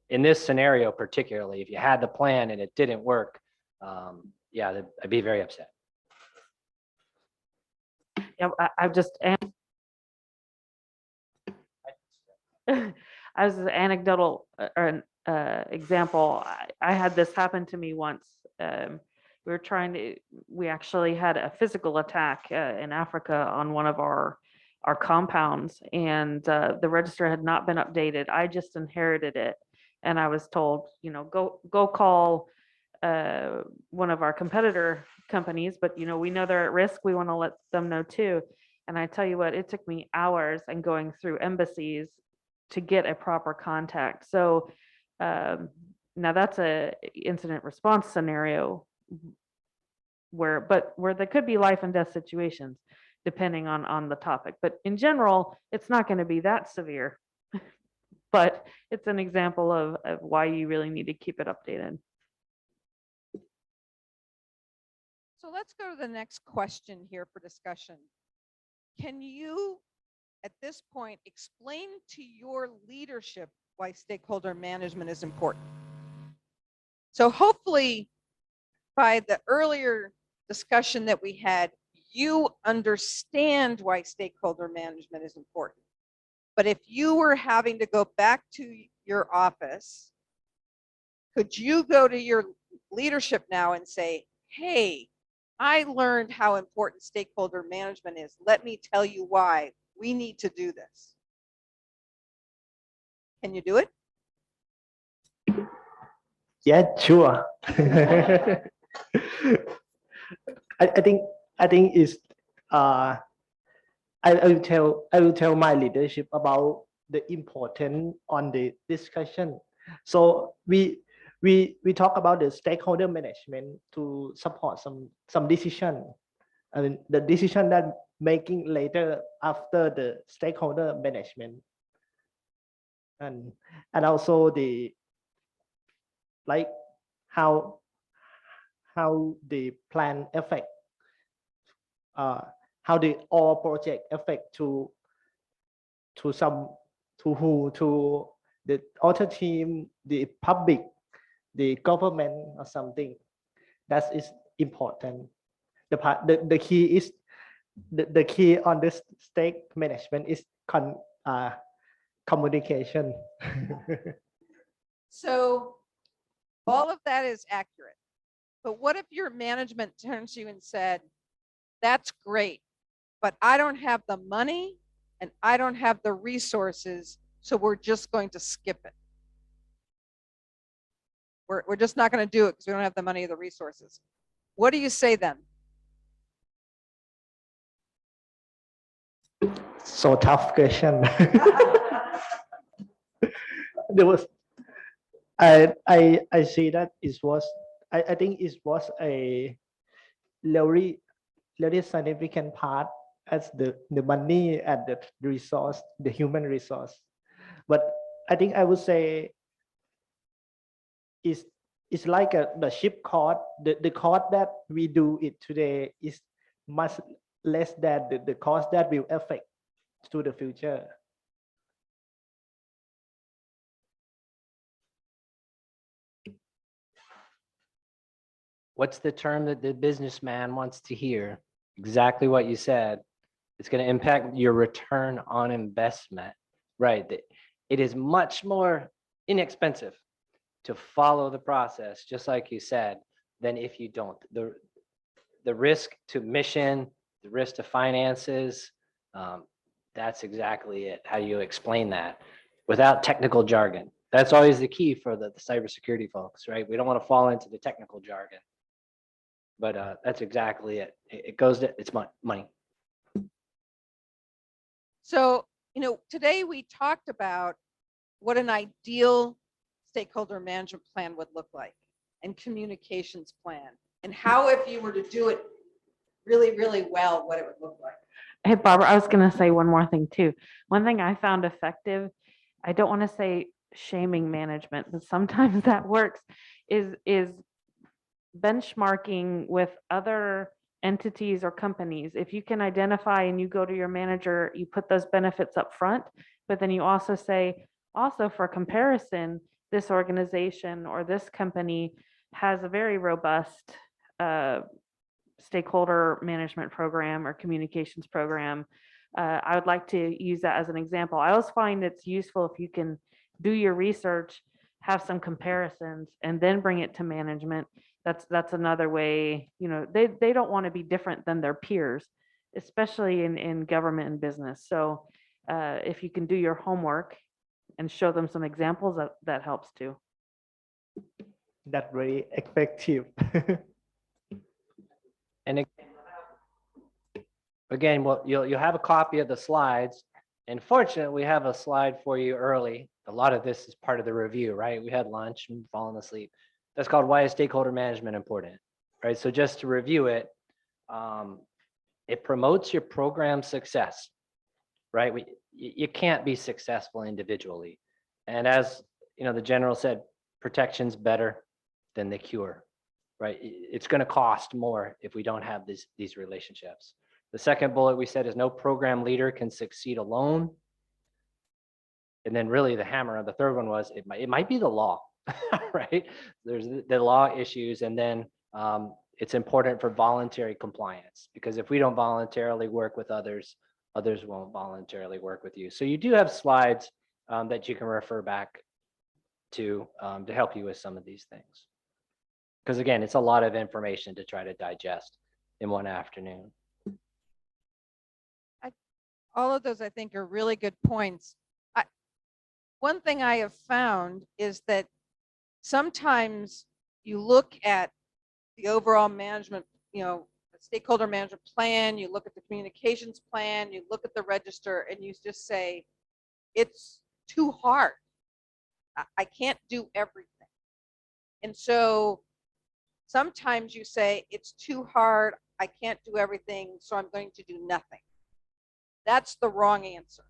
in this scenario particularly, if you had the plan and it didn't work, yeah, I'd be very upset. Yeah, I've just as an anecdotal or an example, I had this happen to me once. We actually had a physical attack in Africa on one of our compounds, and the register had not been updated. I just inherited it, and I was told, go call one of our competitor companies, but we know they're at risk. We want to let them know too. And I tell you what, it took me hours and going through embassies to get a proper contact. So now that's a incident response scenario where there could be life and death situations depending on the topic. But in general, it's not going to be that severe. But it's an example of why you really need to keep it updated. So let's go to the next question here for discussion. Can you, at this point, explain to your leadership why stakeholder management is important? So hopefully by the earlier discussion that we had, you understand why stakeholder management is important. But if you were having to go back to your office, could you go to your leadership now and say, hey, I learned how important stakeholder management is. Let me tell you why we need to do this. Can you do it? Yeah, sure. I think it's I will tell my leadership about the importance on the discussion. So we talk about the stakeholder management to support some decision. I mean the decision that making later after the stakeholder management, and also the like how the plan affect how the all project affect to the other team, the public, the government or something. That is important. The key is the key on this stake management is communication. So all of that is accurate. But what if your management turns to you and said, that's great, but I don't have the money and I don't have the resources, so we're just going to skip it. We're just not going to do it because we don't have the money or the resources. What do you say then? So tough question. There was I see that it was I think it was a very significant part as the money and the resource, the human resource. But I think I would say it's like the ship cost. The cost that we do it today is much less than the cost that will affect to the future. What's the term that the businessman wants to hear? Exactly what you said. It's going to impact your return on investment, right? It is much more inexpensive to follow the process, just like you said, than if you don't. The risk to mission, the risk to finances, that's exactly it. How you explain that without technical jargon. That's always the key for the cybersecurity folks, right? We don't want to fall into the technical jargon. But that's exactly it. It goes to, it's money. So, today we talked about what an ideal stakeholder management plan would look like, and communications plan, and how, if you were to do it really, really well, what it would look like. Hey, Barbara, I was going to say one more thing too. One thing I found effective, I don't want to say shaming management, but sometimes that works, is benchmarking with other entities or companies. If you can identify and you go to your manager, you put those benefits up front, but then you also say, also for comparison, this organization or this company has a very robust stakeholder management program or communications program. I would like to use that as an example. I always find it's useful if you can do your research, have some comparisons, and then bring it to management. That's another way. They don't want to be different than their peers, especially in government and business. So if you can do your homework and show them some examples, that helps too. That's very effective. And again, well, you'll have a copy of the slides. And fortunately, we have a slide for you early. A lot of this is part of the review, right? We had lunch and fallen asleep. That's called Why is Stakeholder Management Important, right? So just to review it, it promotes your program success, right? You can't be successful individually. And as the general said, protection's better than the cure, right? It's going to cost more if we don't have these relationships. The second bullet we said is no program leader can succeed alone. And then really the hammer on the third one was it might be the law, right? There's the law issues, and then It's important for voluntary compliance, because if we don't voluntarily work with others, others won't voluntarily work with you. So you do have slides that you can refer back to help you with some of these things. Because again, it's a lot of information to try to digest in one afternoon. All of those, I think, are really good points. One thing I have found is that sometimes you look at the overall management, the stakeholder management plan, you look at the communications plan, you look at the register, and you just say, it's too hard. I can't do everything. And so sometimes you say, it's too hard, I can't do everything, so I'm going to do nothing. That's the wrong answer.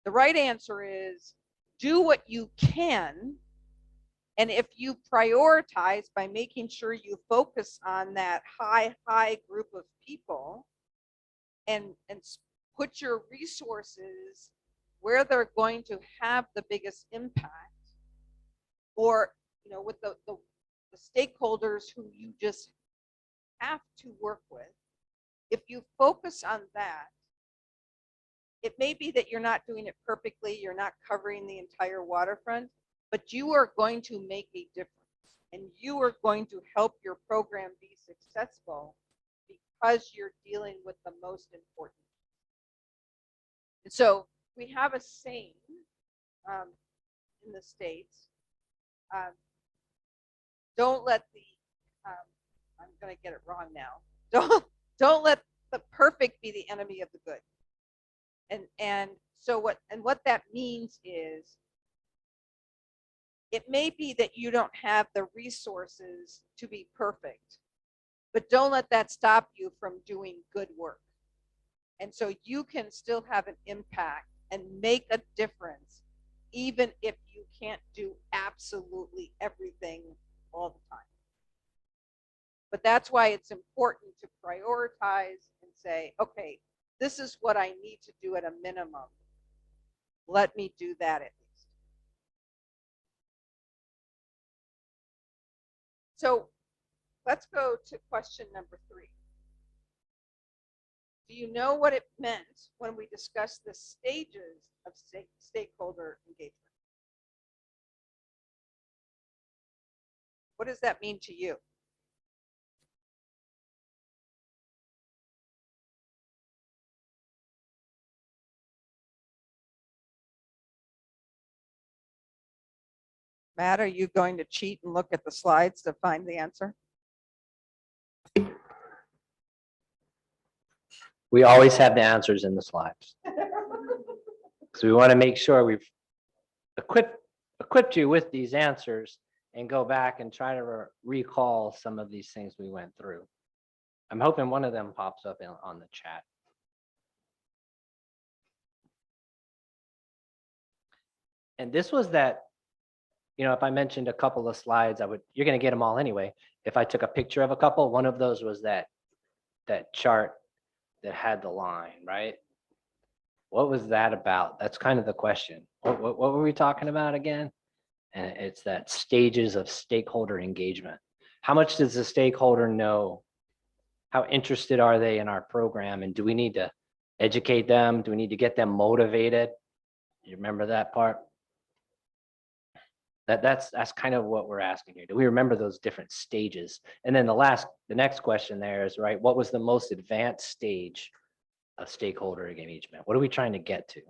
The right answer is do what you can. And if you prioritize by making sure you focus on that high group of people and put your resources where they're going to have the biggest impact, or with the stakeholders who you just have to work with, if you focus on that, it may be that you're not doing it perfectly, you're not covering the entire waterfront, but you are going to make a difference, and you are going to help your program be successful because you're dealing with the most important. And so we have a saying in the States, don't let the, I'm going to get it wrong now, don't let the perfect be the enemy of the good. And so what that means is, it may be that you don't have the resources to be perfect, but don't let that stop you from doing good work. And so you can still have an impact and make a difference, even if you can't do absolutely everything all the time. But that's why it's important to prioritize and say, okay, this is what I need to do at a minimum. Let me do that at least. So let's go to question number 3. Do you know what it meant when we discussed the stages of stakeholder engagement? What does that mean to you? Matt, are you going to cheat and look at the slides to find the answer? We always have the answers in the slides. So we want to make sure we've equipped you with these answers and go back and try to recall some of these things we went through. I'm hoping one of them pops up on the chat. And this was that, if I mentioned a couple of slides, you're going to get them all anyway. If I took a picture of a couple, one of those was that chart that had the line, right? What was that about? That's kind of the question. What were we talking about again? And it's that stages of stakeholder engagement. How much does the stakeholder know? How interested are they in our program? And do we need to educate them? Do we need to get them motivated? You remember that part? That's kind of what we're asking here. Do we remember those different stages? And then the next question there is, right, what was the most advanced stage of stakeholder engagement? What are we trying to get to?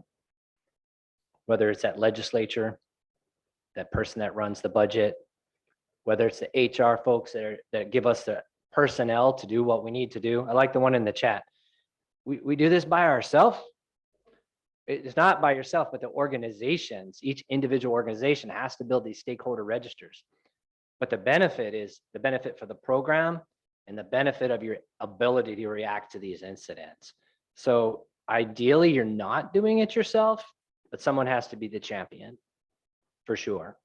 Whether it's that legislature, that person that runs the budget, whether it's the HR folks that give us the personnel to do what we need to do. I like the one in the chat. We do this by ourselves. It's not by yourself, but the organizations, each individual organization has to build these stakeholder registers. But the benefit is the benefit for the program and the benefit of your ability to react to these incidents. So ideally, you're not doing it yourself, but someone has to be the champion for sure.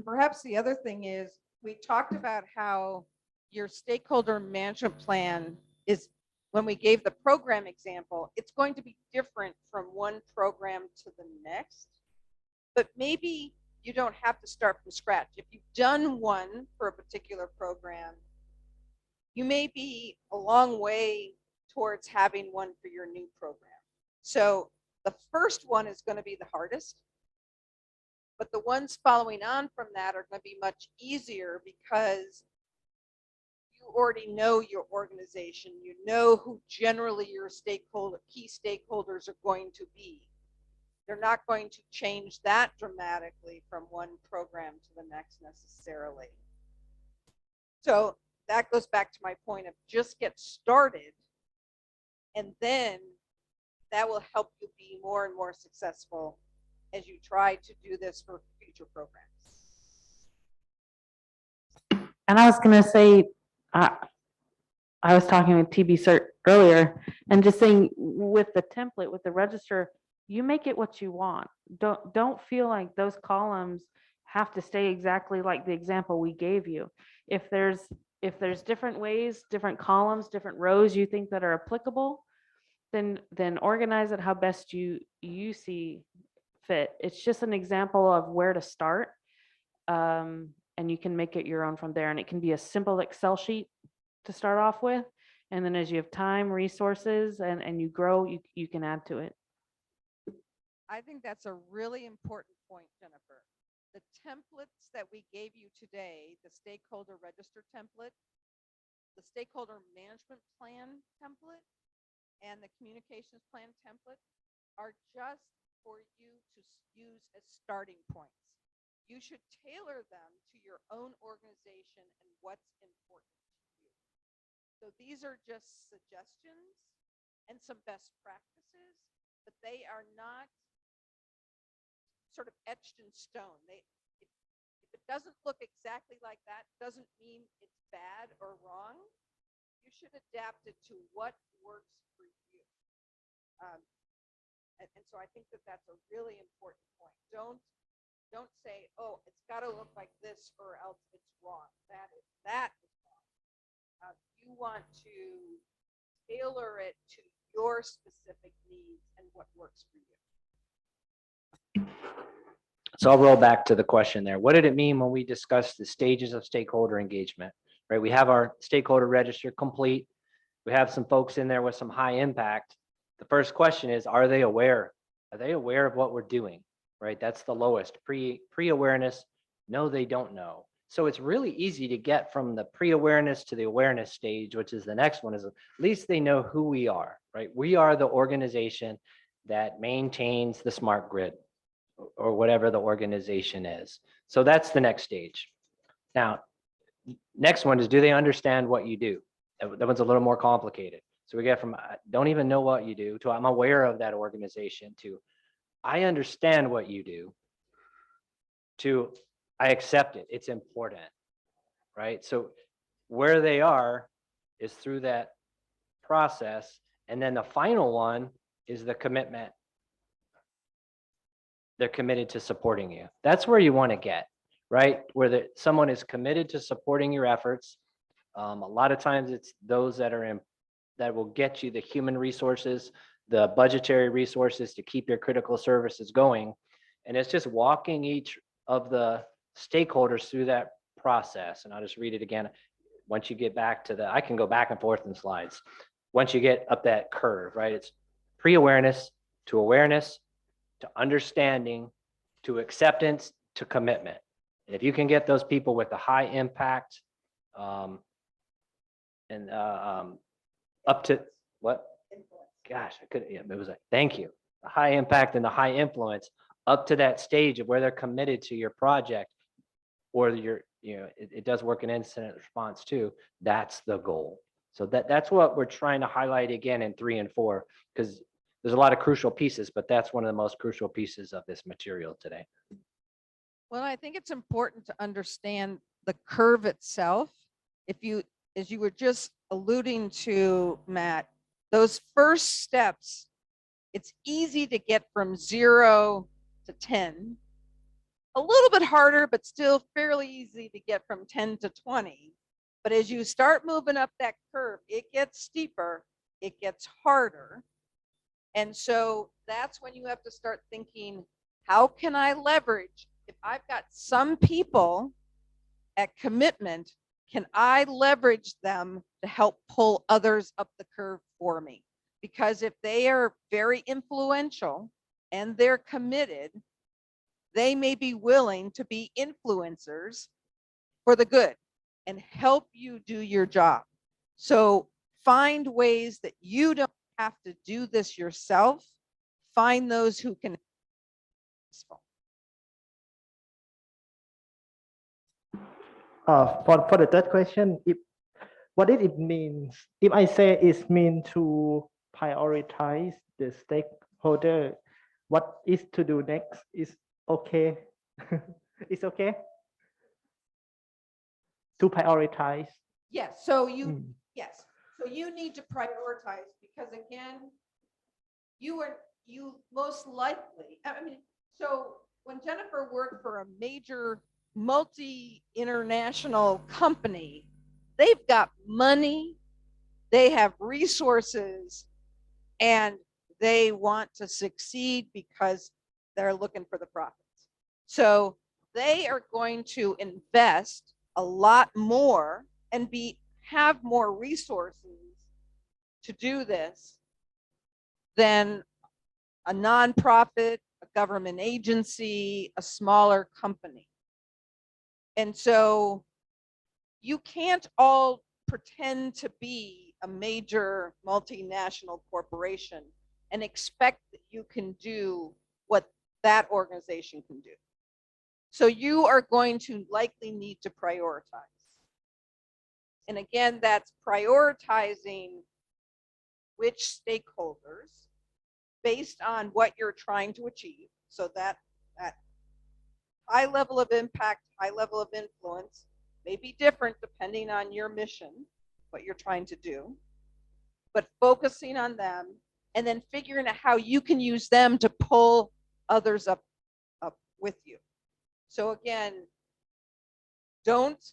Perhaps the other thing is, we talked about how your stakeholder management plan is, when we gave the program example, it's going to be different from one program to the next, but maybe you don't have to start from scratch. If you've done one for a particular program, you may be a long way towards having one for your new program. So the first one is going to be the hardest, but the ones following on from that are going to be much easier because you already know your organization. You know who generally your key stakeholders are going to be. They're not going to change that dramatically from one program to the next necessarily. So that goes back to my point of just get started, and then that will help you be more and more successful as you try to do this for future programs. And I was going to say, I was talking with TB Cert earlier and just saying with the template, with the register, you make it what you want. Don't feel like those columns have to stay exactly like the example we gave you. If there's different ways, different columns, different rows you think that are applicable, then organize it how best you see fit. It's just an example of where to start, and you can make it your own from there. And it can be a simple Excel sheet to start off with, and then as you have time, resources, and you grow, you can add to it. I think that's a really important point, Jennifer. The templates that we gave you today, the stakeholder register template, the stakeholder management plan template, and the communications plan template are just for you to use as starting points. You should tailor them to your own organization and what's important to you. So these are just suggestions and some best practices, but they are not sort of etched in stone. If it doesn't look exactly like that, doesn't mean it's bad or wrong. You should adapt it to what works for you. And so I think that that's a really important point. Don't say, oh, it's got to look like this or else it's wrong. That is wrong. You want to tailor it to your specific needs and what works for you. So I'll roll back to the question there. What did it mean when we discussed the stages of stakeholder engagement, right? We have our stakeholder register complete. We have some folks in there with some high impact. The first question is, are they aware? Are they aware of what we're doing, right? That's the lowest. Pre-awareness, no, they don't know. So it's really easy to get from the pre-awareness to the awareness stage, which is the next one, is at least they know who we are, right? We are the organization that maintains the smart grid or whatever the organization is. So that's the next stage. Now, next one is, do they understand what you do? That one's a little more complicated. So we get from I don't even know what you do to I'm aware of that organization to I understand what you do to I accept it. It's important, right? So where they are is through that process. And then the final one is the commitment. They're committed to supporting you. That's where you want to get, right? Where someone is committed to supporting your efforts. A lot of times it's those that are that will get you the human resources, the budgetary resources to keep your critical services going. And it's just walking each of the stakeholders through that process. And I'll just read it again. Once you get back to I can go back and forth in slides. Once you get up that curve, right? It's pre-awareness to awareness, to understanding, to acceptance, to commitment. And if you can get those people with the high impact up to what? Gosh, I couldn't, yeah, it was like, thank you. The high impact and the high influence up to that stage of where they're committed to your project or it does work in incident response too. That's the goal. So that's what we're trying to highlight again in 3 and 4, because there's a lot of crucial pieces, but that's one of the most crucial pieces of this material today. Well, I think it's important to understand the curve itself. As you were just alluding to, Matt, those first steps, it's easy to get from 0 to 10. A little bit harder, but still fairly easy to get from 10 to 20. But as you start moving up that curve, it gets steeper, it gets harder. And so that's when you have to start thinking, how can I leverage if I've got some people at commitment, can I leverage them to help pull others up the curve for me? Because if they are very influential and they're committed, they may be willing to be influencers for the good and help you do your job. So find ways that you don't have to do this yourself. Find those who can. For the third question, what did it mean? If I say it means to prioritize the stakeholder, what is to do next is okay. It's okay to prioritize. Yes, so you, yes, so you need to prioritize because again, you most likely, I mean, so when Jennifer worked for a major multi-international company, they've got money, they have resources, and they want to succeed because they're looking for the profits. So they are going to invest a lot more and have more resources to do this than a nonprofit, a government agency, a smaller company. And so you can't all pretend to be a major multinational corporation and expect that you can do what that organization can do. So you are going to likely need to prioritize. And again, that's prioritizing which stakeholders based on what you're trying to achieve. So that high level of impact, high level of influence may be different depending on your mission, what you're trying to do, but focusing on them and then figuring out how you can use them to pull others up with you. So again, don't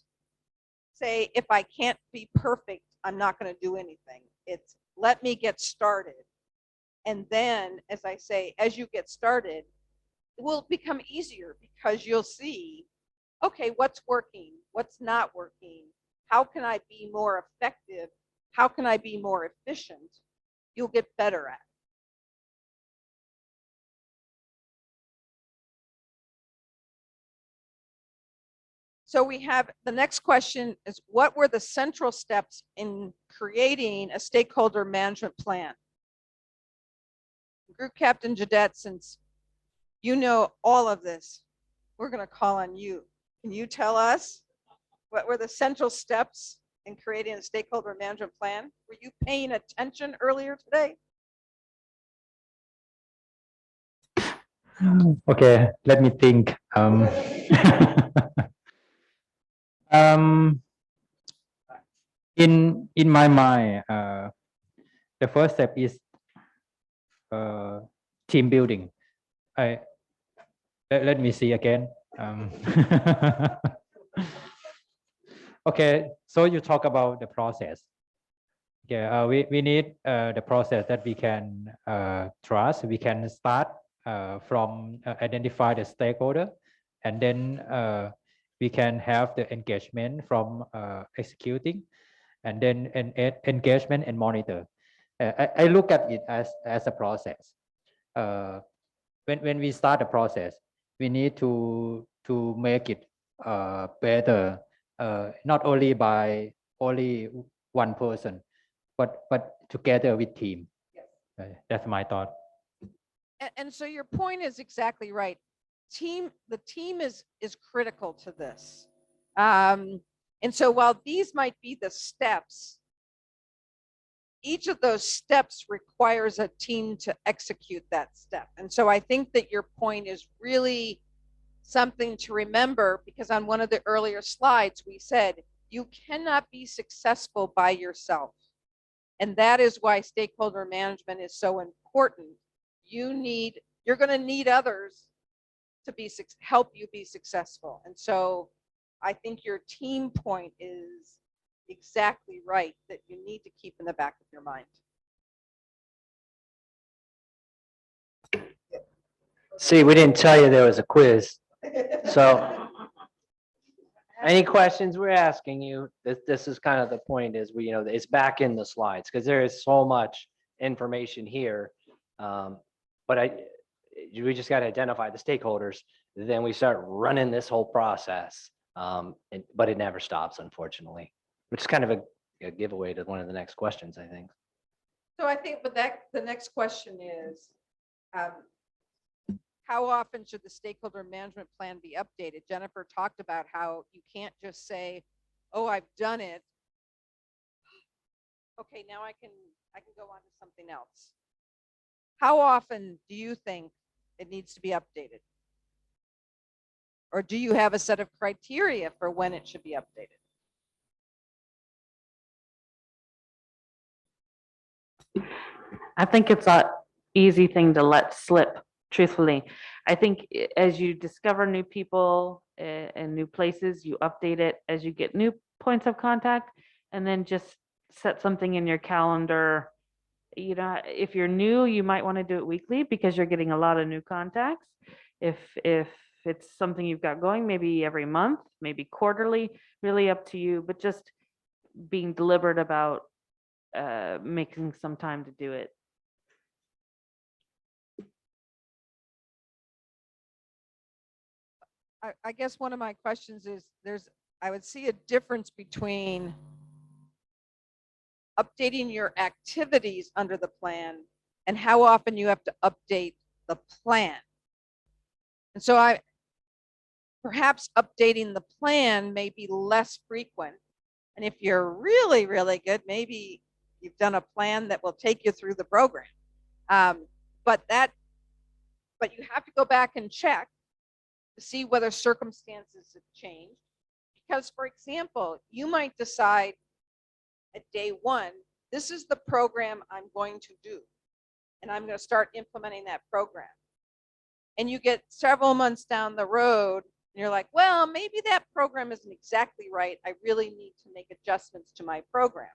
say, if I can't be perfect, I'm not going to do anything. It's let me get started. And then, as I say, as you get started, it will become easier because you'll see, okay, what's working, what's not working, how can I be more effective, how can I be more efficient, you'll get better at it. So we have, the next question is, what were the central steps in creating a stakeholder management plan? Group Captain Jadette, since you know all of this, we're going to call on you. Can you tell us what were the central steps in creating a stakeholder management plan? Were you paying attention earlier today? Okay, let me think. In my mind, the first step is team building. Let me see again. Okay, so you talk about the process. Okay, we need the process that we can trust. We can start from identify the stakeholder, and then we can have the engagement from executing, and then engagement and monitor. I look at it as a process. When we start the process, we need to make it better, not only by only one person, but together with team. Yes. That's my thought. And so your point is exactly right. The team is critical to this. And so while these might be the steps, each of those steps requires a team to execute that step. And so I think that your point is really something to remember, because on one of the earlier slides, we said, you cannot be successful by yourself. And that is why stakeholder management is so important. You're going to need others to help you be successful. And so I think your team point is exactly right, that you need to keep in the back of your mind. See, we didn't tell you there was a quiz. So any questions we're asking you, this is kind of the point is we, it's back in the slides because there is so much information here. But we just got to identify the stakeholders. Then we start running this whole process. But it never stops, unfortunately, which is kind of a giveaway to one of the next questions, I think. So I think, but the next question is, how often should the stakeholder management plan be updated? Jennifer talked about how you can't just say, oh, I've done it. Okay, now I can go on to something else. How often do you think it needs to be updated? Or do you have a set of criteria for when it should be updated? I think it's an easy thing to let slip, truthfully. I think as you discover new people and new places, you update it as you get new points of contact, and then just set something in your calendar. If you're new, you might want to do it weekly because you're getting a lot of new contacts. If it's something you've got going, maybe every month, maybe quarterly, really up to you, but just being deliberate about making some time to do it. I guess one of my questions is I would see a difference between updating your activities under the plan and how often you have to update the plan. And so perhaps updating the plan may be less frequent. And if you're really, really good, maybe you've done a plan that will take you through the program. But you have to go back and check to see whether circumstances have changed. Because, for example, you might decide at day one, this is the program I'm going to do, and I'm going to start implementing that program. And you get several months down the road, and you're like, well, maybe that program isn't exactly right. I really need to make adjustments to my program.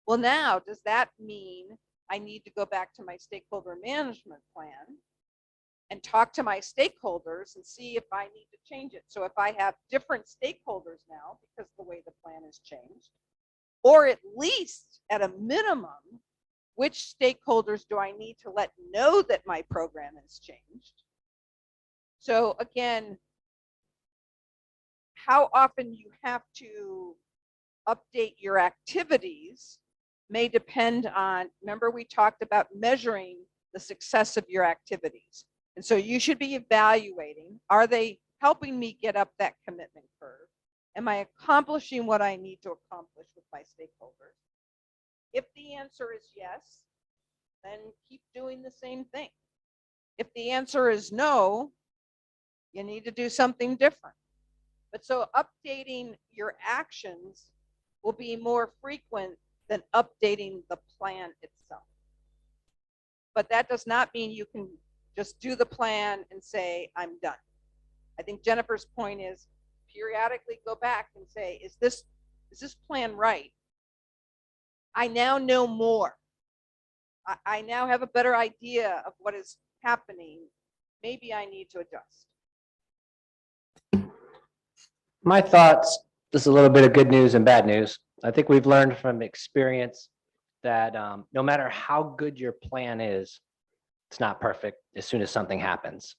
Well, now, does that mean I need to go back to my stakeholder management plan and talk to my stakeholders and see if I need to change it? So if I have different stakeholders now because the way the plan has changed, or at least at a minimum, which stakeholders do I need to let know that my program has changed? So again, how often you have to update your activities may depend on, remember we talked about measuring the success of your activities. And so you should be evaluating, are they helping me get up that commitment curve? Am I accomplishing what I need to accomplish with my stakeholders? If the answer is yes, then keep doing the same thing. If the answer is no, you need to do something different. But so updating your actions will be more frequent than updating the plan itself. But that does not mean you can just do the plan and say, I'm done. I think Jennifer's point is periodically go back and say, is this plan right? I now know more. I now have a better idea of what is happening. Maybe I need to adjust. My thoughts, this is a little bit of good news and bad news. I think we've learned from experience that no matter how good your plan is, it's not perfect as soon as something happens.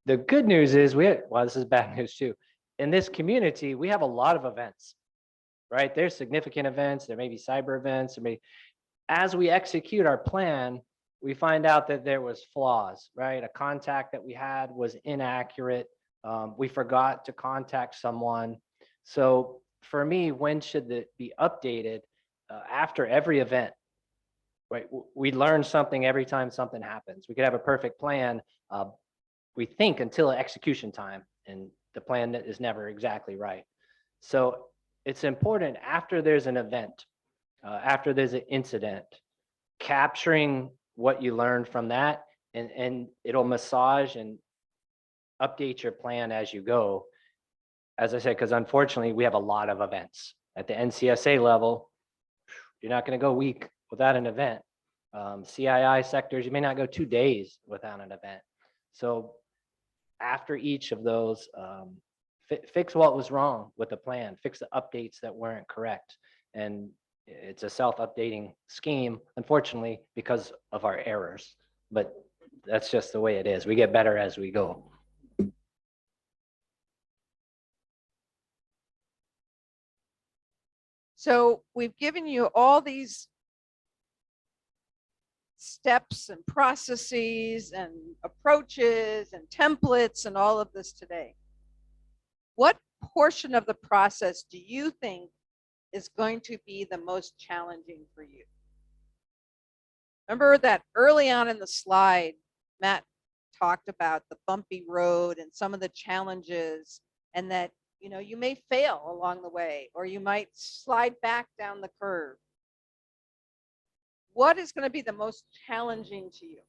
The good news is well, this is bad news too. In this community, we have a lot of events, right? There's significant events, there may be cyber events, as we execute our plan, we find out that there was flaws, right? A contact that we had was inaccurate. We forgot to contact someone. So for me, when should it be updated? After every event, right? We learn something every time something happens. We could have a perfect plan, we think, until execution time, and the plan is never exactly right. So it's important after there's an event, after there's an incident, capturing what you learned from that, and it'll massage and update your plan as you go. As I said, because unfortunately we have a lot of events at the NCSA level. You're not going to go a week without an event. CII sectors, you may not go 2 days without an event. So after each of those, fix what was wrong with the plan, fix the updates that weren't correct. And it's a self-updating scheme, unfortunately, because of our errors. But that's just the way it is. We get better as we go. So we've given you all these steps and processes and approaches and templates and all of this today. What portion of the process do you think is going to be the most challenging for you? Remember that early on in the slide, Matt talked about the bumpy road and some of the challenges, and that, you know, you may fail along the way, or you might slide back down the curve. What is going to be the most challenging to you?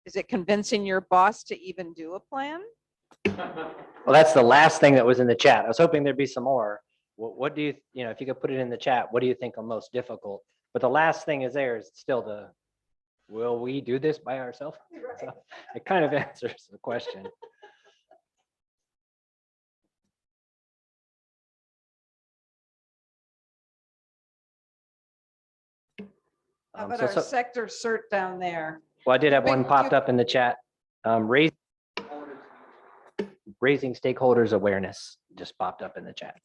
Is it convincing your boss to even do a plan? Well, that's the last thing that was in the chat. I was hoping there'd be some more. What do you, if you could put it in the chat, what do you think are most difficult? But the last thing is there is still the, will we do this by ourselves? Right. So it kind of answers the question. How about our sector cert down there? Well, I did have one popped up in the chat. Raising stakeholders awareness just popped up in the chat.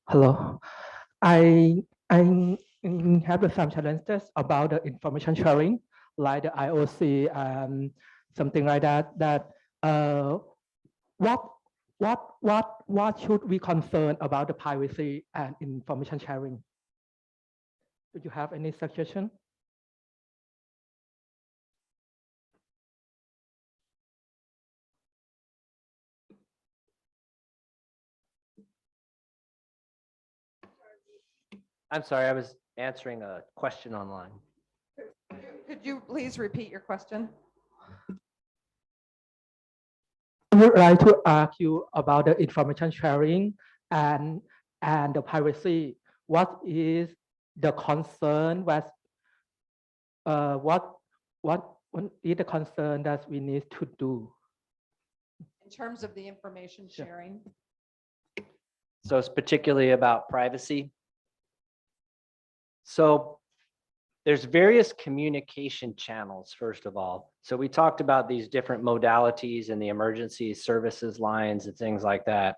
Hello, I have some challenges about the information sharing, like the IOC and something like that. What should we concern about the privacy and information sharing? Do you have any suggestion? I'm sorry, I was answering a question online. Could you please repeat your question? I would like to ask you about the information sharing and the privacy. What is the concern? What is the concern that we need to do? In terms of the information sharing? So it's particularly about privacy. So there's various communication channels, first of all. So we talked about these different modalities and the emergency services lines and things like that.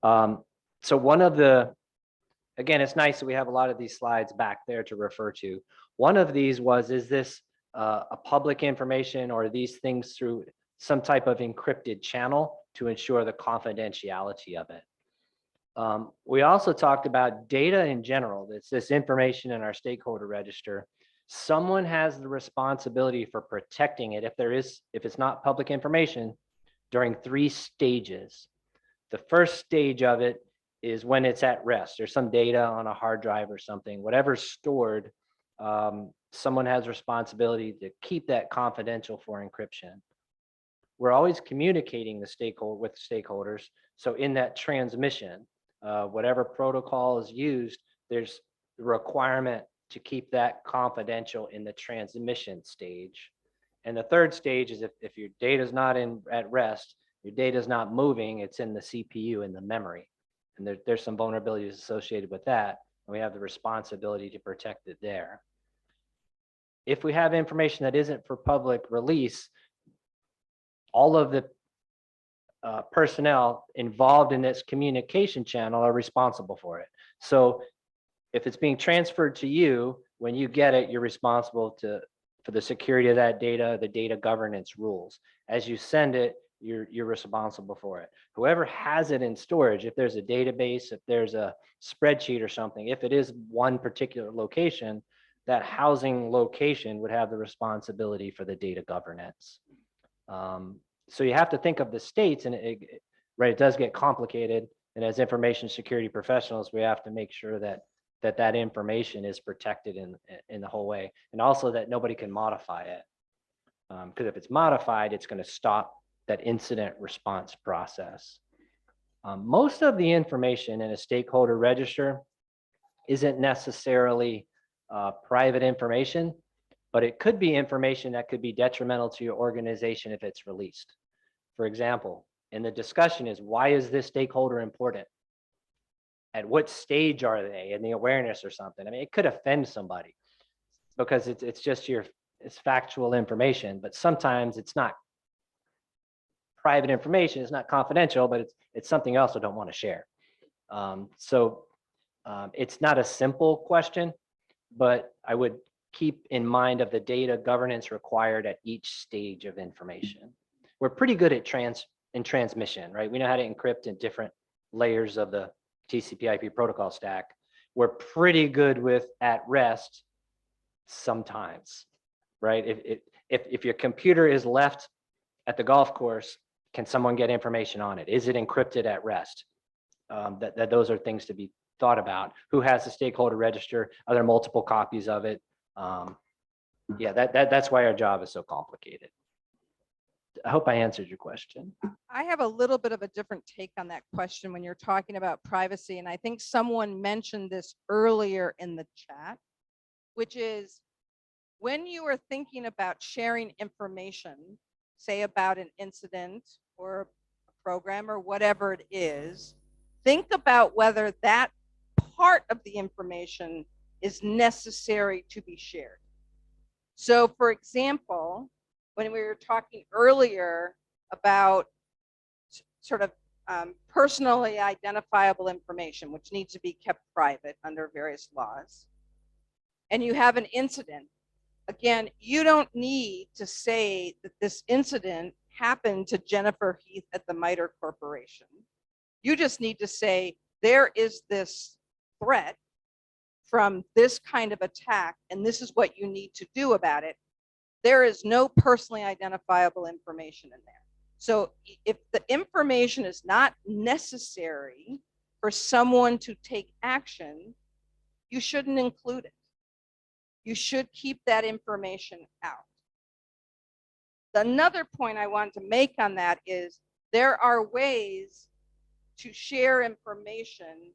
So one of the, again, it's nice that we have a lot of these slides back there to refer to. One of these was, is this a public information, or are these things through some type of encrypted channel to ensure the confidentiality of it? We also talked about data in general. It's this information in our stakeholder register. Someone has the responsibility for protecting it if it's not public information, during 3 stages. The first stage of it is when it's at rest. There's some data on a hard drive or something, whatever's stored, someone has responsibility to keep that confidential for encryption. We're always communicating with stakeholders. So in that transmission, whatever protocol is used, there's the requirement to keep that confidential in the transmission stage. And the third stage is if your data is not at rest, your data is not moving, it's in the CPU, in the memory. And there's some vulnerabilities associated with that. And we have the responsibility to protect it there. If we have information that isn't for public release, all of the personnel involved in this communication channel are responsible for it. So if it's being transferred to you, when you get it, you're responsible for the security of that data, the data governance rules. As you send it, you're responsible for it. Whoever has it in storage, if there's a database, if there's a spreadsheet or something, if it is one particular location, that housing location would have the responsibility for the data governance. So you have to think of the states, and it does get complicated. And as information security professionals, we have to make sure that that information is protected in the whole way, and also that nobody can modify it. Because if it's modified, it's going to stop that incident response process. Most of the information in a stakeholder register isn't necessarily private information, but it could be information that could be detrimental to your organization if it's released. For example, in the discussion is, why is this stakeholder important? At what stage are they in the awareness or something? I mean, it could offend somebody because it's just it's factual information, but sometimes it's not private information, it's not confidential, but it's something else I don't want to share. It's not a simple question, but I would keep in mind of the data governance required at each stage of information. We're pretty good at transmission, right? We know how to encrypt in different layers of the TCP/IP protocol stack. We're pretty good with at rest sometimes, right? If your computer is left at the golf course, can someone get information on it? Is it encrypted at rest? That those are things to be thought about. Who has the stakeholder register? Are there multiple copies of it? Yeah, that's why our job is so complicated. I hope I answered your question. I have a little bit of a different take on that question when you're talking about privacy. And I think someone mentioned this earlier in the chat, which is when you are thinking about sharing information, say about an incident or a program or whatever it is, think about whether that part of the information is necessary to be shared. So for example, when we were talking earlier about sort of personally identifiable information, which needs to be kept private under various laws, and you have an incident, again, you don't need to say that this incident happened to Jennifer Heath at the MITRE Corporation. You just need to say, there is this threat from this kind of attack, and this is what you need to do about it. There is no personally identifiable information in there. So if the information is not necessary for someone to take action, you shouldn't include it. You should keep that information out. Another point I want to make on that is there are ways to share information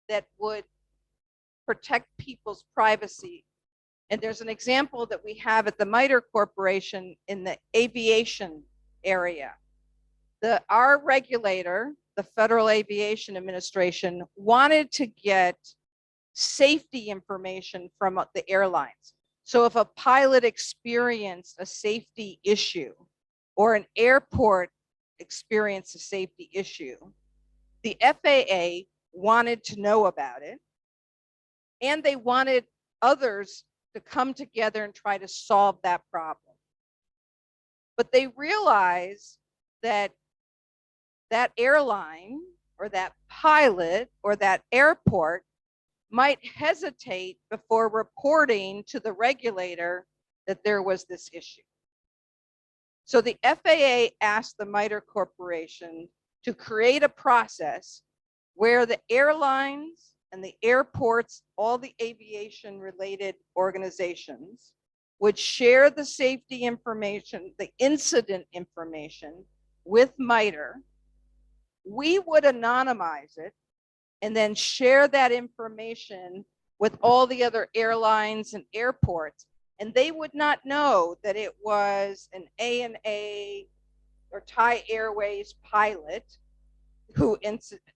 that would protect people's privacy. And there's an example that we have at the MITRE Corporation in the aviation area. Our regulator, the Federal Aviation Administration, wanted to get safety information from the airlines. So if a pilot experienced a safety issue or an airport experienced a safety issue, the FAA wanted to know about it, and they wanted others to come together and try to solve that problem. But they realized that that airline or that pilot or that airport might hesitate before reporting to the regulator that there was this issue. So the FAA asked the MITRE Corporation to create a process where the airlines and the airports, all the aviation related organizations, would share the safety information, the incident information with MITRE. We would anonymize it and then share that information with all the other airlines and airports. And they would not know that it was an ANA or Thai Airways pilot who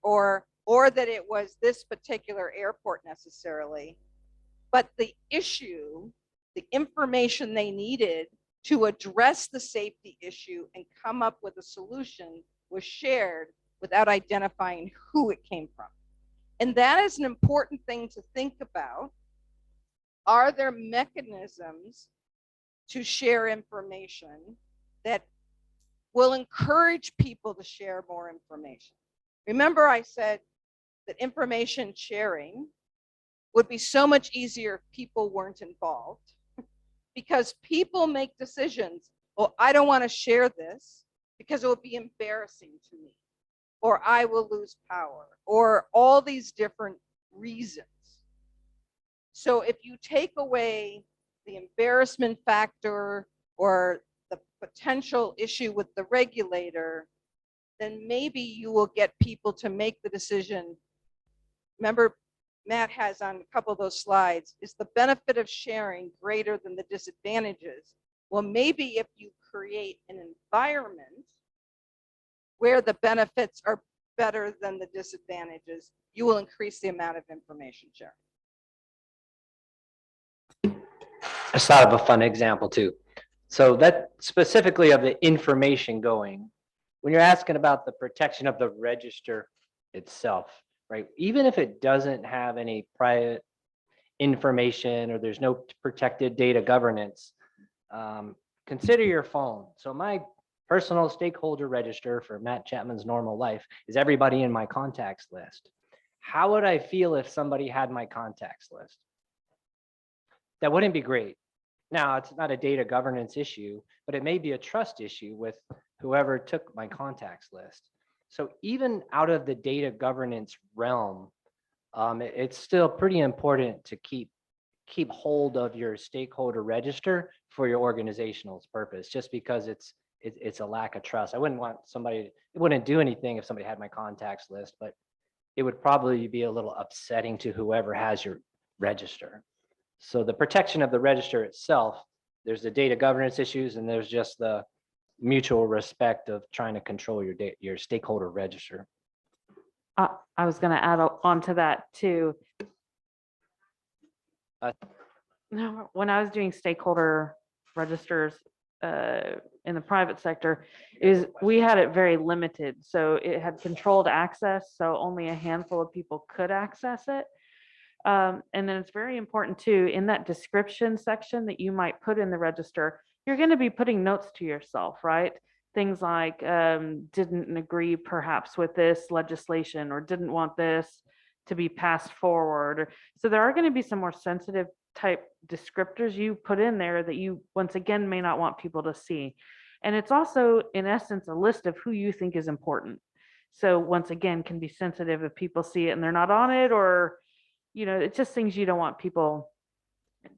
or that it was this particular airport necessarily. But the issue, the information they needed to address the safety issue and come up with a solution was shared without identifying who it came from. And that is an important thing to think about. Are there mechanisms to share information that will encourage people to share more information? Remember, I said that information sharing would be so much easier if people weren't involved, because people make decisions. Oh, I don't want to share this because it would be embarrassing to me, or I will lose power, or all these different reasons. So if you take away the embarrassment factor or potential issue with the regulator, then maybe you will get people to make the decision. Remember, Matt has on a couple of those slides, is the benefit of sharing greater than the disadvantages? Well, maybe if you create an environment where the benefits are better than the disadvantages, you will increase the amount of information sharing. I just thought of a fun example too. So that specifically of the information going, when you're asking about the protection of the register itself, right? Even if it doesn't have any private information or there's no protected data governance, consider your phone. So my personal stakeholder register for Matt Chapman's normal life is everybody in my contacts list. How would I feel if somebody had my contacts list? That wouldn't be great. Now, it's not a data governance issue, but it may be a trust issue with whoever took my contacts list. So even out of the data governance realm, it's still pretty important to keep hold of your stakeholder register for your organizational purpose, just because it's a lack of trust. I wouldn't want somebody, it wouldn't do anything if somebody had my contacts list, but it would probably be a little upsetting to whoever has your register. So the protection of the register itself, there's the data governance issues, and there's just the mutual respect of trying to control your stakeholder register. I was going to add on to that too. When I was doing stakeholder registers in the private sector, we had it very limited. So it had controlled access, so only a handful of people could access it. And then it's very important too, in that description section that you might put in the register, you're going to be putting notes to yourself, right? Things like didn't agree perhaps with this legislation, or didn't want this to be passed forward. So there are going to be some more sensitive type descriptors you put in there that you, once again, may not want people to see. And it's also, in essence, a list of who you think is important. So once again, can be sensitive if people see it and they're not on it, or it's just things you don't want people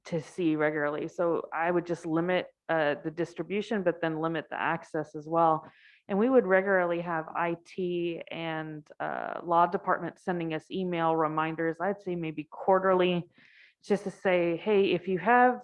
to see regularly. So I would just limit the distribution, but then limit the access as well. And we would regularly have IT and law department sending us email reminders. I'd say maybe quarterly, just to say, hey, if you have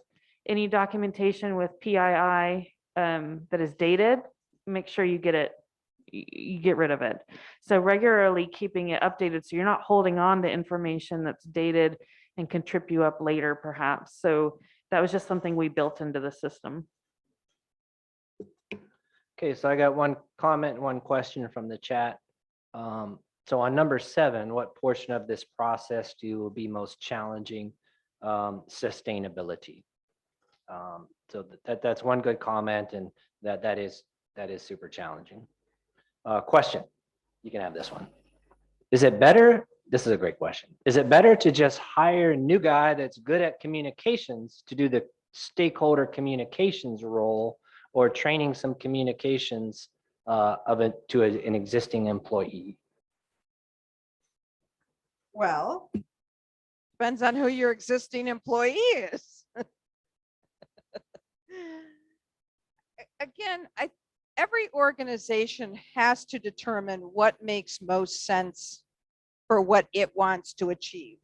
any documentation with PII that is dated, make sure you get rid of it. So regularly keeping it updated, so you're not holding on to information that's dated and can trip you up later perhaps. So that was just something we built into the system. Okay, so I got one comment, one question from the chat. So on number 7, what portion of this process will be most challenging? Sustainability. So that's one good comment, and that is super challenging. Question, you can have this one. Is it better? This is a great question. Is it better to just hire a new guy that's good at communications to do the stakeholder communications role, or training some communications to an existing employee? Well, depends on who your existing employee is. Again, every organization has to determine what makes most sense for what it wants to achieve.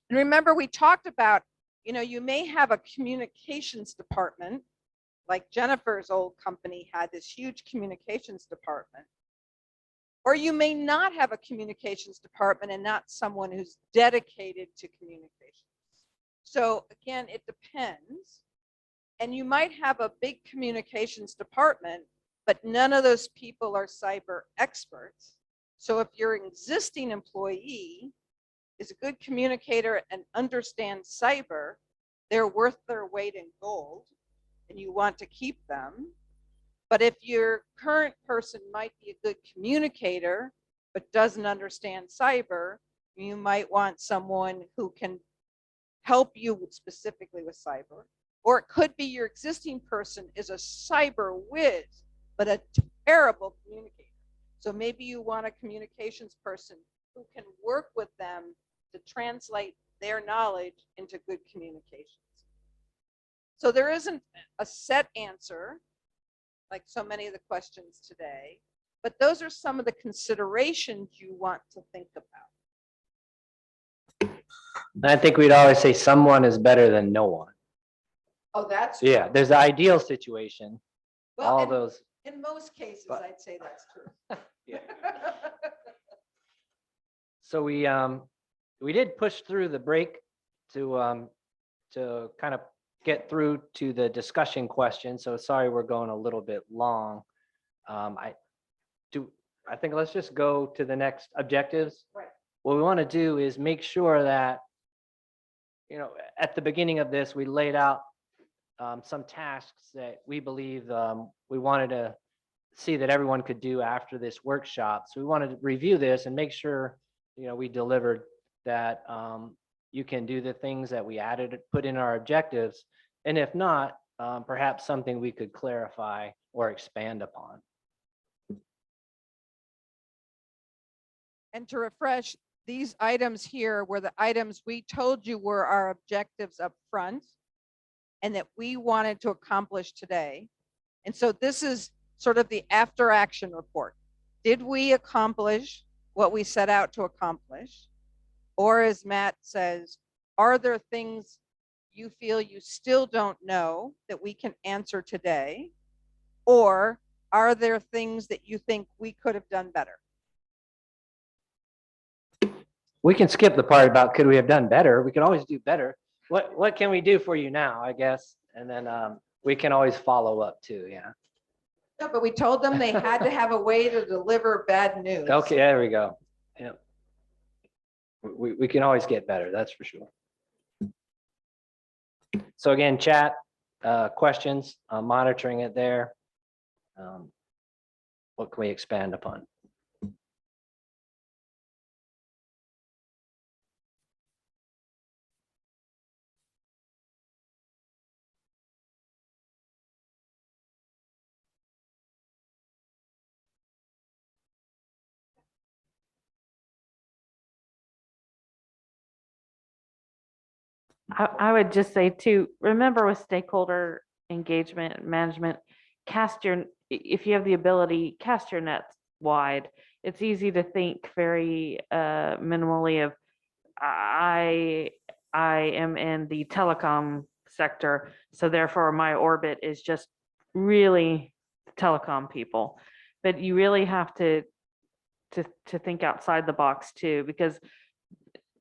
And remember, we talked about, you may have a communications department, like Jennifer's old company had this huge communications department. Or you may not have a communications department and not someone who's dedicated to communications. So again, it depends. And you might have a big communications department, but none of those people are cyber experts. So if your existing employee is a good communicator and understands cyber, they're worth their weight in gold, and you want to keep them. But if your current person might be a good communicator, but doesn't understand cyber, you might want someone who can help you specifically with cyber. Or it could be your existing person is a cyber whiz, but a terrible communicator. So maybe you want a communications person who can work with them to translate their knowledge into good communications. So there isn't a set answer. like so many of the questions today, but those are some of the considerations you want to think about. And I think we'd always say someone is better than no one. Oh, that's Yeah, true. there's the ideal situation, Well, all in- those. In most cases, But- I'd say that's true. Yeah. So we did push through the break to kind of get through to the discussion question. So sorry, we're going a little bit long. I think let's just go to the next objectives. Right. What we want to do is make sure that, you know, at the beginning of this, we laid out some tasks that we believe we wanted to see that everyone could do after this workshop. So we wanted to review this and make sure, you know, we delivered that you can do the things that we added, put in our objectives. And if not, perhaps something we could clarify or expand upon. And to refresh, these items here were the items we told you were our objectives up front and that we wanted to accomplish today. And so this is sort of the after action report. Did we accomplish what we set out to accomplish? Or as Matt says, are there things you feel you still don't know that we can answer today? Or are there things that you think we could have done better? We can skip the part about could we have done better. We can always do better. What can we do for you now, I guess? And then we can always follow up too, yeah. No, but we told them they had to have a way to deliver bad news. Okay, there we go. Yeah. We can always get better, that's for sure. So again, chat, questions, monitoring it there. What can we expand upon? I would just say too, remember with stakeholder engagement management, if you have the ability, cast your nets wide. It's easy to think very minimally of I am in the telecom sector, so therefore my orbit is just really telecom people. But you really have to think outside the box too, because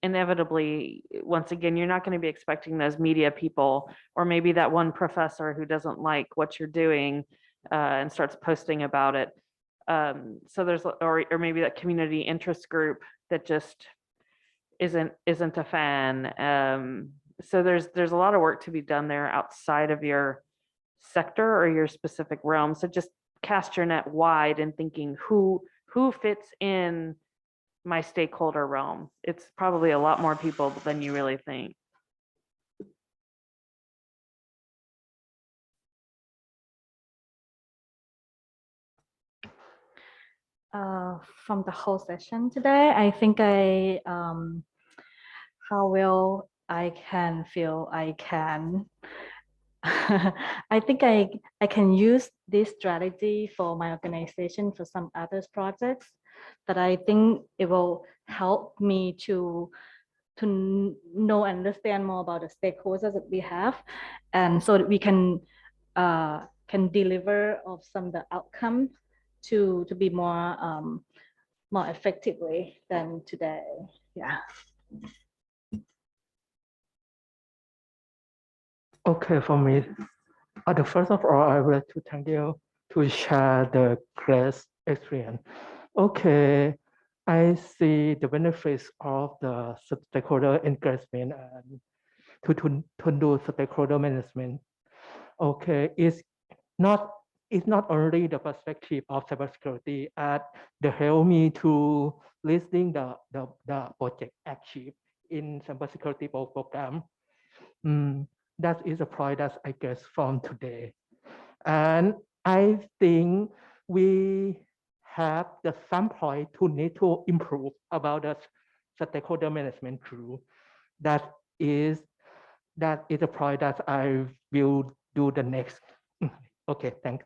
inevitably, once again, you're not going to be expecting those media people, or maybe that one professor who doesn't like what you're doing and starts posting about it. So there's, or maybe that community interest group that just isn't a fan. So there's a lot of work to be done there outside of your sector or your specific realm. So just cast your net wide and thinking who fits in my stakeholder realm. It's probably a lot more people than you really think. From the whole session today, I think how well I can feel I can. I think I can use this strategy for my organization for some other projects that I think it will help me to know and understand more about the stakeholders that we have, and so that we can deliver of some of the outcome to be more effectively than today. Yeah. Okay, for me, the first of all, I would like to thank you to share the great experience. Okay, I see the benefits of the stakeholder engagement and to do stakeholder management. Okay, it's not only the perspective of cybersecurity, they help me to listing the project achieved in cybersecurity program. That is a point that I guess from today. And I think we have some point to need to improve about the stakeholder management tool. That is a point that I will do the next. Okay, thanks.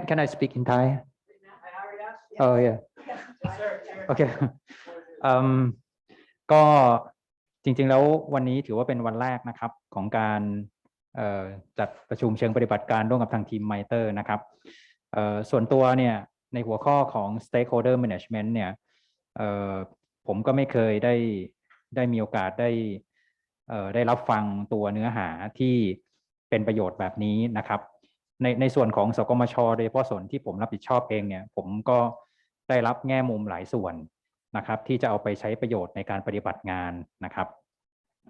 Can I speak in Thai? Oh yeah. Okay. ก็จริงๆแล้ววันนี้ถือว่าเป็นวันแรกนะครับของการจัดประชุมเชิงปฏิบัติการร่วมกับทางทีม MITRE นะครับส่วนตัวเนี่ยในหัวข้อของ stakeholder management เนี่ยผมก็ไม่เคยได้มีโอกาสได้รับฟังตัวเนื้อหาที่เป็นประโยชน์แบบนี้นะครับในส่วนของสกมชโดยเฉพาะส่วนที่ผมรับผิดชอบเองเนี่ยผมก็ได้รับแง่มุมหลายส่วนนะครับที่จะเอาไปใช้ประโยชน์ในการปฏิบัติงานนะครับ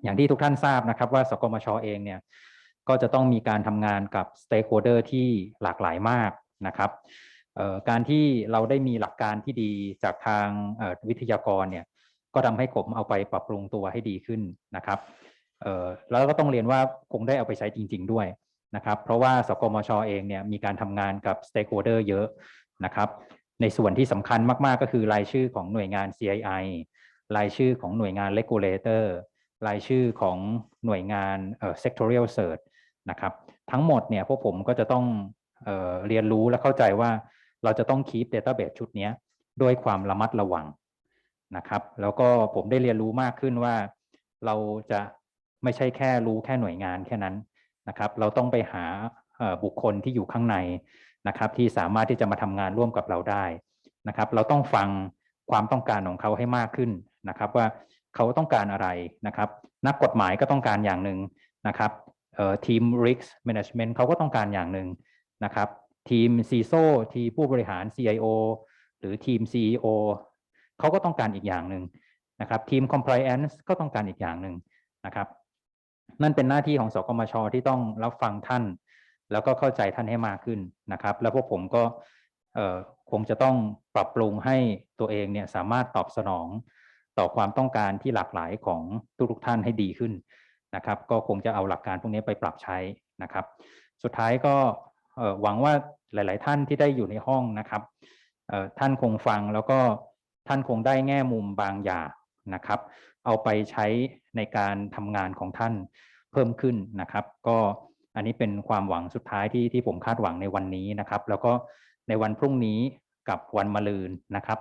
อย่างที่ทุกท่านทราบนะครับว่าสกมชเองเนี่ยก็จะต้องมีการทำงานกับ stakeholder ที่หลากหลายมากนะครับการที่เราได้มีหลักการที่ดีจากทางวิทยากรเนี่ยก็ทำให้ผมเอาไปปรับปรุงตัวให้ดีขึ้นนะครับแล้วก็ต้องเรียนว่าคงได้เอาไปใช้จริงๆด้วยนะครับเพราะว่าสกมชเองเนี่ยมีการทำงานกับ stakeholder เยอะนะครับในส่วนที่สำคัญมากๆก็คือรายชื่อของหน่วยงาน CII รายชื่อของหน่วยงาน regulator รายชื่อของหน่วยงานsectorial search นะครับทั้งหมดเนี่ยพวกผมก็จะต้องเรียนรู้และเข้าใจว่าเราจะต้อง keep database ชุดนี้ด้วยความระมัดระวังนะครับแล้วก็ผมได้เรียนรู้มากขึ้นว่าเราจะไม่ใช่แค่รู้แค่หน่วยงานแค่นั้นนะครับเราต้องไปหาบุคคลที่อยู่ข้างในนะครับที่สามารถที่จะมาทำงานร่วมกับเราได้นะครับเราต้องฟังความต้องการของเขาให้มากขึ้นนะครับว่าเขาต้องการอะไรนะครับนักกฎหมายก็ต้องการอย่างหนึ่งนะครับทีม Risk Management เขาก็ต้องการอย่างหนึ่งนะครับทีม CISO ทีมผู้บริหาร CIO หรือทีม CEO เขาก็ต้องการอีกอย่างหนึ่งนะครับทีม Compliance ก็ต้องการอีกอย่างหนึ่งนะครับนั่นเป็นหน้าที่ของสกมช.ที่ต้องรับฟังท่านแล้วก็เข้าใจท่านให้มากขึ้นนะครับแล้วพวกผมก็คงจะต้องปรับปรุงให้ตัวเองเนี่ยสามารถตอบสนองต่อความต้องการที่หลากหลายของทุกท่านให้ดีขึ้นนะครับก็คงจะเอาหลักการพวกนี้ไปปรับใช้นะครับสุดท้ายก็หวังว่าหลายๆท่านที่ได้อยู่ในห้องนะครับท่านคงฟังแล้วก็ท่านคงได้แง่มุมบางอย่างนะครับเอาไปใช้ในการทำงานของท่านเพิ่มขึ้นนะครับก็อันนี้เป็นความหวังสุดท้ายที่ผมคาดหวังในวันนี้นะครับแล้วก็ในวันพรุ่งนี้กับวันมะรืนนะครับ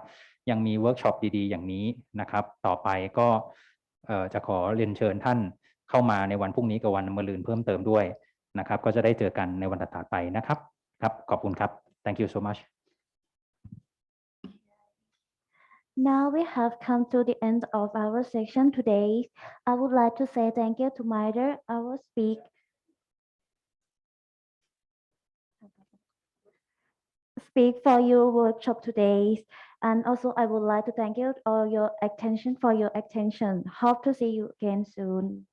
ยังมีเวิร์กช็อปดีๆอย่างนี้นะครับต่อไปก็จะขอเรียนเชิญท่านเข้ามาในวันพรุ่งนี้กับวันมะรืนเพิ่มเติมด้วยนะครับก็จะได้เจอกันในวันถัดไปนะครับครับขอบคุณครับ thank you so much Now we have come to the end of our section today. I would like to say thank you to MITRE, our speak for your workshop today. And also I would like to thank you all your attention for your attention. Hope to see you again soon.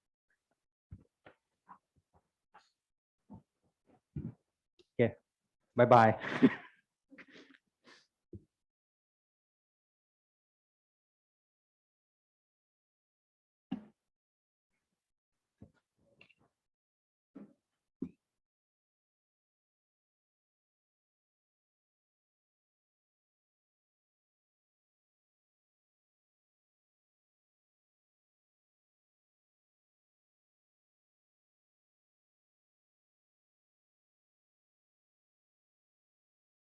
Okay, bye bye.